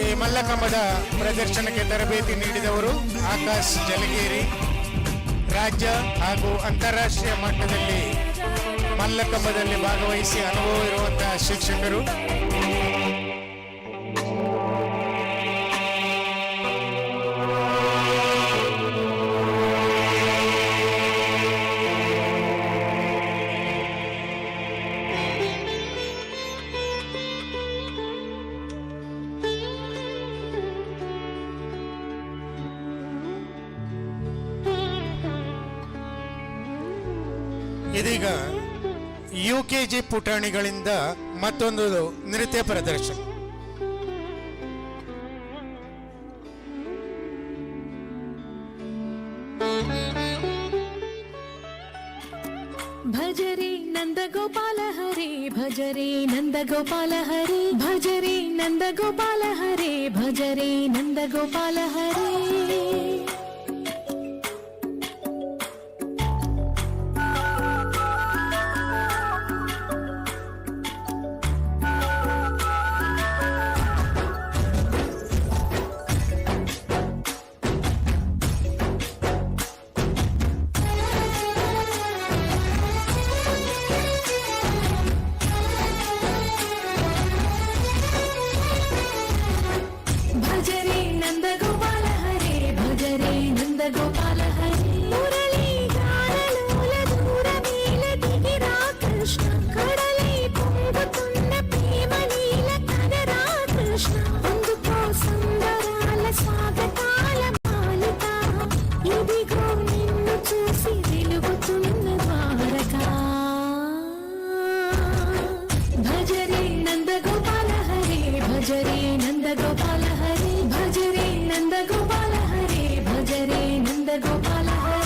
[SPEAKER 2] ಈ ಮಲ್ಲಕಂಬದ ಪ್ರದರ್ಶನಕ್ಕೆ ತರಬೇತಿ ನೀಡಿದವರು ಆಕಾಶ್ ಜಲಗೇರಿ. ರಾಜ್ಯ ಹಾಗೂ ಅಂತಾರಾಷ್ಟ್ರೀಯ ಮಟ್ಟದಲ್ಲಿ ಮಲ್ಲಕಂಬದಲ್ಲಿ ಭಾಗವಹಿಸಿ ಅನುಭವ ಇರುವಂತಹ ಶಿಕ್ಷಕರು. ಇದೀಗ UKG ಪುಟಾಣಿಗಳಿಂದ ಮತ್ತೊಂದು ನೃತ್ಯ ಪ್ರದರ್ಶನ.
[SPEAKER 8] ಭಜರೆ ನಂದ ಗೋಪಾಲ ಹರೇ, ಭಜರೆ ನಂದ ಗೋಪಾಲ ಹರೇ, ಭಜರೆ ನಂದ ಗೋಪಾಲ ಹರೇ, ಭಜರೆ ನಂದ ಗೋಪಾಲ ಹರೇ. ಭಜರೆ ನಂದ ಗೋಪಾಲ ಹರೇ, ಭಜರೆ ನಂದ ಗೋಪಾಲ ಹರೇ. ಮುರಳಿ ಗಾನಲೋಲ ದೂರ ಮೇಲೆ ದಿಗಿರ ಕೃಷ್ಣ, ಕಡಲೆ ತುಂಬುತುನ್ನ ಪ್ರೇಮ ನೀಲ ಕನರ ಕೃಷ್ಣ. అందుకో సుందరాల స్వాగతాల మాలిక, ఇదిగో నిన్ను చూసి వెలుగుతున్న ద్వారకా. భజరే నంద గోపాల హరే, భజరే నంద గోపాల హరే, భజరే నంద గోపాల హరే, భజరే నంద గోపాల హరే.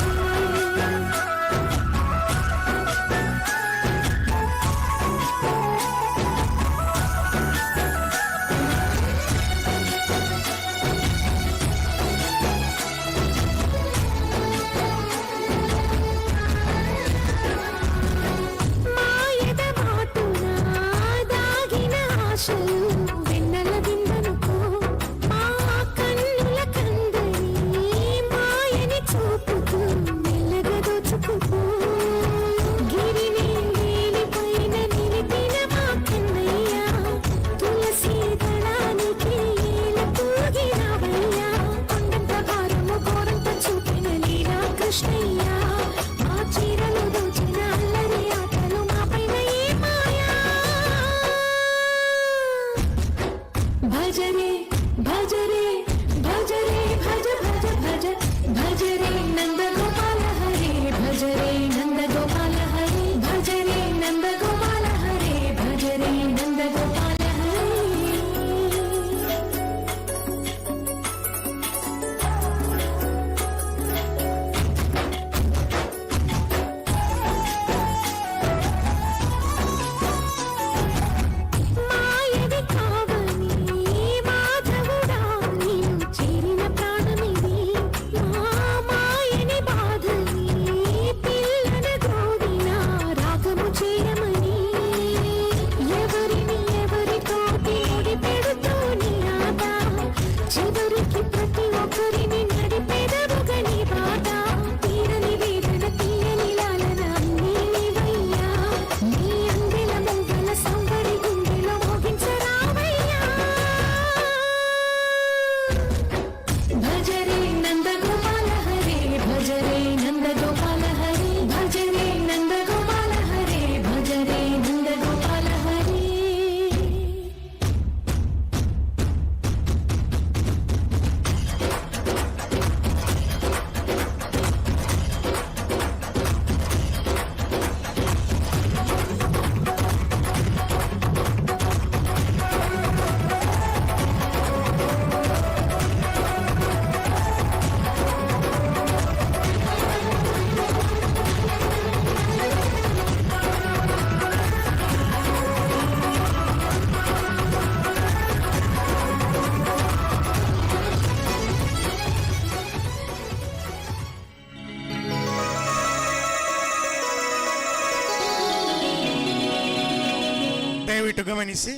[SPEAKER 2] ದಯವಿಟ್ಟು ಗಮನಿಸಿ,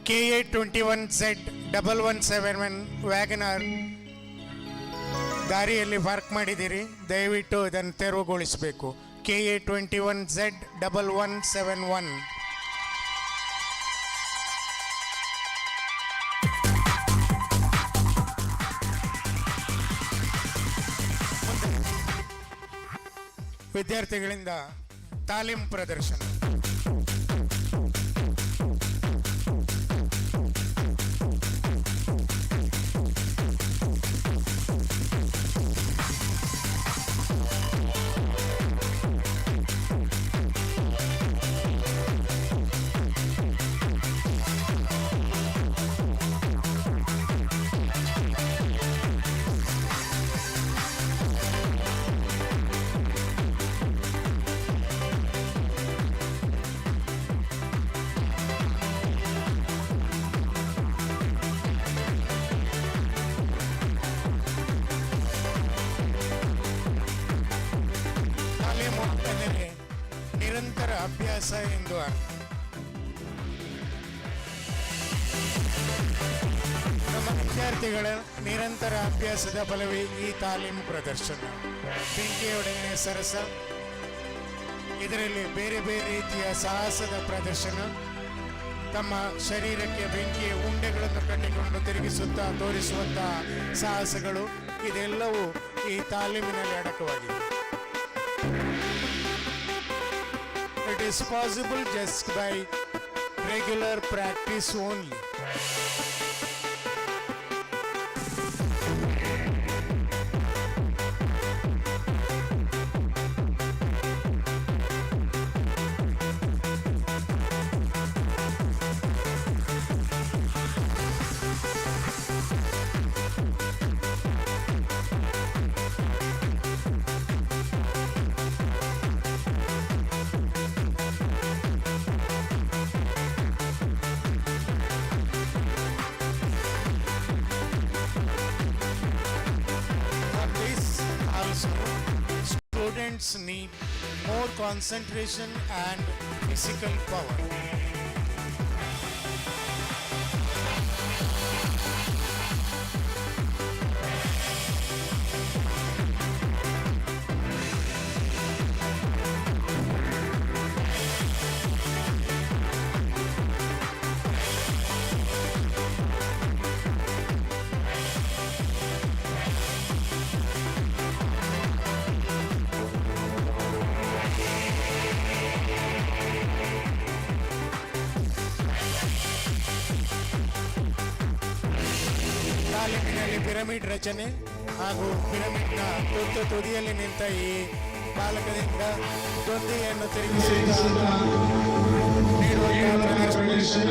[SPEAKER 2] KA21Z1171 ವ್ಯಾಗನಾರ್ ದಾರಿಯಲ್ಲಿ ಪಾರ್ಕ್ ಮಾಡಿದ್ದೀರಿ. ದಯವಿಟ್ಟು ಇದನ್ನು ತೆರವುಗೊಳಿಸಬೇಕು. KA21Z1171. ವಿದ್ಯಾರ್ಥಿಗಳಿಂದ ತಾಲೀಮ್ ಪ್ರದರ್ಶನ. ನಿರಂತರ ಅಭ್ಯಾಸ ಎಂದು ಅರ್ಥ. ನಮ್ಮ ವಿದ್ಯಾರ್ಥಿಗಳ ನಿರಂತರ ಅಭ್ಯಾಸದ ಫಲವೇ ಈ ತಾಲೀಮು ಪ್ರದರ್ಶನ. ಬೆಂಕಿಯೊಡನೆ ಸರಸ, ಇದರಲ್ಲಿ ಬೇರೆ ಬೇರೆ ರೀತಿಯ ಸಾಹಸದ ಪ್ರದರ್ಶನ. ತಮ್ಮ ಶರೀರಕ್ಕೆ ಬೆಂಕಿಯ ಉಂಡೆಗಳನ್ನು ಕಟ್ಟಿಕೊಂಡು ತಿರುಗಿಸುತ್ತಾ ತೋರಿಸುವಂತಹ ಸಾಹಸಗಳು, ಇದೆಲ್ಲವೂ ಈ ತಾಲೀಮಿನಲ್ಲಿ ಅಡಕವಾಗಿದೆ. It is possible just by regular practice only. Students need more concentration and physical power. ತಾಲೀಮಿನಲ್ಲಿ ಪಿರಮಿಡ್ ರಚನೆ ಹಾಗೂ ಪಿರಮಿಡ್ನ ತುದಿಯಲ್ಲಿ ನಿಂತ ಈ ಬಾಲಕದಿಂದ ದೊಂದಿಯನ್ನು ತಿರುಗಿಸುತ್ತಾ ನೀಡುವಂತಹ ಪ್ರದರ್ಶನ.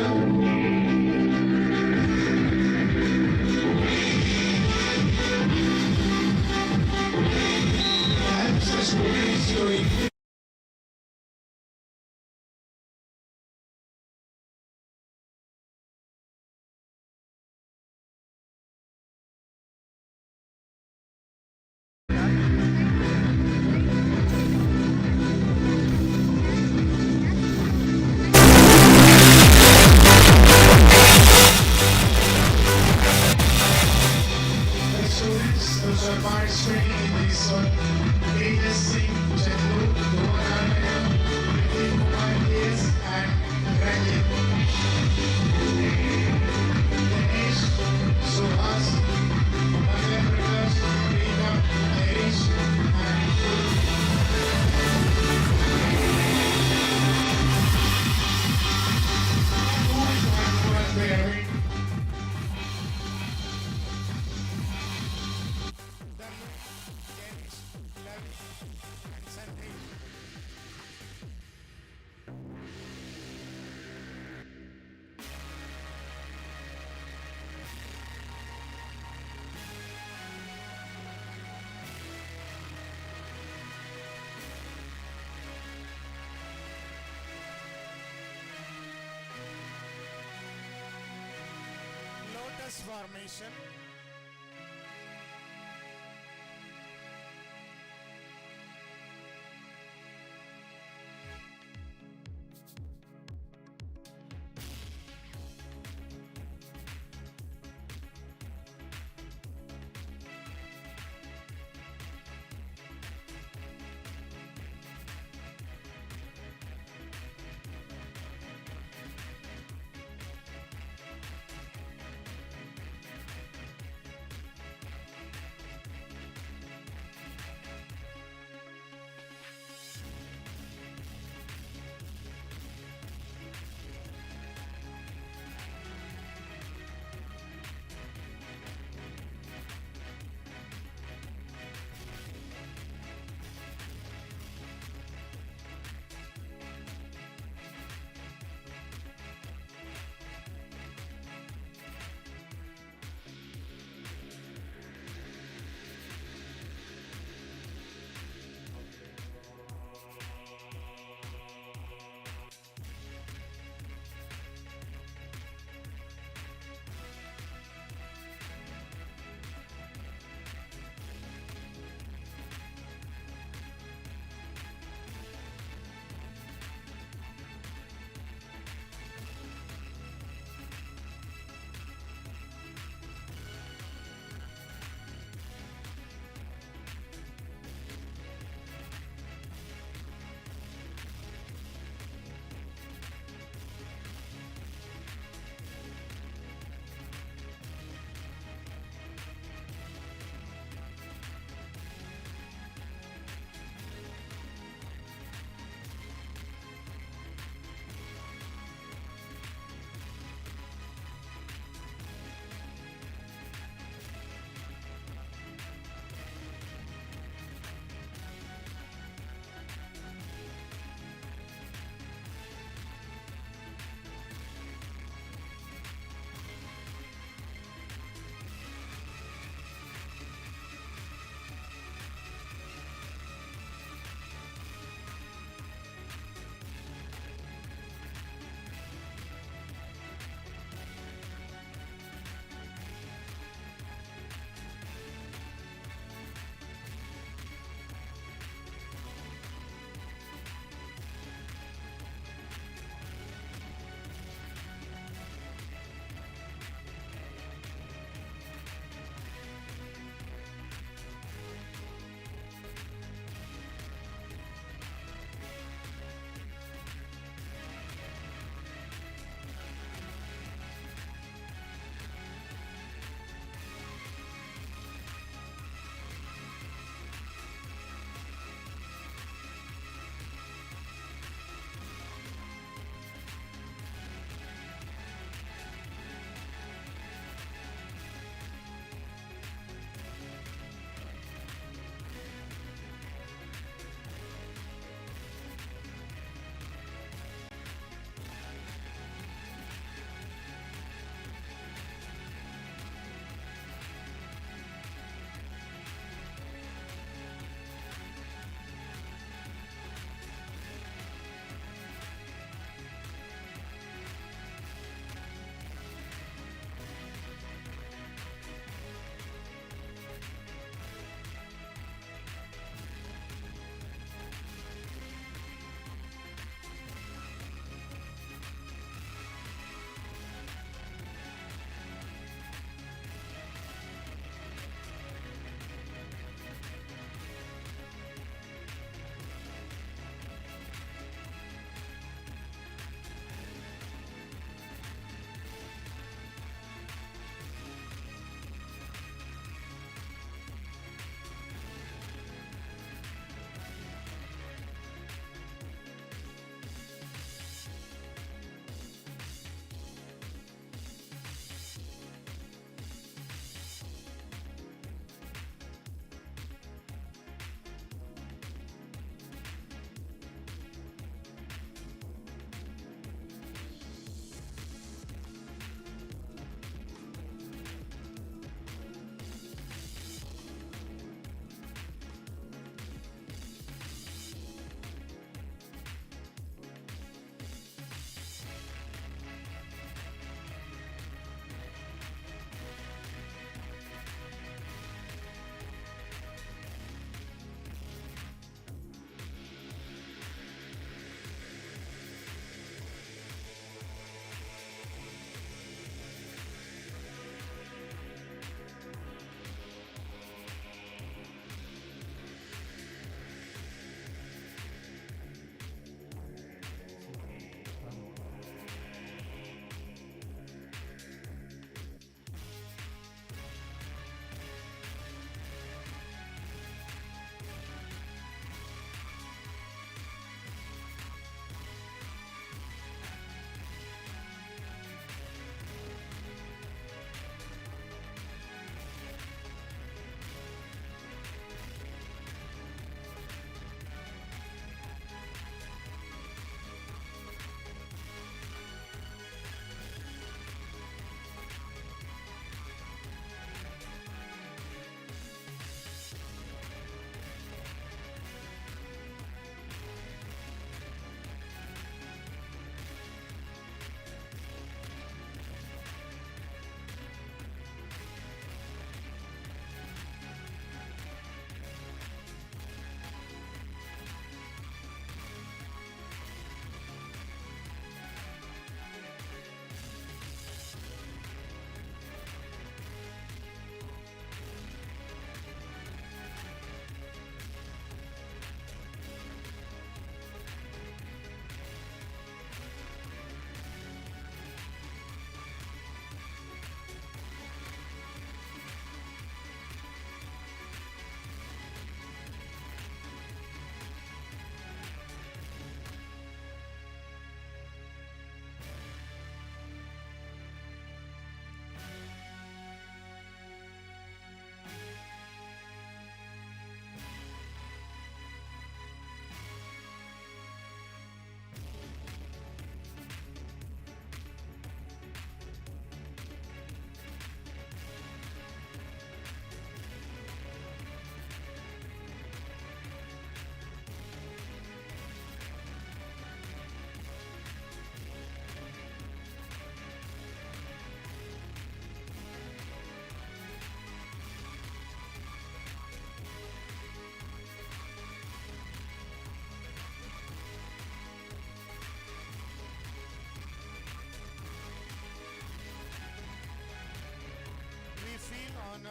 [SPEAKER 2] Lotus formation.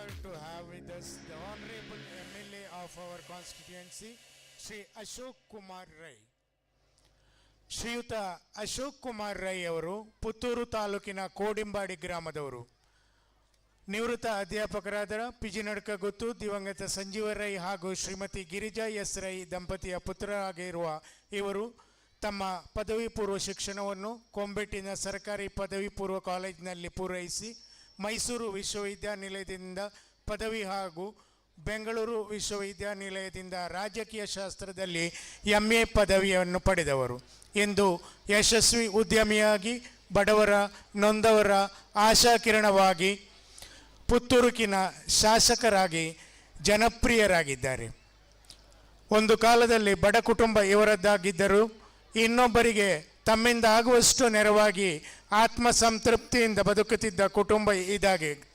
[SPEAKER 2] honored to have with us the Honorable MLA of our constituency, Shri Ashok Kumar Rai. ಶ್ರೀಯುತ ಅಶೋಕ್ ಕುಮಾರ್ ರೈ ಅವರು ಪುತ್ತೂರು ತಾಲೂಕಿನ ಕೋಡಿಂಬಾಡಿ ಗ್ರಾಮದವರು. ನಿವೃತ್ತ ಅಧ್ಯಾಪಕರಾದ ಪಿಜಿ ನಡ್ಕಗುತ್ತು ದಿವಂಗತ ಸಂಜೀವ ರೈ ಹಾಗೂ ಶ್ರೀಮತಿ ಗಿರಿಜಾ ಎಸ್ ರೈ ದಂಪತಿಯ ಪುತ್ರರಾಗಿರುವ ಇವರು ತಮ್ಮ ಪದವಿ ಪೂರ್ವ ಶಿಕ್ಷಣವನ್ನು ಕೊಂಬೆಟ್ಟಿನ ಸರ್ಕಾರಿ ಪದವಿ ಪೂರ್ವ ಕಾಲೇಜಿನಲ್ಲಿ ಪೂರೈಸಿ ಮೈಸೂರು ವಿಶ್ವವಿದ್ಯಾನಿಲಯದಿಂದ ಪದವಿ ಹಾಗೂ ಬೆಂಗಳೂರು ವಿಶ್ವವಿದ್ಯಾನಿಲಯದಿಂದ ರಾಜಕೀಯ ಶಾಸ್ತ್ರದಲ್ಲಿ MA ಪದವಿಯನ್ನು ಪಡೆದವರು. ಇಂದು ಯಶಸ್ವಿ ಉದ್ಯಮಿಯಾಗಿ ಬಡವರ ನೊಂದವರ ಆಶಾಕಿರಣವಾಗಿ ಪುತ್ತೂರುಕಿನ ಶಾಸಕರಾಗಿ ಜನಪ್ರಿಯರಾಗಿದ್ದಾರೆ. ಒಂದು ಕಾಲದಲ್ಲಿ ಬಡ ಕುಟುಂಬ ಇವರದ್ದಾಗಿದ್ದರು. ಇನ್ನೊಬ್ಬರಿಗೆ ತಮ್ಮಿಂದ ಆಗುವಷ್ಟು ನೆರವಾಗಿ ಆತ್ಮಸಂತೃಪ್ತಿಯಿಂದ ಬದುಕುತ್ತಿದ್ದ ಕುಟುಂಬ ಇದಾಗಿತ್ತು.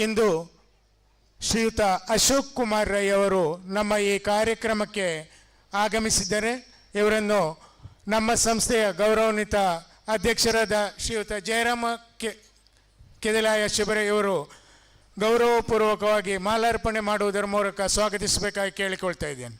[SPEAKER 2] ಇಂದು ಶ್ರೀಯುತ ಅಶೋಕ್ ಕುಮಾರ್ ರೈ ಅವರು ನಮ್ಮ ಈ ಕಾರ್ಯಕ್ರಮಕ್ಕೆ ಆಗಮಿಸಿದ್ದಾರೆ. ಇವರನ್ನು ನಮ್ಮ ಸಂಸ್ಥೆಯ ಗೌರವಾನ್ವಿತ ಅಧ್ಯಕ್ಷರಾದ ಶ್ರೀಯುತ ಜಯರಾಮ ಕೆದಿಲಾಯ ಶಿಬಿರ ಇವರು ಗೌರವಪೂರ್ವಕವಾಗಿ ಮಾಲಾರ್ಪಣೆ ಮಾಡುವುದರ ಮೂಲಕ ಸ್ವಾಗತಿಸಬೇಕಾಗಿ ಕೇಳಿಕೊಳ್ತಾ ಇದ್ದೇನೆ.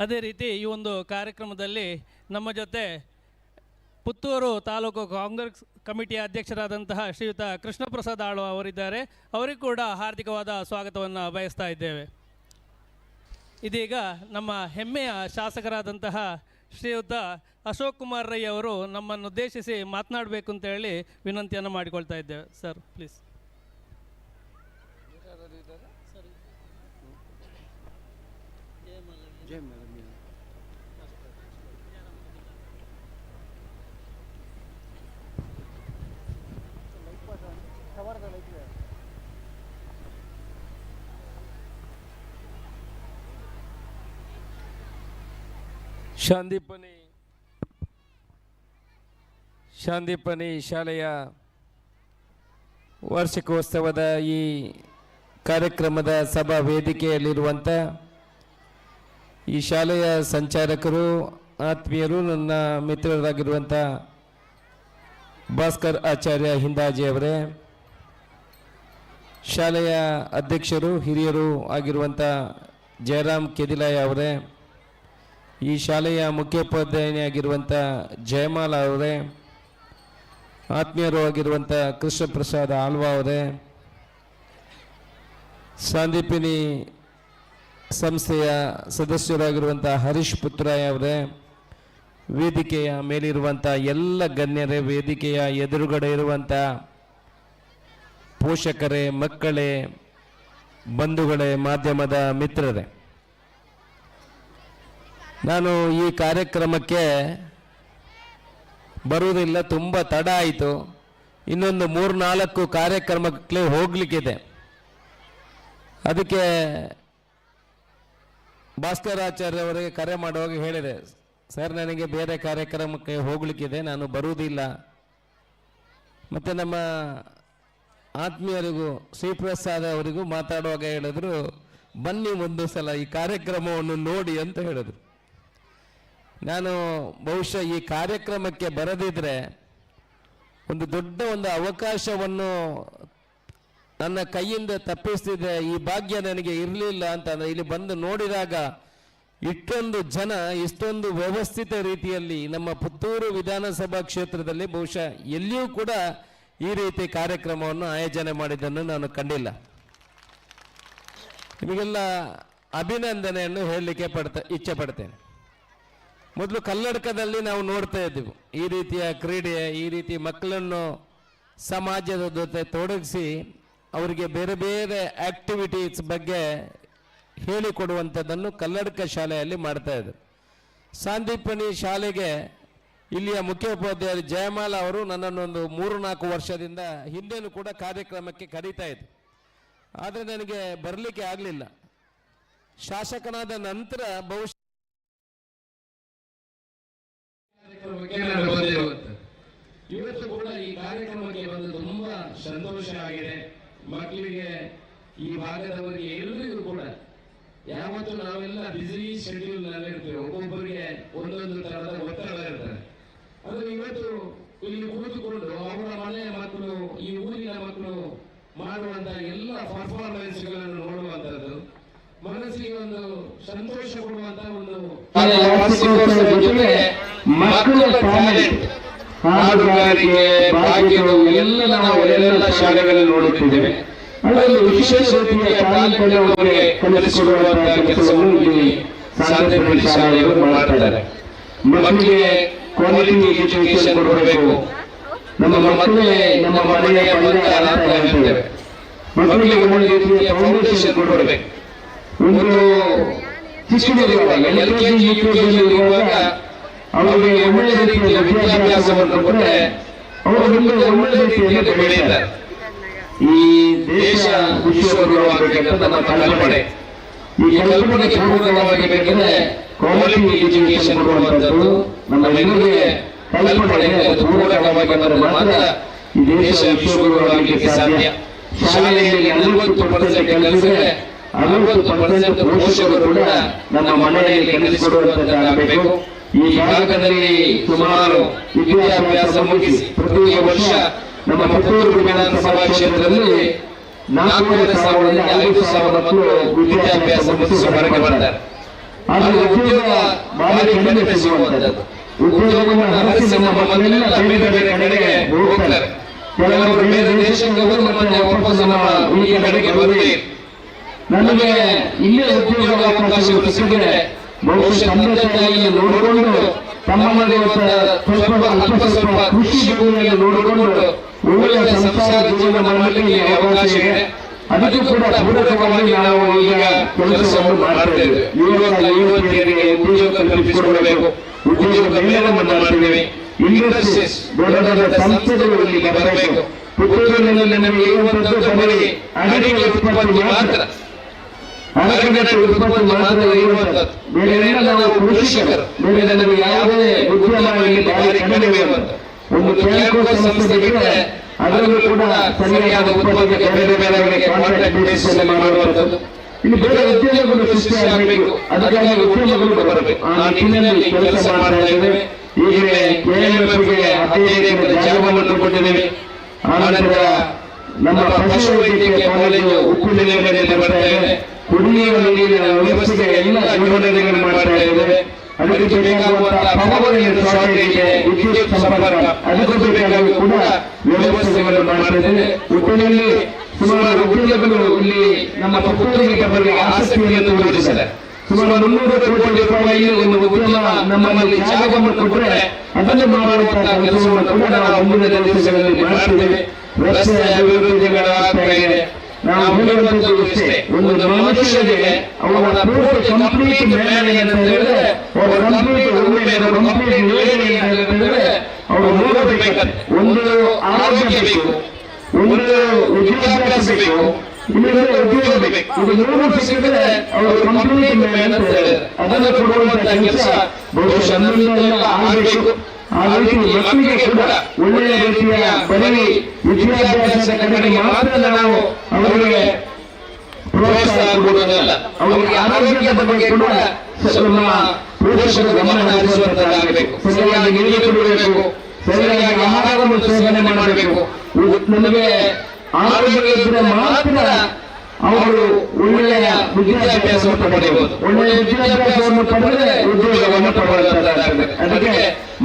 [SPEAKER 9] ಅದೇ ರೀತಿ ಈ ಒಂದು ಕಾರ್ಯಕ್ರಮದಲ್ಲಿ ನಮ್ಮ ಜೊತೆ ಪುತ್ತೂರು ತಾಲೂಕು ಕಾಂಗ್ರೆಸ್ ಕಮಿಟಿಯ ಅಧ್ಯಕ್ಷರಾದಂತಹ ಶ್ರೀಯುತ ಕೃಷ್ಣ ಪ್ರಸಾದ್ ಆಳ್ವ ಅವರಿದ್ದಾರೆ. ಅವರಿಗೂ ಕೂಡ ಹಾರ್ದಿಕವಾದ ಸ್ವಾಗತವನ್ನು ಬಯಸ್ತಾ ಇದ್ದೇವೆ. ಇದೀಗ ನಮ್ಮ ಹೆಮ್ಮೆಯ ಶಾಸಕರಾದಂತಹ ಶ್ರೀಯುತ ಅಶೋಕ್ ಕುಮಾರ್ ರೈ ಅವರು ನಮ್ಮನ್ನು ಉದ್ದೇಶಿಸಿ ಮಾತನಾಡಬೇಕು ಅಂತ ಹೇಳಿ ವಿನಂತಿಯನ್ನು ಮಾಡಿಕೊಳ್ತಾ ಇದ್ದೇವೆ. Sir please.
[SPEAKER 10] ಶಾಂತಿಪನಿ ಶಾಲೆಯ ವಾರ್ಷಿಕೋತ್ಸವದ ಈ ಕಾರ್ಯಕ್ರಮದ ಸಭಾ ವೇದಿಕೆಯಲ್ಲಿರುವಂಥ ಈ ಶಾಲೆಯ ಸಂಚಾಲಕರು, ಆತ್ಮೀಯರು, ನನ್ನ ಮಿತ್ರರಾಗಿರುವಂಥ ಭಾಸ್ಕರ್ ಆಚಾರ್ಯ ಹಿಂದಾಜಿ ಅವರೇ, ಶಾಲೆಯ ಅಧ್ಯಕ್ಷರು ಹಿರಿಯರು ಆಗಿರುವಂಥ ಜಯರಾಮ್ ಕೆದಿಲಾಯ ಅವರೇ, ಈ ಶಾಲೆಯ ಮುಖ್ಯೋಪಾಧ್ಯಾಯನಿಯಾಗಿರುವಂಥ ಜಯಮಾಲ ಅವರೇ, ಆತ್ಮೀಯರು ಆಗಿರುವಂಥ ಕೃಷ್ಣ ಪ್ರಸಾದ್ ಆಳ್ವಾ ಅವರೇ, ಸಾಂದೀಪಿನಿ ಸಂಸ್ಥೆಯ ಸದಸ್ಯರಾಗಿರುವಂಥ ಹರೀಶ್ ಪುತ್ರಾಯ ಅವರೇ, ವೇದಿಕೆಯ ಮೇಲಿರುವಂಥ ಎಲ್ಲ ಗಣ್ಯರೇ, ವೇದಿಕೆಯ ಎದುರುಗಡೆ ಇರುವಂಥ ಪೋಷಕರೇ, ಮಕ್ಕಳೇ, ಬಂಧುಗಳೇ, ಮಾಧ್ಯಮದ ಮಿತ್ರರೇ, ನಾನು ಈ ಕಾರ್ಯಕ್ರಮಕ್ಕೆ ಬರುವುದಿಲ್ಲ, ತುಂಬ ತಡ ಆಯಿತು. ಇನ್ನೊಂದು 3-4 ಕಾರ್ಯಕ್ರಮಕ್ಕೆ ಹೋಗಲಿಕ್ಕಿದೆ. ಅದಕ್ಕೆ ಭಾಸ್ಕರಾಚಾರ್ಯ ಅವರಿಗೆ ಕರೆ ಮಾಡುವಾಗ ಹೇಳಿದೆ, ಸರ್ ನನಗೆ ಬೇರೆ ಕಾರ್ಯಕ್ರಮಕ್ಕೆ ಹೋಗಲಿಕ್ಕಿದೆ, ನಾನು ಬರುವುದಿಲ್ಲ. ಮತ್ತು ನಮ್ಮ ಆತ್ಮೀಯರಿಗೂ ಶ್ರೀಪ್ರಸಾದ್ ಅವರಿಗೂ ಮಾತಾಡುವಾಗ ಹೇಳಿದ್ರು, ಬನ್ನಿ ಒಂದು ಸಲ ಈ ಕಾರ್ಯಕ್ರಮವನ್ನು ನೋಡಿ ಅಂತ ಹೇಳಿದ್ರು. ನಾನು ಬಹುಶಃ ಈ ಕಾರ್ಯಕ್ರಮಕ್ಕೆ ಬರದಿದ್ದರೆ ಒಂದು ದೊಡ್ಡ ಒಂದು ಅವಕಾಶವನ್ನು ನನ್ನ ಕೈಯಿಂದ ತಪ್ಪಿಸ್ತಿದ್ದೆ, ಈ ಭಾಗ್ಯ ನನಗೆ ಇರಲಿಲ್ಲ ಅಂತಂದರೆ ಇಲ್ಲಿ ಬಂದು ನೋಡಿದಾಗ ಇಷ್ಟೊಂದು ಜನ ಇಷ್ಟೊಂದು ವ್ಯವಸ್ಥಿತ ರೀತಿಯಲ್ಲಿ ನಮ್ಮ ಪುತ್ತೂರು ವಿಧಾನಸಭಾ ಕ್ಷೇತ್ರದಲ್ಲಿ ಬಹುಶಃ ಎಲ್ಲಿಯೂ ಕೂಡ ಈ ರೀತಿ ಕಾರ್ಯಕ್ರಮವನ್ನು ಆಯೋಜನೆ ಮಾಡಿದ್ದನ್ನು ನಾನು ಕಂಡಿಲ್ಲ. ನಿಮಗೆಲ್ಲ ಅಭಿನಂದನೆಯನ್ನು ಹೇಳಲಿಕ್ಕೆ ಇಚ್ಛೆ ಪಡ್ತೇನೆ. ಮೊದಲು ಕಲ್ಲಡ್ಕದಲ್ಲಿ ನಾವು ನೋಡ್ತಾ ಇದ್ದೀವಿ ಈ ರೀತಿಯ ಕ್ರೀಡೆ, ಈ ರೀತಿ ಮಕ್ಕಳನ್ನು ಸಮಾಜದ ಜೊತೆ ತೊಡಗಿಸಿ ಅವರಿಗೆ ಬೇರೆ ಬೇರೆ ಆಕ್ಟಿವಿಟೀಸ್ ಬಗ್ಗೆ ಹೇಳಿಕೊಡುವಂಥದ್ದನ್ನು ಕಲ್ಲಡ್ಕ ಶಾಲೆಯಲ್ಲಿ ಮಾಡ್ತಾ ಇದ್ರು. ಸಾಂದೀಪನಿ ಶಾಲೆಗೆ ಇಲ್ಲಿಯ ಮುಖ್ಯೋಪಾಧ್ಯಾಯರು ಜಯಮಾಲ ಅವರು ನನ್ನನ್ನೊಂದು 3-4 ವರ್ಷದಿಂದ ಹಿಂದೆನೂ ಕೂಡ ಕಾರ್ಯಕ್ರಮಕ್ಕೆ ಕರೀತಾ ಇದ್ರು. ಆದರೆ ನನಗೆ ಬರಲಿಕ್ಕೆ ಆಗಲಿಲ್ಲ. ಶಾಸಕನಾದ ನಂತರ ಬಹುಶಃ ಕಾರ್ಯಕ್ರಮಕ್ಕೆ ನಾನು ಬಂದಿರುವಂಥದ್ದು. ಇವತ್ತು ಕೂಡ ಈ ಕಾರ್ಯಕ್ರಮಕ್ಕೆ ಬಂದು ತುಂಬಾ ಸಂತೋಷ ಆಗಿದೆ. ಮಕ್ಕಳಿಗೆ, ಈ ಭಾಗದವರಿಗೆ ಎಲ್ಲರಿಗೂ ಕೂಡ ಯಾವತ್ತು ನಾವೆಲ್ಲ ಬಿಸಿ ಶೆಡ್ಯೂಲ್ ನಲ್ಲಿ ಇರ್ತೇವೆ, ಒಬ್ಬೊಬ್ಬರಿಗೆ ಒಂದೊಂದು ತರಹದ ಒತ್ತಡ ಇರ್ತದೆ. ಅದು ಇವತ್ತು ಇಲ್ಲಿ ಕುಳಿತುಕೊಂಡು ಅವರ ಮನೆಯ ಮಕ್ಕಳು, ಈ ಊರಿನ ಮಕ್ಕಳು ಮಾಡುವಂತಹ ಎಲ್ಲ ಪರ್ಫಾರ್ಮೆನ್ಸ್ಗಳನ್ನು ನೋಡುವಂತದ್ದು ಮನಸ್ಸಿಗೆ ಒಂದು ಸಂತೋಷ ಕೊಡುವಂತಹ ಒಂದು ಜೊತೆಗೆ ಮಕ್ಕಳ ಟ್ಯಾಲೆಂಟ್, ಹಾಡುಗಾರಿಕೆ, ಭಾಗ್ಯಗಳು ಎಲ್ಲ ನಾವು ಎಲ್ಲ ಶಾಲೆಗಳಲ್ಲಿ ನೋಡುತ್ತಿದ್ದೇವೆ. ಅದರಲ್ಲಿ ವಿಶೇಷ ರೀತಿಯ ಟ್ಯಾಲೆಂಟ್ ಅನ್ನು ಅವರಿಗೆ ಕಲಿಸಿಕೊಡುವಂತಹ ಕೆಲಸವನ್ನು ಇಲ್ಲಿ ಸಾಧನೆ ಶಾಲೆಯವರು ಮಾಡ್ತಾರೆ. ಮಕ್ಕಳಿಗೆ ಕ್ವಾಲಿಟಿ ಎಜುಕೇಶನ್ ಕೊಡಬೇಕು. ನಮ್ಮ ಮಕ್ಕಳೇ ನಮ್ಮ ಮನೆಯ ಬಂಗಾರ ಅಂತ ಹೇಳ್ತೇವೆ. ಮಕ್ಕಳಿಗೆ ಒಳ್ಳೆ ರೀತಿಯ ಫೌಂಡೇಶನ್ ಕೊಡಬೇಕು. ಒಂದು ಚಿಕ್ಕದಿರುವಾಗ LKG UKG ಇರುವಾಗ ಅವರಿಗೆ ಒಳ್ಳೆಯ ರೀತಿಯ ವಿದ್ಯಾಭ್ಯಾಸವನ್ನು ಕೊಟ್ಟರೆ ಅವರು ಮುಂದೆ ಒಳ್ಳೆಯ ರೀತಿಯಲ್ಲಿ ಬೆಳೆಯುತ್ತಾರೆ. ಈ ದೇಶ ವಿಶ್ವಗುರುವಾಗಬೇಕಂತ ನಮ್ಮ ಕಲ್ಪನೆ. ಈ ಕಲ್ಪನೆಗೆ ಪೂರ್ಣವಾಗಬೇಕಂದ್ರೆ ಕ್ವಾಲಿಟಿ ಎಜುಕೇಶನ್ ಕೊಡುವಂಥದ್ದು ನಮ್ಮ ಎಲ್ಲರಿಗೆ ಕಲ್ಪನೆ. ಅದು ಪೂರ್ಣವಾಗಿ ಬಂದರೆ ಮಾತ್ರ ಈ ದೇಶ ವಿಶ್ವಗುರುವಾಗಲಿಕ್ಕೆ ಸಾಧ್ಯ. ಶಾಲೆಯಲ್ಲಿ 40% ಕಲಿಸಿದ್ರೆ 60% ಪೋಷಕರು ಕೂಡ ನಮ್ಮ ಮನೆಯಲ್ಲಿ ಕಲಿಸಿಕೊಡುವಂತದ್ದಾಗಬೇಕು. ಈ ಭಾಗದಲ್ಲಿ ಸುಮಾರು ವಿದ್ಯಾಭ್ಯಾಸ ಮುಗಿಸಿ ಪ್ರತಿ ವರ್ಷ ನಮ್ಮ ಪುತ್ತೂರು ವಿಧಾನಸಭಾ ಕ್ಷೇತ್ರದಲ್ಲಿ 4,500 5,000 ಮಕ್ಕಳು ವಿದ್ಯಾಭ್ಯಾಸ ಮುಗಿಸಿ ಹೊರಗೆ ಬರ್ತಾರೆ. ಆದರೆ ಉದ್ಯೋಗ ಬಹಳ ಕಡಿಮೆ ಸಿಗುವಂತದ್ದು. ಉದ್ಯೋಗವನ್ನು ಹರಸಿ ನಮ್ಮ ಮಕ್ಕಳೆಲ್ಲ ಬೇರೆ ಬೇರೆ ಕಡೆಗೆ ಹೋಗ್ತಾರೆ. ಕೆಲವರು ಬೇರೆ ದೇಶಕ್ಕೆ ಹೋಗಿ ಮತ್ತೆ ವಾಪಸ್ ನಮ್ಮ ಈ ಕಡೆಗೆ ಬರಲಿ. ನಮಗೆ ಇಲ್ಲೇ ಉದ್ಯೋಗ ಅವಕಾಶಗಳು ಸಿಕ್ಕಿದ್ರೆ ಬಹುಶಃ ತಂದೆ ತಾಯಿಯನ್ನು ನೋಡಿಕೊಂಡು ತಮ್ಮಲ್ಲಿ ಸ್ವಲ್ಪ ಕೃಷಿ ಭೂಮಿಯನ್ನು ನೋಡಿಕೊಂಡು ಒಳ್ಳೆಯ ಸಂಸಾರ ಜೀವನ ಮಾಡಲಿಕ್ಕೆ ಅವಕಾಶ ಇದೆ. ಅದಕ್ಕೂ ಕೂಡ ಪೂರಕವಾಗಿ ನಾವು ಈಗ ಕೆಲಸವನ್ನು ಮಾಡ್ತಾ ಇದ್ದೇವೆ. ಯುವಕರಿಗೆ ಉದ್ಯೋಗ ಕಲ್ಪಿಸಿಕೊಡಬೇಕು. ಉದ್ಯೋಗ ಮೇಳವನ್ನು ಮಾಡ್ತಿದ್ದೇವೆ. ಇಂಡಸ್ಟ್ರೀಸ್, ದೊಡ್ಡ ದೊಡ್ಡ ಸಂಸ್ಥೆಗಳು ಇಲ್ಲಿ ಬರಬೇಕು. ಪುತ್ತೂರಿನಲ್ಲಿ ನಮಗೆ ಇರುವಂತದ್ದು ಬರೀ ಅಡಿಕೆ ಉತ್ಪತ್ತಿ ಮಾತ್ರ, ಅರಕಗಟ್ಟೆ ಉತ್ಪತ್ತಿ ಮಾತ್ರ ಇರುವಂತದ್ದು. ಬೇರೆ ನಾವು ಕೃಷಿಕರು, ಬೇರೆ ನಮಗೆ ಯಾವುದೇ ಉದ್ಯಮ ಇಲ್ಲಿ ಭಾರಿ ಕಡಿಮೆ ಇರುವಂತದ್ದು. ಒಂದು ಕ್ಯಾಂಕೋ ಸಂಸ್ಥೆ ಬಿಟ್ಟರೆ ಅದರಲ್ಲೂ ಕೂಡ ಸರಿಯಾದ ಉತ್ಪತ್ತಿಗೆ ಬೇರೆ ಬೇರೆ ಕಾಂಟ್ರಾಕ್ಟ್ ಬೇಸಿಸ್ ಮಾಡುವಂಥದ್ದು. ಇಲ್ಲಿ ಬೇರೆ ಉದ್ಯೋಗಗಳು ಸೃಷ್ಟಿಯಾಗಬೇಕು. ಅದಕ್ಕಾಗಿ ಉದ್ಯೋಗಗಳು ಬರಬೇಕು. ಆ ನಿಟ್ಟಿನಲ್ಲಿ ಕೆಲಸ ಮಾಡ್ತಾ ಇದ್ದೇವೆ. ಈಗಲೇ KMFಗೆ 15 ಎಕರೆ ಜಾಗವನ್ನು ಕೊಟ್ಟಿದ್ದೇವೆ. ಆನಂತರ ನಮ್ಮ ಪಶು ವೈದ್ಯಕೀಯ ಕಾಲೇಜು ಉಪ್ಪಿನಲ್ಲಿ ಬರ್ತಾ ಇದೆ. ಕುಡಿಯುವ ನೀರಿನ ವ್ಯವಸ್ಥೆಗೆ ಎಲ್ಲ ಜೋಡಣೆಗಳನ್ನು ಮಾಡ್ತಾ ಇದ್ದೇವೆ. ಅದಕ್ಕೆ ಬೇಕಾಗುವಂತಹ ಪವರ್ ಶಾರ್ಟೇಜ್ ಇದೆ, ವಿದ್ಯುತ್ ಸಂಪರ್ಕ, ಅದಕ್ಕೂ ಬೇಕಾಗಿ ಕೂಡ ವ್ಯವಸ್ಥೆಗಳನ್ನು ಮಾಡ್ತಾ ಇದ್ದೇವೆ. ಒಟ್ಟಿನಲ್ಲಿ ಸುಮಾರು ಉದ್ಯೋಗಗಳು ಇಲ್ಲಿ ನಮ್ಮ ಪುತ್ತೂರಿಗೆ ಬರಲು ಆಸಕ್ತಿಯನ್ನು ತೋರಿಸಿದ್ದಾರೆ. ಸುಮಾರು 300 ಕೋಟಿ ರೂಪಾಯಿ ಒಂದು ಉದ್ಯಮ ನಮ್ಮಲ್ಲಿ ಜಾಗವನ್ನು ಕೊಟ್ಟರೆ ಅದನ್ನು ಮಾಡುವಂತಹ ಕೆಲಸವನ್ನು ಕೂಡ ನಾವು ಮುಂದಿನ ದಿವಸಗಳಲ್ಲಿ ಮಾಡ್ತಿದ್ದೇವೆ. ರಸ್ತೆ ಅಭಿವೃದ್ಧಿಗಳಾಗ್ತಾ ಇದೆ. ನಾವು ಹೇಳುವಂಥದ್ದು ಇಷ್ಟೇ, ಒಂದು ಮನುಷ್ಯನಿಗೆ ಅವರ ಪೂರ್ತಿ ಕಂಪ್ಲೀಟ್ ಮೇಲೆ ಅಂತ ಹೇಳಿದ್ರೆ ಅವರ ಕಂಪ್ಲೀಟ್ ಯೋಜನೆ ಅಂತ ಹೇಳಿದ್ರೆ ಅವರು ನೋಡಬೇಕಾದ್ರೆ ಒಂದು ಆರೋಗ್ಯ ಬೇಕು, ಒಂದು ವಿದ್ಯಾಭ್ಯಾಸ ಬೇಕು, ಇನ್ನೊಂದು ಉದ್ಯೋಗ ಬೇಕು. ಇದು 3 ಸಿಕ್ಕಿದ್ರೆ ಅವರು ಕಂಪ್ಲೀಟ್ ಮೇಲೆ ಅಂತ ಹೇಳಿದ್ರೆ ಅದನ್ನು ಕೊಡುವಂತಹ ಕೆಲಸ ಬಹುಶಃ ನಮ್ಮಿಂದ ಆಗಬೇಕು. ಆ ರೀತಿ ಮಕ್ಕಳಿಗೆ ಕೂಡ ಒಳ್ಳೆಯ ರೀತಿಯ ಬರೀ ವಿದ್ಯಾಭ್ಯಾಸದ ಕಡೆಗೆ ಮಾತ್ರ ನಾವು ಅವರಿಗೆ ಪ್ರೋತ್ಸಾಹ ಕೊಡುವುದಲ್ಲ, ಅವರಿಗೆ ಆರೋಗ್ಯದ ಬಗ್ಗೆ ಕೂಡ ನಮ್ಮ ಪೋಷಕರು ಗಮನ ಹರಿಸುವಂತಾಗಬೇಕು. ಸರಿಯಾಗಿ ನೀರು ಕೊಡಬೇಕು, ಸರಿಯಾಗಿ ಆಹಾರವನ್ನು ಸೇವನೆ ಮಾಡಬೇಕು. ನಮಗೆ ಆರೋಗ್ಯ ಇದ್ದರೆ ಮಾತ್ರ ಅವರು ಒಳ್ಳೆಯ ವಿದ್ಯಾಭ್ಯಾಸವನ್ನು ಪಡೆಯಬಹುದು. ಒಳ್ಳೆಯ ವಿದ್ಯಾಭ್ಯಾಸವನ್ನು ಪಡೆದರೆ ಉದ್ಯೋಗವನ್ನು ಪಡೆಯುವಂತಾಗುತ್ತದೆ. ಅದಕ್ಕೆ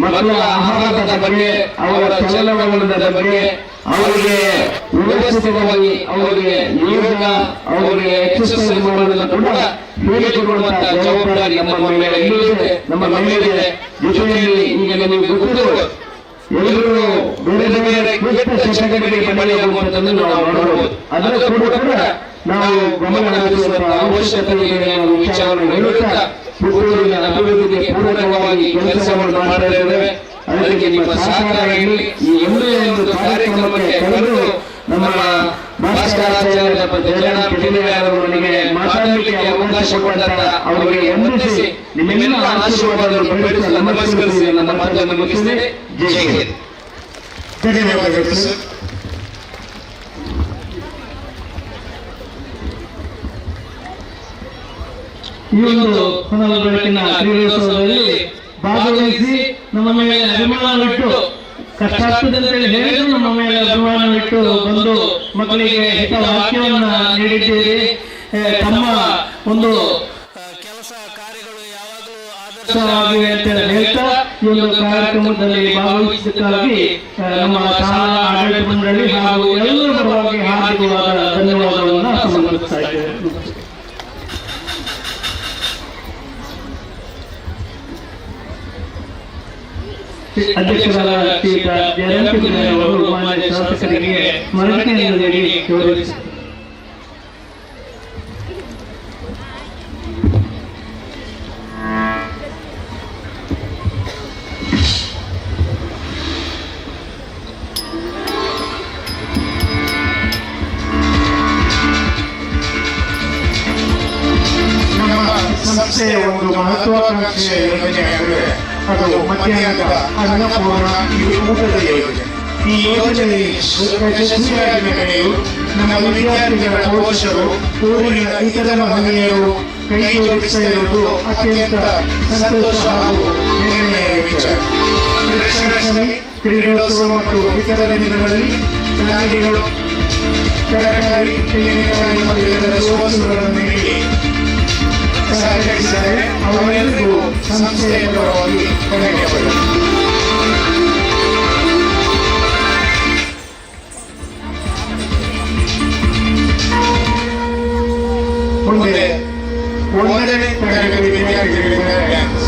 [SPEAKER 10] ಮಕ್ಕಳ ಆಹಾರದ ಬಗ್ಗೆ, ಅವರ ಚಲನವಲನದ ಬಗ್ಗೆ, ಅವರಿಗೆ ವ್ಯವಸ್ಥಿತವಾಗಿ ಅವರಿಗೆ ಯೋಗ, ಅವರಿಗೆ ಎಕ್ಸರ್ಸೈಸ್ ಮಾಡುವುದನ್ನು ಕೂಡ ಹೇಳಿಕೊಡುವಂತಹ ಜವಾಬ್ದಾರಿ ನಮ್ಮ ಮೇಲೆ ಇದೆ, ನಮ್ಮ ಮೇಲಿದೆ. ಜೊತೆಯಲ್ಲಿ ಈಗ ನೀವು ಗೊತ್ತಿರುವ ಎಲ್ಲರೂ ಬೇರೆ ಬೇರೆ ಕೆಟ್ಟ ಚಟಗಳಿಗೆ ಬಲಿಯಾಗುವಂಥದ್ದನ್ನು ನಾವು ನೋಡಬಹುದು. ಅದರ ಕೂಡ ನಾವು ಗಮನ ಹರಿಸುವಂತಹ ಅವಶ್ಯಕತೆ ಇದೆ ಅನ್ನೋ ವಿಚಾರವನ್ನು ಹೇಳುತ್ತಾ ಪುತ್ತೂರಿನ ಅಭಿವೃದ್ಧಿಗೆ ಪೂರಕವಾಗಿ ಕೆಲಸವನ್ನು ಮಾಡ್ತಾ ಇದ್ದೇವೆ. ಅದಕ್ಕೆ ನಿಮ್ಮ ಸಹಕಾರ ಇರಲಿ. ಈ ಒಳ್ಳೆಯ ಒಂದು ಕಾರ್ಯಕ್ರಮಕ್ಕೆ ಕರೆದು ನಮ್ಮ ಭಾಸ್ಕರಾಚಾರ್ಯ ಜಯರಾಮ್ ಕೆಡಿಯಾರವರು ನನಗೆ
[SPEAKER 11] ಮಾತಾಡಲಿಕ್ಕೆ ಅವಕಾಶ ಕೊಟ್ಟಾಗ ಅವರಿಗೆ ವಂದಿಸಿ ನಿಮ್ಮೆಲ್ಲ ಆಶೀರ್ವಾದವನ್ನು ಬೇಡಿಸಿ ನಮಸ್ಕರಿಸಿ ನನ್ನ ಮಾತನ್ನು ಮುಗಿಸಿದೆ. ಜೈ ಹಿಂದ್.
[SPEAKER 2] ಧನ್ಯವಾದಗಳು ಸರ್.
[SPEAKER 11] ಈ ಒಂದು ಹೊನಲು ಬೆಳಕಿನ ಕ್ರೀಡೋತ್ಸವದಲ್ಲಿ ಭಾಗವಹಿಸಿ ನಮ್ಮ ಮೇಲೆ ಅಭಿಮಾನವಿಟ್ಟು ಕಷ್ಟಾಗ್ತದೆ ಅಂತೇಳಿ ಹೇಳಿದ್ರು ನಮ್ಮ ಮೇಲೆ ಅಭಿಮಾನವಿಟ್ಟು ಬಂದು ಮಕ್ಕಳಿಗೆ ಹಿತವಾಕ್ಯವನ್ನ ನೀಡಿದ್ದೀರಿ. ತಮ್ಮ ಒಂದು ಕೆಲಸ ಕಾರ್ಯಗಳು ಯಾವಾಗಲೂ ಆದರ್ಶವಾಗಿವೆ ಅಂತ ಹೇಳ್ತಾ ಈ ಒಂದು ಕಾರ್ಯಕ್ರಮದಲ್ಲಿ ಭಾಗವಹಿಸಿದ್ದಕ್ಕಾಗಿ ನಮ್ಮ ಶಾಲಾ ಆಡಳಿತ ಮಂಡಳಿ ಹಾಗೂ ಎಲ್ಲರ ಪರವಾಗಿ ಹಾರ್ದಿಕವಾದ ಧನ್ಯವಾದವನ್ನು ಸಮರ್ಪಿಸ್ತಾ ಇದ್ದೇವೆ. ಅಧ್ಯಕ್ಷರಾದ ಶ್ರೀಯುತ ಜಯಂತ್ ಅವರು ಮಾನ್ಯ ಶಾಸಕರಿಗೆ ಸ್ಮರಣೆಯನ್ನು ನೀಡಿ ಗೌರವಿಸಿದರು.
[SPEAKER 2] ನಮ್ಮ ಸಂಸ್ಥೆಯ ಒಂದು ಮಹತ್ವಾಕಾಂಕ್ಷೆಯ ಯೋಜನೆ ಅಂದರೆ ಅದು ಮಧ್ಯಾಹ್ನದ ಅನ್ನಪೂರ್ಣ ಊಟದ ಯೋಜನೆ. ಈ ಯೋಜನೆ ಯಶಸ್ವಿಯಾಗಿ ನಡೆಯಲು ನಮ್ಮ ವಿದ್ಯಾರ್ಥಿಗಳ ಪೋಷಕರು, ಊರಿನ ಇತರ ಮಹನೀಯರು ಕೈ ಜೋಡಿಸ್ತಾ ಇರುವುದು ಅತ್ಯಂತ ಸಂತೋಷ ಹಾಗೂ ಹೆಮ್ಮೆಯ ವಿಚಾರ. ರಕ್ಷಣೆ, ಕ್ರೀಡೋತ್ಸವ ಮತ್ತು ಇತರ ದಿನಗಳಲ್ಲಿ ಶಾಲೆಗಳು ತರಕಾರಿ, ತೆಂಗಿನಕಾಯಿ ಮತ್ತು ಇತರ ವಸ್ತುಗಳನ್ನು ನೀಡಿ ಸಹಕರಿಸಿದರೆ ಅವರೆಲ್ಲರಿಗೂ ಸಂಸ್ಥೆಯ ಪರವಾಗಿ ಧನ್ಯವಾದಗಳು. ಮುಂದೆ 1ನೇ ತರಗತಿ ವಿದ್ಯಾರ್ಥಿಗಳಿಂದ ಡ್ಯಾನ್ಸ್.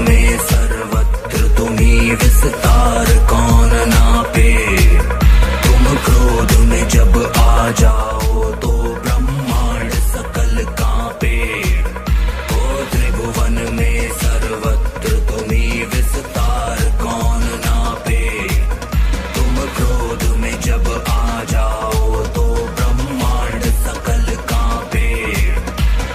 [SPEAKER 12] में सर्वत्र तुम्ही विस्तार कौन नापे, तुम क्रोध में जब आ जाओ तो ब्रह्मांड सकल कांपे। ओ त्रिभुवन में सर्वत्र तुम्ही विस्तार कौन नापे, तुम क्रोध में जब आ जाओ तो ब्रह्मांड सकल कांपे।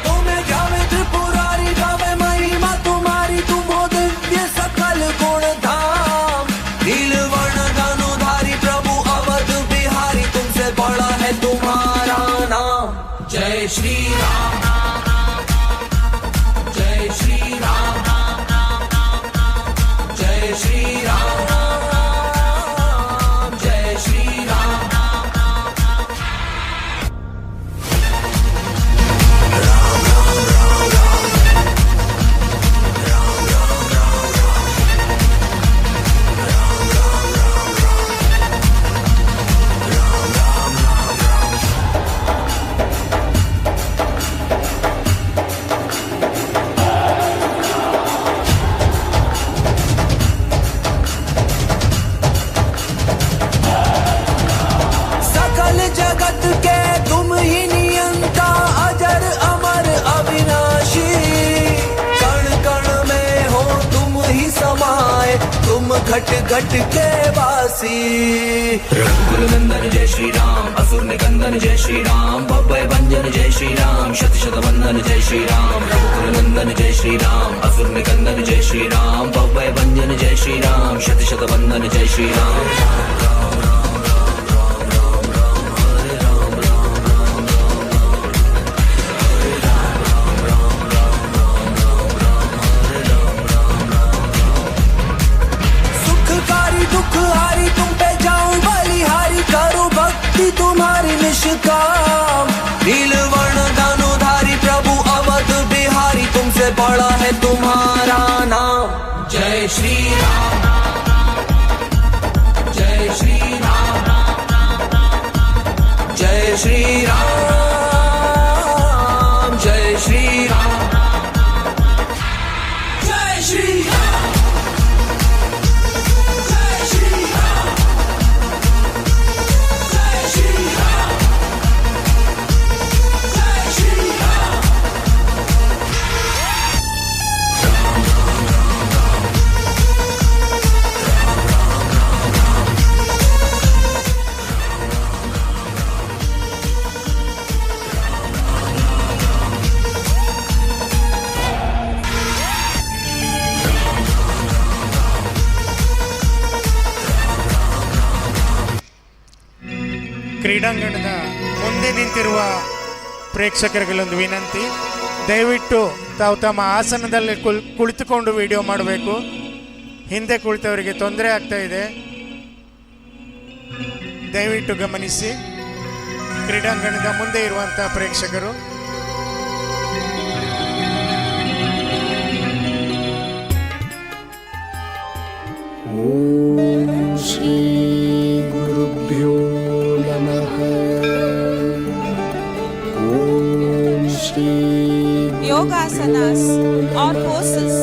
[SPEAKER 12] तुम्हें जावे त्रिपुरारी गावे महिमा तुम्हारी, तुम हो दिव्य सकल गुण धाम। नीलवर्ण धनुधारी प्रभु अवध बिहारी, तुमसे बड़ा है तुम्हारा नाम। जय श्री राम, जय श्री राम, जय श्री राम, जय श्री राम। सकल जगत के तुम ही नियंता, अजर अमर अविनाशी। कण कण में हो तुम ही समाये, तुम घट घट के वासी। रघुकुल नंदन जय श्री राम, असुर निकंदन जय श्री राम, भव्य भंजन जय श्री राम, शत शत वंदन जय श्री राम। रघुकुल नंदन जय श्री राम, असुर निकंदन जय श्री राम, भव्य भंजन जय श्री राम, शत शत वंदन जय श्री राम। काम। नीलवर्ण धनुधारी प्रभु अवध बिहारी, तुमसे बड़ा है तुम्हारा नाम। जय श्री राम, जय श्री राम, जय श्री राम, जय श्री राम, जय श्री राम, जय श्री राम, जय श्री राम, जय श्री राम।
[SPEAKER 2] ಕ್ರೀಡಾಂಗಣದ ಮುಂದೆ ನಿಂತಿರುವ ಪ್ರೇಕ್ಷಕರಿಗೊಂದು ವಿನಂತಿ, ದಯವಿಟ್ಟು ತಾವು ತಮ್ಮ ಆಸನದಲ್ಲಿ ಕುಳಿತುಕೊಂಡು ವಿಡಿಯೋ ಮಾಡಬೇಕು. ಹಿಂದೆ ಕುಳಿತವರಿಗೆ ತೊಂದರೆ ಆಗ್ತಾ ಇದೆ, ದಯವಿಟ್ಟು ಗಮನಿಸಿ. ಕ್ರೀಡಾಂಗಣದ ಮುಂದೆ ಇರುವಂಥ ಪ್ರೇಕ್ಷಕರು
[SPEAKER 24] ಶ್ರೀ ಗುರುಭ್ಯೋ ನಮಃ.
[SPEAKER 1] Yogasanas or poses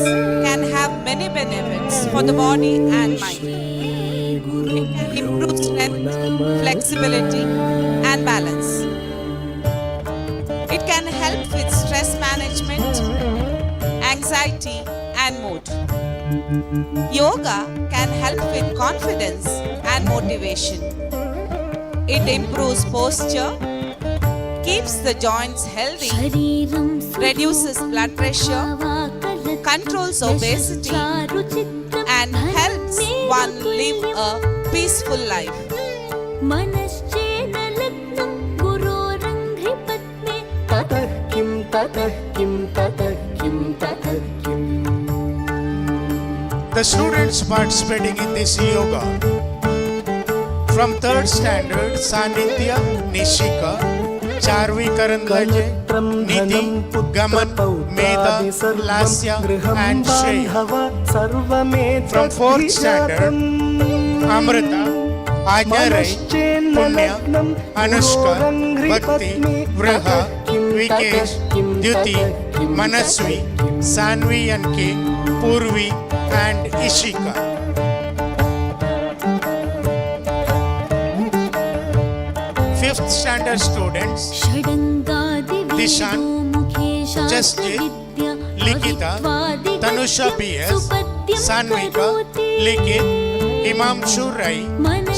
[SPEAKER 1] can have many benefits for the body and mind. It can improve strength, flexibility and balance. It can help with stress management, anxiety and mood. Yoga can help with confidence and motivation. It improves posture, keeps the joints healthy, reduces blood pressure, controls obesity, and helps one live a peaceful life.
[SPEAKER 24] ततः किं ततः किं ततः किं ततः किम्.
[SPEAKER 2] The students participating in this yoga from 3rd standard Sanitya, Nishika, Charvi Karandlaje, Niti, Gaman, Meda, Lasya and Shreya. From 4th standard Amrita, Ajna Rai, Punya, Anushka, Bhakti, Vraha, Vikesh, Dyuti, Manasvi, Sanvi and K, Purvi and Ishika. 5th standard students Dishan, Jasjit, Likita, Tanusha BS, Sanvika, Likit, Himamshu Rai,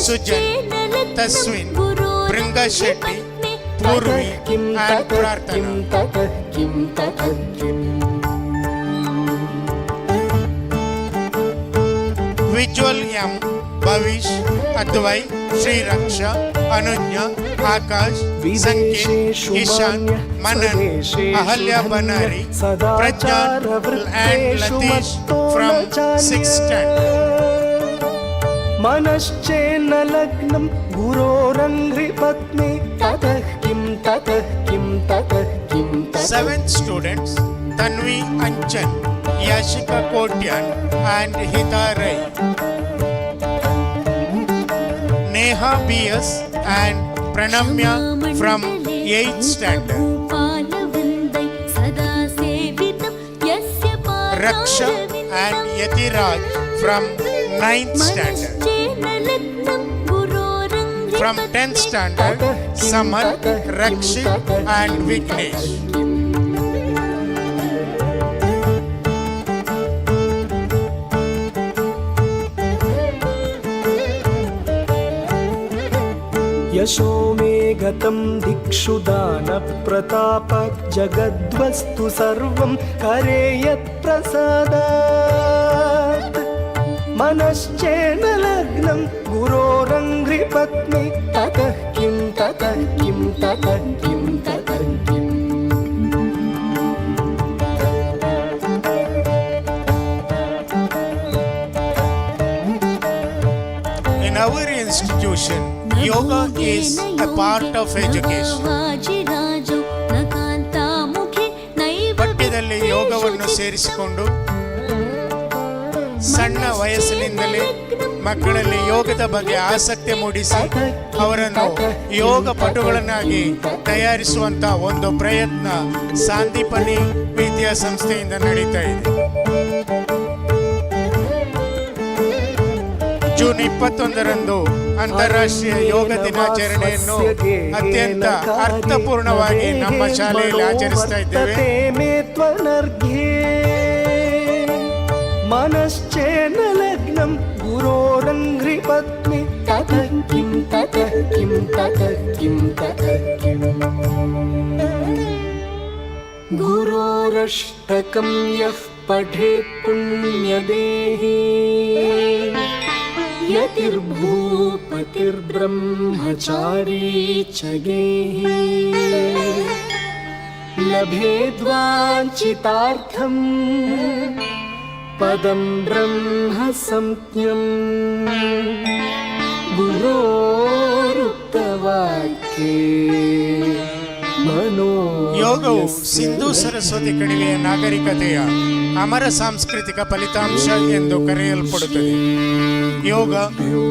[SPEAKER 2] Sujan, Taswin, Bringa Shetty, Purvi and Prarthana. Visual Yam, Bhavish, Advai, Sri Raksha, Anunya, Akash, Sanket, Ishan, Manan, Ahalya Banari, Prajnan and Latish from 6th standard.
[SPEAKER 24] मनश्चेन्न लग्नं गुरोरङ्घ्रिपत्नी ततः किं ततः किं ततः किं.
[SPEAKER 2] 7th students Tanvi Anchan, Yashika Kotyan and Hita Rai. Neha BS and Pranamya from 8th standard. Raksha and Yatiraj from 9th standard. From 10th standard, Samarth, Rakshit and Vignesh.
[SPEAKER 24] यशो मे गतं दिक्षु दानप्रताप जगद्वस्तु सर्वं करे यत्प्रसादात्. मनश्चेन लग्नं गुरोरङ्घ्रिपत्नी ततः किं ततः किं ततः किं ततः किम्.
[SPEAKER 2] In our institution, Yoga is a part of education. ಪಠ್ಯದಲ್ಲಿ ಯೋಗವನ್ನು ಸೇರಿಸಿಕೊಂಡು ಸಣ್ಣ ವಯಸ್ಸಿನಿಂದಲೇ ಮಕ್ಕಳಲ್ಲಿ ಯೋಗದ ಬಗ್ಗೆ ಆಸಕ್ತಿ ಮೂಡಿಸಿ ಅವರನ್ನು ಯೋಗ ಪಟುಗಳನ್ನಾಗಿ ತಯಾರಿಸುವಂತ ಒಂದು ಪ್ರಯತ್ನ ಸಾಂದೀಪನಿ ವಿದ್ಯಾಸಂಸ್ಥೆಯಿಂದ ನಡೀತಾ ಇದೆ. ಜೂನ್ 21ರಂದು ಅಂತಾರಾಷ್ಟ್ರೀಯ ಯೋಗ ದಿನಾಚರಣೆಯನ್ನು ಅತ್ಯಂತ ಅರ್ಥಪೂರ್ಣವಾಗಿ ನಮ್ಮ ಶಾಲೆಯಲ್ಲಿ ಆಚರಿಸ್ತಾ ಇದ್ದೇವೆ.
[SPEAKER 24] मनश्चेन लग्नं गुरोरङ्घ्रि पत्नी ततः किं ततः किं ततः किं ततः किम् गुरोरष्टकं यः पठेत् पुण्यदेही यतिर्भूपतिर्ब्रह्मचारी च गेही लभेद्वाञ्छितार्थम् पदं ब्रह्म संज्ञं गुरोरुक्तवाक्ये मनो.
[SPEAKER 2] ಯೋಗವು ಸಿಂಧೂ ಸರಸ್ವತಿ ಕಣಿವೆಯ ನಾಗರಿಕತೆಯ ಅಮರ ಸಾಂಸ್ಕೃತಿಕ ಫಲಿತಾಂಶ ಎಂದು ಕರೆಯಲ್ಪಡುತ್ತದೆ. ಯೋಗ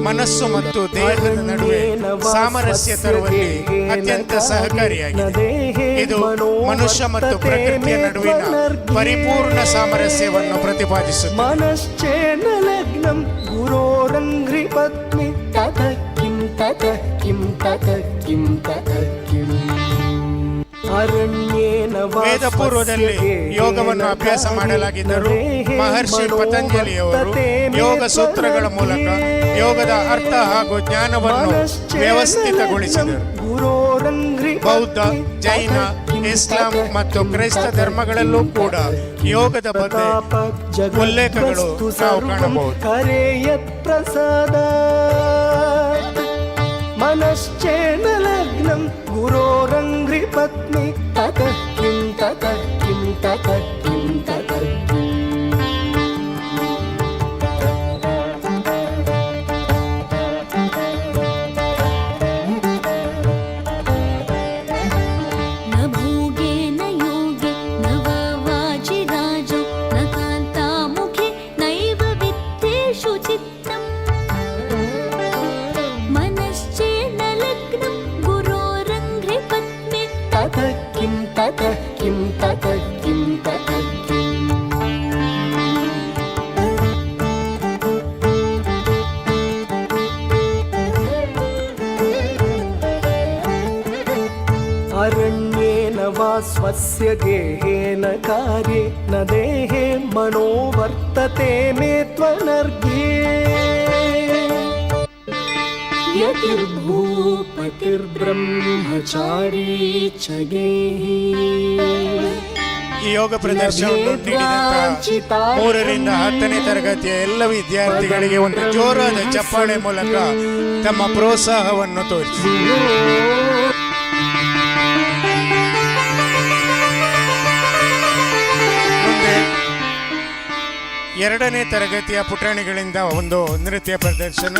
[SPEAKER 2] ಮನಸ್ಸು ಮತ್ತು ದೇಹದ ನಡುವೆ ಸಾಮರಸ್ಯ ತರುವಲ್ಲಿ ಅತ್ಯಂತ ಸಹಕಾರಿಯಾಗಿದೆ. ಇದು ಮನುಷ್ಯ ಮತ್ತು ಪ್ರಕೃತಿಯ ನಡುವಿನ ಪರಿಪೂರ್ಣ ಸಾಮರಸ್ಯವನ್ನು ಪ್ರತಿಪಾದಿಸುತ್ತದೆ.
[SPEAKER 24] मनश्चेन लग्नं गुरोरङ्घ्रि पत्नी ततः किं ततः किं ततः किं ततः किम्.
[SPEAKER 2] ವೇದ ಪೂರ್ವದಲ್ಲಿ ಯೋಗವನ್ನು ಅಭ್ಯಾಸ ಮಾಡಲಾಗಿದ್ದರೂ ಮಹರ್ಷಿ ಪತಂಜಲಿಯವರು ಯೋಗ ಸೂತ್ರಗಳ ಮೂಲಕ ಯೋಗದ ಅರ್ಥ ಹಾಗೂ ಜ್ಞಾನವನ್ನು ವ್ಯವಸ್ಥಿತಗೊಳಿಸಿದರು. ಬೌದ್ಧ, ಜೈನ, ಇಸ್ಲಾಂ ಮತ್ತು ಕ್ರೈಸ್ತ ಧರ್ಮಗಳಲ್ಲೂ ಕೂಡ ಯೋಗದ ಬಗ್ಗೆ ಉಲ್ಲೇಖಗಳು ನಾವು ಕಾಣಬಹುದು.
[SPEAKER 24] मनश्चेन लग्नं गुरोरङ्घ्रि पत्नी ततः किं ततः किं ततः किं ततः किम्.
[SPEAKER 8] न भोगे न योगे न वाजिराजो न कान्तामुखे नैव वित्तेषु चित्तम् मनश्चेन लग्नं गुरोरङ्घ्रि पत्नी
[SPEAKER 24] ततः किं ततः किं ततः किं ततः किम्. अरण्येन वा स्वस्य गेहेन कार्ये न देहे मनो वर्तते मे त्वनर्घ्ये यतिर्भूपतिर्ब्रह्मचारी च गेही.
[SPEAKER 2] ಈ ಯೋಗ ಪ್ರದರ್ಶನವನ್ನು ನೀಡಿದಂತ 3ರಿಂದ 10ನೇ ತರಗತಿಯ ಎಲ್ಲ ವಿದ್ಯಾರ್ಥಿಗಳಿಗೆ ಒಂದು ಜೋರಾದ ಚಪ್ಪಾಳೆ ಮೂಲಕ ತಮ್ಮ ಪ್ರೋತ್ಸಾಹವನ್ನು ತೋರಿಸಿ. ಮುಂದೆ 2ನೇ ತರಗತಿಯ ಪುಟಾಣಿಗಳಿಂದ ಒಂದು ನೃತ್ಯ ಪ್ರದರ್ಶನ.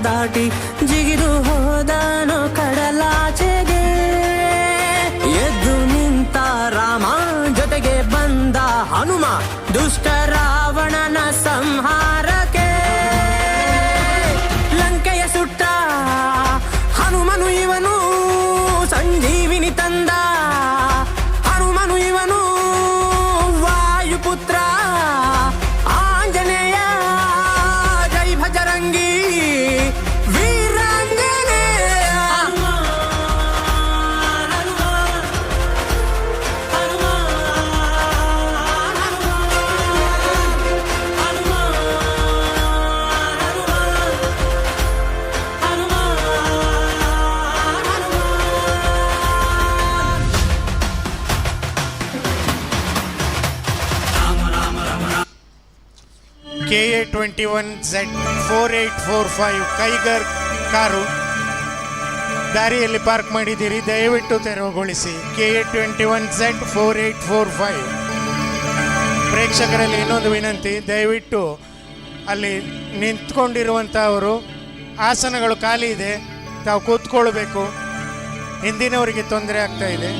[SPEAKER 12] ದಾಟಿ ಜಿಗಿದು ಹೋದನು ಕಡಲಾಚೆಗೆ. ಎದ್ದು ನಿಂತ ರಾಮ ಜೊತೆಗೆ ಬಂದ ಹನುಮ ದುಷ್ಟ ರಾವಣನ ಸಂಹಾರಕ್ಕೆ. ಲಂಕೆಯ ಸುಟ್ಟ ಹನುಮನು ಇವನು, ಸಂಜೀವಿನಿ ತಂದ ಹನುಮನು ಇವನು, ವಾಯುಪುತ್ರ ಆಂಜನೇಯ. ಜೈ Bajrangi Veeranjaneya.
[SPEAKER 2] KA-21Z 4845 Kiger car ದಾರಿಯಲ್ಲಿ ಪಾರ್ಕ್ ಮಾಡಿದ್ದೀರಿ, ದಯವಿಟ್ಟು ತೆರವುಗೊಳಿಸಿ. KA-21Z 4845. ಪ್ರೇಕ್ಷಕರಲ್ಲಿ ಇನ್ನೊಂದು ವಿನಂತಿ, ದಯವಿಟ್ಟು ಅಲ್ಲಿ ನಿಂತ್ಕೊಂಡಿರುವಂಥವರು ಆಸನಗಳು ಖಾಲಿ ಇದೆ, ತಾವು ಕೂತ್ಕೊಳ್ಬೇಕು. ಹಿಂದಿನವರಿಗೆ ತೊಂದರೆ ಆಗ್ತಾ ಇದೆ.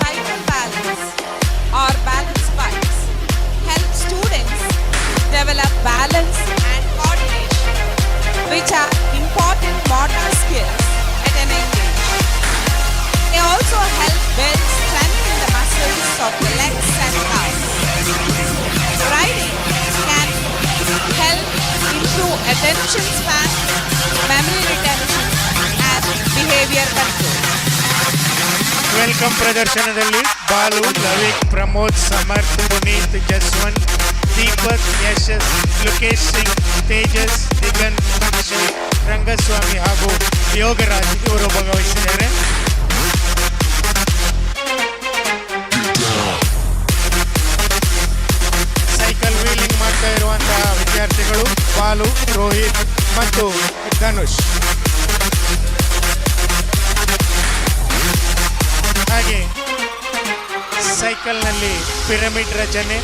[SPEAKER 1] Cycle balance or balance bikes help students develop balance and coordination, which are important motor skills at an young age. They also help build strength in the muscles of the legs and arms. Riding can help improve attention span, memory retention, and behavior control.
[SPEAKER 2] Welcome ಪ್ರದರ್ಶನದಲ್ಲಿ ಬಾಲು, ಲವಿಕ್, ಪ್ರಮೋದ್, ಸಮರ್ಥ್, ಪುನೀತ್, ಜಸ್ವಂತ್, ದೀಪಕ್, ಯಶಸ್, ಲೋಕೇಶ್ ಸಿಂಗ್, ತೇಜಸ್, ದಿಗಂತ್, ಅಕ್ಷಯ್, ರಂಗಸ್ವಾಮಿ ಹಾಗೂ ಯೋಗರಾಜ್ ಇವರು ಭಾಗವಹಿಸಿದ್ದಾರೆ. Cycle wheeling ಮಾಡ್ತಾ ಇರುವಂತಹ ವಿದ್ಯಾರ್ಥಿಗಳು ಬಾಲು, ರೋಹಿತ್ ಮತ್ತು ಧನುಷ್. ಹಾಗೆ ಸೈಕಲ್ನಲ್ಲಿ pyramid ರಚನೆ,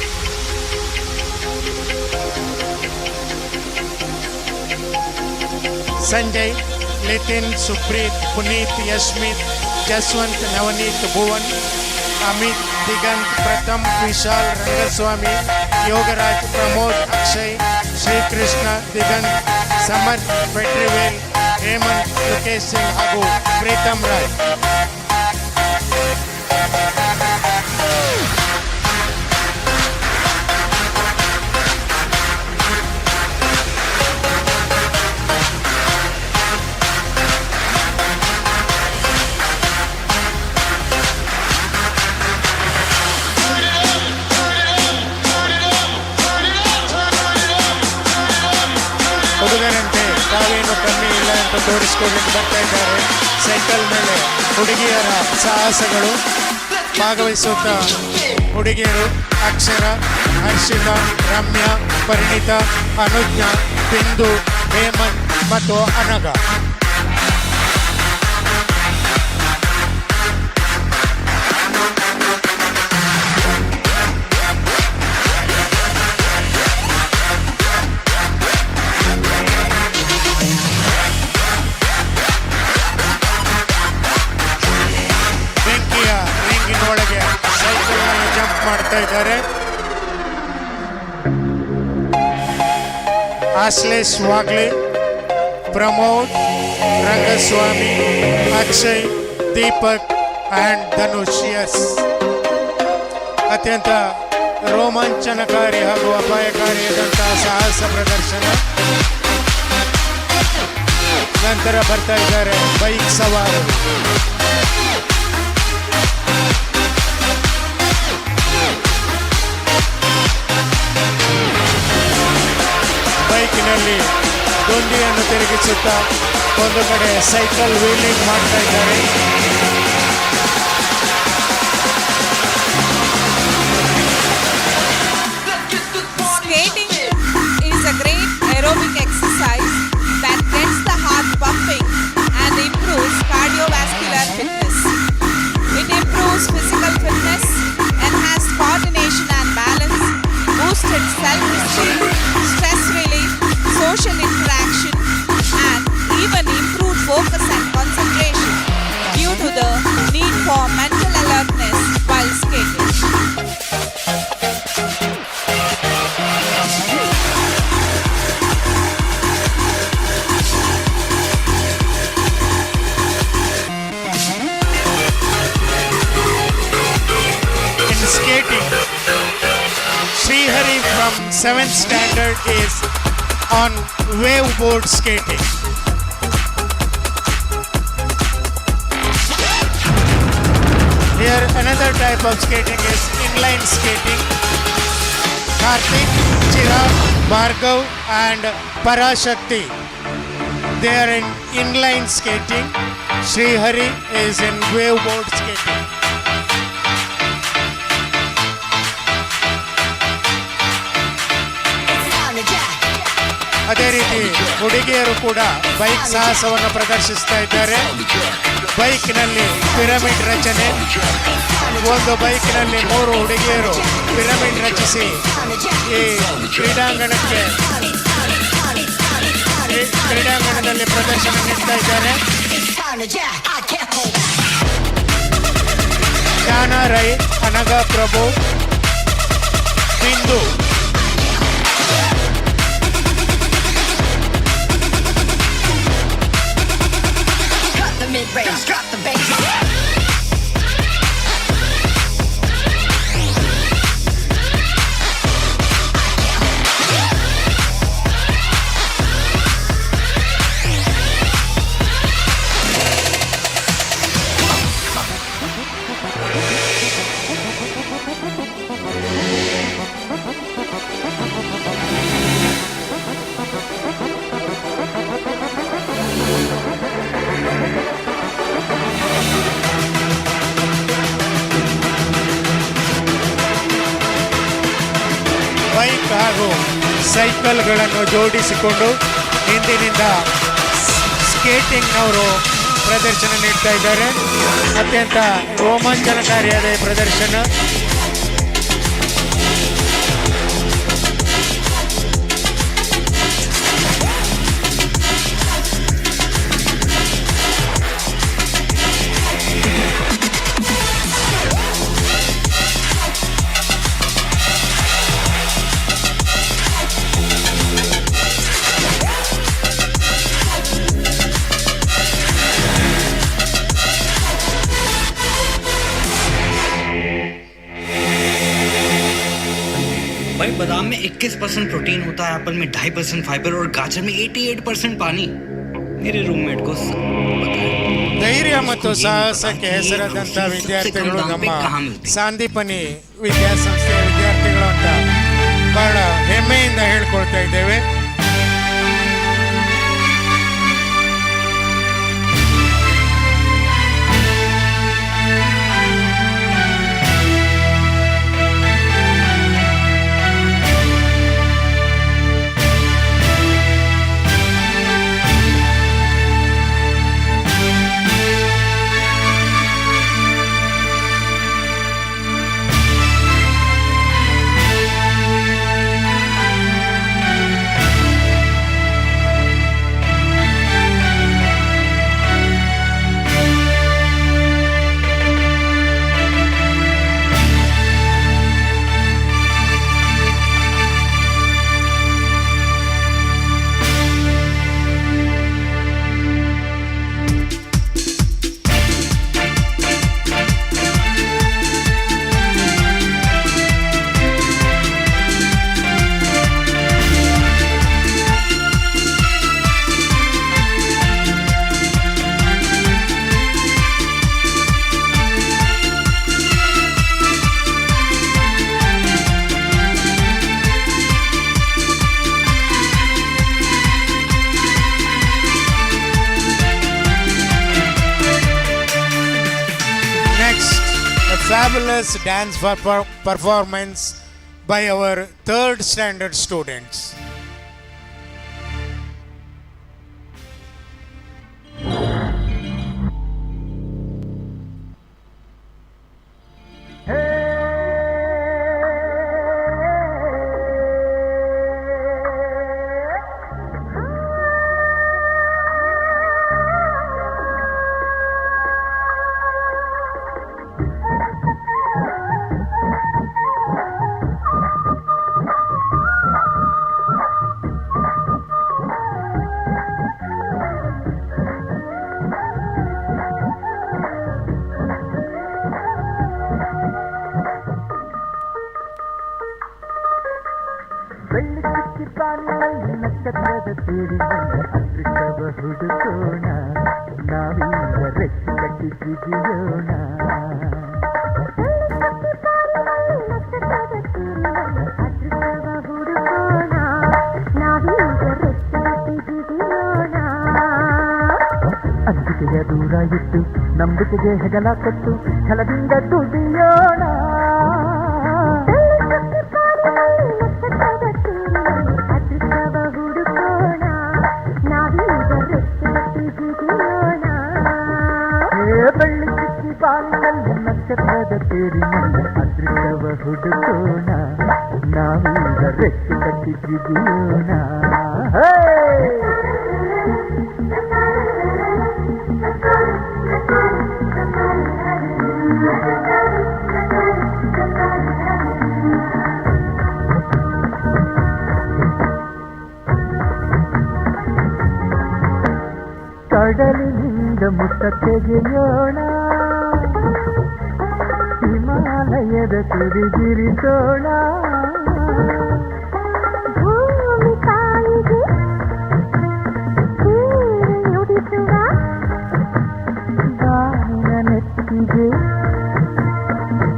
[SPEAKER 2] ಸಂಜಯ್, ನಿತಿನ್, ಸುಪ್ರೀತ್, ಪುನೀತ್, ಯಶ್ಮಿತ್, ಜಸ್ವಂತ್, ನವನೀತ್, ಭುವನ್, ಅಮಿತ್, ದಿಗಂತ್, ಪ್ರಥಮ್, ವಿಶಾಲ್, ರಂಗಸ್ವಾಮಿ, ಯೋಗರಾಜ್, ಪ್ರಮೋದ್, ಅಕ್ಷಯ್, ಶ್ರೀಕೃಷ್ಣ, ದಿಗಂತ್, ಸಮರ್ಥ್, ವೆಟ್ರಿವೇಲ್, ಹೇಮಂತ್, ಲೋಕೇಶ್ ಸಿಂಗ್ ಹಾಗೂ ಪ್ರೀತಮ್ ರಾಜ್. ಹುಡುಗರಂತೆ ತಾವೇನು ಕಮ್ಮಿ ಇಲ್ಲ ಅಂತ ತೋರಿಸ್ಕೊಳ್ಳಿಕ್ಕೆ ಬರ್ತಾ ಇದ್ದಾರೆ. ಸೈಕಲ್ ಮೇಲೆ ಹುಡುಗಿಯರ ಸಾಹಸಗಳು ಭಾಗವಹಿಸುತ್ತಾ ಹುಡುಗಿಯರು ಅಕ್ಷರ, ಹರ್ಷಿತಾ, ರಮ್ಯಾ, ಪರಿಣಿತಾ, ಅನುಜ್ಞಾ, ಬಿಂದು, ಹೇಮಂತ್ ಮತ್ತು ಅನಘ. ಬೆಂಕಿಯ ರಿಂಗಿನೊಳಗೆ ಸೈಕಲ್ ಜಂಪ್ ಮಾಡ್ತಾ ಇದ್ದಾರೆ. ಆಶ್ಲೇಷ್ ವಾಗ್ಲೆ, ಪ್ರಮೋದ್, ರಂಗಸ್ವಾಮಿ, ಅಕ್ಷಯ್, ದೀಪಕ್ ಆ್ಯಂಡ್ ಧನುಷ್. ಎಸ್, ಅತ್ಯಂತ ರೋಮಾಂಚನಕಾರಿ ಹಾಗೂ ಅಪಾಯಕಾರಿಯಾದಂತಹ ಸಾಹಸ ಪ್ರದರ್ಶನ. ನಂತರ ಬರ್ತಾ ಇದ್ದಾರೆ ಬೈಕ್ ಸವಾರರು. ಬೈಕಿನಲ್ಲಿ ದೊಂದಿಯನ್ನು ತಿರುಗಿಸುತ್ತಾ ಒಂದು ಕಡೆ ಸೈಕಲ್ ವೀಲಿಂಗ್ ಮಾಡ್ತಾ ಇದ್ದಾರೆ.
[SPEAKER 1] Skating is a great aerobic exercise that gets the heart pumping and improves cardiovascular fitness. It improves physical fitness, enhanced coordination and balance, boosted self-esteem, stress relief, social interaction, and even improved focus and concentration due to the need for mental alertness while skating.
[SPEAKER 2] In skating, Srihari from 7th standard is on waveboard skating. Here another type of skating is inline skating. Karthik, Chirag, Bhargav and Parashakti, they are in inline skating. Srihari is in waveboard skating. ಅದೇ ರೀತಿ ಹುಡುಗಿಯರು ಕೂಡ bike ಸಾಹಸವನ್ನು ಪ್ರದರ್ಶಿಸ್ತಾ ಇದ್ದಾರೆ. ಬೈಕ್ನಲ್ಲಿ pyramid ರಚನೆ, ಒಂದು ಬೈಕ್ನಲ್ಲಿ 3 ಹುಡುಗಿಯರು ಪಿರಮಿಡ್ ರಚಿಸಿ ಈ ಕ್ರೀಡಾಂಗಣದಲ್ಲಿ ಪ್ರದರ್ಶನ ನೀಡ್ತಾ ಇದ್ದಾರೆ. ಜ್ಞಾನ ರೈ, ಅನಘ ಪ್ರಭು, ಬಿಂದು
[SPEAKER 13] mid-range, drop the bass.
[SPEAKER 2] Bike ಹಾಗೂ ಸೈಕಲ್ಗಳನ್ನು ಜೋಡಿಸಿಕೊಂಡು ಹಿಂದಿನಿಂದ ಸ್ಕೇಟಿಂಗ್ನವರು ಪ್ರದರ್ಶನ ನೀಡ್ತಾ ಇದ್ದಾರೆ. ಅತ್ಯಂತ ರೋಮಾಂಚನಕಾರಿಯಾದ ಈ ಪ್ರದರ್ಶನ.
[SPEAKER 14] भाई बादाम में 21% प्रोटीन होता है, एप्पल में 2.5% फाइबर और गाजर में 88% पानी. मेरे रूममेट को
[SPEAKER 2] ಧೈರ್ಯ ಮತ್ತು ಸಾಹಸಕ್ಕೆ ಹೆಸರಾದಂಥ ವಿದ್ಯಾರ್ಥಿಗಳು ನಮ್ಮ ಸಾಂದೀಪನಿ ವಿದ್ಯಾಸಂಸ್ಥೆಯ ವಿದ್ಯಾರ್ಥಿಗಳು ಅಂತ ಬಹಳ ಹೆಮ್ಮೆಯಿಂದ ಹೇಳ್ಕೊಳ್ತಾ ಇದ್ದೇವೆ. fabulous dance performance by our third standard students.
[SPEAKER 24] ನಕ್ಷತ್ರದ ತೇರಿನಲ್ಲಿ ಅದೃಷ್ಟವ ಹುಡುಕೋಣ, ನಾವೀಗ ರೆಕ್ಕೆ ಕಟ್ಟಿ ಜಿಗಿಯೋಣ. ಅಂಜಿಕೆಯ ದೂರ ಇಟ್ಟು ನಂಬಿಕೆಗೆ ಹೆಗಲ ಕೊಟ್ಟು ಛಲದಿಂದ ದುಡಿಯೋಣ. ಬೆಳ್ಳಿ ಚಿಕ್ಕಿ ಬಾಲಿನಲ್ಲಿ ನಕ್ಷತ್ರದ ತೇರಿನಲ್ಲಿ ಅದೃಷ್ಟವ ಹುಡುಕೋಣ, ನಾವೀಗ ರೆಕ್ಕೆ ಕಟ್ಟಿ ಜಿಗಿಯೋಣ. ಕಡಲಿನಿಂದ ಮುತ್ತ ತೆಗೆಯೋಣ, ಹಿಮಾಲಯದ ತುದಿಗಿರಿಸೋಣ. ಭೂಮಿ ತಾಯಿಗೆ ನುಡಿಸುವ ಬಾನಿನ ನೆತ್ತಿಗೆ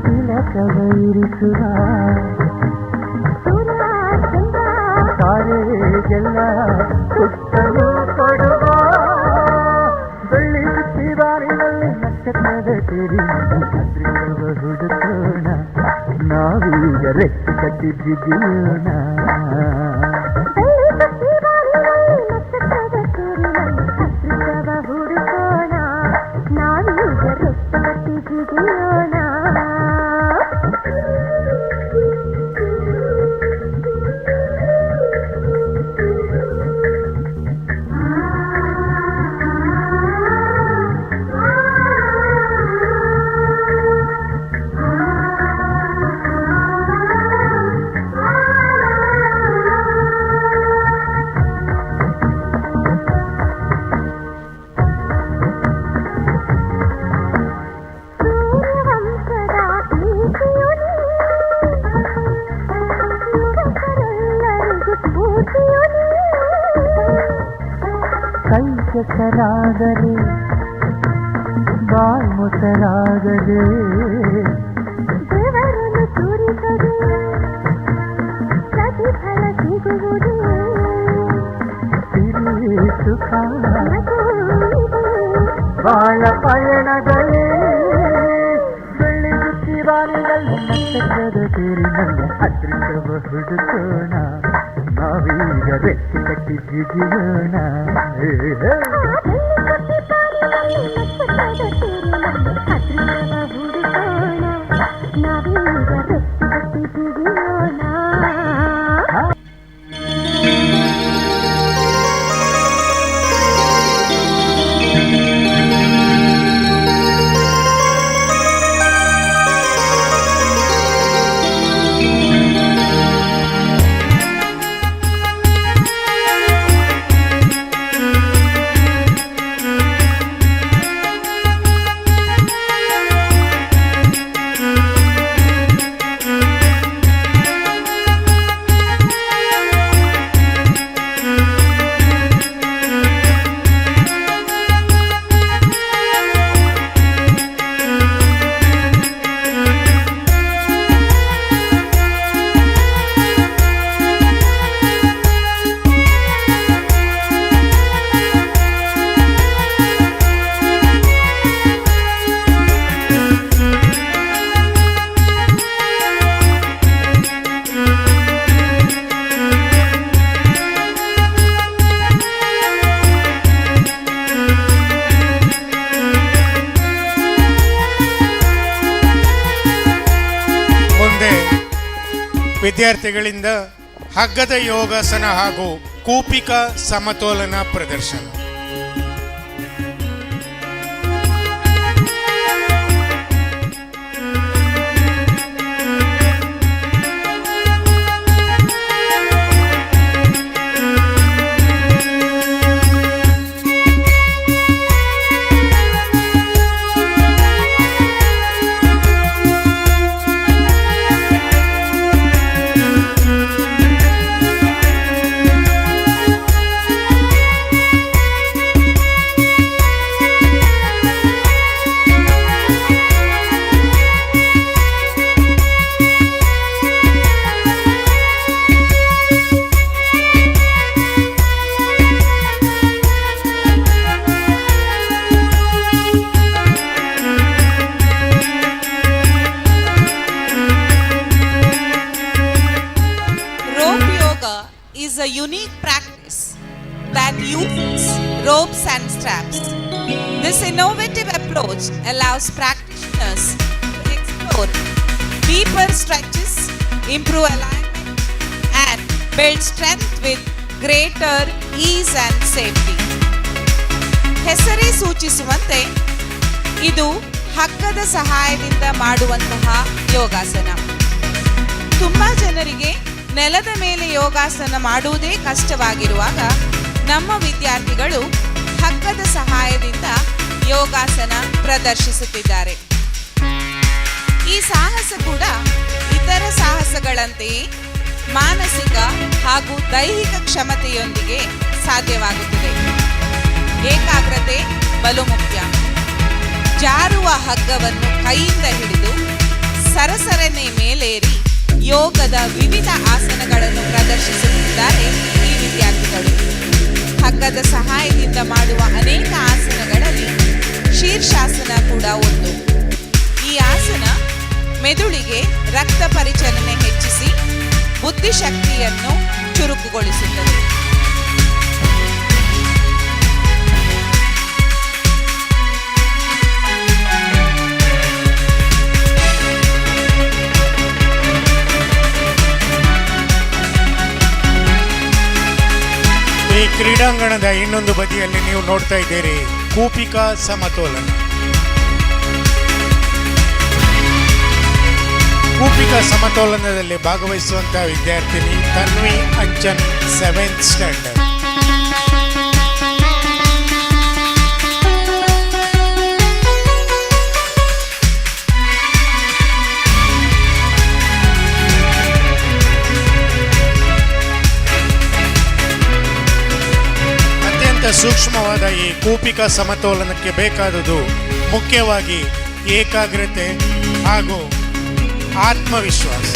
[SPEAKER 24] ತಿಲಕವ ಇರಿಸುವ ತಾರೆಗೆಲ್ಲ ಸುತ್ತಲೂ ಕೊಡುವ. ಬೆಳ್ಳಿ ಸುತ್ತಿ ಬಾರಿನಲ್ಲಿ ನಕ್ಷತ್ರದ ತೇರಿನಲ್ಲಿ ಅದೃಷ್ಟವ ಹುಡುಕೋಣ, ನಾವೀಗ ರೆಕ್ಕೆ ಕಟ್ಟಿ ಜಿಗಿಯೋಣ. ಅದೃಷ್ಟವ ಹುಡುಕೋಣ, ನಾವೀಗ ರೆಕ್ಕೆ ಕಟ್ಟಿ ಜಿಗಿಯೋಣ. ಕೈಕೆಸರಾಗದೆ ಬಾಳ್ಮೊಸರಾಗದೆ ದೇವರನ್ನು ತೋರಿಸದೆ ಪ್ರತಿಫಲ ಸಿಗುವುದು ಸಿರಿ ಸುಖ ಬಾಳ ಪಯಣಗಳೇ. ಬೆಳ್ಳಿ ಸುತ್ತಿ ಬಾರಿನಲ್ಲಿ ನಕ್ಷತ್ರದ ತೇರಿನಲ್ಲಿ ಅದೃಷ್ಟವ ಹುಡುಕೋಣ, ನಾವೀಗ ರೆಕ್ಕೆ ಕಟ್ಟಿ ಜಿಗಿಯೋಣ. ನಾವೀಗ ರೆಕ್ಕೆ ಕಟ್ಟಿ ಜಿಗಿಯೋಣ.
[SPEAKER 2] ವಿದ್ಯಾರ್ಥಿಗಳಿಂದ ಹಗ್ಗದ ಯೋಗಾಸನ ಹಾಗೂ ಕೂಪಿಕ ಸಮತೋಲನ ಪ್ರದರ್ಶನ.
[SPEAKER 1] Is a unique practice that uses ropes and straps. This innovative approach allows practitioners to explore deeper stretches, improve alignment, and build strength with greater ease and safety. ಹೆಸರೇ ಸೂಚಿಸುವಂತೆ ಇದು ಹಗ್ಗದ ಸಹಾಯದಿಂದ ಮಾಡುವಂತಹ ಯೋಗಾಸನ. ತುಂಬಾ ಜನರಿಗೆ ನೆಲದ ಮೇಲೆ ಯೋಗಾಸನ ಮಾಡುವುದೇ ಕಷ್ಟವಾಗಿರುವಾಗ ನಮ್ಮ ವಿದ್ಯಾರ್ಥಿಗಳು ಹಗ್ಗದ ಸಹಾಯದಿಂದ ಯೋಗಾಸನ ಪ್ರದರ್ಶಿಸುತ್ತಿದ್ದಾರೆ. ಈ ಸಾಹಸ ಕೂಡ ಇತರ ಸಾಹಸಗಳಂತೆಯೇ ಮಾನಸಿಕ ಹಾಗೂ ದೈಹಿಕ ಕ್ಷಮತೆಯೊಂದಿಗೆ ಸಾಧ್ಯವಾಗುತ್ತದೆ. ಏಕಾಗ್ರತೆ ಬಲು ಮುಖ್ಯ. ಜಾರುವ ಹಗ್ಗವನ್ನು ಕೈಯಿಂದ ಹಿಡಿದು ಸರಸರನೆ ಮೇಲೇರಿ ಯೋಗದ ವಿವಿಧ ಆಸನಗಳನ್ನು ಪ್ರದರ್ಶಿಸುತ್ತಿದ್ದಾರೆ ಈ ವಿದ್ಯಾರ್ಥಿಗಳು. ಹಗ್ಗದ ಸಹಾಯದಿಂದ ಮಾಡುವ ಅನೇಕ ಆಸನಗಳಲ್ಲಿ ಶೀರ್ಷಾಸನ ಕೂಡ ಒಂದು. ಈ ಆಸನ ಮೆದುಳಿಗೆ ರಕ್ತ ಪರಿಚಲನೆ ಹೆಚ್ಚಿಸಿ ಬುದ್ಧಿಶಕ್ತಿಯನ್ನು ಚುರುಕುಗೊಳಿಸುತ್ತದೆ.
[SPEAKER 2] ಈ ಕ್ರೀಡಾಂಗಣದ ಇನ್ನೊಂದು ಬದಿಯಲ್ಲಿ ನೀವು ನೋಡ್ತಾ ಇದ್ದೀರಿ ಕೂಪಿಕ ಸಮತೋಲನ. ಕೂಪಿಕ ಸಮತೋಲನದಲ್ಲಿ ಭಾಗವಹಿಸುವಂತಹ ವಿದ್ಯಾರ್ಥಿನಿ ತನ್ವಿ ಅಂಚನ್, 7th ಸ್ಟ್ಯಾಂಡರ್ಡ್. ಸೂಕ್ಷ್ಮವಾದ ಈ ಕೂಪಿಕ ಸಮತೋಲನಕ್ಕೆ ಬೇಕಾದುದು ಮುಖ್ಯವಾಗಿ ಏಕಾಗ್ರತೆ ಹಾಗೂ ಆತ್ಮವಿಶ್ವಾಸ.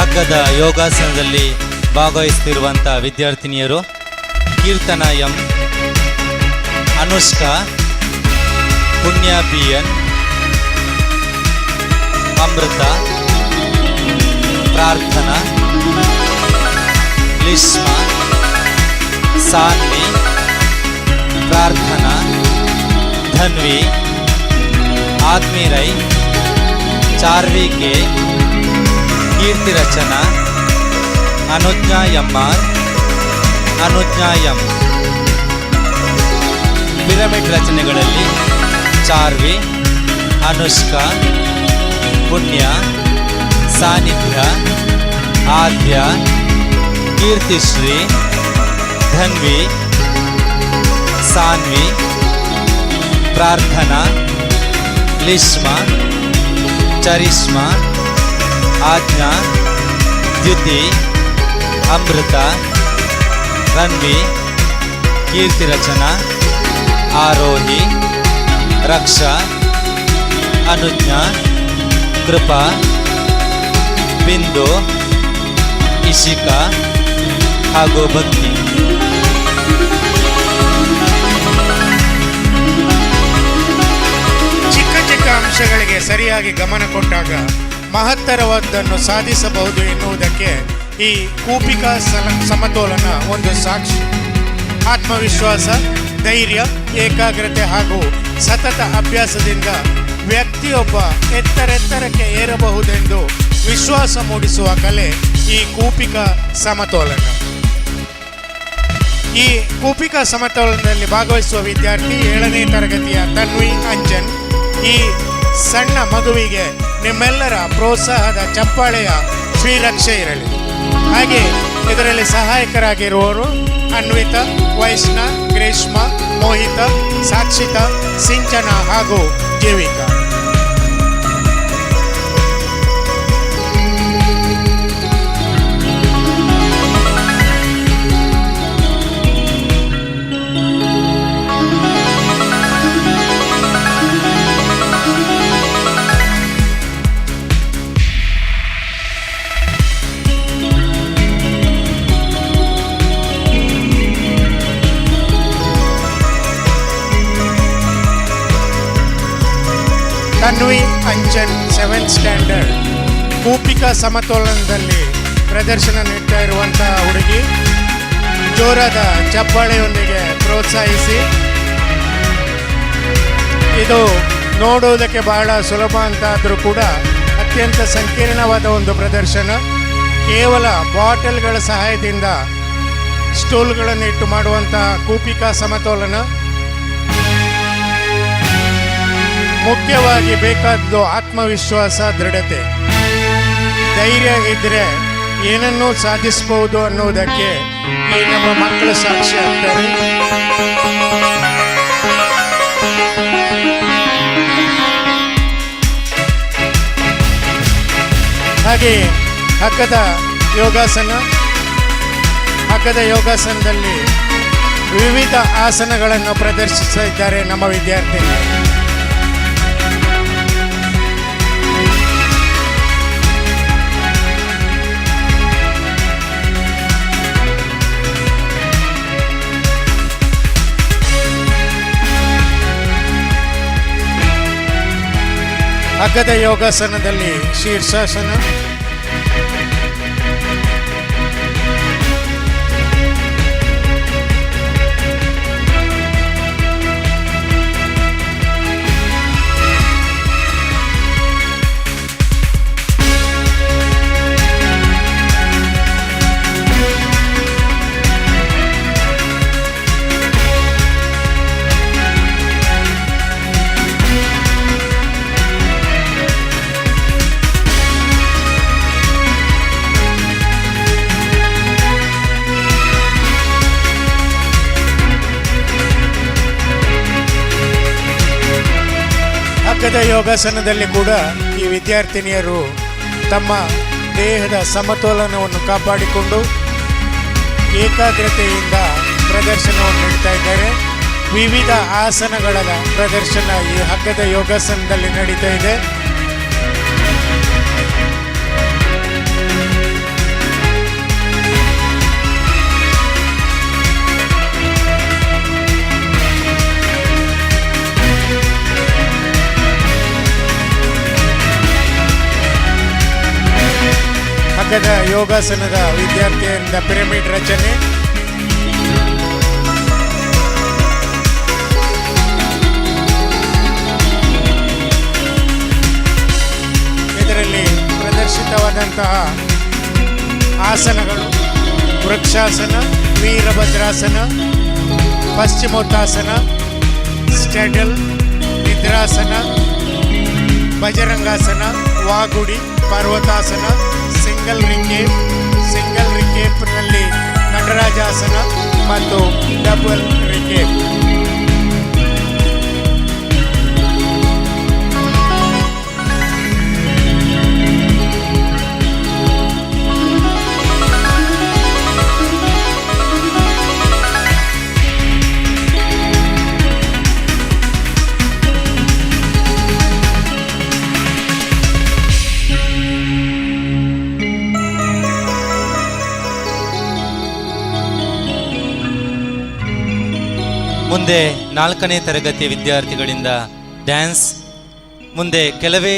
[SPEAKER 21] ಹಗ್ಗದ ಯೋಗಾಸನದಲ್ಲಿ ಭಾಗವಹಿಸುತ್ತಿರುವಂಥ ವಿದ್ಯಾರ್ಥಿನಿಯರು ಕೀರ್ತನ ಎಂ, ಅನುಷ್ಕಾ, ಪುಣ್ಯ BN, ಅಮೃತ, ಪ್ರಾರ್ಥನಾ, ಲಿಸ್ಮಾ, ಸಾನ್ವಿ, ಪ್ರಾರ್ಥನಾ, ಧನ್ವಿ, ಆತ್ಮೀರೈ, ಚಾರ್ವಿಕೆ, ಕೀರ್ತಿ ರಚನಾ, ಅನುಜ್ಞಾ MR, ಅನುಜ್ಞಾ M. ಪಿರಮಿಡ್ ರಚನೆಗಳಲ್ಲಿ ಚಾರ್ವಿ, ಅನುಷ್ಕಾ, ಪುಣ್ಯ, ಸಾನ್ನಿಧ್ಯ, ಆದ್ಯ, ಕೀರ್ತಿಶ್ರೀ, ಧನ್ವಿ, ಸಾನ್ವಿ, ಪ್ರಾರ್ಥನಾ, ಲಿಸ್ಮಾ, ಚರಿಷ್ಮಾ, ಆಜ್ಞಾ, ದ್ಯುತಿ, ಅಮೃತ, ರನ್ವಿ, ಕೀರ್ತಿ ರಚನಾ, ಆರೋಹಿ, ರಕ್ಷಾ, ಅನುಜ್ಞಾ, ಕೃಪಾ, ಬಿಂದು, ಇಶಿಕಾ ಹಾಗೂ ಭಕ್ತಿ.
[SPEAKER 2] ಅಂಶಗಳಿಗೆ ಸರಿಯಾಗಿ ಗಮನ ಕೊಟ್ಟಾಗ ಮಹತ್ತರವಾದ್ದನ್ನು ಸಾಧಿಸಬಹುದು ಎನ್ನುವುದಕ್ಕೆ ಈ ಕೂಪಿಕಾ ಸಮತೋಲನ ಒಂದು ಸಾಕ್ಷಿ. ಆತ್ಮವಿಶ್ವಾಸ, ಧೈರ್ಯ, ಏಕಾಗ್ರತೆ ಹಾಗೂ ಸತತ ಅಭ್ಯಾಸದಿಂದ ವ್ಯಕ್ತಿಯೊಬ್ಬ ಎತ್ತರೆತ್ತರಕ್ಕೆ ಏರಬಹುದೆಂದು ವಿಶ್ವಾಸ ಮೂಡಿಸುವ ಕಲೆ ಈ ಕೂಪಿಕಾ ಸಮತೋಲನ. ಈ ಕೂಪಿಕಾ ಸಮತೋಲನದಲ್ಲಿ ಭಾಗವಹಿಸುವ ವಿದ್ಯಾರ್ಥಿ 7ನೇ ತರಗತಿಯ ತನ್ವಿ ಅಂಜನ್. ಈ ಸಣ್ಣ ಮಗುವಿಗೆ ನಿಮ್ಮೆಲ್ಲರ ಪ್ರೋತ್ಸಾಹದ ಚಪ್ಪಾಳೆಯ ಶ್ರೀರಕ್ಷೆ ಇರಲಿ. ಹಾಗೆ ಇದರಲ್ಲಿ ಸಹಾಯಕರಾಗಿರುವವರು ಅನ್ವಿತಾ, ವೈಷ್ಣ, ಗ್ರೀಷ್ಮಾ, ಮೋಹಿತ, ಸಾಕ್ಷಿತಾ, ಸಿಂಚನ ಹಾಗೂ ಜೀವಿಕಾ. ತನ್ವಿ ಅಂಜನ್ 7th ಸ್ಟ್ಯಾಂಡರ್ಡ್ ಕೂಪಿಕಾ ಸಮತೋಲನದಲ್ಲಿ ಪ್ರದರ್ಶನ ನೀಡ್ತಾ ಇರುವಂತಹ ಹುಡುಗಿ. ಜೋರಾದ ಚಪ್ಪಾಳೆಯೊಂದಿಗೆ ಪ್ರೋತ್ಸಾಹಿಸಿ. ಇದು ನೋಡುವುದಕ್ಕೆ ಬಹಳ ಸುಲಭ ಅಂತಾದರೂ ಕೂಡ ಅತ್ಯಂತ ಸಂಕೀರ್ಣವಾದ ಒಂದು ಪ್ರದರ್ಶನ. ಕೇವಲ ಬಾಟಲ್ಗಳ ಸಹಾಯದಿಂದ ಸ್ಟೂಲ್ಗಳನ್ನು ಇಟ್ಟು ಮಾಡುವಂತಹ ಕೂಪಿಕಾ ಸಮತೋಲನ. ಮುಖ್ಯವಾಗಿ ಬೇಕಾದ್ದು ಆತ್ಮವಿಶ್ವಾಸ, ದೃಢತೆ, ಧೈರ್ಯ ಇದ್ದರೆ ಏನನ್ನೂ ಸಾಧಿಸಬಹುದು ಅನ್ನೋದಕ್ಕೆ ಈ ನಮ್ಮ ಮಕ್ಕಳು ಸಾಕ್ಷಿ ಆಗ್ತಾರೆ. ಹಾಗೆ ಹಗ್ಗದ ಯೋಗಾಸನದಲ್ಲಿ ವಿವಿಧ ಆಸನಗಳನ್ನು ಪ್ರದರ್ಶಿಸಿದ್ದಾರೆ ನಮ್ಮ ವಿದ್ಯಾರ್ಥಿಗಳು. ಹಗ್ಗದ ಯೋಗಾಸನದಲ್ಲಿ ಶೀರ್ಷಾಸನ, ಹಗ್ಗದ ಯೋಗಾಸನದಲ್ಲಿ ಕೂಡ ಈ ವಿದ್ಯಾರ್ಥಿನಿಯರು ತಮ್ಮ ದೇಹದ ಸಮತೋಲನವನ್ನು ಕಾಪಾಡಿಕೊಂಡು ಏಕಾಗ್ರತೆಯಿಂದ ಪ್ರದರ್ಶನವನ್ನು ನೀಡ್ತಾ ಇದ್ದಾರೆ. ವಿವಿಧ ಆಸನಗಳ ಪ್ರದರ್ಶನ ಈ ಹಗ್ಗದ ಯೋಗಾಸನದಲ್ಲಿ ನಡೀತಾ ಇದೆ. ಹಗ್ಗದ ಯೋಗಾಸನದ ವಿದ್ಯಾರ್ಥಿಯಿಂದ ಪಿರಮಿಡ್ ರಚನೆ, ಇದರಲ್ಲಿ ಪ್ರದರ್ಶಿತವಾದಂತಹ ಆಸನಗಳು ವೃಕ್ಷಾಸನ, ವೀರಭದ್ರಾಸನ, ಪಶ್ಚಿಮೋತ್ತಾಸನ, ಸ್ಟೆಡಲ್, ನಿದ್ರಾಸನ, ಬಜರಂಗಾಸನ, ವಾಗುಡಿ, ಪರ್ವತಾಸನ, ಸಿಂಗಲ್ ರಿಕೇಪ್ನಲ್ಲಿ ನಟರಾಜಾಸನ ಮತ್ತು ಡಬಲ್ ರಿಕೇಪ್.
[SPEAKER 21] ಮುಂದೆ 4ನೇ ತರಗತಿಯ ವಿದ್ಯಾರ್ಥಿಗಳಿಂದ ಡ್ಯಾನ್ಸ್, ಮುಂದೆ ಕೆಲವೇ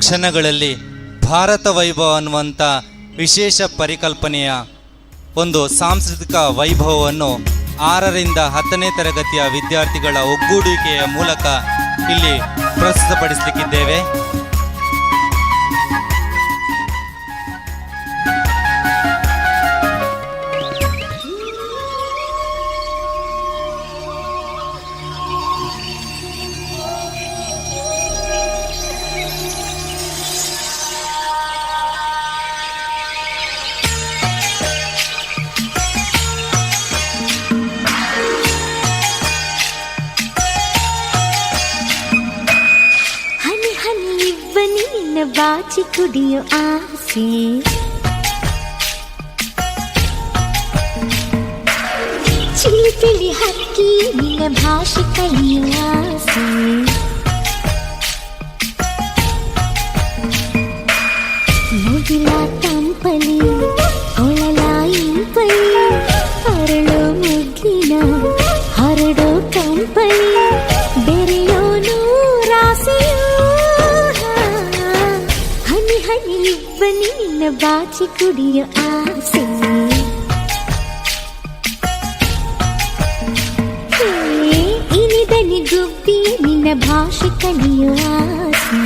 [SPEAKER 21] ಕ್ಷಣಗಳಲ್ಲಿ ಭಾರತ ವೈಭವ ಅನ್ನುವಂಥ ವಿಶೇಷ ಪರಿಕಲ್ಪನೆಯ ಒಂದು ಸಾಂಸ್ಕೃತಿಕ ವೈಭವವನ್ನು 6ರಿಂದ 10ನೇ ತರಗತಿಯ ವಿದ್ಯಾರ್ಥಿಗಳ ಒಗ್ಗೂಡುವಿಕೆಯ ಮೂಲಕ ಇಲ್ಲಿ ಪ್ರಸ್ತುತಪಡಿಸಲಿಕ್ಕಿದ್ದೇವೆ.
[SPEAKER 23] ಬಾಚಿ ಕುಡಿಯೋ ಆಸೆ ಚಿಲಿಪಿಲಿ ಹಕ್ಕಿ ನಿನ್ನ ಭಾಷೆ ಕಲಿಯೋ ಆಸೆ ಮುಗಿಲ ತಂಪಲಿ ಕೊಳಲ ಇಂಪಲಿ ಹರಳೋ ಮುಗ್ಗಿನ ಹರಡೋ ಕಂಪಲಿ ಬೆರೆಯೋನು ರಾಸೆಯೋ ಹನಿ ಇಬ್ಬನಿ ನಿನ್ನ ಬಾಚಿ ಕುಡಿಯೋ ಆಸೆ ಇನಿದನಿ ಗುಬ್ಬಿ ನಿನ್ನ ಭಾಷೆ ಕಲಿಯೋ ಆಸೆ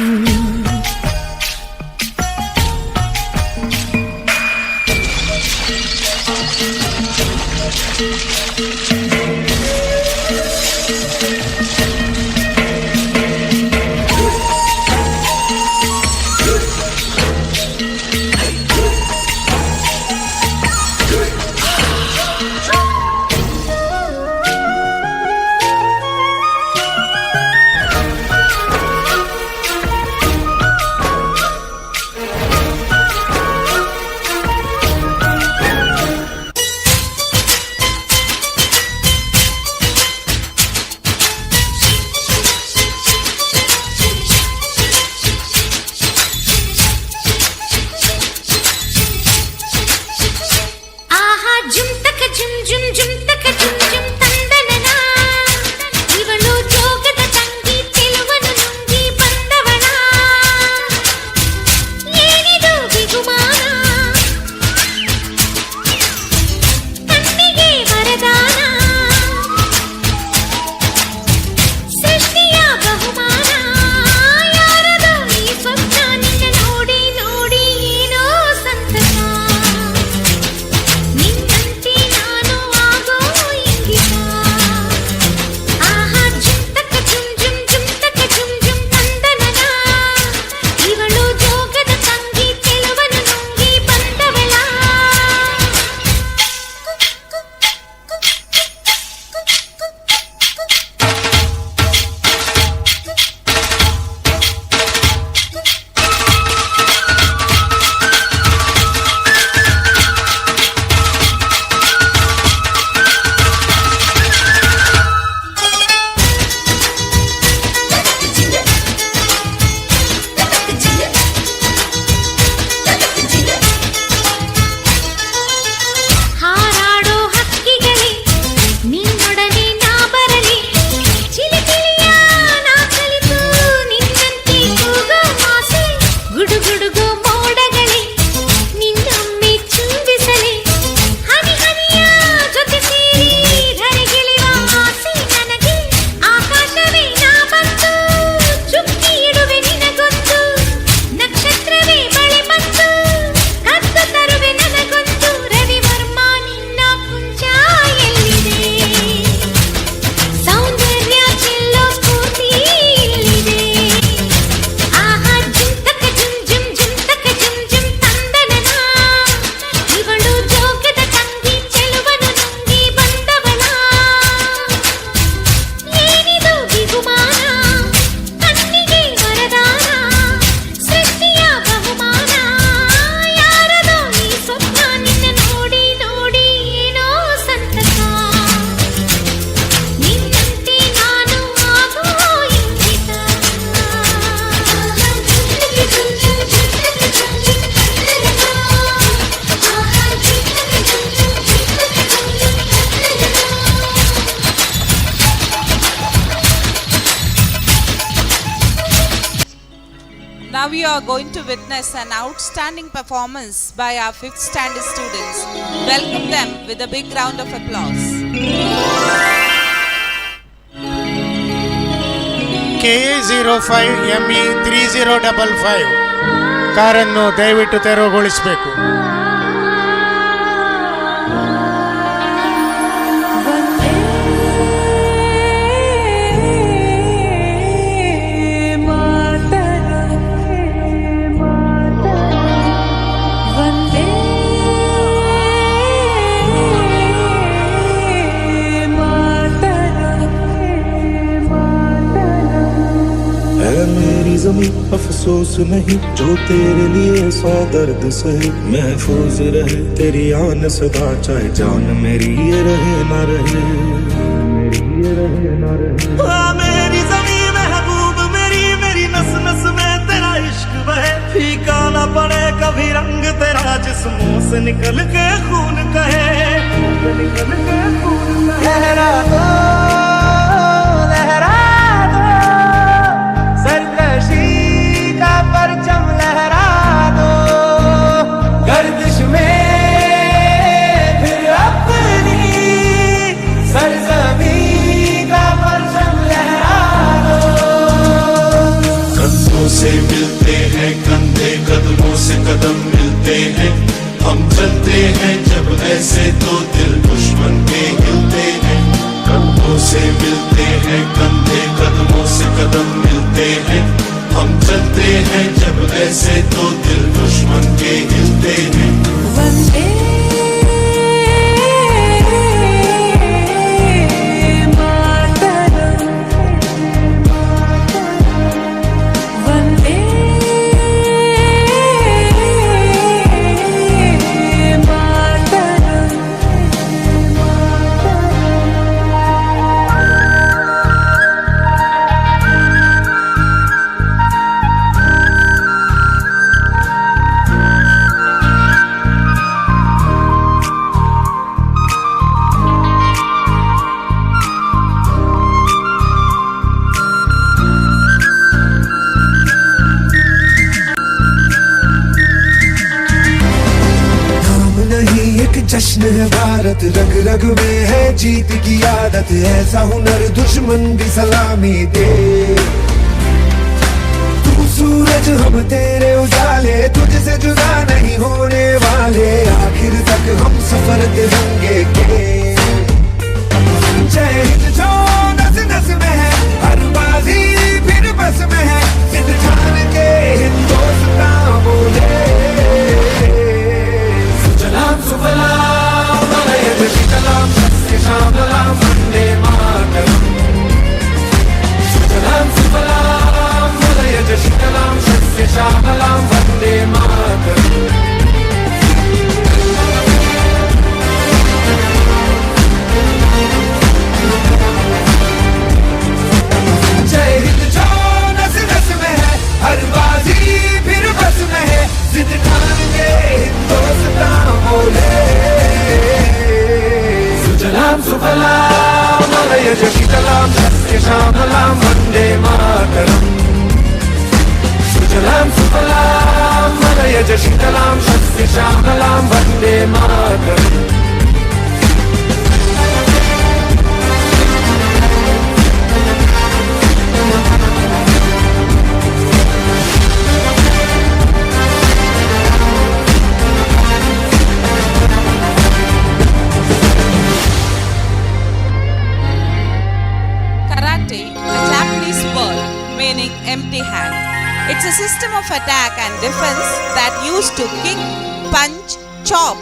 [SPEAKER 1] are going to witness an outstanding performance by our 5th standard students. Welcome them with a big round of applause.
[SPEAKER 2] KA05ME 3055 ಕಾರನ್ನು ದಯವಿಟ್ಟು ತೆರವುಗೊಳಿಸಬೇಕು.
[SPEAKER 22] अफसोस नहीं जो तेरे लिए सौ दर्द सहे, महफूज रहे तेरी आन सदा, चाहे जान मेरी ये रहे ना रहे, मेरी ज़मीं महबूब मेरी, मेरी नस नस में तेरा इश्क बहे, फीका ना पड़े कभी रंग तेरा, जिस मुंह से निकल के खून कहे, लहरा दो लहरा दो सरकशी का परचम लहरा दो, गर्दिश में फिर अपनी सरज़मीं का परचम लहरा दो। कंधों से मिलते हैं कंधे, कदमों से कदम मिलते हैं, हम चलते हैं जब ऐसे तो दिल दुश्मन के हिलते हैं। कंधों से मिलते हैं कंधे, कदमों से कदम मिलते हैं, हम चलते हैं जब ऐसे तो दिल दुश्मन के हिलते हैं। वंदे मातरम, वंदे मातरम। जश्न है भारत, रग रग में है जीत की आदत, ऐसा हुनर दुश्मन भी सलामी दे। तू सूरज हम तेरे उजाले, तुझसे जुदा नहीं होने वाले, आखिर तक हम सफर होंगे के। जय हिंद जो नस नस में है, हर बाजी फिर बस में है, जिद ठान के हिंदुस्तान बोले। सुजलाम सुफलाम मलयज शीतलाम सस्य श्यामलाम वंदे मातरम। सुजलाम सुफलाम मलयज शीतलाम सस्य श्यामलाम वंदे मातरम। जय हिंद जो नस नस में है, हर बाजी फिर बस में है, जिद ठान के हिंदुस्तान बोले। सुजलाम सुफलाम मलयज शीतलाम सस्य श्यामलाम वंदे मातरम। सुजलाम सुफलाम मलयज शीतलाम सस्य श्यामलाम Vande Mataram.
[SPEAKER 1] Karate, a Japanese word meaning empty hand. It's a system of attack and defense that used to kick, punch, chop,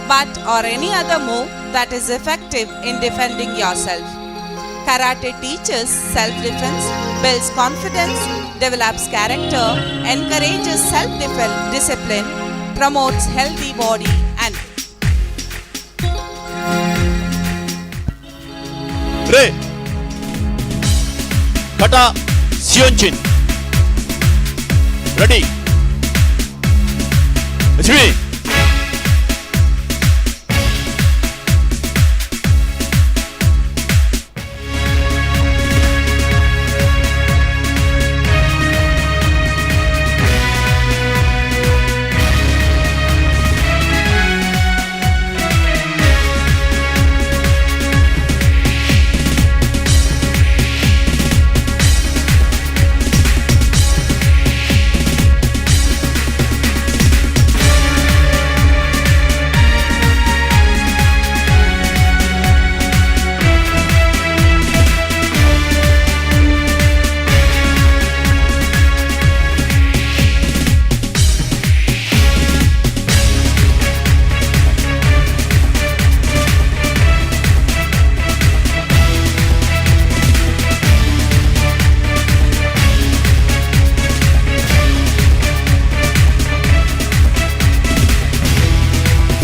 [SPEAKER 1] butt or any other move that is effective in defending yourself. Karate teaches self-defense, builds confidence, develops character, encourages self-discipline, promotes healthy body and
[SPEAKER 13] Re Kata Sionchin Ready Achimi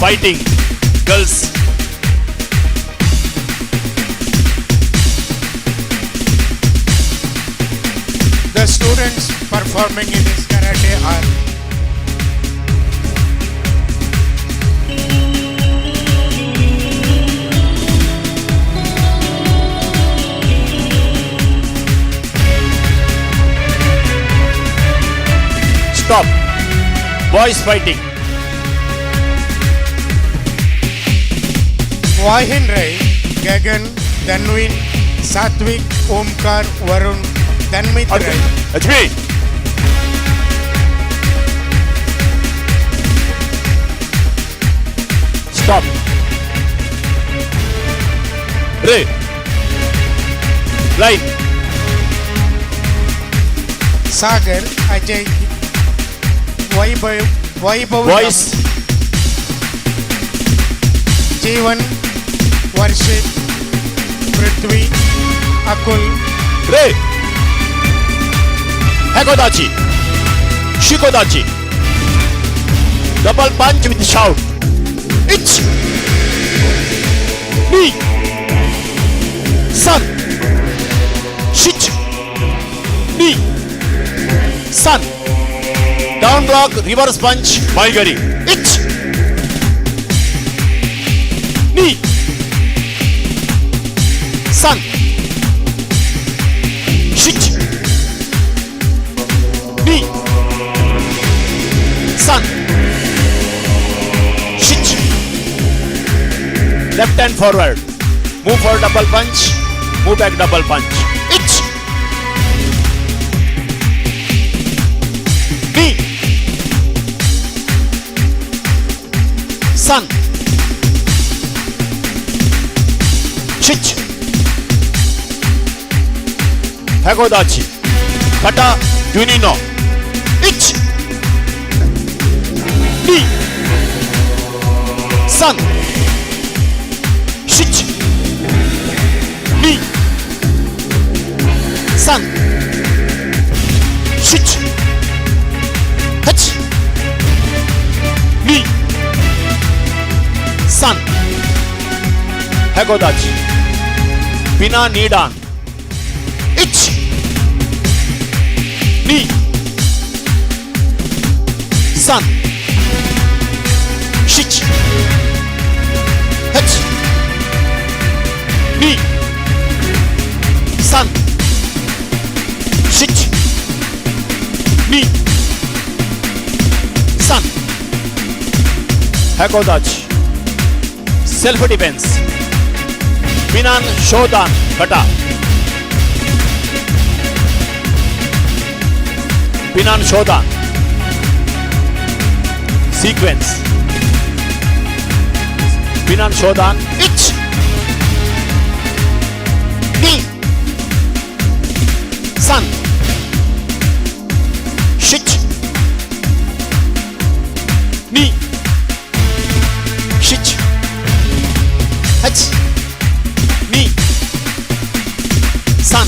[SPEAKER 13] fighting girls.
[SPEAKER 2] The students performing in this karate are
[SPEAKER 13] Stop. Boys fighting.
[SPEAKER 2] Vahin Rai, Gagan, Danwin, Satvik, Omkar, Varun, Danmit Rai.
[SPEAKER 13] HP. Stop. Ray. Line.
[SPEAKER 2] Sagar, Ajay, Vaibhav,
[SPEAKER 13] Boys.
[SPEAKER 2] Jeevan, Varshit, Prithvi, Akul,
[SPEAKER 13] Ray. Hakodachi. Shikodachi. Double punch with shout. Ich. Knee. Sun. Shich. Knee. Sun. Down block, reverse punch, Maigari. Ich. Knee. Sun. Shich. Knee. Sun. Shich. Left hand forward. Move for double punch. Move back double punch. Ich. Knee. Sun. Shich. Hagodachi. Kata. Junino. Ich. Knee. Sun. Shich. Knee. Sun. Shich. Hach. Knee. Sun. Hagodachi. Pina Nidan. Ich. Knee. Sun. Shich. Hach. Knee. Sun. Shich. Knee. Sun. Hakodachi. Self-defense. Pinan Shodan Kata. Pinan Shodan. Sequence. Pinan Shodan. Ich. Knee. Sun. Shich. Knee. Shich. Hach. Knee. Sun.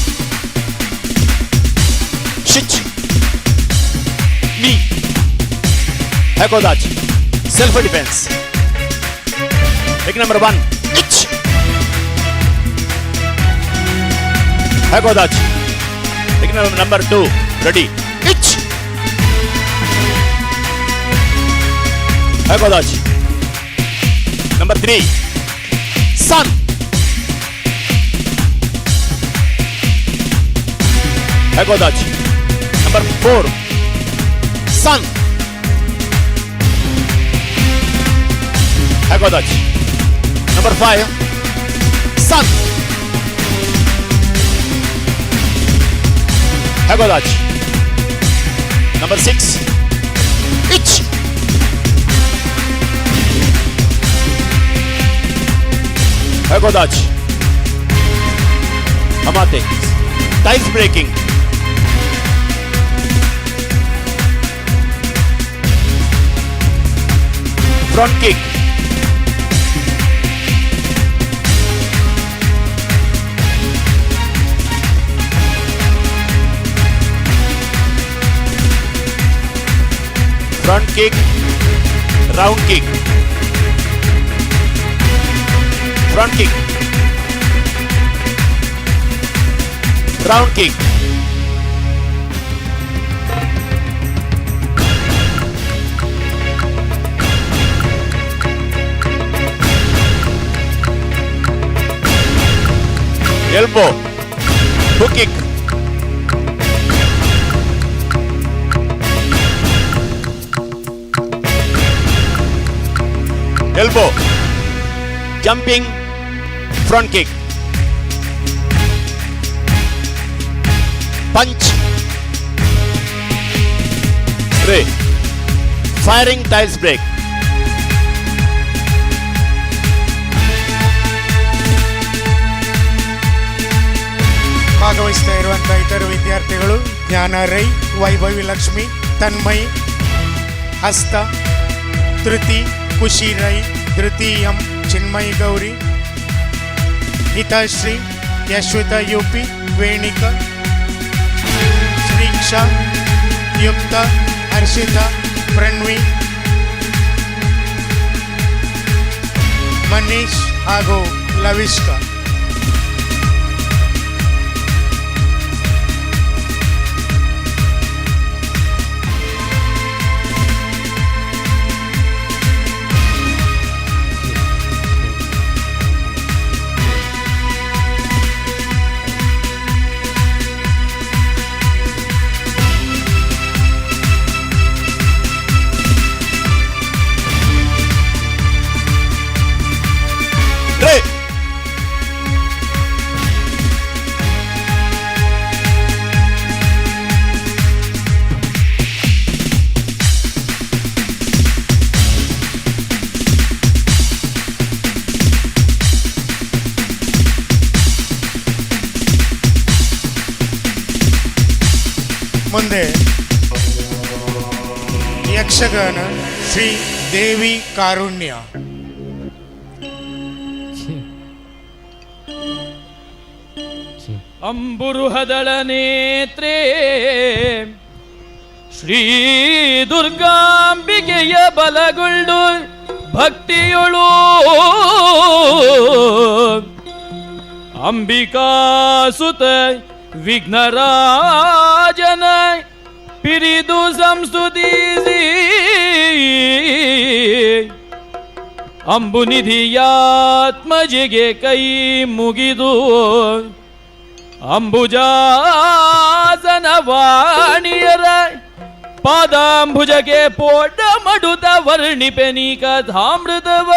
[SPEAKER 13] Shich. Knee. Hakodachi. Self-defense. Take number 1. Ich. Hakodachi. Take number 2. Ready. Ich. Hakodachi. Number 3. Sun. Hakodachi. Number 4. Sun. Hakodachi. Number 5. Sun. Hakodachi. Number 6. Ich. Hakodachi. Amate. Ties breaking. Front kick. Front kick. Round kick. front kick, round kick, elbow, hook kick, elbow, jumping front kick, punch, 3, firing tiles break,
[SPEAKER 2] ಭಾಗವಹಿಸ್ತಾ ಇರುವಂಥ ಇತರ ವಿದ್ಯಾರ್ಥಿಗಳು ಜ್ಞಾನ ರೈ, ವೈಭವಿ ಲಕ್ಷ್ಮಿ, ತನ್ಮಯ್, ಹಸ್ತ, ಧೃತಿ, ಖುಷಿ Rai, Dhriti M, ಚಿನ್ಮಯಿ Gauri, ಹಿತಾಶ್ರೀ, ಯಶ್ವಿತ UP, ವೇಣಿಕಾ, ಶ್ರೀಕ್ಷಾ, ಯುಕ್ತ, ಹರ್ಷಿತಾ, ಪ್ರಣವಿ, ಮನೀಶ್ ಹಾಗೂ ಲವಿಷ್ಕಾ. ಮುಂದೆ ಯಕ್ಷಗಾನ ಶ್ರೀ ದೇವಿ ಕಾರುಣ್ಯ.
[SPEAKER 9] ಅಂಬುರುಹದಳ ನೇತ್ರೇ ಶ್ರೀ ದುರ್ಗಾಂಬಿಕೆಯ ಬಲಗೊಂಡು ಭಕ್ತಿಯೊಳು ಅಂಬಿಕಾಸುತ ವಿಘ್ನರಾಜನ ಪಿರಿದು ಸಂಸ್ತುತಿಸಿ ಅಂಬುನಿಧಿಯಾತ್ಮಜಿಗೆ ಕೈ ಮುಗಿದು ಅಂಬುಜಾಸನ ವಾಣಿಯರ ಪಾದಾಂಬುಜಗೆ ಪೋಡ ಮಡುತ ವರ್ಣಿಪೆನಿ ಕಥಾಮೃತವ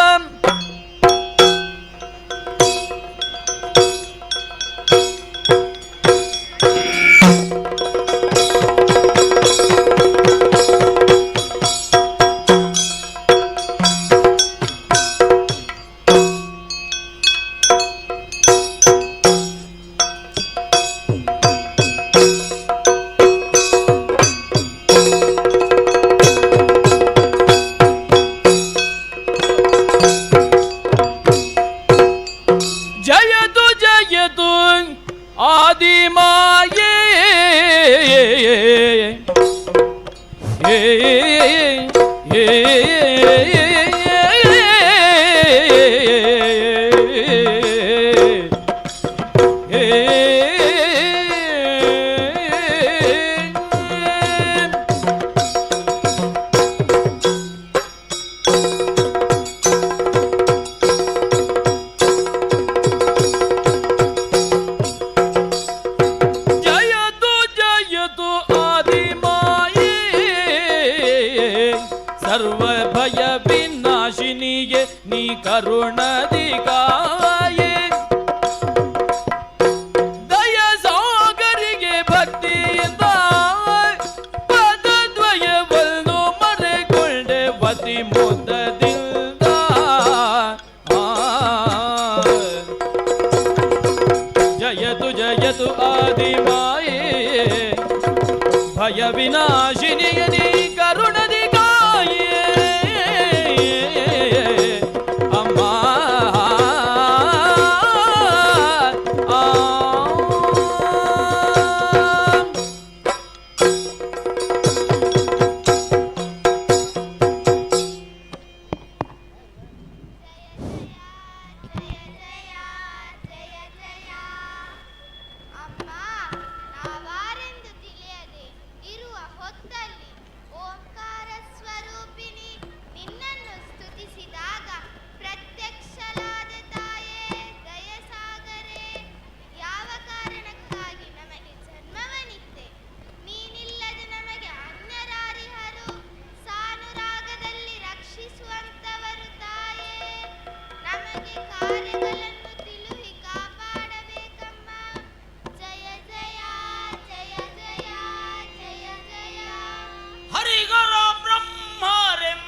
[SPEAKER 4] ಹರಿಗರ ಬ್ರಹ್ಮರೆಂದಿರಿದಿಗೆ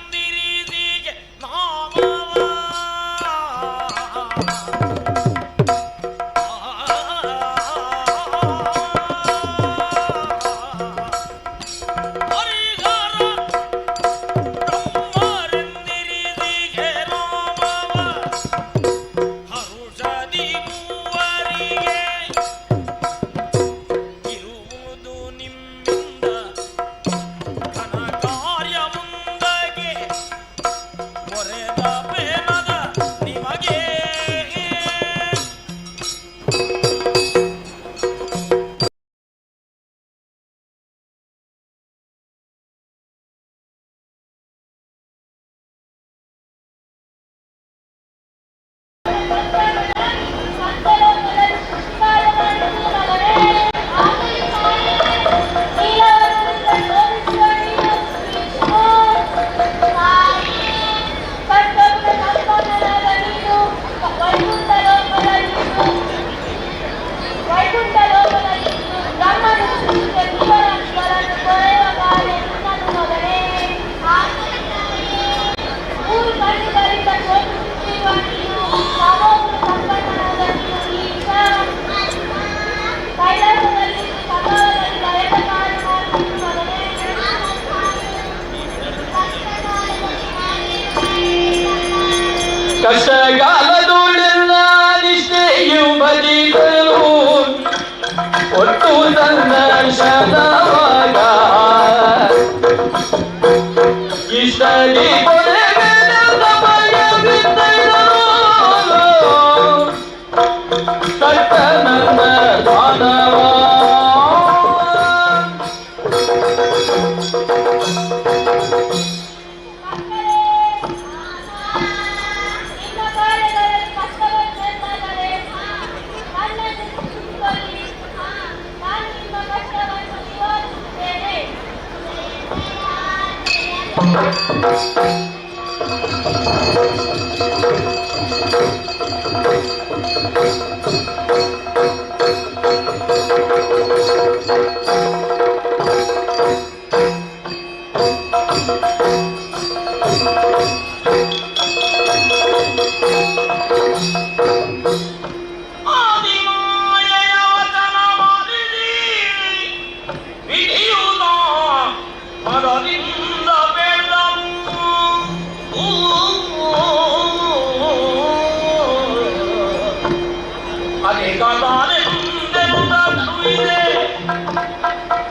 [SPEAKER 4] ನಾಮವ
[SPEAKER 3] ಕಷ್ಟಗಾಲದೊಳೆಲ್ಲ ನಿಷ್ಠೆಯು ಬದಿಗಳು ಒಟ್ಟು ಸಂದರ್ಶನವಾಗ ಇಷ್ಟಲಿ ಕಟ್ಟ ನನ್ನ ದಾನವ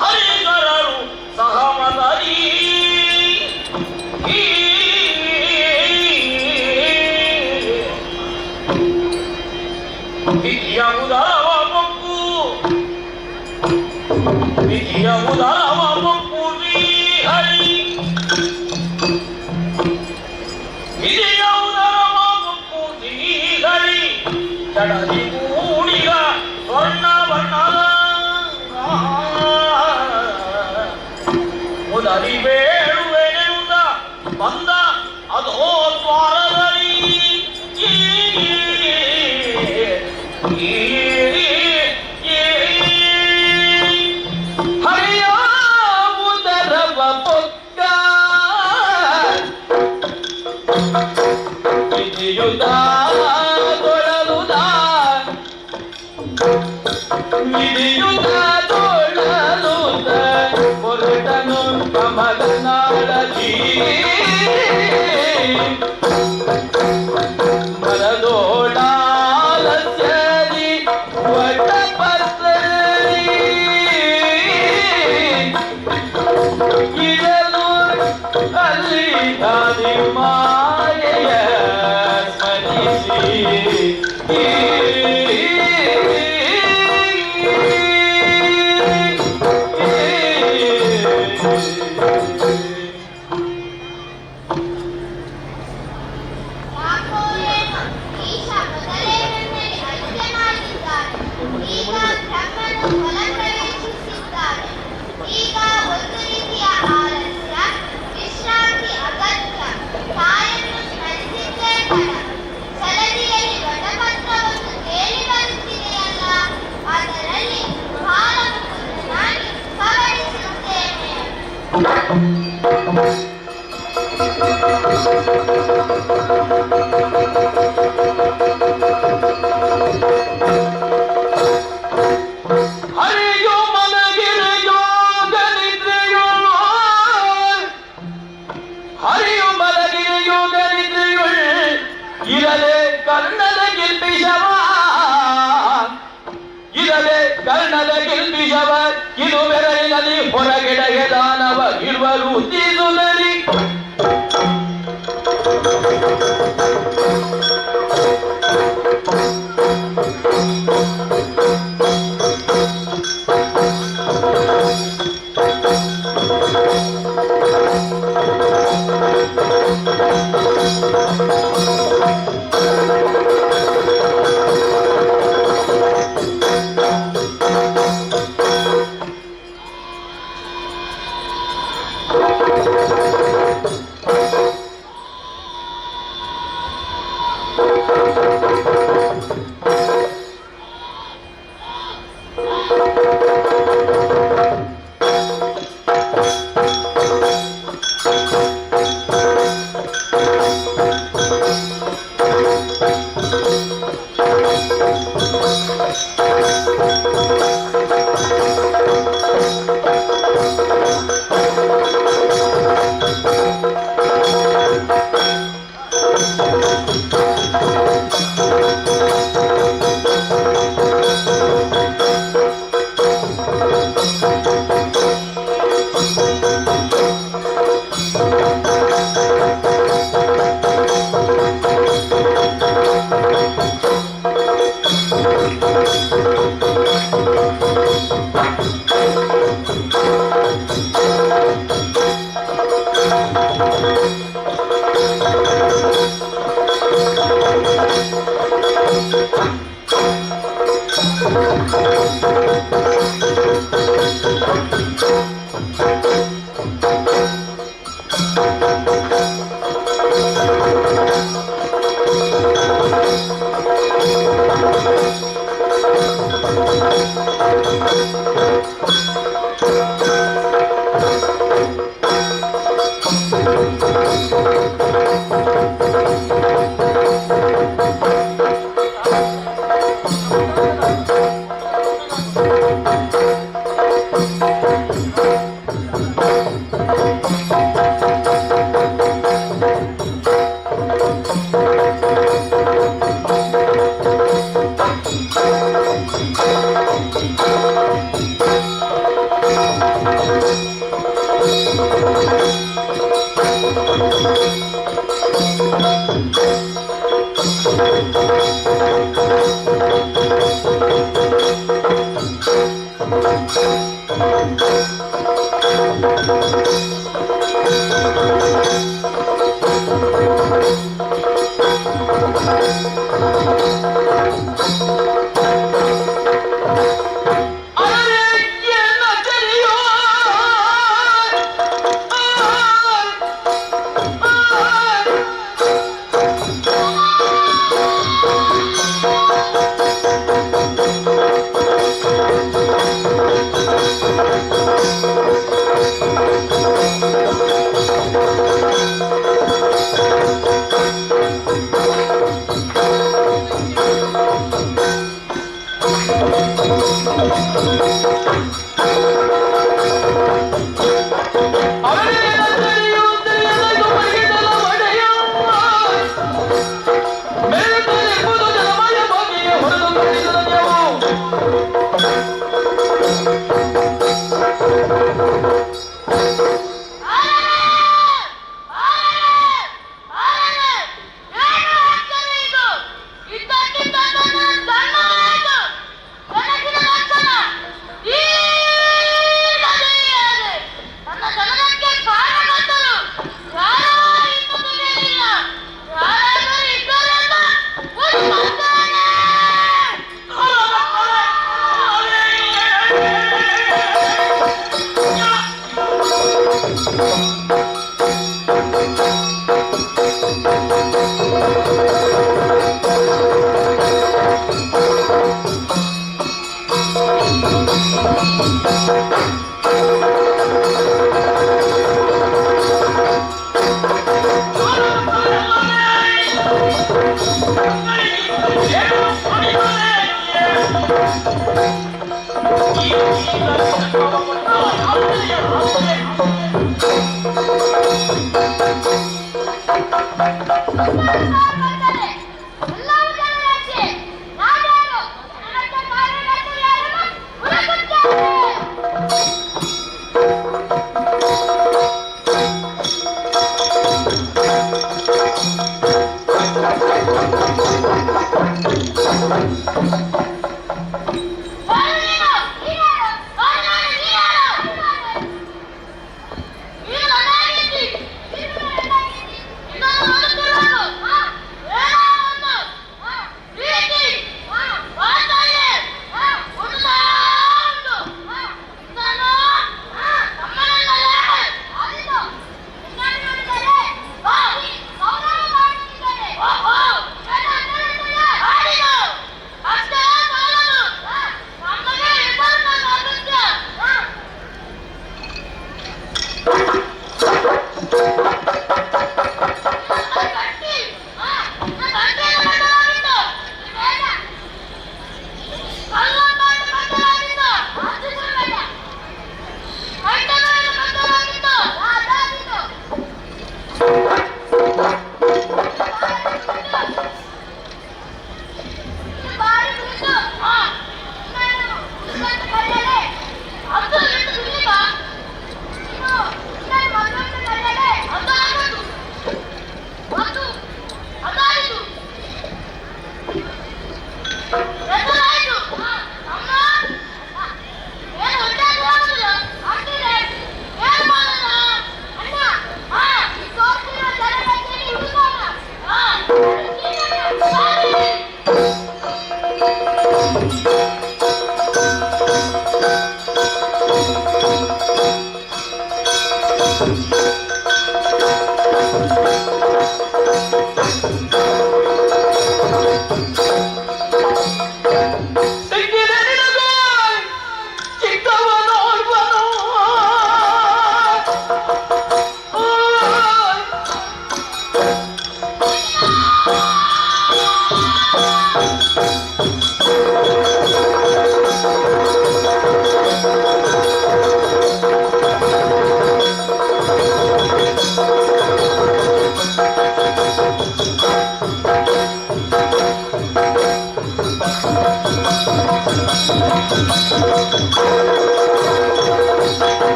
[SPEAKER 4] ಹರಿಗರರು ಸಹಮದರಿ ವಿಧಿಯ ಉದರವ ಮೊಕ್ಕು ವಿಧಿಯ ಉದರವ ಮೊಕ್ಕು ಹರಿ ವಿಧಿಯ ಉದರವ ಮೊಕ್ಕು ಹರಿ ಚಡದಿ ಕೂಡಿಗ ಸ್ವರ್ಣ ವರ್ಣದ ಮುದರಿ ಬೇಡುವೆನೆಂದ ಬಂದ ಅದೋ ದ್ವಾರದಲ್ಲಿ
[SPEAKER 3] ಹರಿಯ ಉದರವ ಪೊಕ್ಕ ವಿಧಿಯುತ ತೊಳಲುದ ವಿಧಿಯುತ ತೊಳಲುದ ಹೊರಟನು ಕಮಲನಾಳದಿ ಮರದೋಡಾಲಸ್ಯದಿ ವಟಪತ್ರದಿ ಇರಲು ಅಲ್ಲಿ ಗಾದಿ ಮಾಯೆಯ ಸ್ಮರಿಸಿ
[SPEAKER 23] ವಿಶ್ರಾಂತಿ ಅಗತ್ಯ ತಾಯನ್ನು ಸ್ಮರಿಸಿದ್ದೇ ತಡ ಸಲದಿಯಲ್ಲಿ ಗಡ
[SPEAKER 3] ಹರಿಯು ಮಲಗಿರು ಯೋಗ ನಿದ್ರೆಯುಳು ಹರಿಯು ಮಲಗಿರು ಯೋಗ ನಿದ್ರೆಯುಳು ಇರದೆ ಕರ್ಣದ ಗಿಲ್ಬಿಷವ ಇರದೆ ಕರ್ಣದ ಗಿಲ್ಬಿಷವ ಇದು ಬೆರಳಿನಲ್ಲಿ ಹೊರಗೆಡೆಗೆ ದಾನವ ಇರುವರು ತೀಸುನರಿ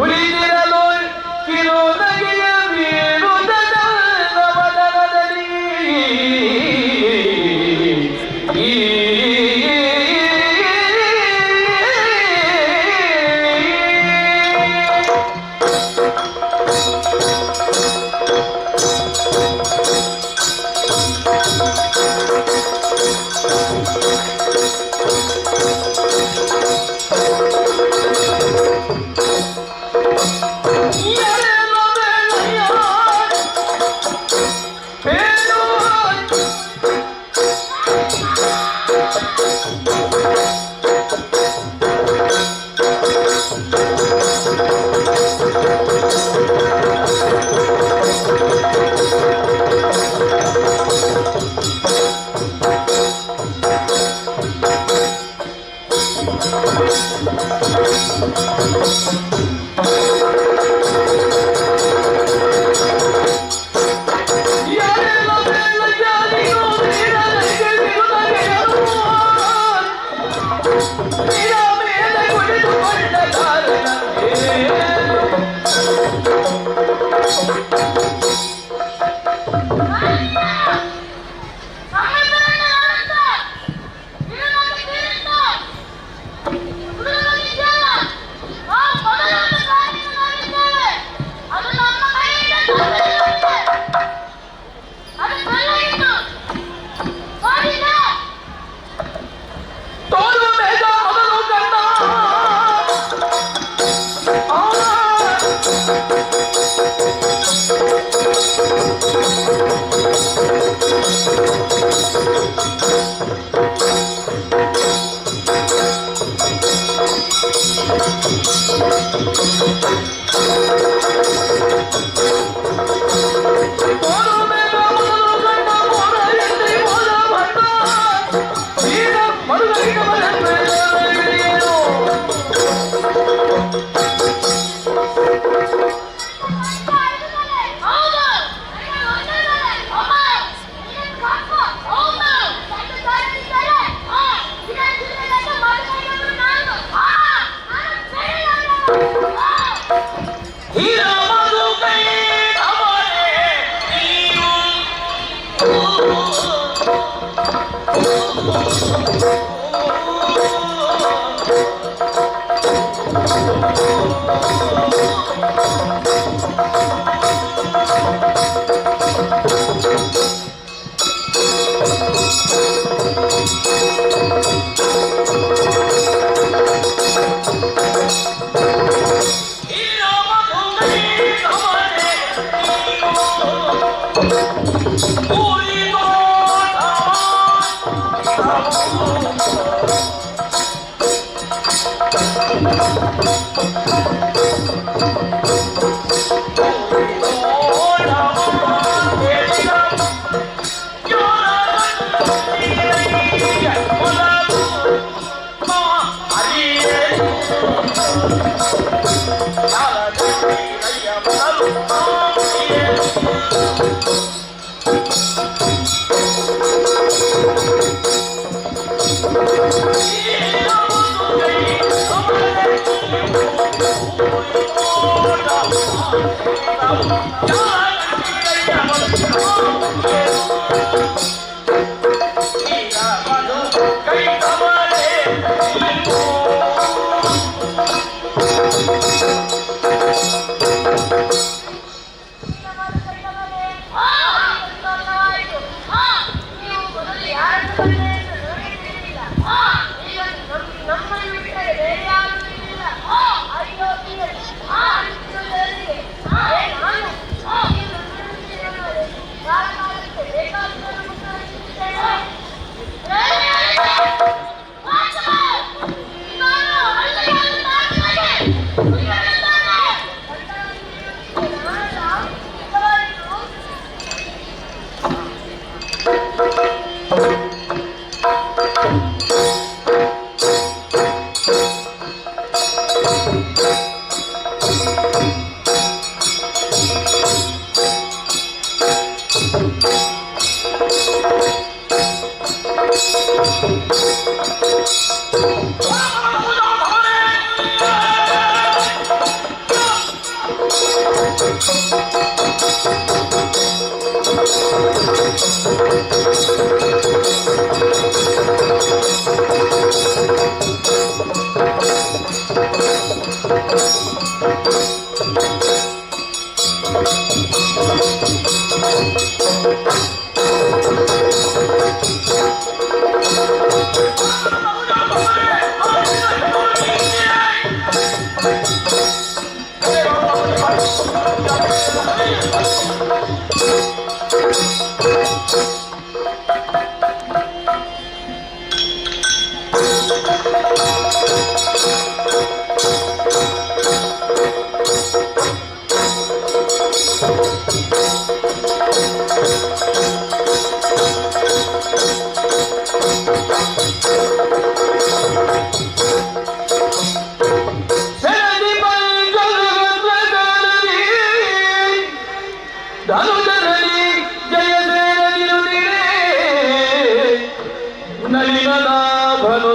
[SPEAKER 3] ಉಳಿದಿರಲು ಕಿರು ನಗೆಯ ಬೀರುದ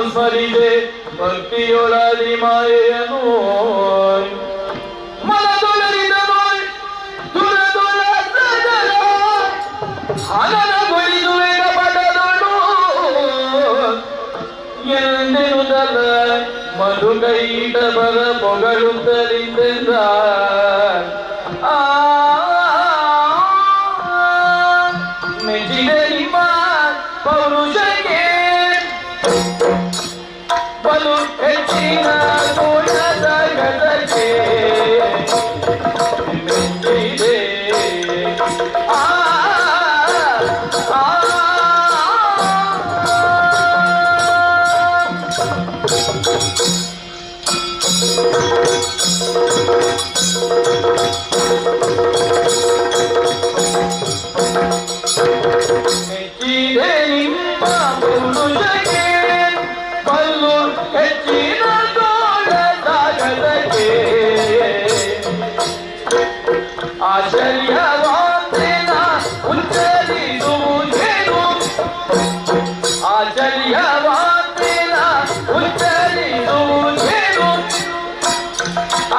[SPEAKER 3] ಸ್ಮರಿದೆ ಭಕ್ತಿಯೊಳದಿ ಮಾಯೆಯನು ಮನದೊಳರಿದನು ದುರದೊಳ ಸದಲ ಹನನಗೊಳಿಸುವೆ ಪಟದೊಳು ಎಂದೆನುದಲ ಮಧುಕೈಟ ಬರ ಪೊಗಳುತ್ತಲಿಂದ ಮೆಚ್ಚಿದೆ ನಿಮ್ಮ ಪೌರುಷಕ್ಕೆ ಬಲು ಹೆಚ್ಚಿನ ತೋಳದ ಗದಕ್ಕೆ ಮೆಚ್ಚಿದೆ ಮೆಚ್ಚಿದೆ ನಿಮ್ಮ ಪೌರುಷಕ್ಕೆ ಬಲು ಹೆಚ್ಚಿನ ತೋಳದ ಗದಕ್ಕೆ ಆಶ್ಚರ್ಯವಾದೆನ ಉಚ್ಚರಿಸುವುದೇನು ಆಶ್ಚರ್ಯವಾದೆನ ಉಚ್ಚರಿಸುವುದೇನು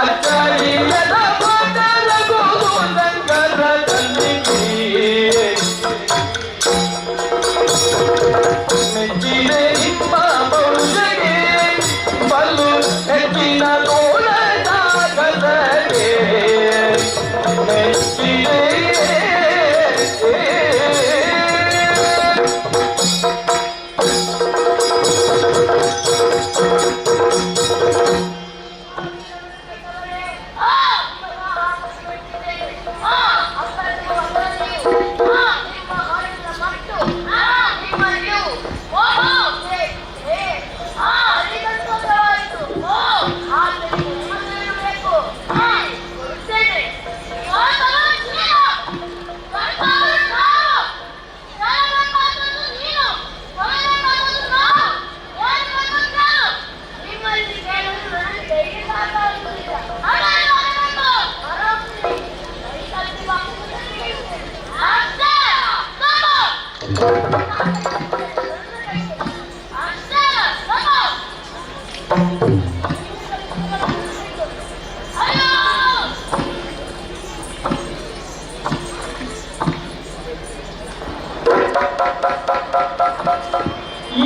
[SPEAKER 3] ಅಚ್ಚರಿಯದ ಪದಲಗುವುದು ಸಂಕರ ತಂದಿಗೆ ಮೆಚ್ಚಿದೆ ನಿಮ್ಮ ಪೌರುಷಗೆ ಬಲು ಹೆಚ್ಚಿನ ತೋಳದ ಗದಗೆ ಮೆಚ್ಚಿದೆ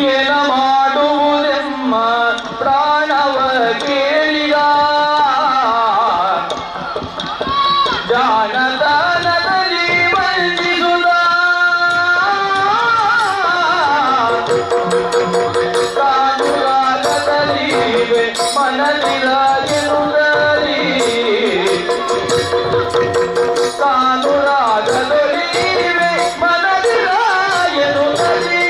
[SPEAKER 3] ಏನ ಮಾಡುವುದೆಮ್ಮ ಪ್ರಾಣವ ಕೇಳಿದ ಜಾನದಾನದಲ್ಲಿ ವಂದಿಸುತ್ತ ಕಾನುರಾಗದಲ್ಲಿ ಮನದಿರ ಎನ್ನುವುದರಿ ಕಾನುರಾಗದಲ್ಲಿ ಮನದಿರ ಎನ್ನುವುದರಿ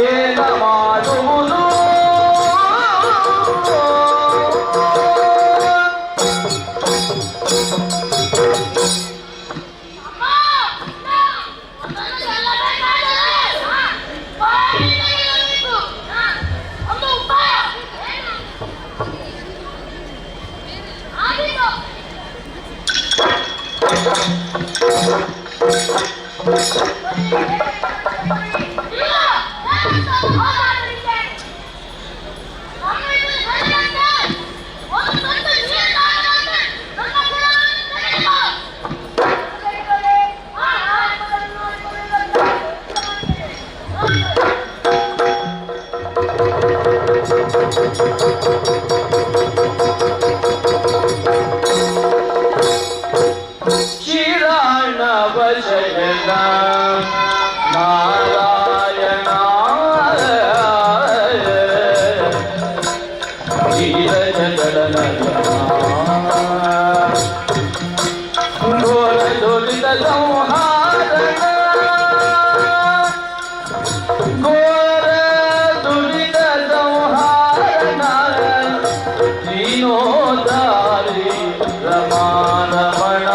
[SPEAKER 3] ಏನ ಮಾಡುವುದು ಶಿರಾಣವ ಶಯನ ನಾರಾಯಣ ಘೋರ ದುರಿತ ಸಂಹಾರಣ ಘೋರ ದುರಿತ ಸಂಹಾರಣ ದೀನೋದಾರಿ ರಮಾರಮಣ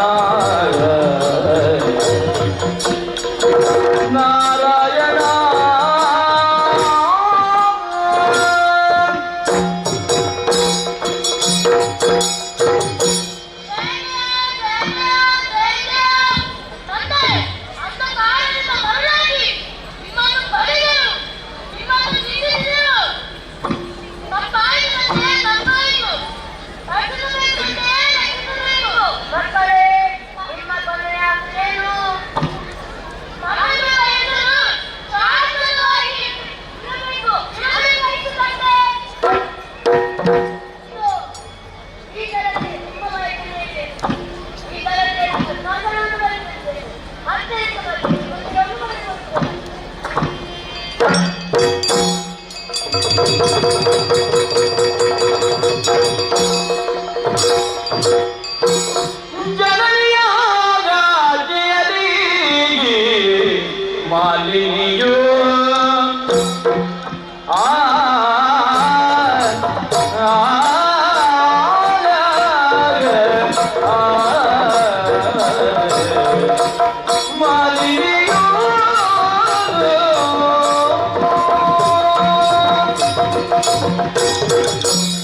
[SPEAKER 3] ನಾರಾಯಣ ಜನನಿಯ ರಾಜ್ಯದಲ್ಲಿ ಮಾಲಿನಿಯು ಮಾಲಿನಿಯು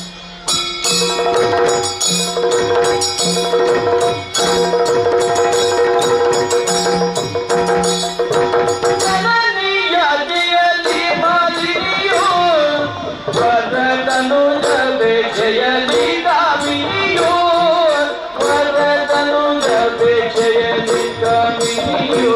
[SPEAKER 3] ಜನನಿಯತಿಯಲ್ಲಿ ಮಾಲಿನಿಯು ವರದನು ಜಯಲಿ ಕಾಮಿನಿಯು ವರದನು ಜಯಲಿ ಕಾಮಿನಿಯು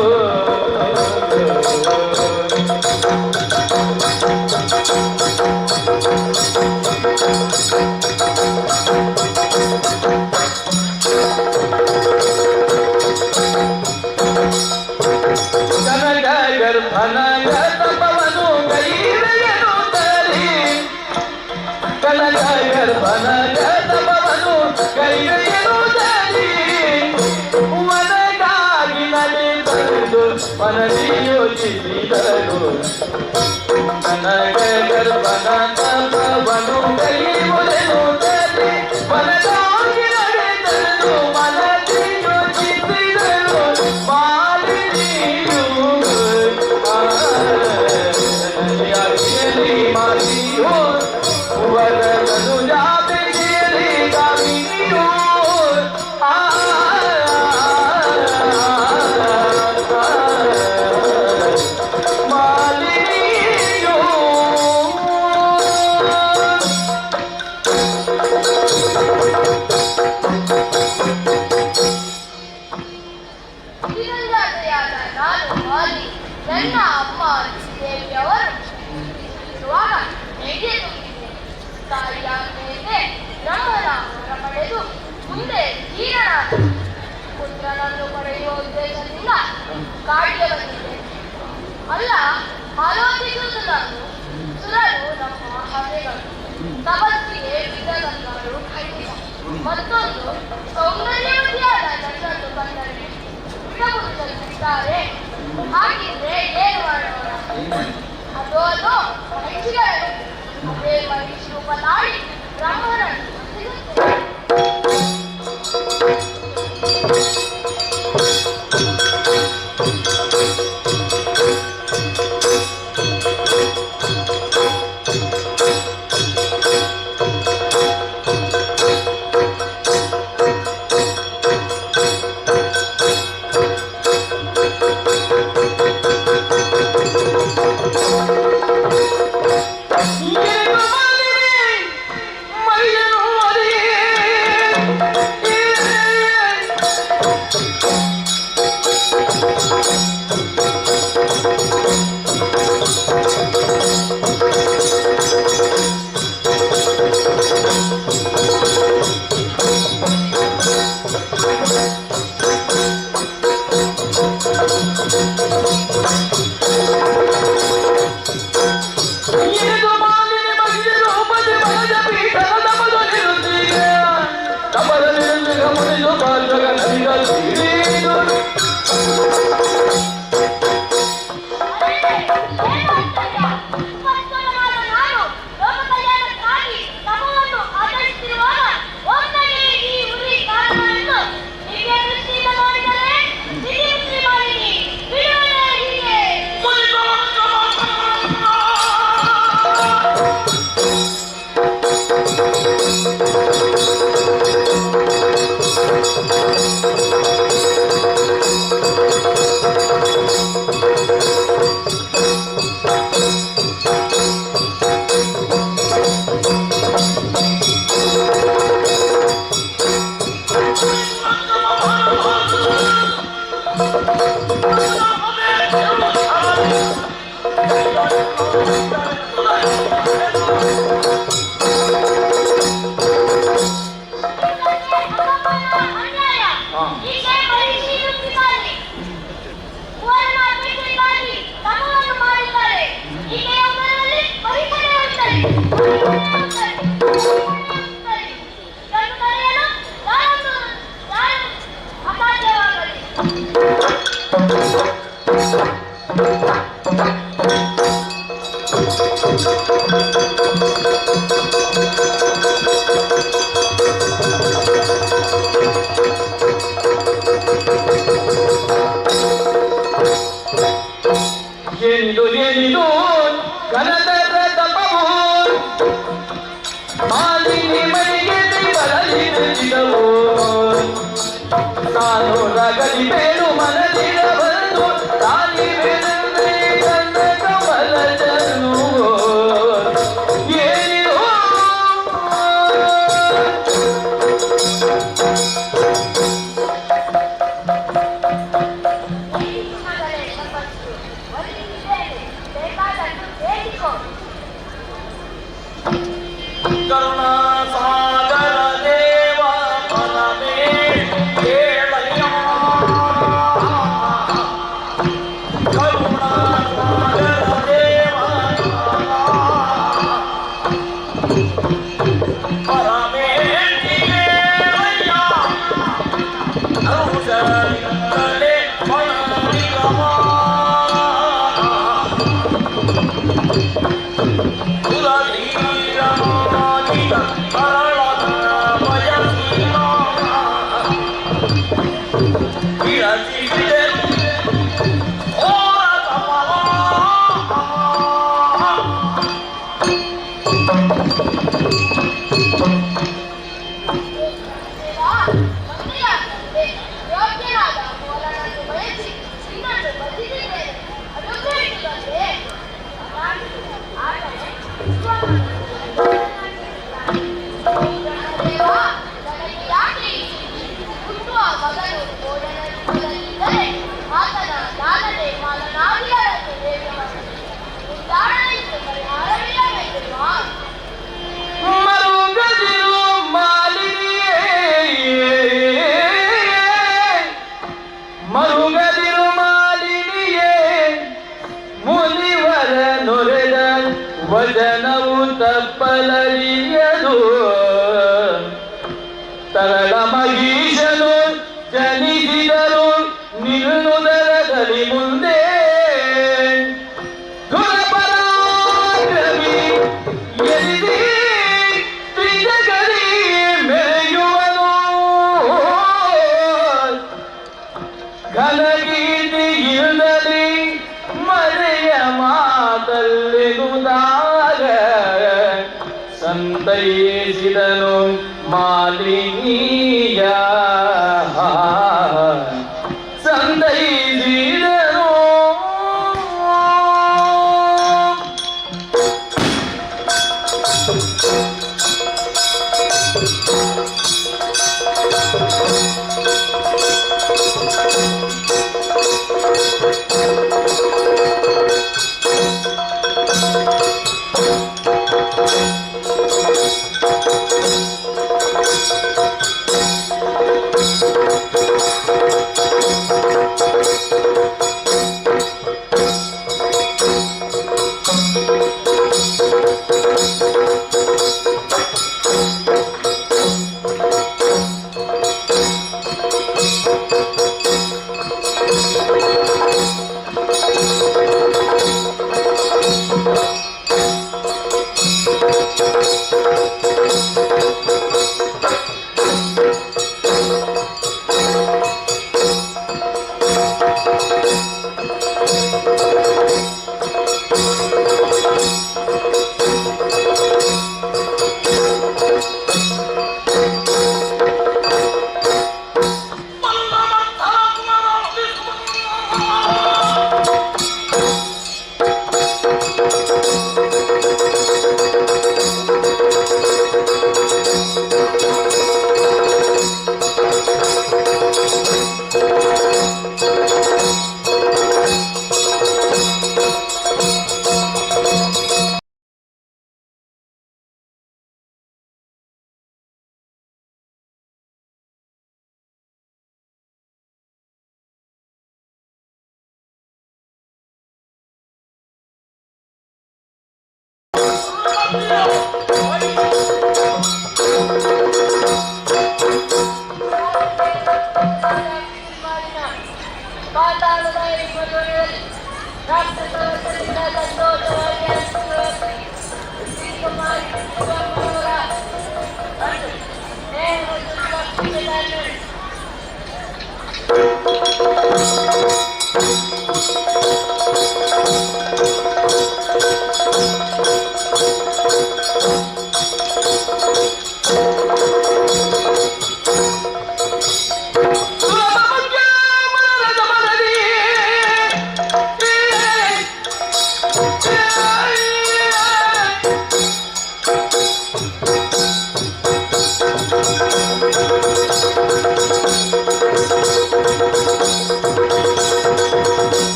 [SPEAKER 3] ಕನಕ ಗರ್ಭನಗ ತಪವನು ಕೈರೆಯನು ತರಿ ಕನಕ ಗರ್ಭನಗ ತಪವನು ಕೈರೆಯನು ತರಿ ಮನಗಾಗಿ ನಡೆ ಬಂದು ಮನದಿ ಯೋಚಿಸಿದರು ಕನಕ ಗರ್ಭನ ತಪವನು ಕೈಯುವುದೆನು ತರಿ ಮನಗಾಗಿ ನಡೆ ತಂದು ಮನದಿ ಯೋಚಿಸಿದರು ಮಾಲಿನಿಯು ಮಾಲಿನಿಯು ವರದನು ಜಾಬೆಯಲ್ಲಿ ಕಾಮಿನಿ
[SPEAKER 15] ನನ್ನ ಅಮ್ಮ ದೇವಿಯವರು ಇರುವಾಗ ಹೇಗೆ ತುಂಬಿದೆ ತಾಯಿಯ ಮೇಲೆ ಬ್ರಹ್ಮನ ವರ ಪಡೆದು ಮುಂದೆ ಧೀರನಾದ ಪುತ್ರನನ್ನು ಪಡೆಯುವ ಉದ್ದೇಶದಿಂದ ಕಾಡಿಗೆ ಬಂದಿದೆ. ಅಲ್ಲ, ಆಲೋಚಿಸುವುದು ನಾನು. ಸುರರು ನಮ್ಮ ಹಗೆಗಳು, ತಪಸ್ಸಿಗೆ ಬಿದ್ದಗಂಗಾರು ಖಂಡಿತ. ಮತ್ತೊಂದು ಸೌಂದರ್ಯವತಿಯಾದ ನನ್ನನ್ನು ಬಂದರೆ ಬಿಡಬಹುದು. ಹಾಗಿದ್ರೆ ಏನು ಮಾಡೋಣ? ಅದು ಮಹಿಷಿಗಳು ಅದೇ ಮಹಿಷಿ ರೂಪ ತಾಳಿ ಬ್ರಾಹ್ಮಣನು ಸಿಗುತ್ತದೆ.
[SPEAKER 3] ಜನವು ತಪ್ಪಲರಿಯದು ತರಳ ಮಹೀಶನು ಜನಿಸಿದರು ನಿಲ್ಲುವುದರಲ್ಲಿ ಮುಂದೆ ಗುಣಪರಾಕ್ರಮಿ ಎಲ್ಲಿ ತ್ರಿಜಗರಿ ಮೆರೆಯುವನು ಘನಗೀತಿ ಇಲ್ಲದೆ ಮರೆಯ ಮಾತಲ್ಲಿರುವುದಾಗ ಸಂತೈಸಿದನು ಮಾಲಿನೀಯ ಸಂತೈಸಿದನು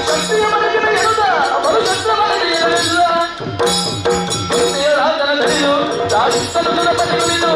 [SPEAKER 3] ಶಕ್ತಿಯ ಮನಗಿನ ಎನ್ನುತ್ತ ಮನುಷ್ಯತ್ವ ಮನಗಿರಲಿಲ್ಲ. ಶಕ್ತಿಯ ರಾಜನ ತಡೆದು ರಾಜಿಸಲು ಪಡೆಯುವುದು.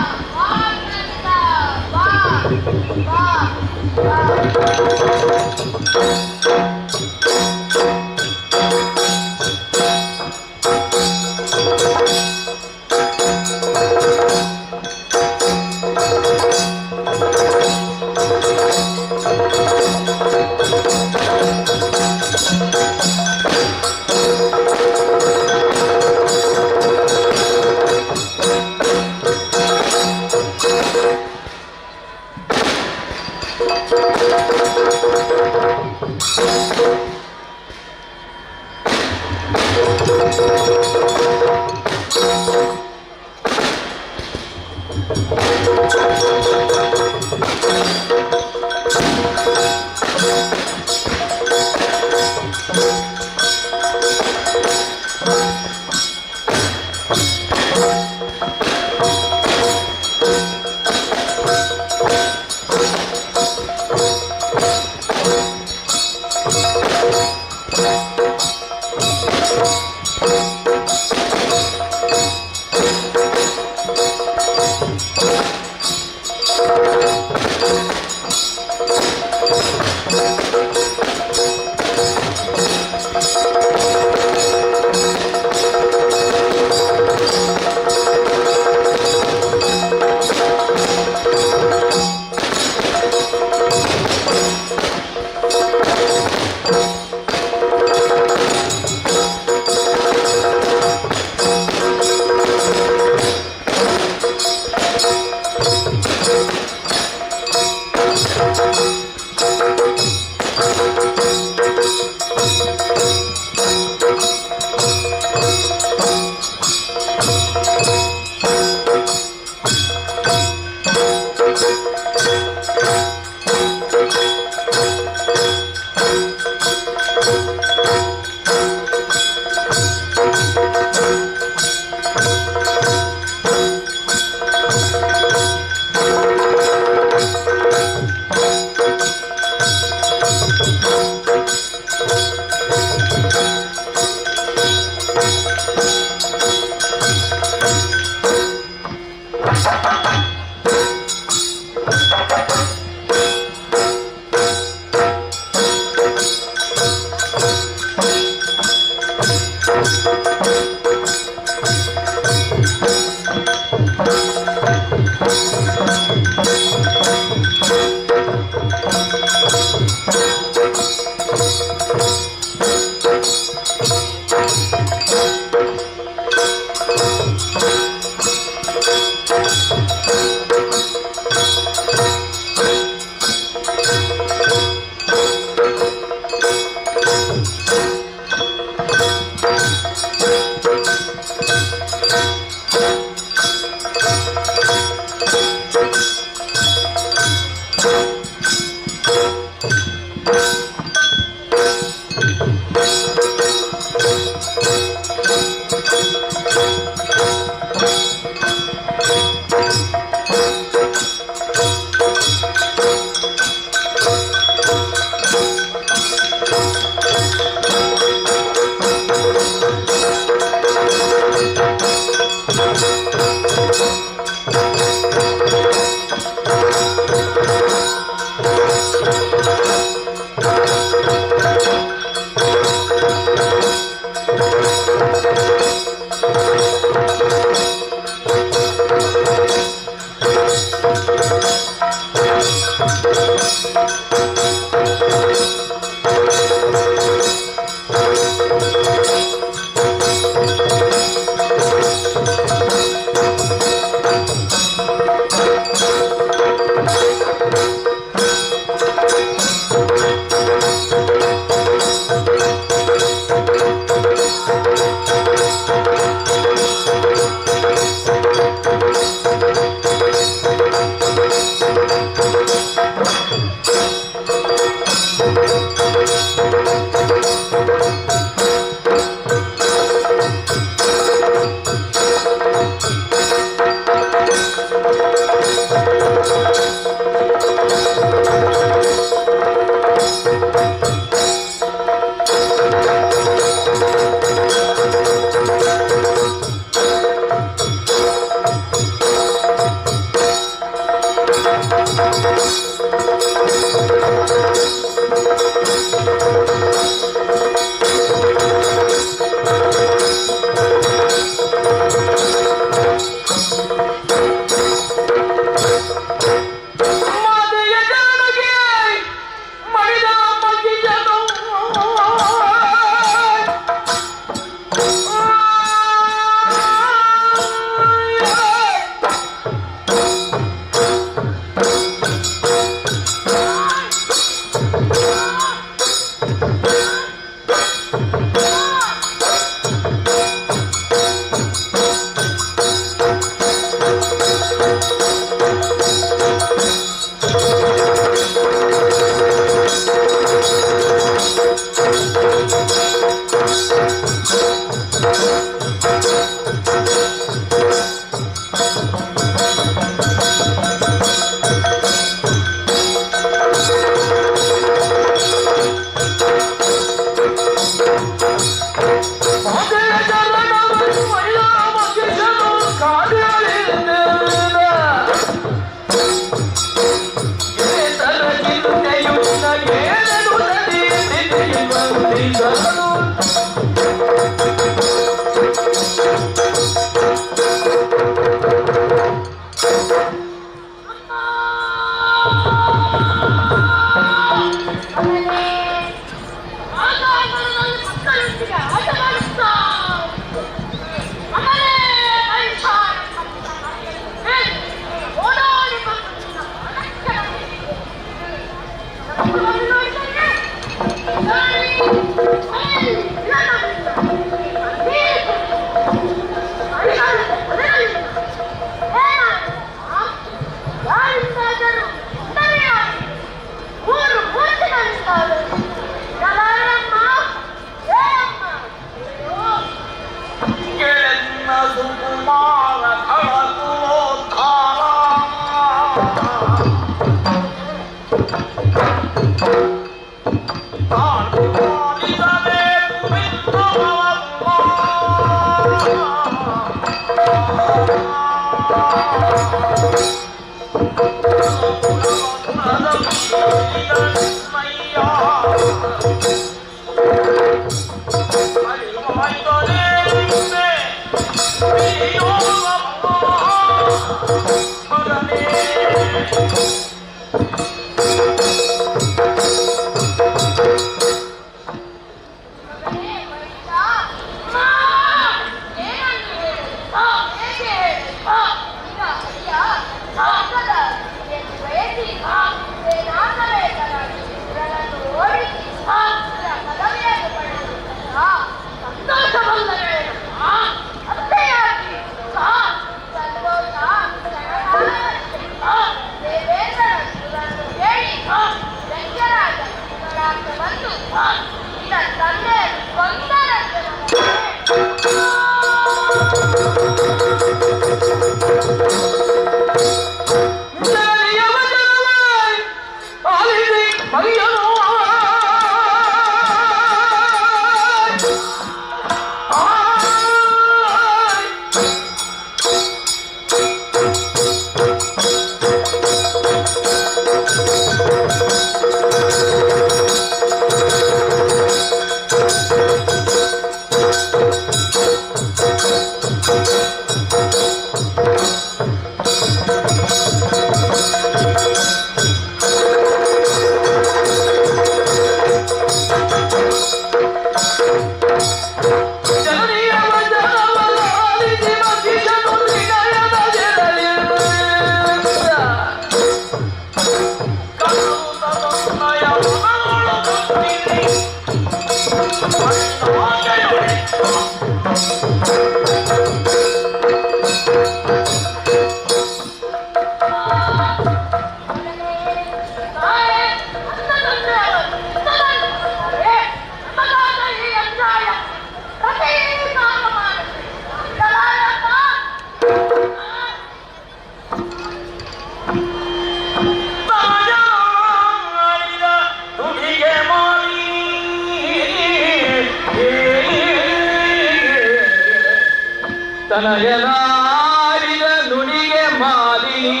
[SPEAKER 3] ತನಯನಾಡಿದ ನುಡಿಗೆ ಮಾಲಿನಿ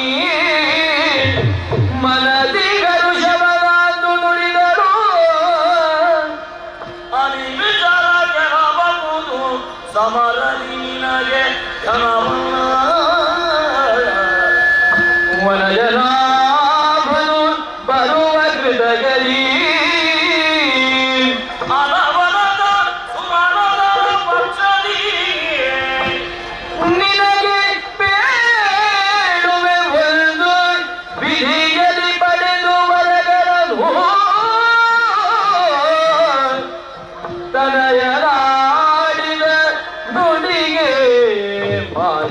[SPEAKER 3] ಮನದಿ ಗರುಷವನಾದು ನುಡಿದರು ಅನಿವಿಚಾರ ಜನಬಹುದು ಸಮರದಿ ನಿನಗೆ ಜನವನ ವನಜನಾಭನು ಬರುವ ಕೃತಗರಿ ತನಯನಾಡಿದ ನುಡಿಗೆ ಮಾಲಿನಿ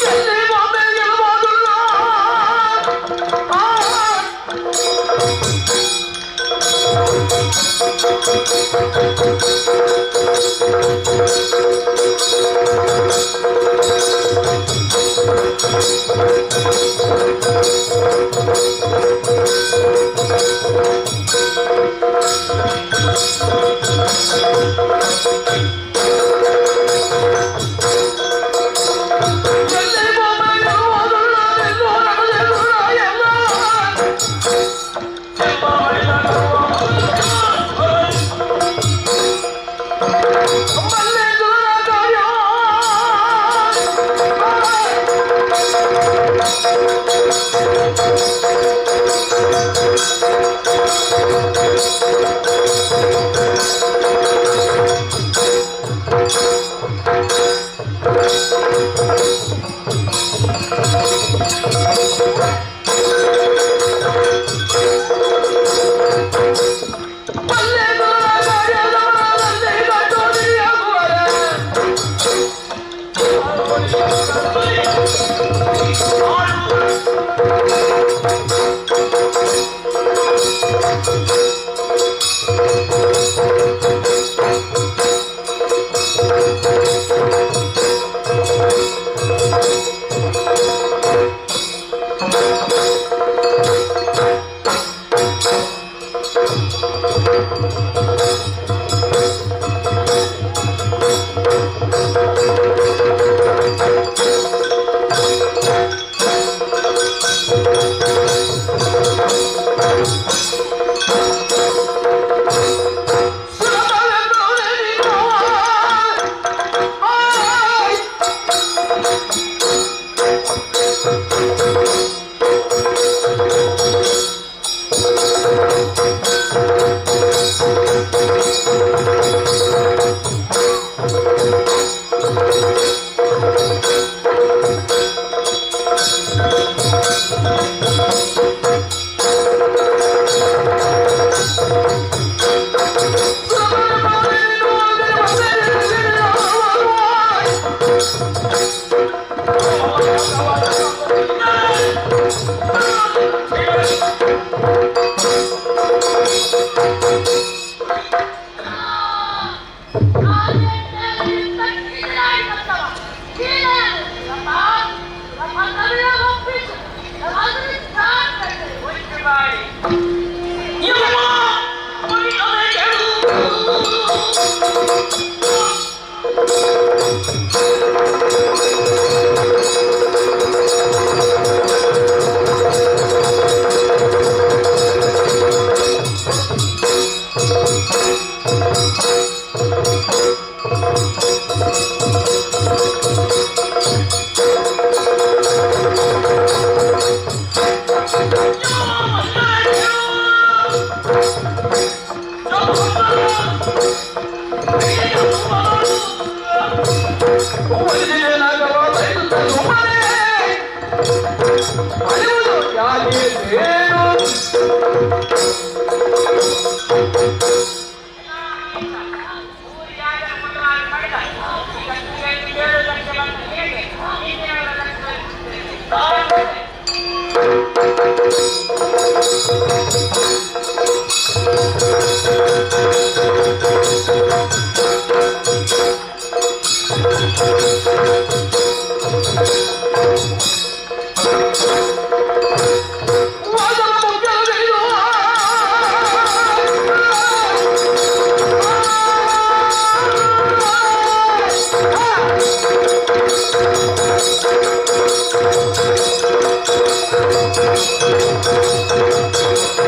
[SPEAKER 3] ಎಲ್ಲಿ ಬಾಂಬೆ ಗೆಲುವಾದುಲ್ಲ Thank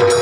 [SPEAKER 3] you.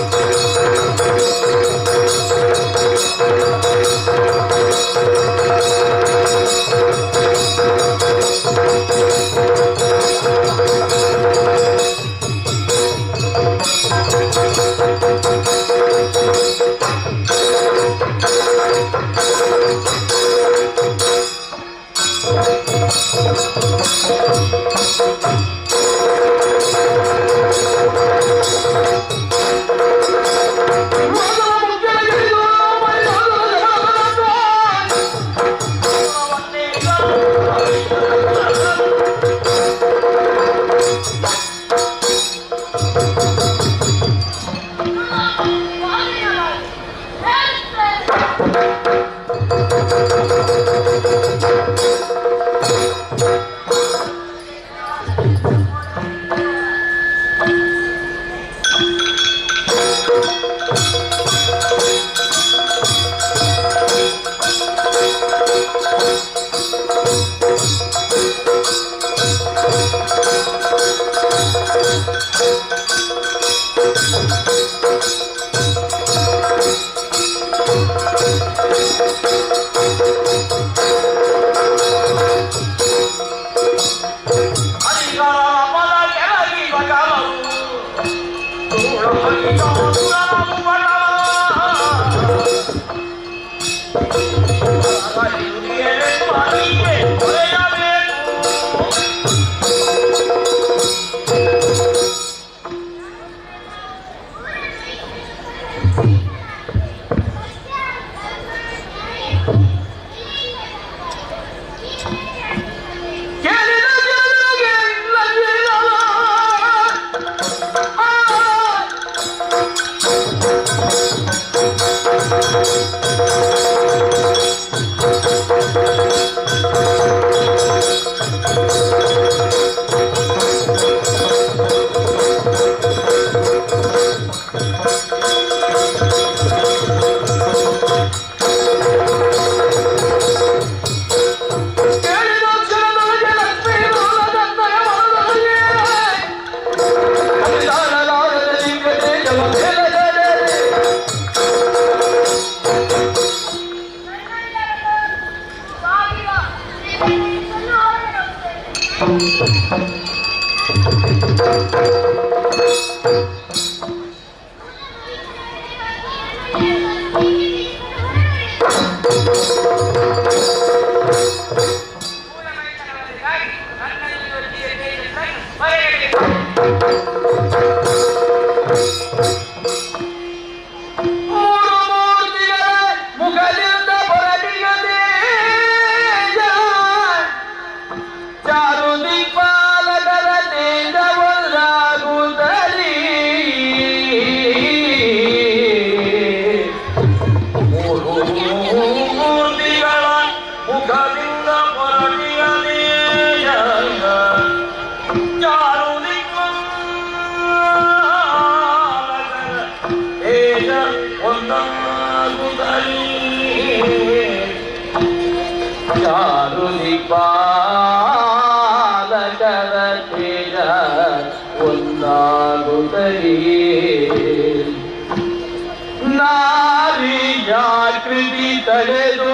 [SPEAKER 3] ನಾರಿಯಾಕೃತಿ ತಡೆದು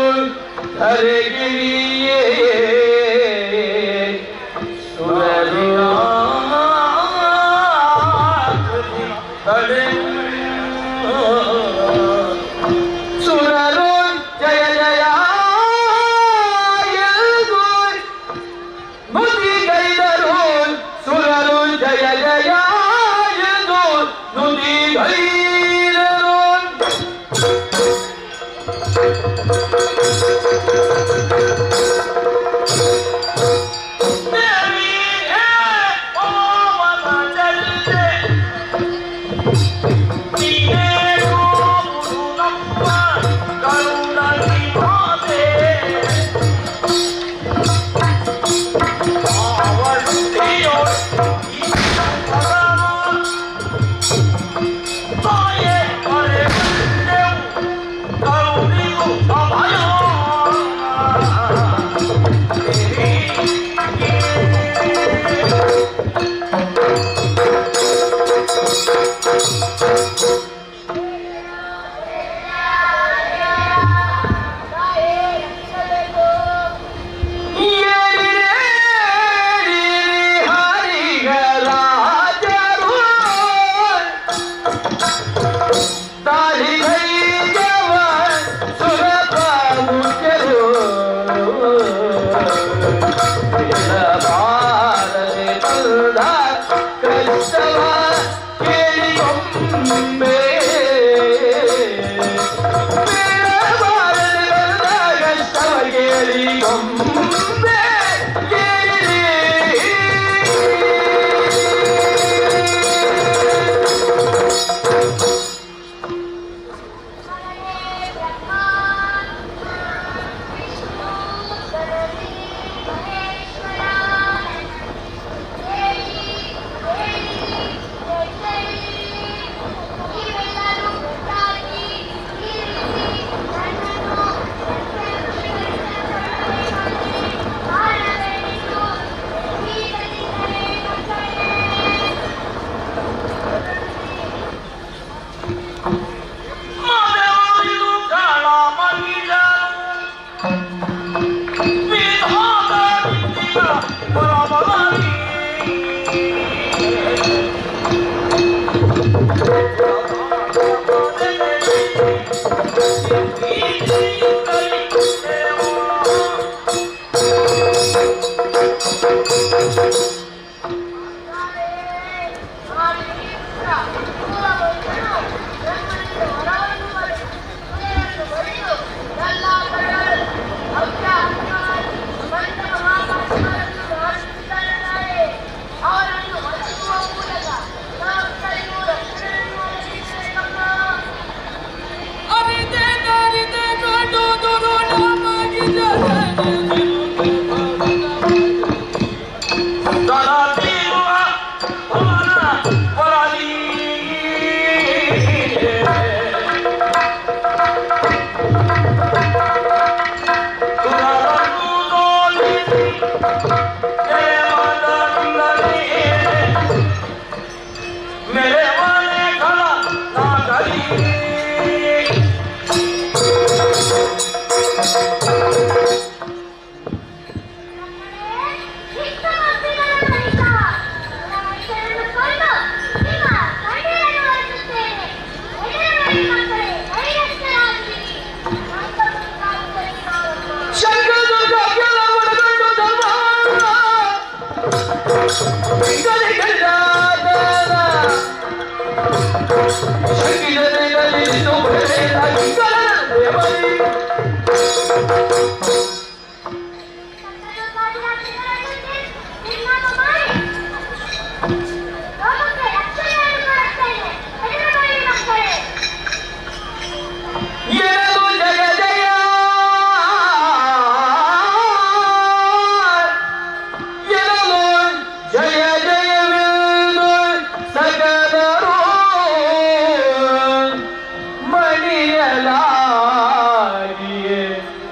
[SPEAKER 3] ಧರೆಗಿರಿಯೇ ಸುರರಿಯಾಕೃತಿ ತಡೆದು ಸುರರು ಜಯ ಜಯ ಎಂದು ನುಡಿಗೈದರು ಸುರರು ಜಯ ಜಯ ಎಂದು ನುಡಿಗೈದರು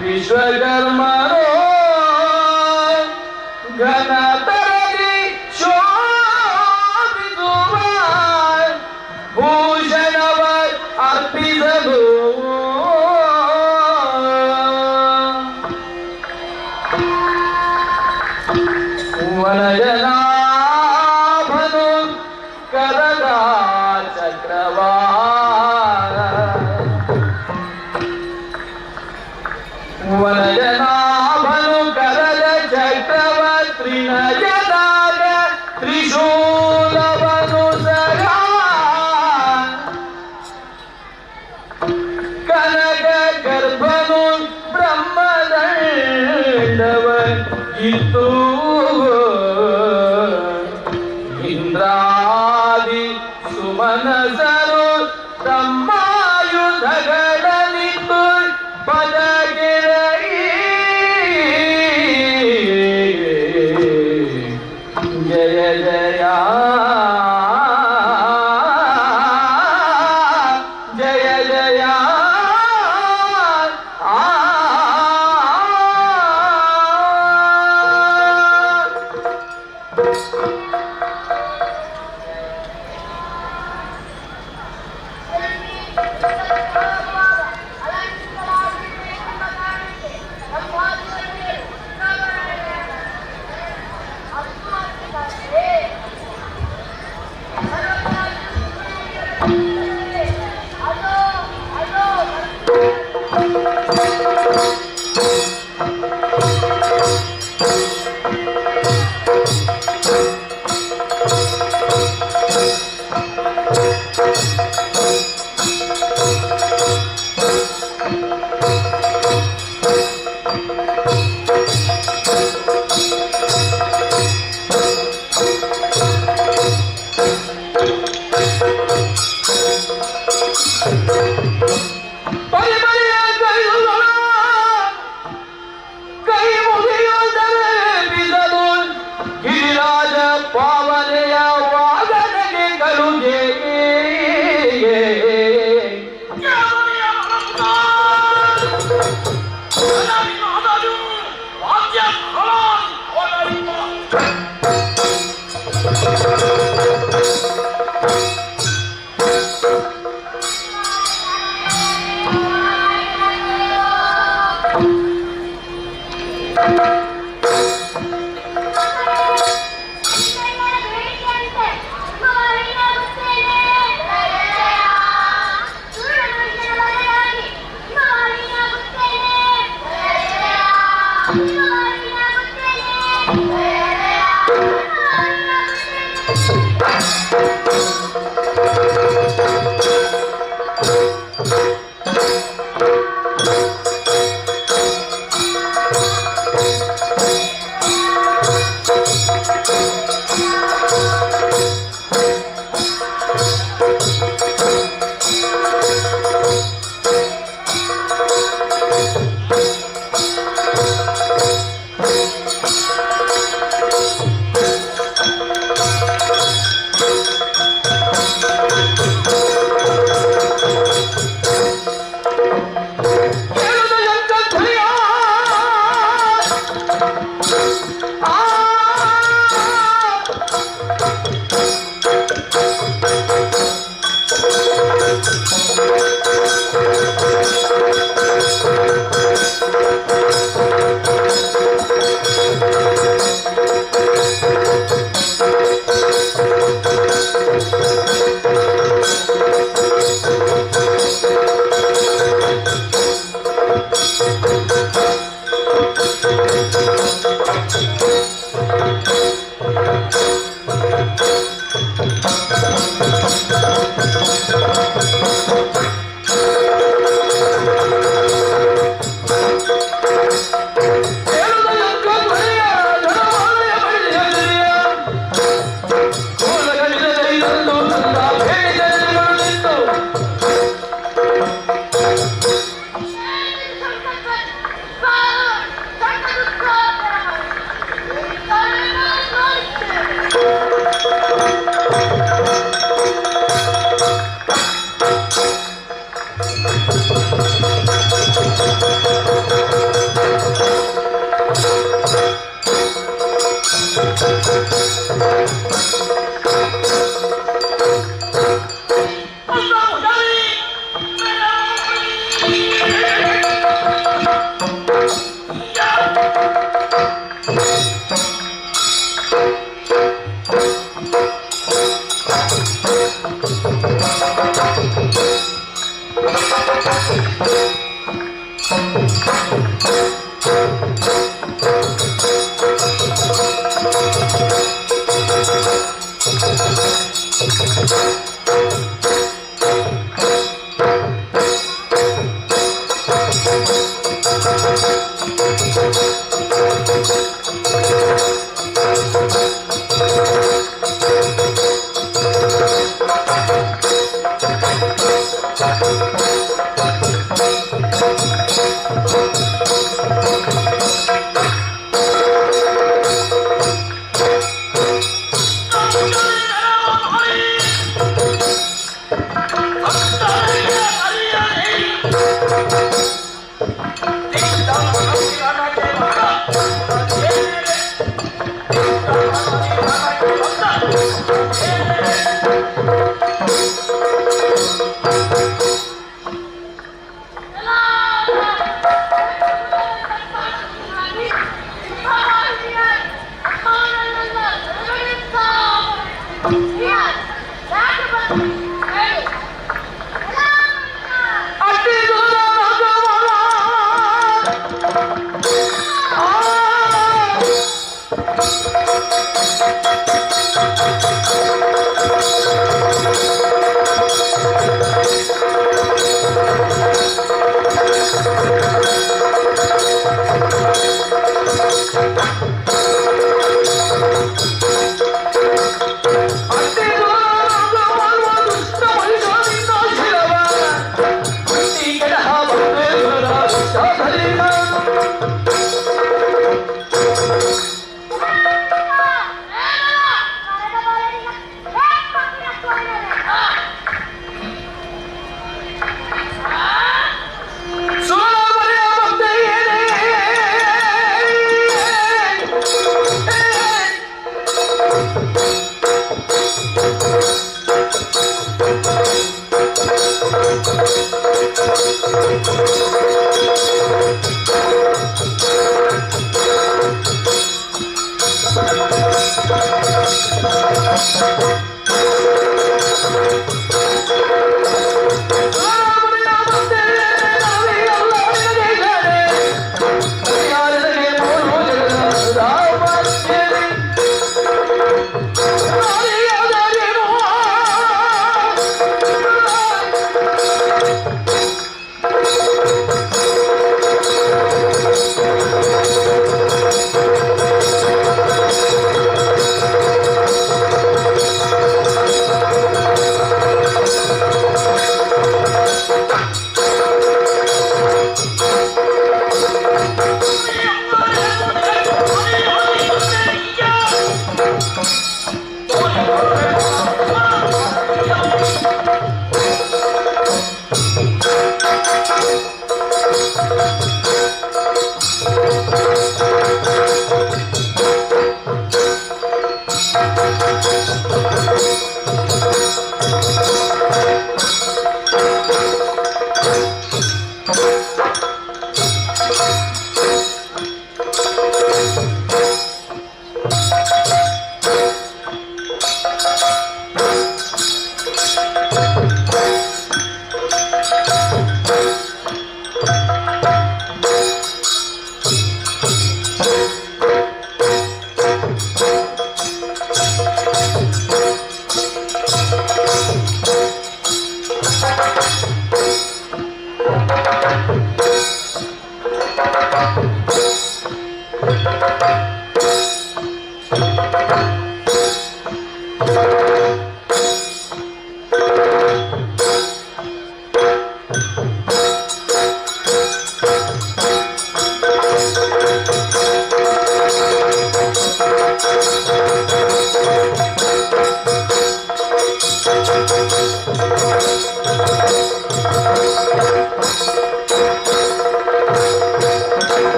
[SPEAKER 3] ವಿಶ್ವಕರ್ಮರೋ ಘನತರದಿ ಶೋಭಿಸುವ ಭೂಷಣವ ಅರ್ಪಿಸಲು ವನಜನಾಭನು ಕರದ ಚಕ್ರವಾ ವನಜನಾಭನು ಕರದ ಚಕ್ರವ ತ್ರಿನಯನಾಗ ತ್ರಿಶೂಲವನು ಸರ ಕನಕ ಗರ್ಭನು ಬ್ರಹ್ಮದಂಡವ ಇತ್ತು ಇಂದ್ರಾದಿ ಸುಮನಸರು ತಮ್ಮಾಯುಧಗಳನಿತ್ತು ಪದಗಿರೈ ಜಯ ಜಯ ಜಯ ಜಯ ಕೈ ಮುಗಿಯುವುದರ ಬಿಸಲು ಗಿರಿರಾಜ ಪಾವನೆಯ ವಾದನೆಗೆ ಕಳುಗೆ
[SPEAKER 12] Thank you.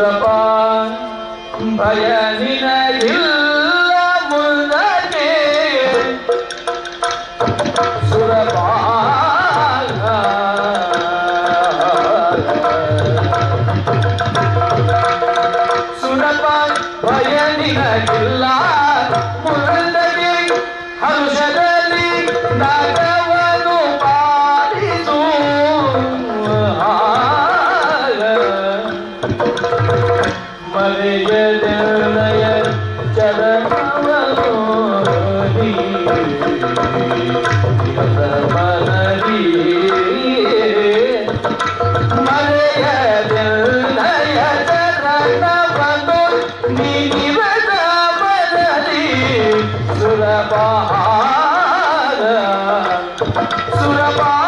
[SPEAKER 3] ಸುರಪ ಭಯ ನಿನಗಿಲ್ಲ ಮುಂದಕ್ಕೆ ಸುರಪ ಸುರಪ ಭಯ ನಿನಗಿಲ್ಲ ಮುಂದಕ್ಕೆ ಹರುಷದಲ್ಲಿ ನಾಗವನು ಪಾಲಿಸು ಮರೆಯದನಯ ಚರಣವನು ಮನದಿ ಮರೆಯದನಯ ಚರಣವನು ನೀವದ ಮನದಿ ಸುರಪಾರ ಸುರಪಾರ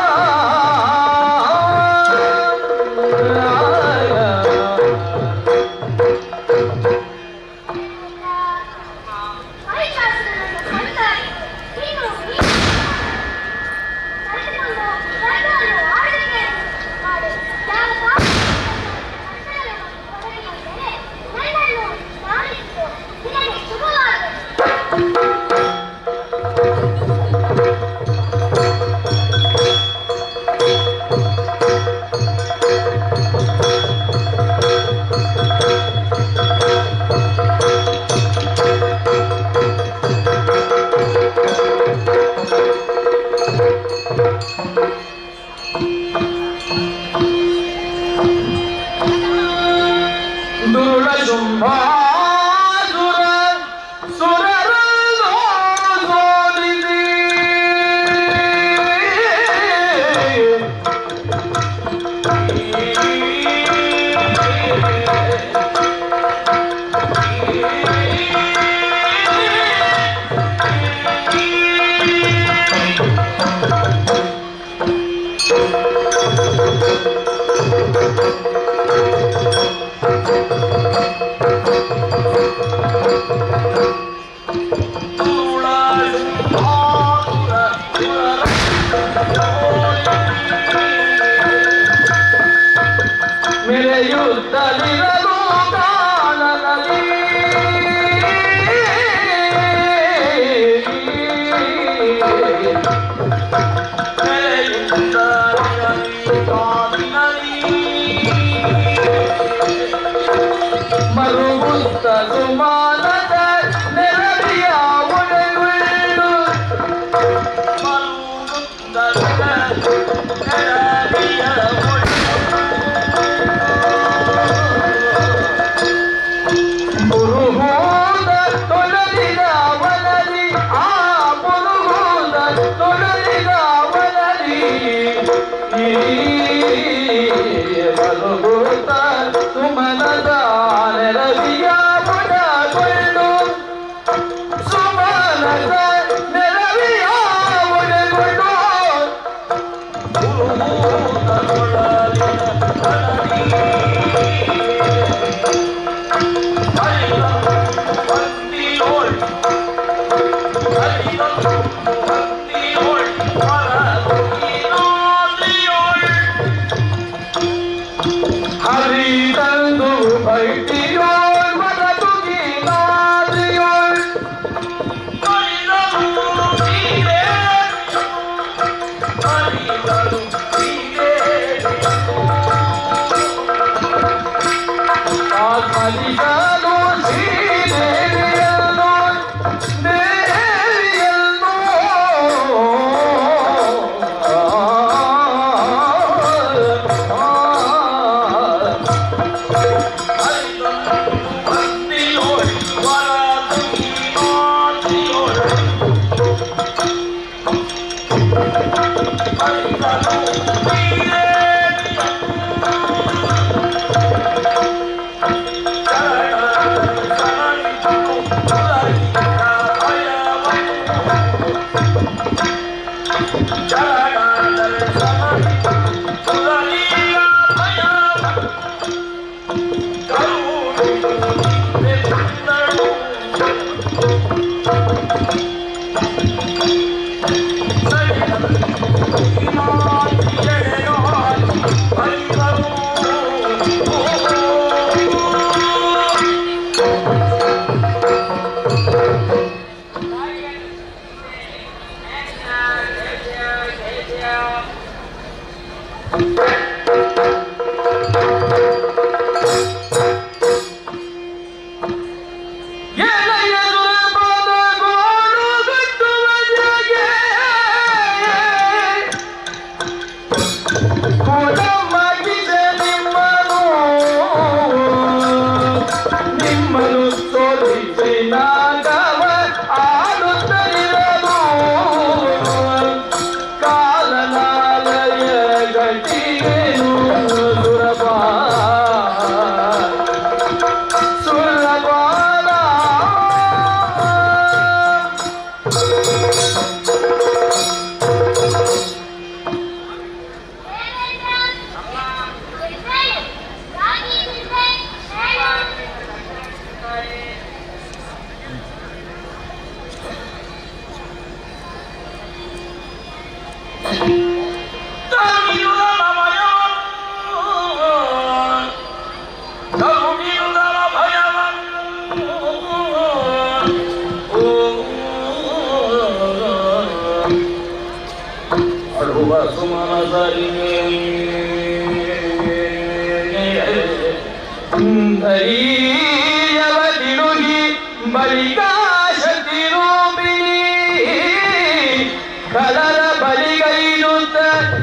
[SPEAKER 3] ದುರುಳ ಶುಂಭಾಸುರ ಸುರರನ್ನು ಸೋಲಿಸಿ ಮೆರೆಯುತ್ತಲಿರಲು ಕಾಣದಲ್ಲಿ ಮರುಗುತ್ತ ಸುಮಾನದ ನೆರವಿಯ ಒಡೆಯುಳ್ಳು ಮರುಗುತ್ತ ನೆರವಿಯ ಮುರುಗೋದ ತೊಡಲಿದ ವನದಿ ಆ ಮುರುಗೋದ ತೊಡಲಿದ ವನದಿ ಮರುಗುತ್ತ ಸುಮನದ ನೆರವಿಯ ಒಡಗೊಳ್ಳು ಸುಮನದ ನೆರವಿಯ ಒಡಗೊಳ್ಳು ಮುರುಗೋದ ತೊಡಲಿದ ಹರಿದಂದು ಬೈಟಿಯೋಳ್ ಮದ ತುಗಿ ಸೋಲಿಸಿ ನಾಗವ ಆಡುತ್ತಲಿರಲು ಕಾಲನಾಲಯ ಗಟ್ಟಿಗೆನು ಸುರಬ ಸುರಬಾಲ ಧೈರ್ಯವತಿರುಗಿ ಬಲಿಕಾಶಕ್ತಿ ರೂಪಿಣಿ ಕಲರ ಬಲಿಗೈನುತ್ತ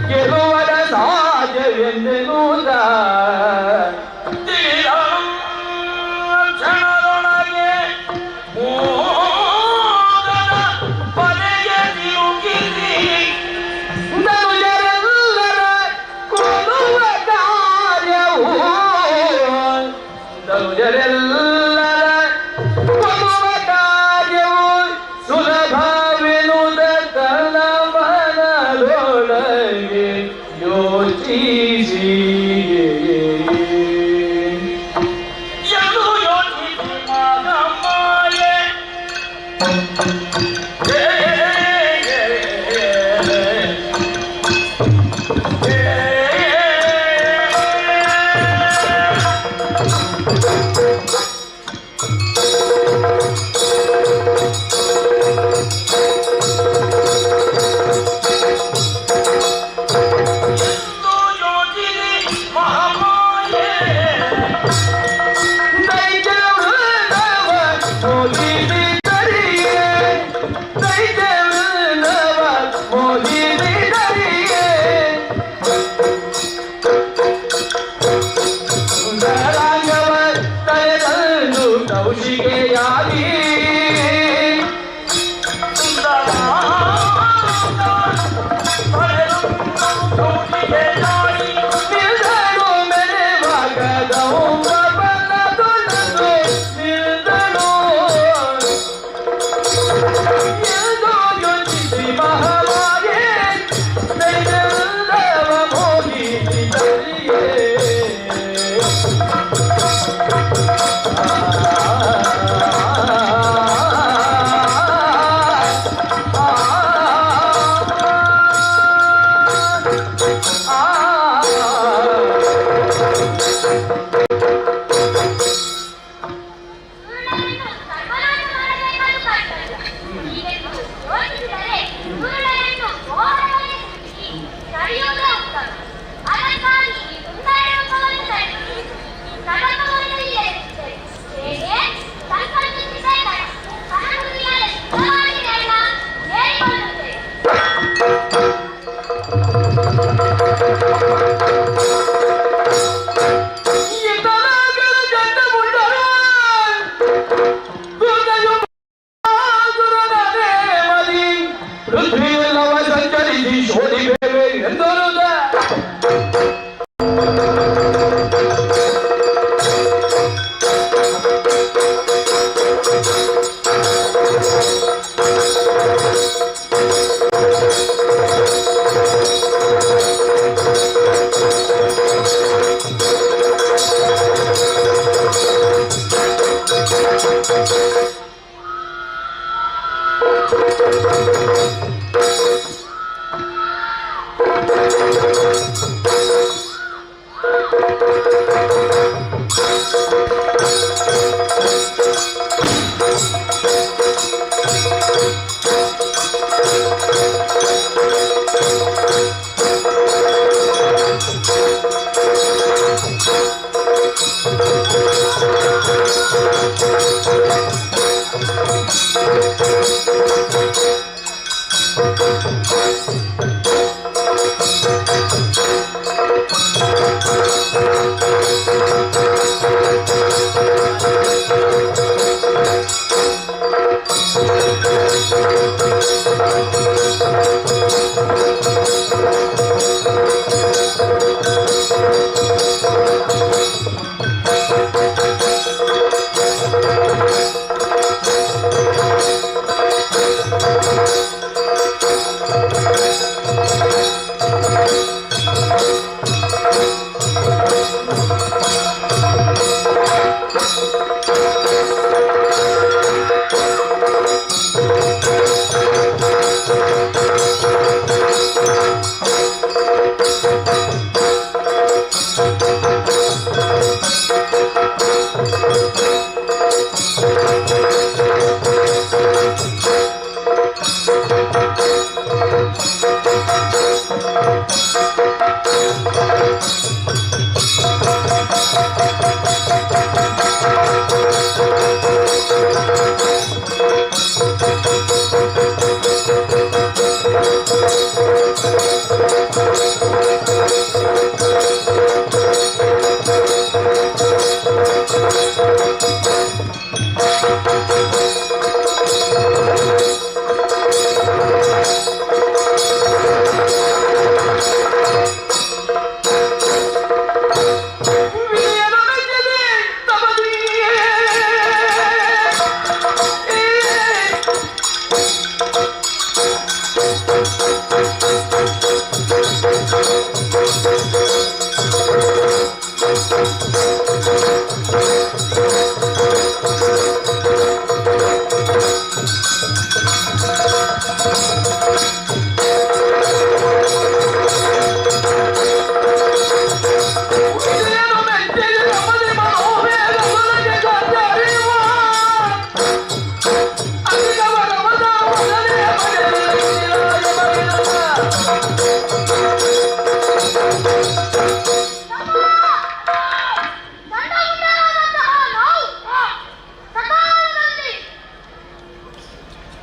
[SPEAKER 3] ಗೆಲುವರ ಸಾಧ್ಯವೆಂದೆನೂದ ಕ್ಷಣದೊಳಗೆ ಮೋದದ ಪದೆಗೆ ತಿರುಗಿರಿ ಧನುಜರೆಲ್ಲರ ಕೊಲ್ಲುವ ಕಾರ್ಯವು ಧನುಜರೆಲ್ಲರ ಕೊಲ್ಲುವ ಕಾರ್ಯವು ಸುಲಭವೆನುದ ತನ್ನ ಮನದೊಳಗೆ ಯೋಚಿಸಿ ಎಂದು ಯೋಚಿಸಿ ಮಾಗಮಾಯೆ ಕೌಶಿಕೆಯಾಗಿ ನಿಲ್ದಳು ಮೆರೆವಾಗದವು ಪ್ರಬಲದೊಳದು ನಿಲ್ದಳು ಎಂದು ಯೋಚಿಸಿ ಮಹಾಮಾಯೆ ದೈವವ ಮೋಹಿಸಿದರಿಯೇ ಪೃಥ್ವಿಯೆಲ್ಲವ ಸಂಚರಿಸಿ ಶೋಧಿಬೇವೆ ಎಂದರುದ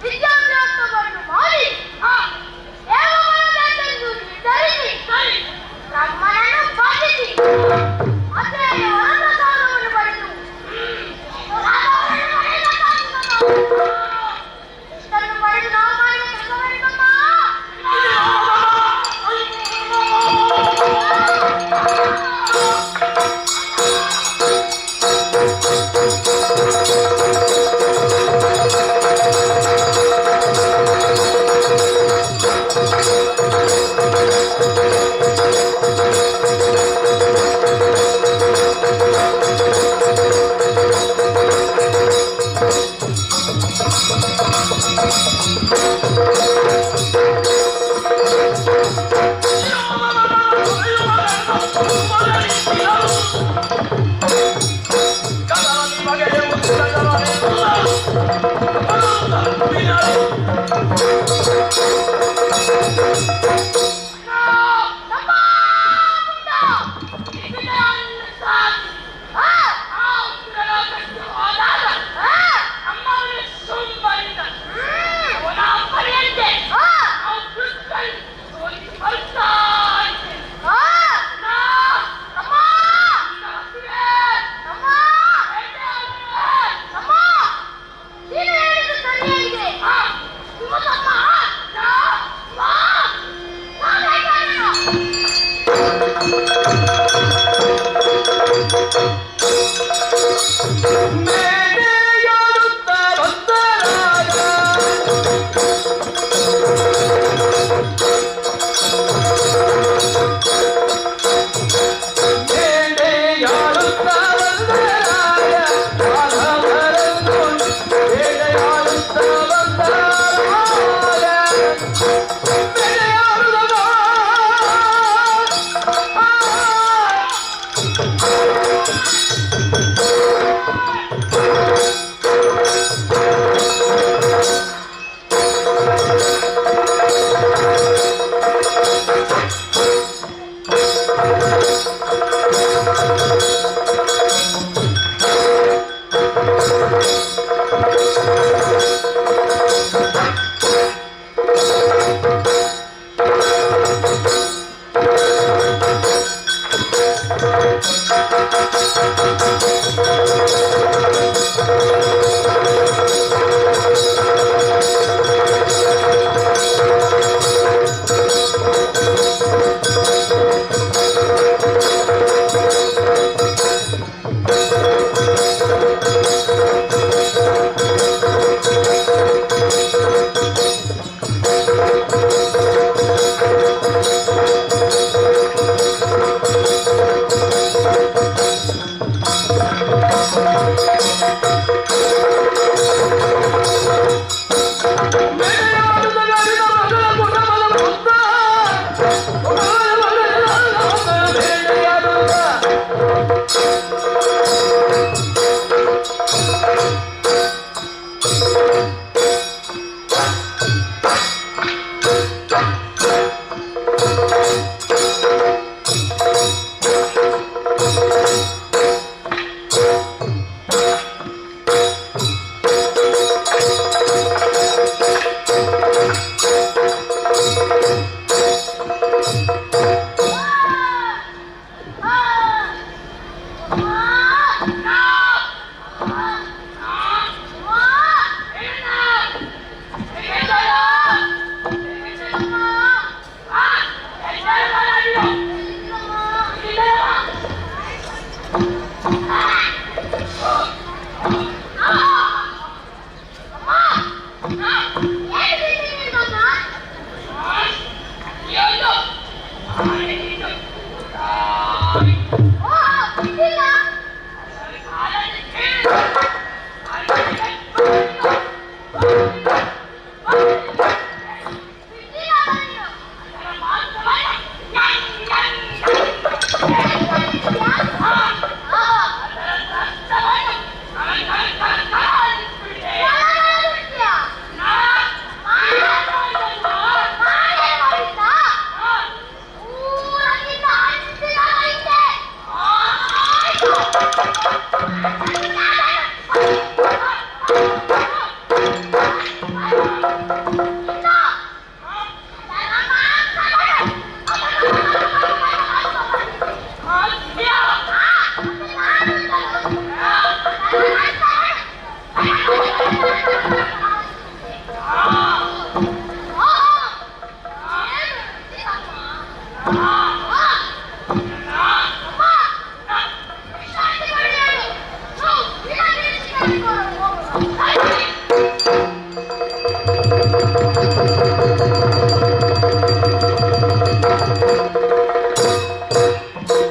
[SPEAKER 15] ವಿದ್ಯಾಭ್ಯಾಸವನ್ನು ಮಾಡಿ ದೇವಮನದೆಂದು ನಿರ್ಧರಿಸಿ ಬ್ರಹ್ಮನನ್ನು ಬಾಧಿಸಿ ಅಧ್ಯಯನ ವರಪ್ರಸಾದವನ್ನು ಪಡೆದು ಇಷ್ಟನ್ನು ಪಡೆದು ನಾವು ಮಾಡಿದ ಕೆಲಸವೇನಮ್ಮ?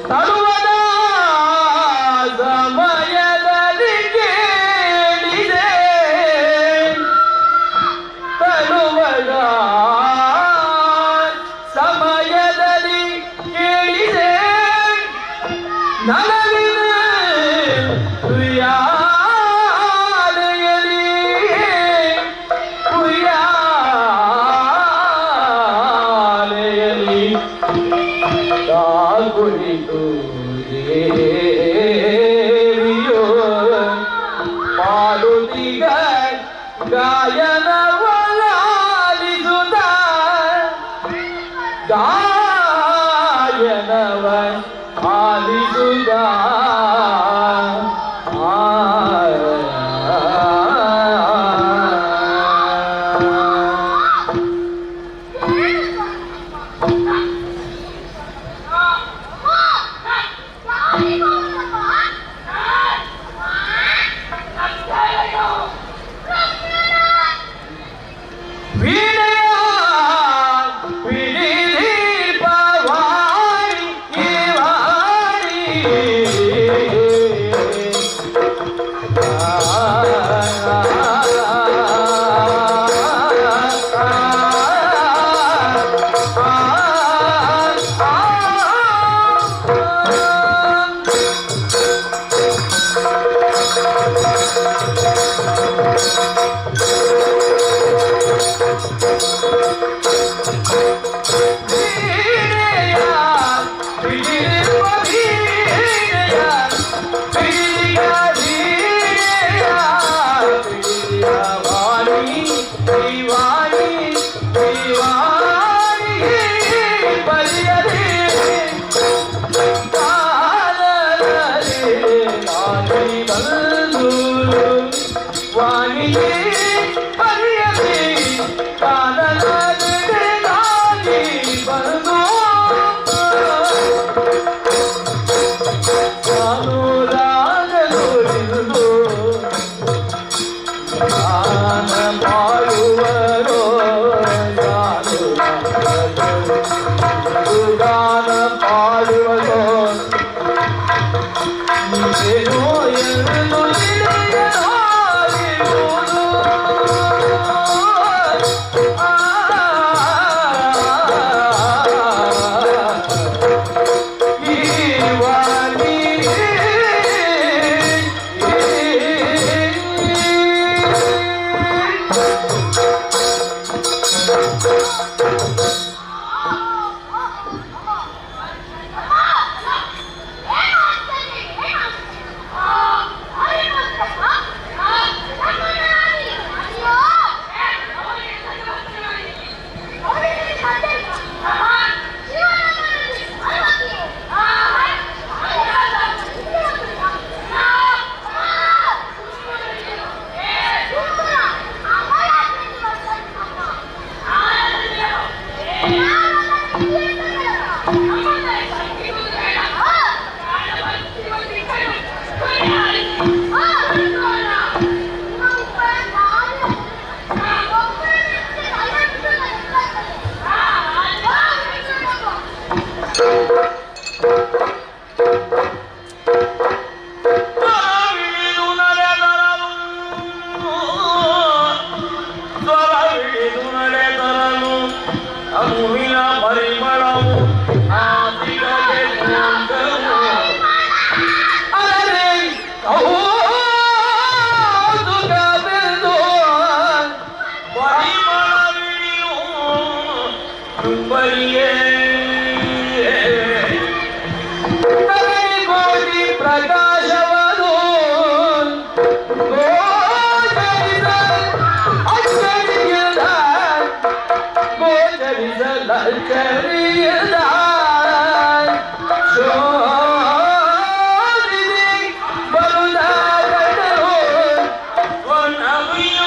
[SPEAKER 3] ತರುವದ ಸಮಯದಲ್ಲಿ ಕೇಳಿದೆ ತರುವದ ಸಮಯದಲ್ಲಿ ಕೇಳಿದೆ ನಲವಿನ ಉಯ್ಯಾಲೆಯಲಿ ಉಯ್ಯಾಲೆಯಲಿ ಕುಳಿತು ದೇವಿಯೋ ಮಾಡುತ್ತೀಗ ಗಾಯನವಲಾಲಿಸುತ್ತ ಗಾಯನವ ಆಲಿಸುತ್ತ One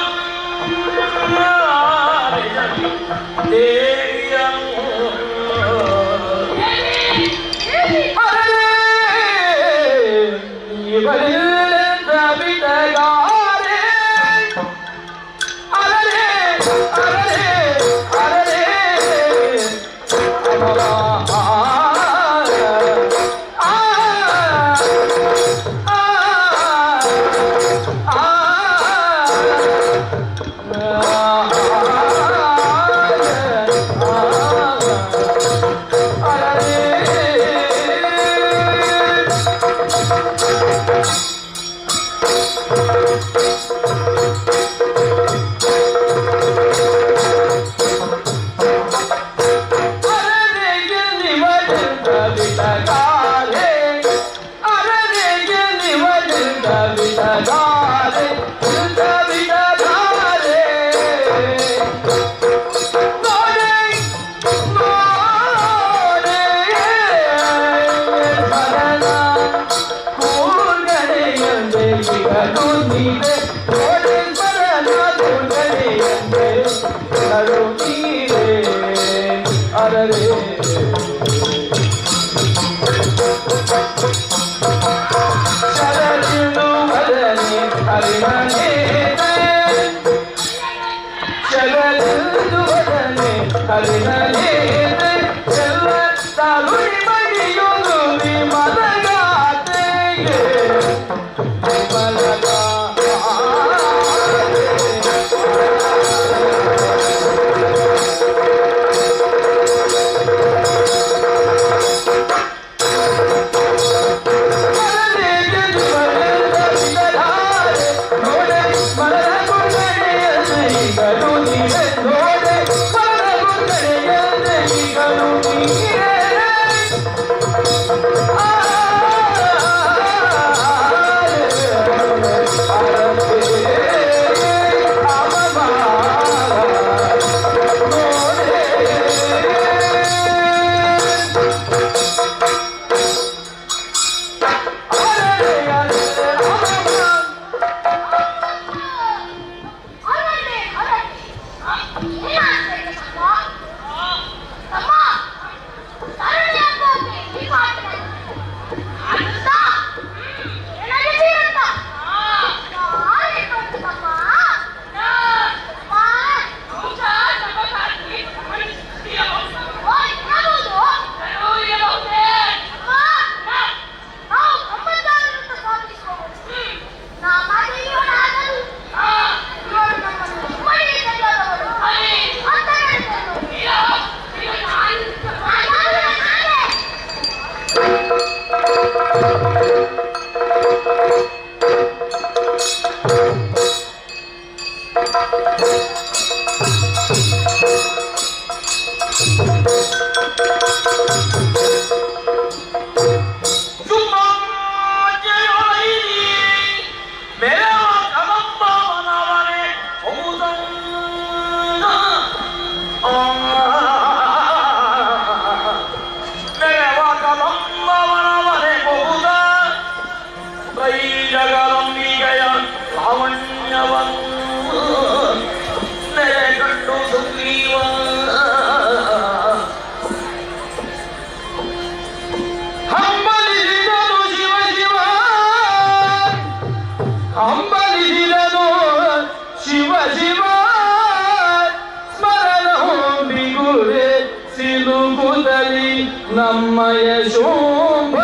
[SPEAKER 3] ನಮ್ಮಯ ಶೋಭ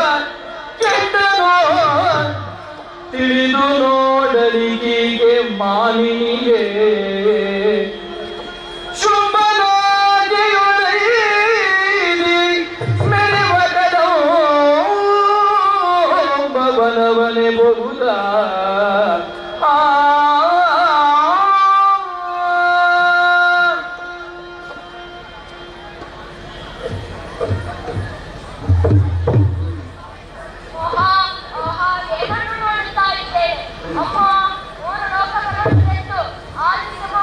[SPEAKER 3] ಕೆಟ್ಟನೋ ತಿಳಿದು ನೋಡಲಿಗೆ ಮಾನಿಗೆ ಶುಂಭನಾಗಿಯೊಳೈದಿ ಮೆರೆವಗದೋ ಭವನವನೆ ಬಹುದ
[SPEAKER 15] ಅಮ್ಮ, ಓರ ಲೋಕಗಳನ್ನು ತೆತ್ತು ಆರ್ಥಿಕ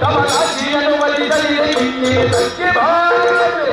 [SPEAKER 3] ಕಮಲಾಜಿಯನ್ನು ಬಲಿದರೆ ಇನ್ನೇನಕ್ಕೆ ಬಾರೆ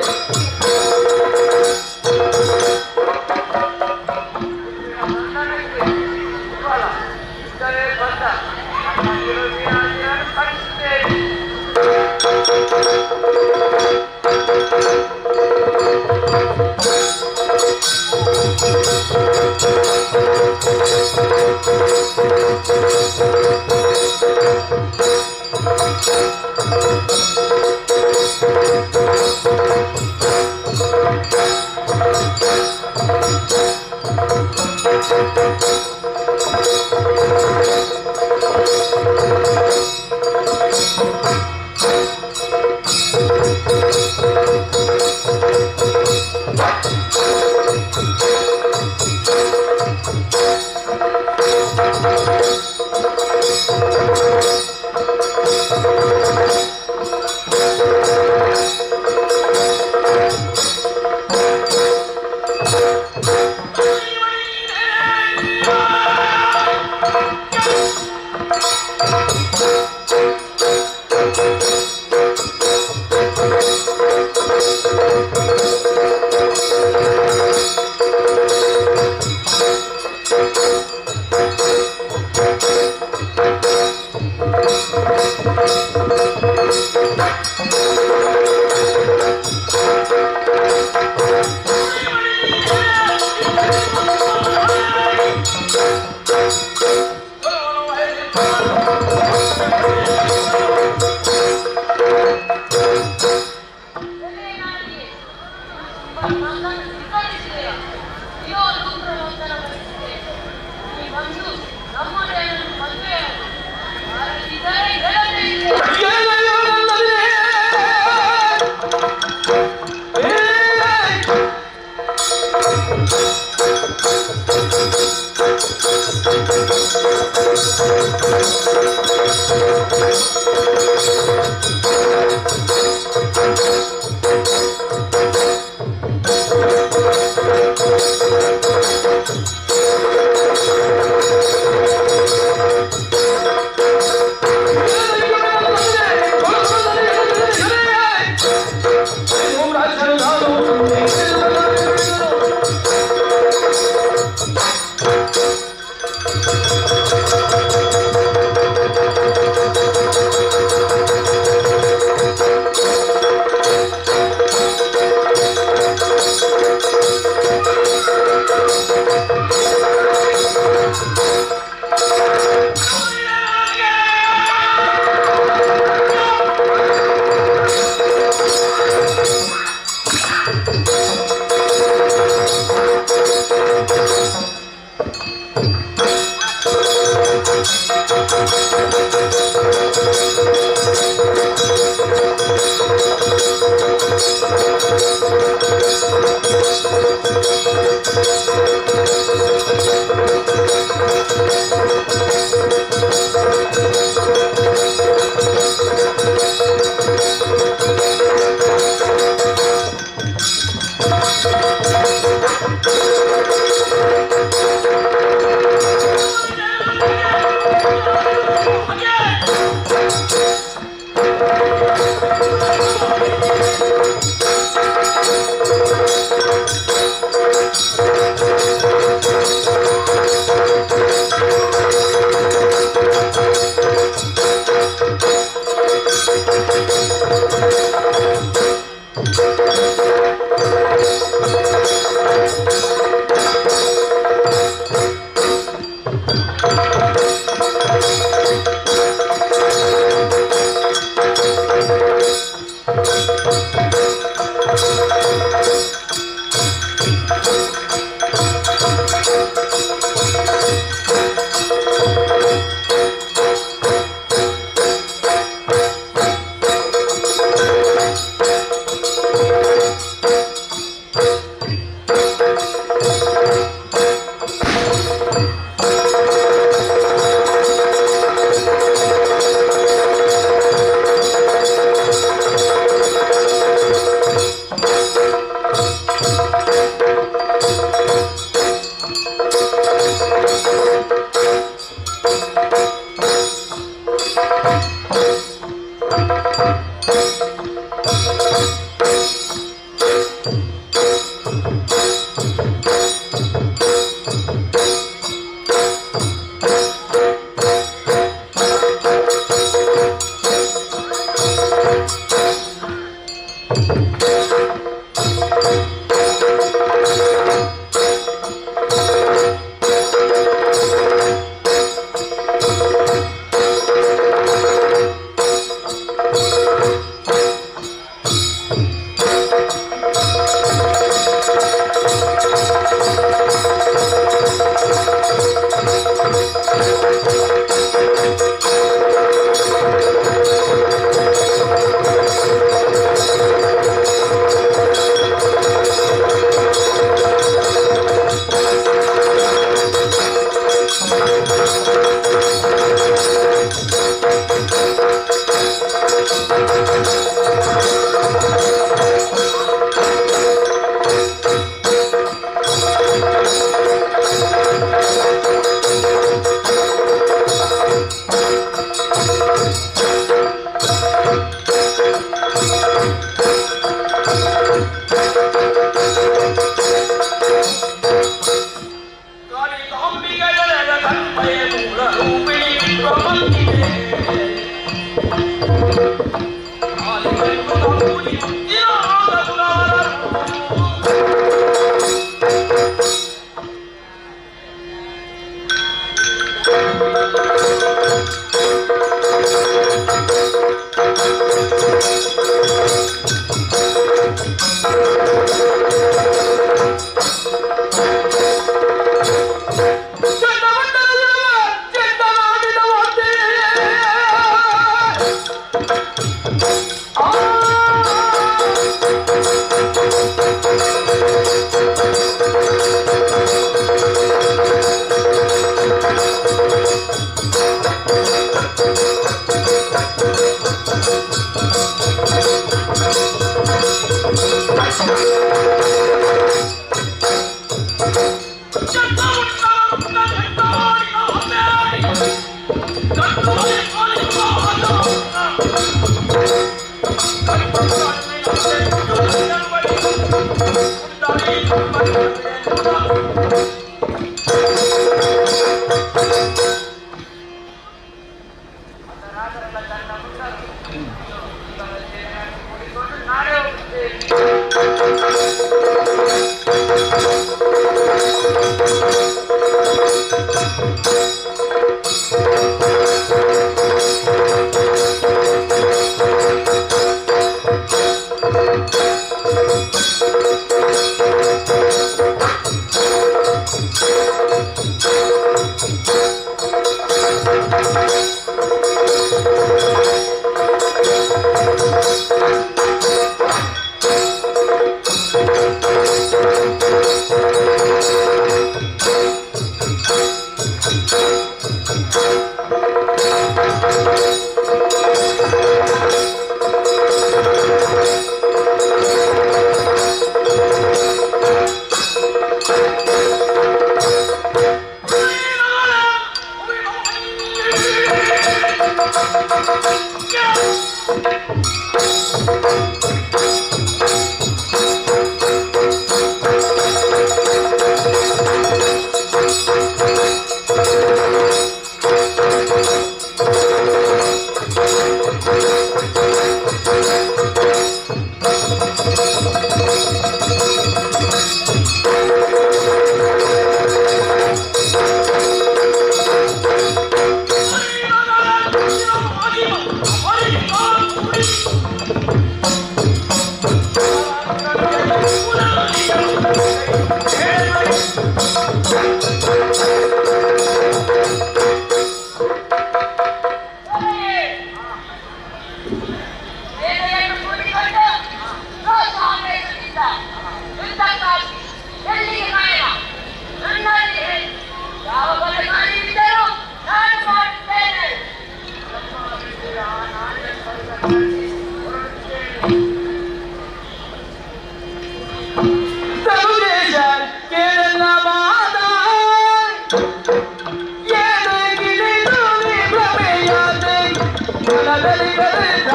[SPEAKER 3] ಮನದಲ್ಲಿ ಬೆಳೆದ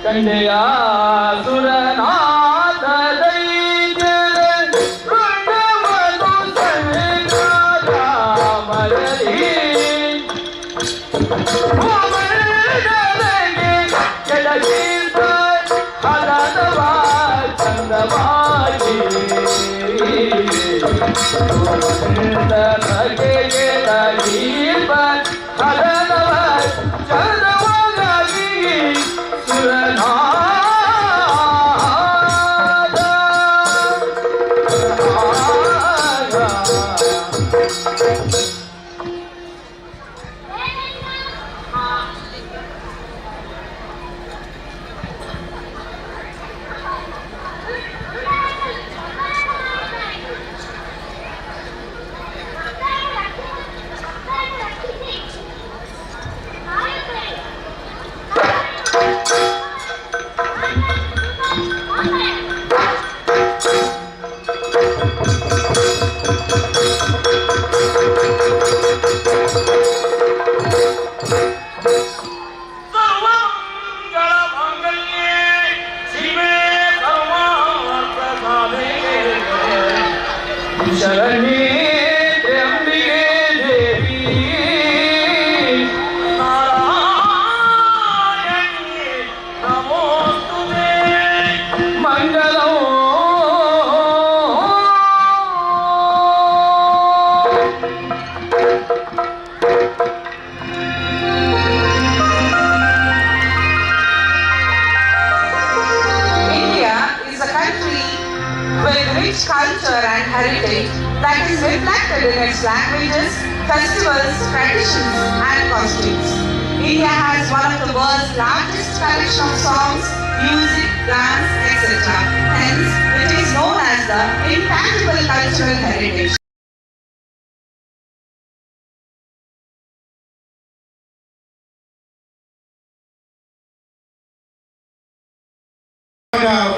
[SPEAKER 3] ಕಂಡೆಯ ಸುರನಾಥ ದೈತ್ಯ ಋಣವನು ಸಂಗಾದ ಮರಳಿ ಭೂಮಂಡಲಗೆ ಕೆಳಗಿದ್ದ ಹಲನವ ಚಂದವಾಗಿ ಭೂಮಂಡಲಗೆ ಕೆಳಗಿದ್ದ ಹಲನವ ಚಂದವಾಗಿ ಶರಣಿ ತ್ರ್ಯಂಬಿಕೆ ದೇವಿ Narayani ನಮೋಸ್ತುತೆ ಮಂಗಲೋ
[SPEAKER 1] India is a country with rich culture and heritage that is reflected in its languages, festivals, traditions, and costumes. India has one of the world's largest collection of songs, music, dance, etc. Hence, it is known as the intangible cultural heritage.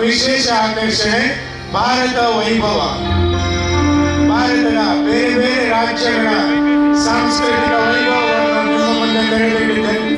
[SPEAKER 2] ವಿಶೇಷ ಆಕರ್ಷಣೆ ಭಾರತ ವೈಭವ. ಭಾರತದ ಬೇರೆ ಬೇರೆ ರಾಜ್ಯಗಳ ಸಾಂಸ್ಕೃತಿಕ ವೈಭವವನ್ನು ನಿಮ್ಮ ಮುಂದೆ ತೆರೆದಿಟ್ಟಿದ್ದೇನೆ.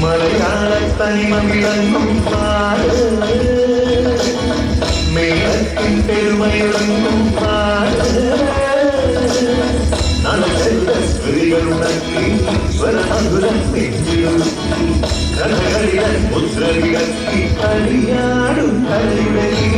[SPEAKER 24] മലയാള
[SPEAKER 12] தனிமமிழங்கும் பாடு மேலத்தின் பெருமையுடங்கும் பாடு நலசெல்வர்களுடன் கரகளிடன் முத்திரவிடத்தி களியாடும் கலைவெளி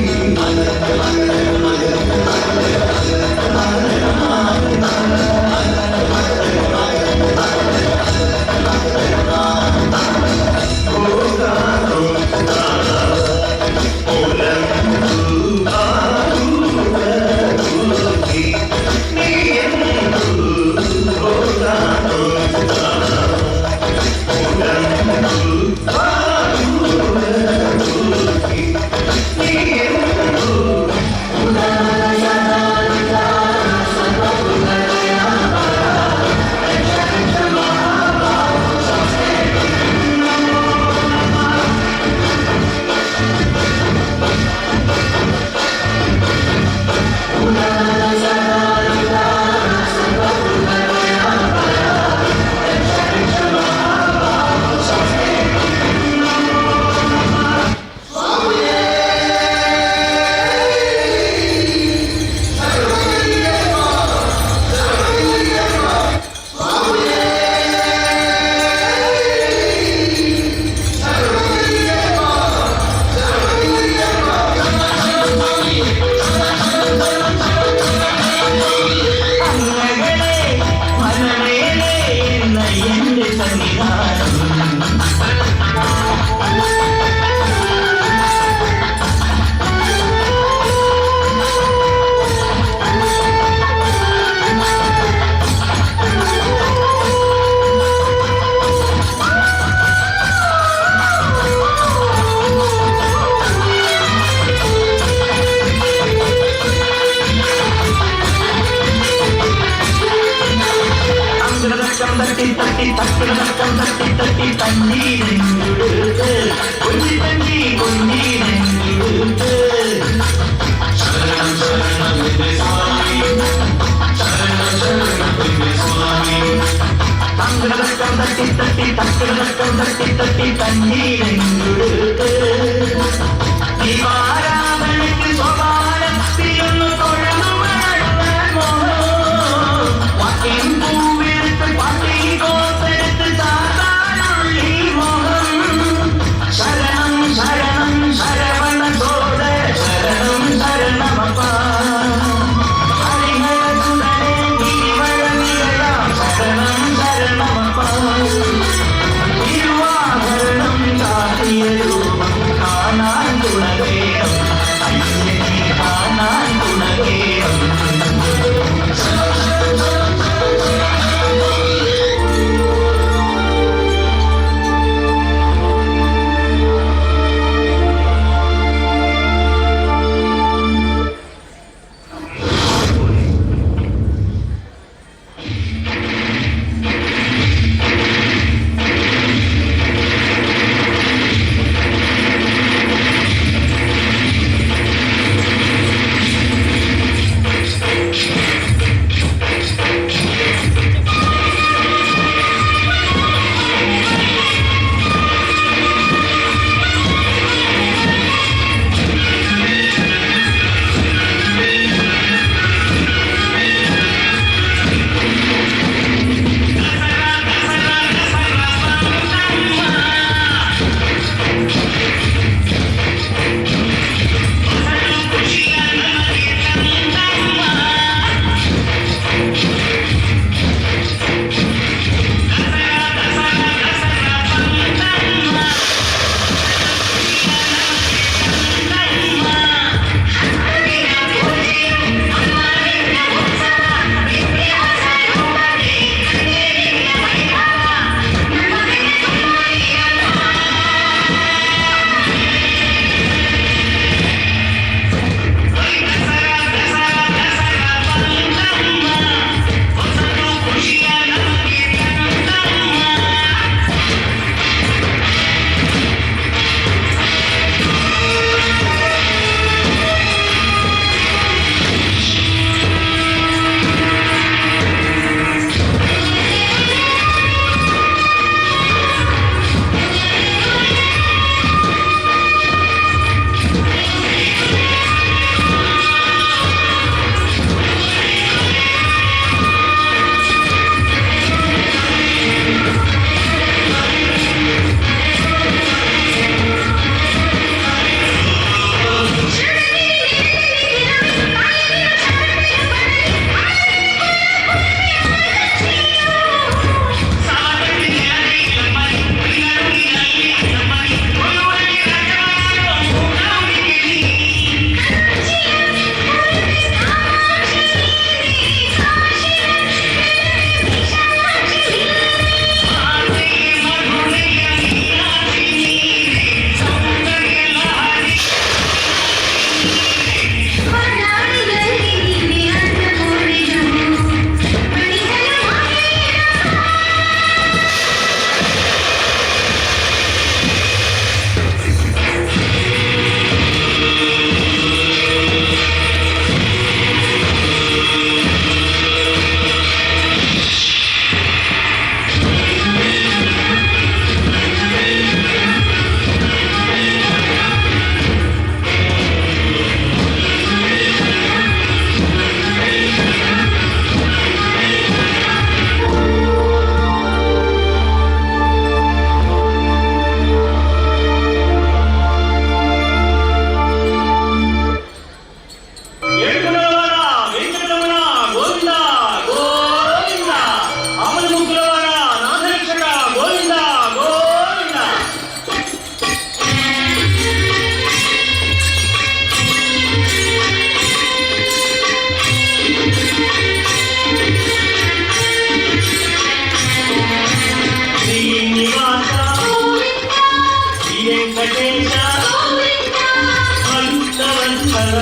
[SPEAKER 12] திருவாഭரணம் காட்டிய ரூபம் காணான் குணவேகம்
[SPEAKER 3] ವೆಂಕಟೇಶ ಭಕ್ತವತ್ಸಲ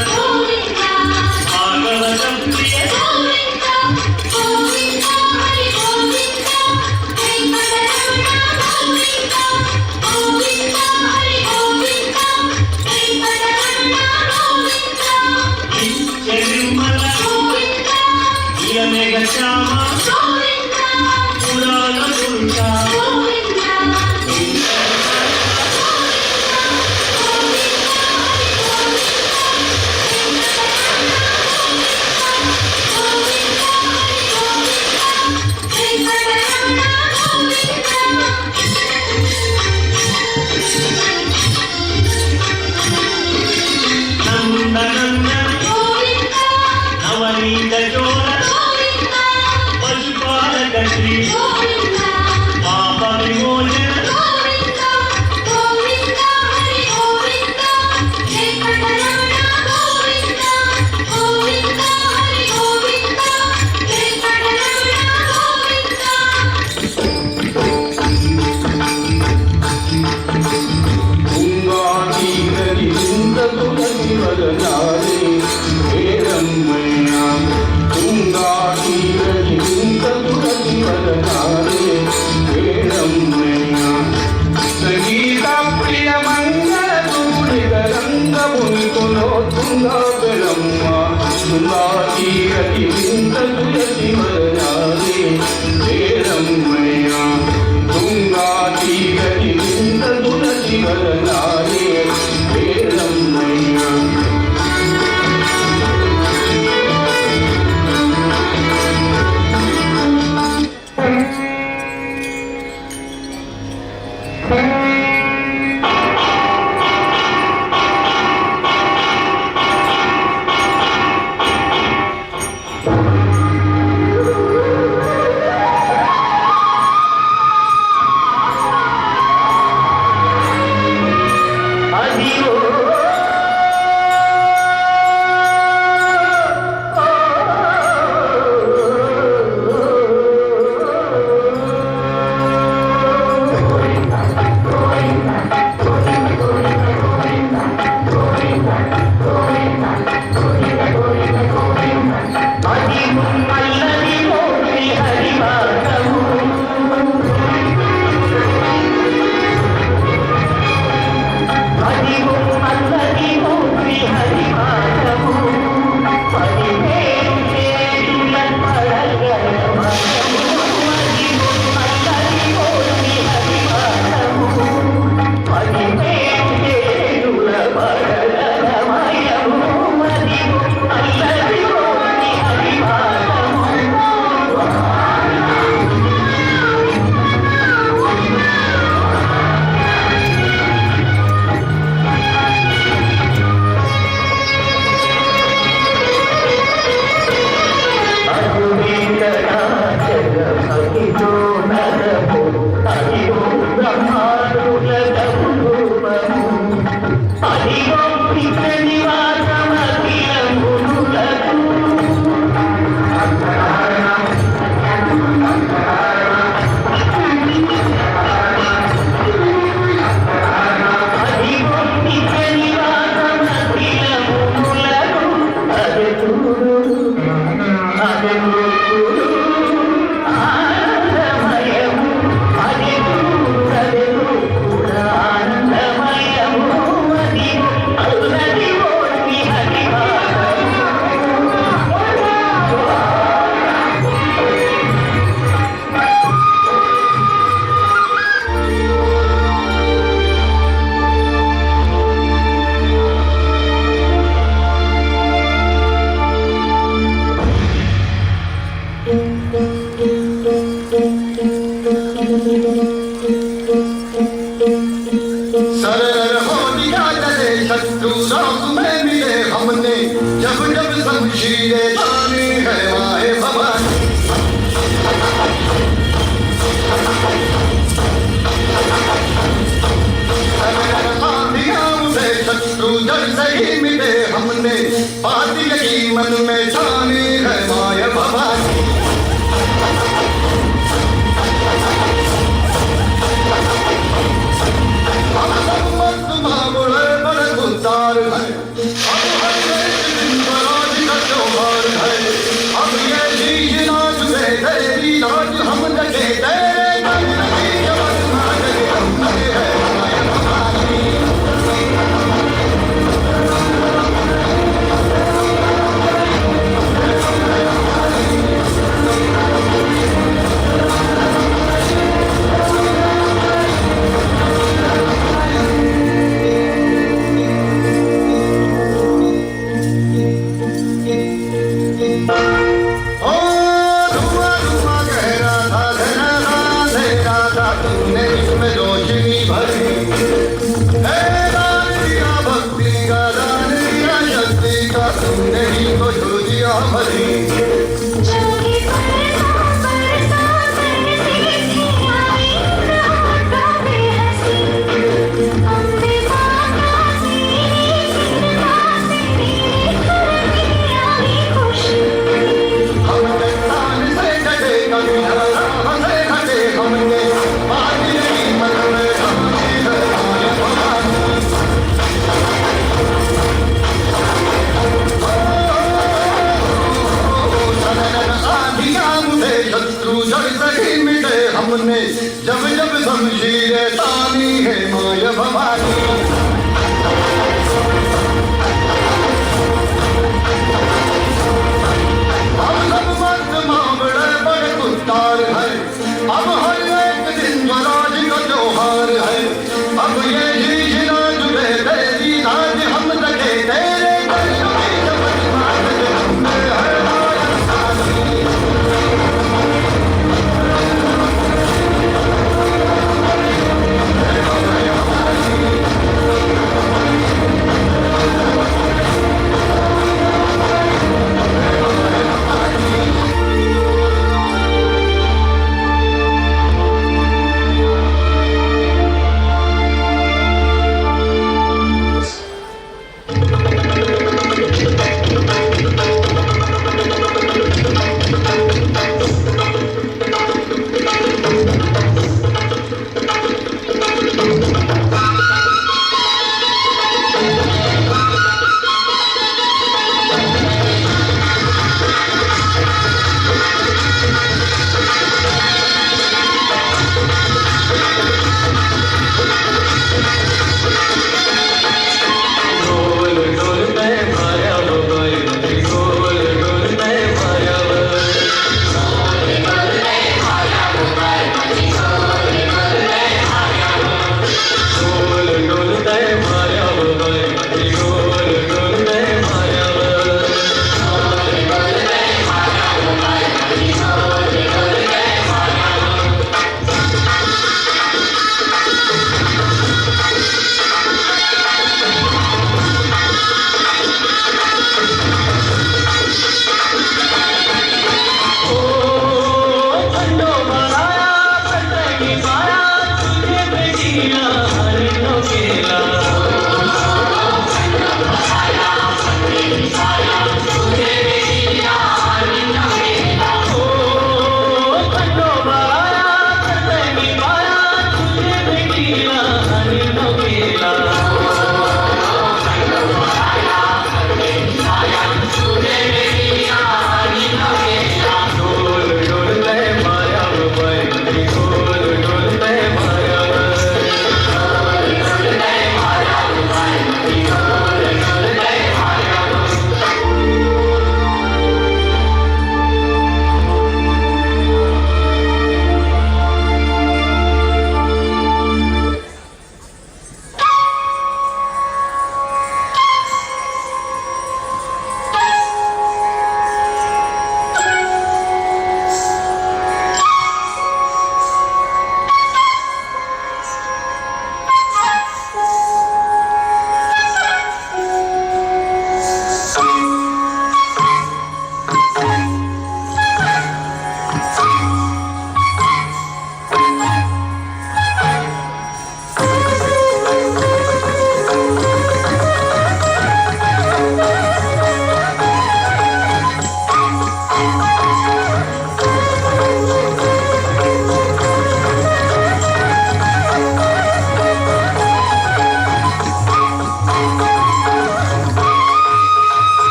[SPEAKER 3] ಭಾಗವತ ಪ್ರಿಯ ನಿರ್ಮಲ ಮೇಘ ಶ್ಯಾಮ ಪುರಾಣ ಪುರುಷ ನವನೀತ ಚೋರ ಪಶುಪಾಲಕ ಶ್ರೀ ಪಾಪ ವಿಮೋಚನ
[SPEAKER 12] ಸಂಗೀತ ಪ್ರಿಯ ಮಂಗಳ ತೂಡಿದ ರಂಗ ಮುನಿಕುಲೋ ತುಂಗ ಬೆಳಮ್ಮ ತುಂಗಾತೀರತಿ ನಿಂತ ತುಳಸಿ ಮರನಾದೆ ಬೇರಮ್ಮಯ್ಯ ತುಂಗಾತೀರತಿ ನಿಂತ ತುಳಸಿ ಮರನಾದೆ ಬೇರಮ್ಮಯ್ಯ
[SPEAKER 3] सरर हो दिया जले शत्रु रात में मिले हमने जब जब शमशीरें तानी है माए भवानी से शत्रु जब से ही मिले हमने पाती लगी मन में जानी है माए भवानी हम सब मस्त तानी है माय भवानी हम सब मर्द माँ बड़े बड़े कुत्तार है अब हर एक दिन स्वराज का त्योहार है अब ये शीश ना जुड़े तेरी नाज हम सके तेरे कष्ट की जबत बात हमने है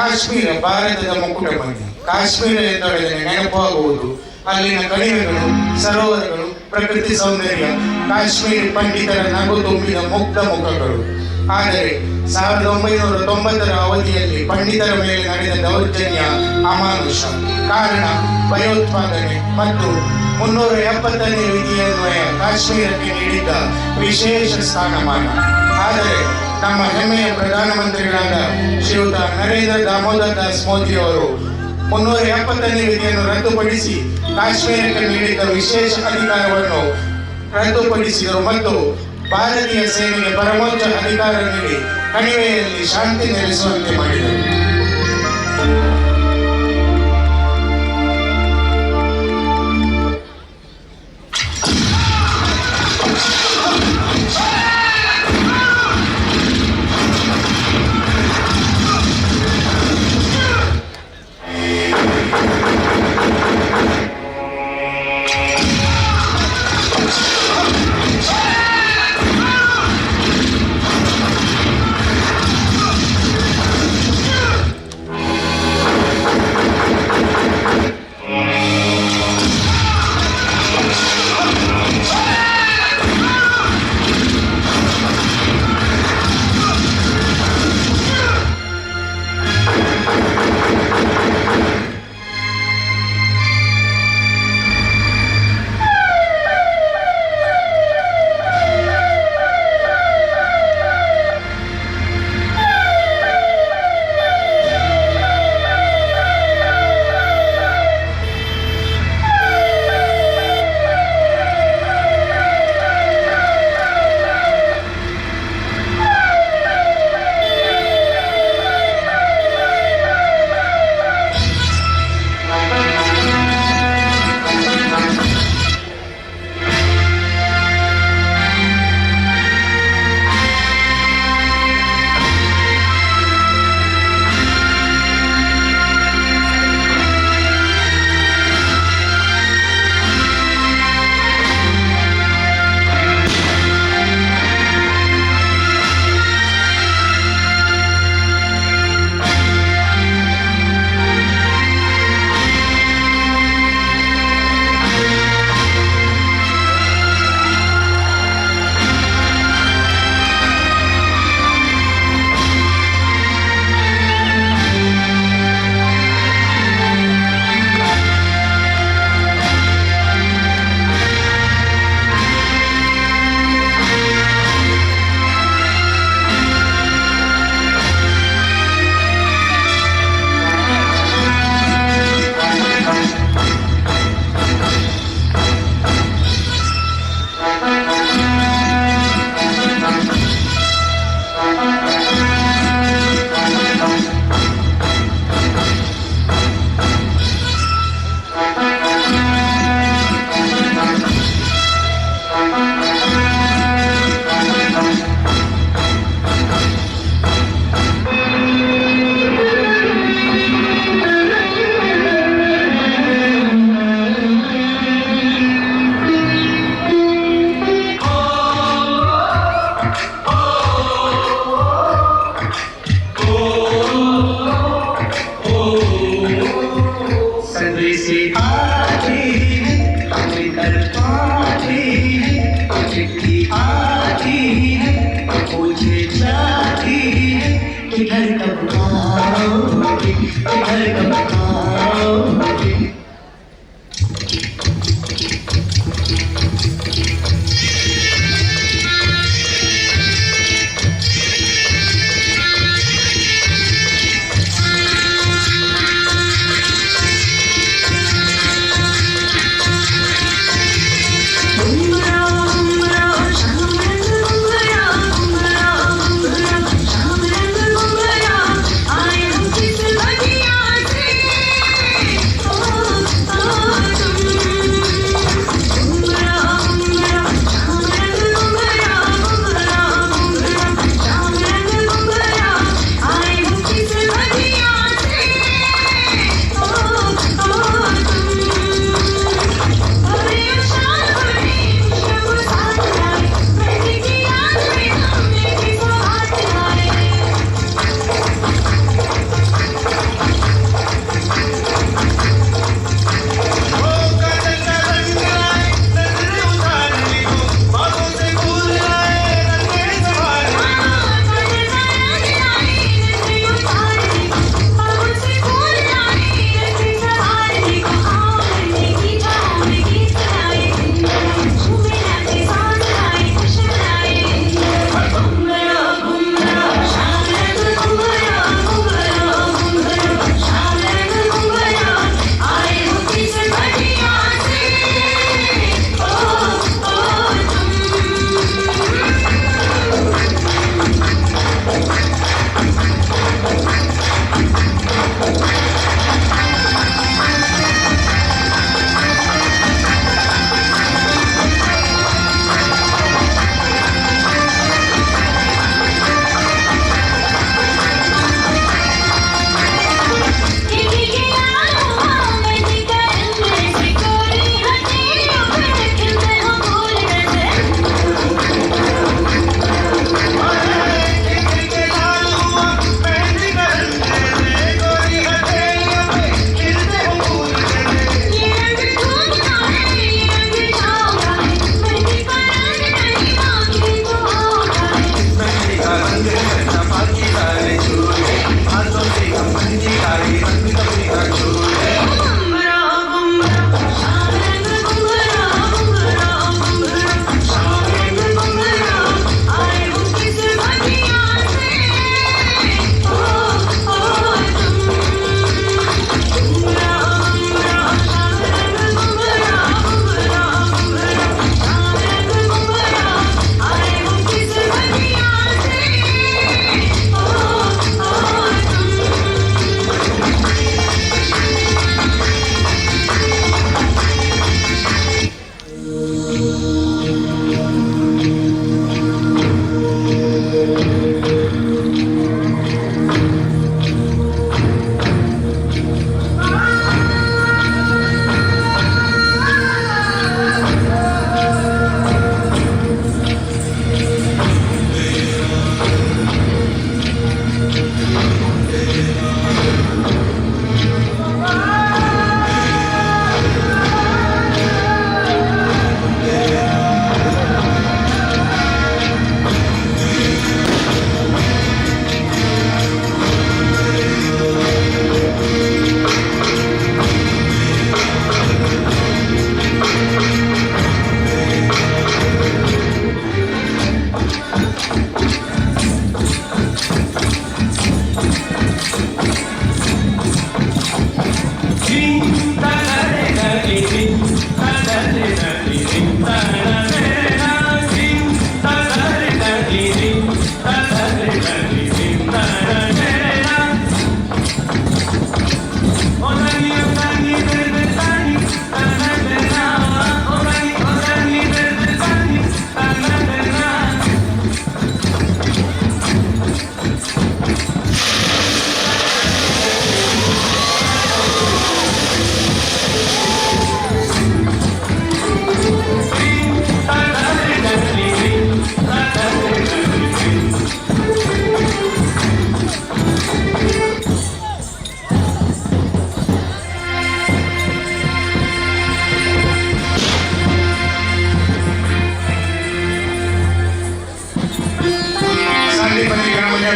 [SPEAKER 2] ಕಾಶ್ಮೀರ ಭಾರತದ ಮುಕುಟ ಮಣಿ. ಕಾಶ್ಮೀರ ಎಂದೊಡೆದರೆ ನೆನಪಾಗುವುದು ಅಲ್ಲಿನ ಕಣಿವೆಗಳು, ಸರೋವರಗಳು, ಪ್ರಕೃತಿ ಸೌಂದರ್ಯ, ಕಾಶ್ಮೀರಿ ಪಂಡಿತರ ನಗು ತುಂಬಿದ ಮುಗ್ಧ ಮುಖಗಳು. ಆದರೆ 1990ರ ಅವಧಿಯಲ್ಲಿ ಪಂಡಿತರ ಮೇಲೆ ನಡೆದ ದೌರ್ಜನ್ಯ ಅಮಾನುಷ. ಕಾರಣ ಭಯೋತ್ಪಾದನೆ ಮತ್ತು 370ನೇ ವಿಧಿಯನ್ವಯ ಕಾಶ್ಮೀರಕ್ಕೆ ನೀಡಿದ್ದ ವಿಶೇಷ ಸ್ಥಾನಮಾನ. ಆದರೆ ನಮ್ಮ ಹೆಮ್ಮೆಯ ಪ್ರಧಾನಮಂತ್ರಿಗಳಾದ ಶ್ರೀಯುತ ನರೇಂದ್ರ ದಾಮೋದರ್ ದಾಸ್ ಮೋದಿ ಅವರು 370ನೇ ವಿಧಿಯನ್ನು ರದ್ದುಪಡಿಸಿ ಕಾಶ್ಮೀರಕ್ಕೆ ನೀಡಿದ್ದ ವಿಶೇಷ ಅಧಿಕಾರವನ್ನು ರದ್ದುಪಡಿಸಿದರು ಮತ್ತು ಭಾರತೀಯ ಸೇನೆಗೆ ಪರಮೋಚ್ಚ ಅಧಿಕಾರ ನೀಡಿ ಕಣಿವೆಯಲ್ಲಿ ಶಾಂತಿ ನೆಲೆಸುವಂತೆ ಮಾಡಿದರು.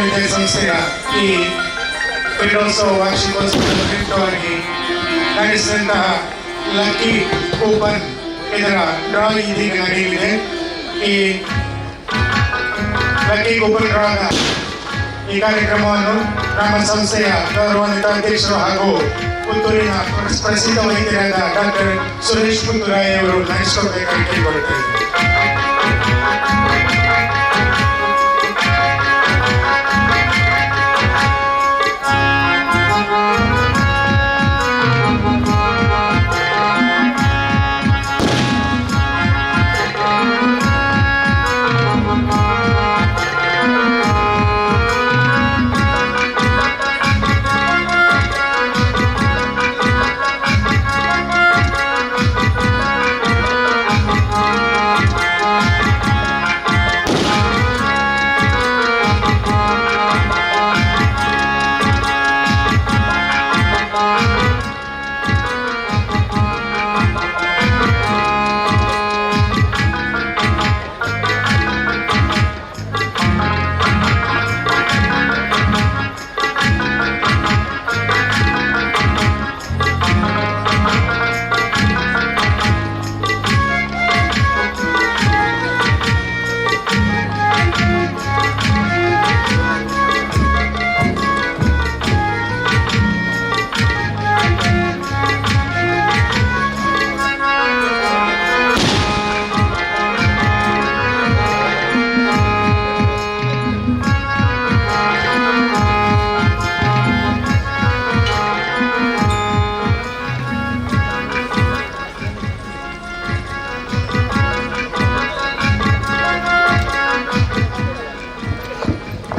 [SPEAKER 2] ವಿದ್ಯಾಸಂಸ್ಥೆಯ ಈ ಕ್ರೀಡೋತ್ಸವ ವಾರ್ಷಿಕೋತ್ಸವದ ಪ್ರಯುಕ್ತವಾಗಿ ನಡೆಸಿದಂತಹ ಲಕ್ಕಿ ಕೂಪನ್ ಇದರ ಡ್ರಾ ಇದೀಗ ನಡೆಯಲಿದೆ. ಈ ಲಕ್ಕಿ ಕೂಪನ್ ಡ್ರಾದ ಈ ಕಾರ್ಯಕ್ರಮವನ್ನು ನಮ್ಮ ಸಂಸ್ಥೆಯ ಗೌರವಾನ್ವಿತ ಅಧ್ಯಕ್ಷರು ಹಾಗೂ ಪುತ್ತೂರಿನ ಪ್ರಸಿದ್ಧ ವೈದ್ಯರಾದ ಡಾಕ್ಟರ್ ಸುರೇಶ್ ಪುತ್ತೂರಾಯ ಅವರು ನಡೆಸಿಕೊಳ್ಬೇಕಾಗಿ ಕೇಳಿಕೊಳ್ಳುತ್ತೇವೆ.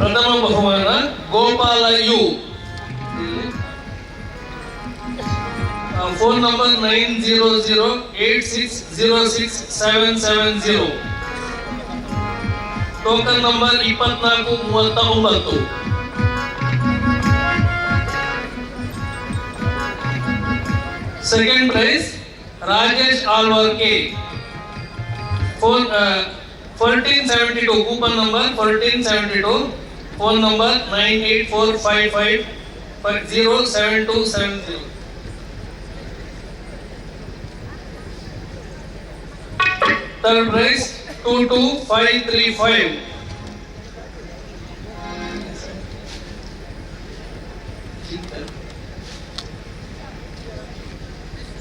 [SPEAKER 9] ಪ್ರಥಮ ಬಹುಮಾನ Gopala U. Phone number 9008606770. Token number 2439. Second prize Rajesh Alvar K. Phone 1472, coupon number 1472, phone number 9845507270. Third prize 22535.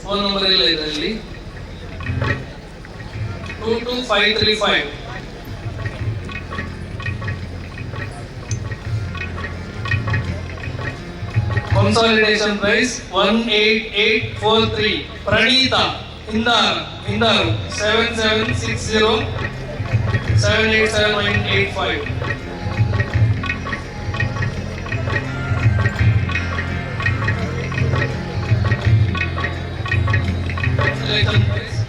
[SPEAKER 9] Phone number ಇಲ್ಲ ಇದರಲ್ಲಿ. 22535. Consolidation price 18843. Pranita Indar 7760 787985. Consolidation price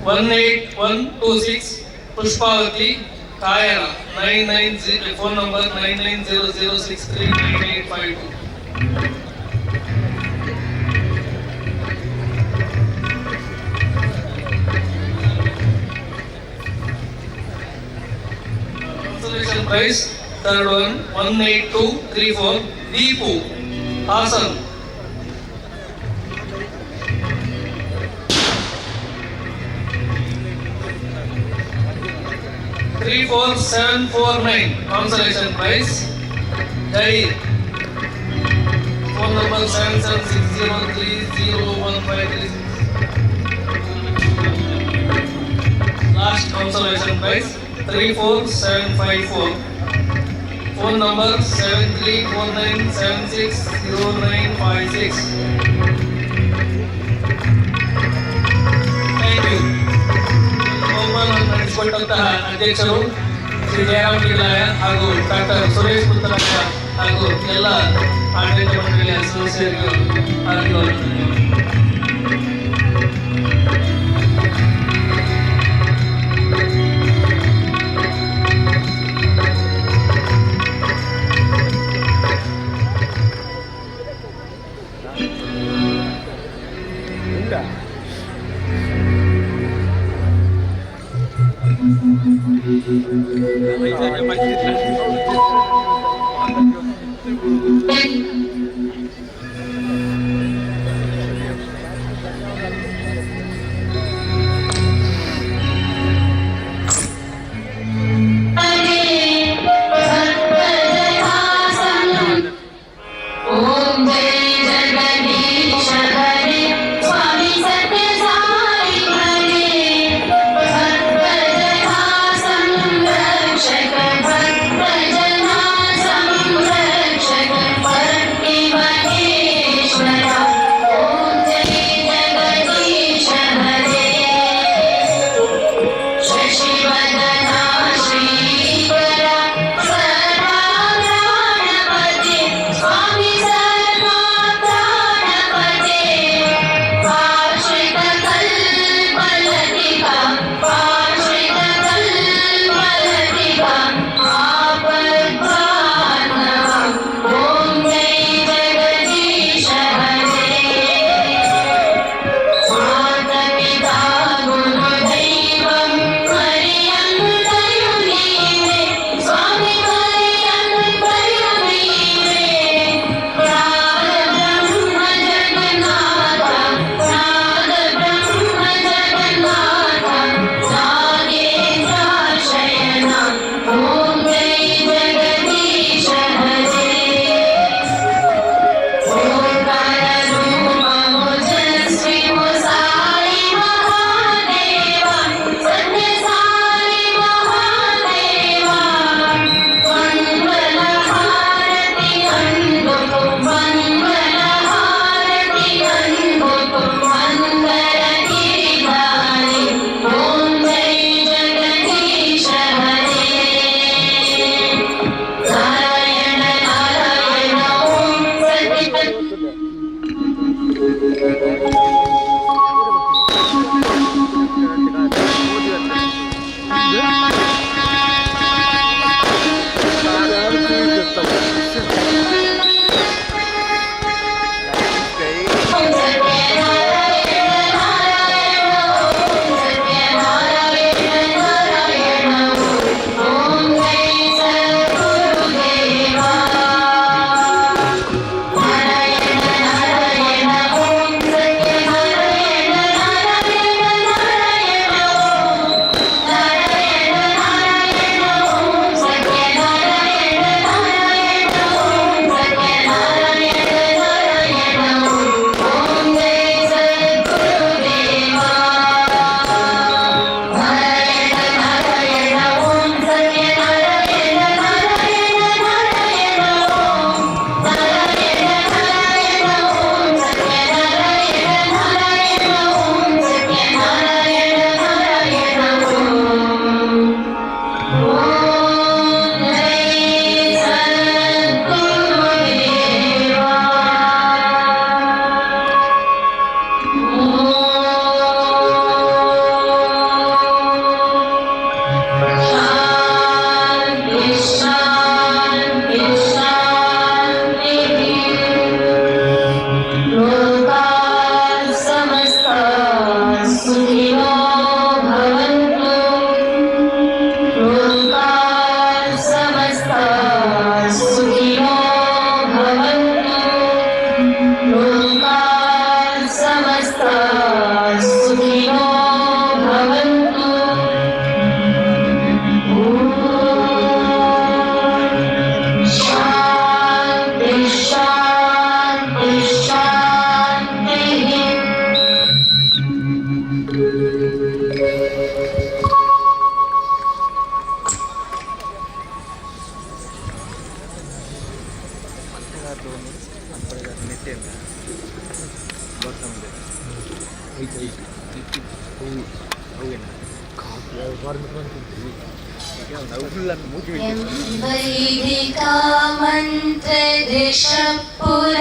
[SPEAKER 9] 18126. Pushpavati Kayara 990. Phone number 9900639852. Consolation prize, third one 18234. Deepu Hasan 34749. Consolation prize. Jair. Phone number 7760301536. Last consolation prize 34754. Phone number 7349760956. Thank you. ನಡೆಸಿಕೊಟ್ಟಂತಹ ಅಧ್ಯಕ್ಷರು ಶ್ರೀ ಜಯರಾಮ್ ಗಿಲಾಯ ಹಾಗೂ doctor Suresh ಪುತ್ತರಾಯ ಹಾಗೂ ಎಲ್ಲ ಆಡಳಿತ ಮಂಡಳಿಯ ಸದಸ್ಯರಿಗೂ ಹಾರ್ದಿಕವಾದ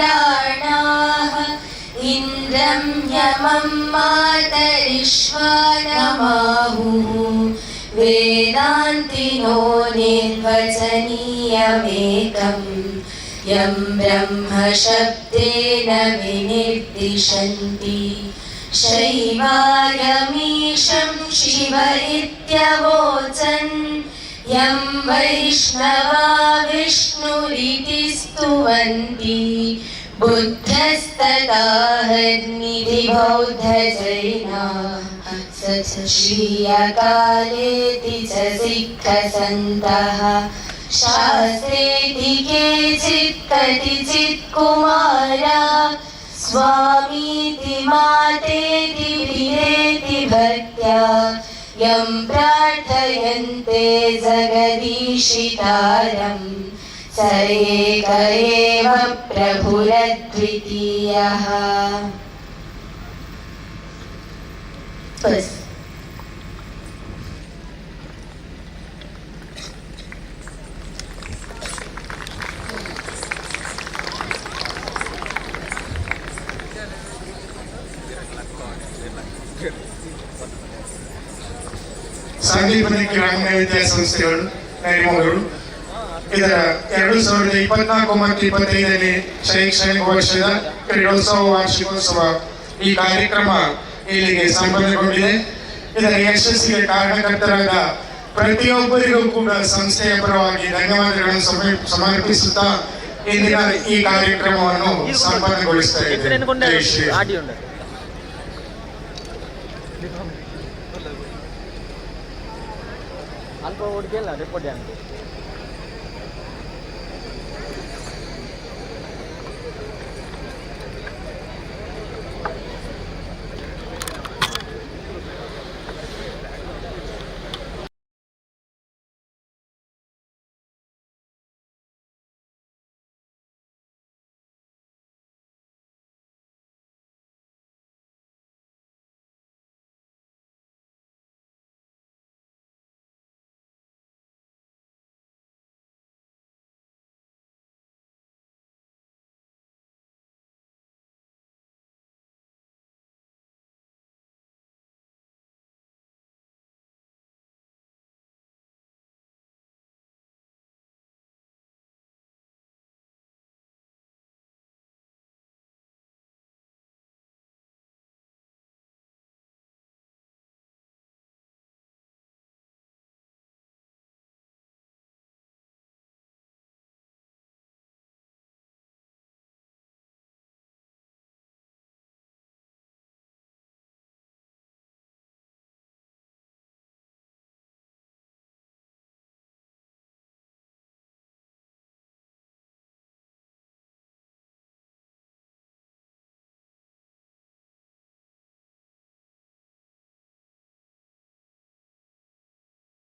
[SPEAKER 8] वैदिकामन्त्रदिशपुराणाः इन्द्रं यमं मातरिश्वानमाहुः वेदान्तिनो निर्वचनीयमेकम् यं ब्रह्मशब्देन विनिर्दिशन्ति शैवायमीशं शिव इत्यवोचन् यं वैष्णवा विष्णुरिति स्तुवन्ति बुद्धस्तथा हर्निधि बौद्ध जैनाः श्रीयकालेति च सिक्खसन्तः शास्त्रेति केचित् कतिचित् कुमारा स्वामीति मातेति विदेति भक्त्या यं प्रार्थयन्ते जगदीशितारम् स एक एव प्रभुरद्वितीयः। बस
[SPEAKER 2] ಸಂದೀಪನಿ ಗ್ರಾಮೀಣ ವಿದ್ಯಾಸಂಸ್ಥೆಗಳು ನೈಮೂರು ಇದರ 2024 ಮತ್ತು 25ನೇ ಶೈಕ್ಷಣಿಕ ವರ್ಷದ ಕ್ರೀಡೋತ್ಸವ ವಾರ್ಷಿಕೋತ್ಸವ ಈ ಕಾರ್ಯಕ್ರಮ ಇಲ್ಲಿಗೆ ಸಂಪನ್ನಗೊಂಡಿದೆ. ಇದರ ಯಶಸ್ಸಿಗೆ ಕಾರಣಕರ್ತರಾದ ಪ್ರತಿಯೊಬ್ಬರಿಗೂ ಕೂಡ ಸಂಸ್ಥೆಯ ಪರವಾಗಿ ಧನ್ಯವಾದಗಳನ್ನು ಸಮರ್ಪಿಸುತ್ತಾ ಇಂದಿನ ಈ ಕಾರ್ಯಕ್ರಮವನ್ನು ಸಂಪನ್ನಗೊಳಿಸ್ತಾ ಇದ್ದೇವೆ. ಜೈ ಶ್ರೀ ರಾಮ್.
[SPEAKER 16] ಅಲ್ಪ ಓಡಿಕೆಲ್ಲ ರೆಕಾರ್ಡ್ ಅಂತ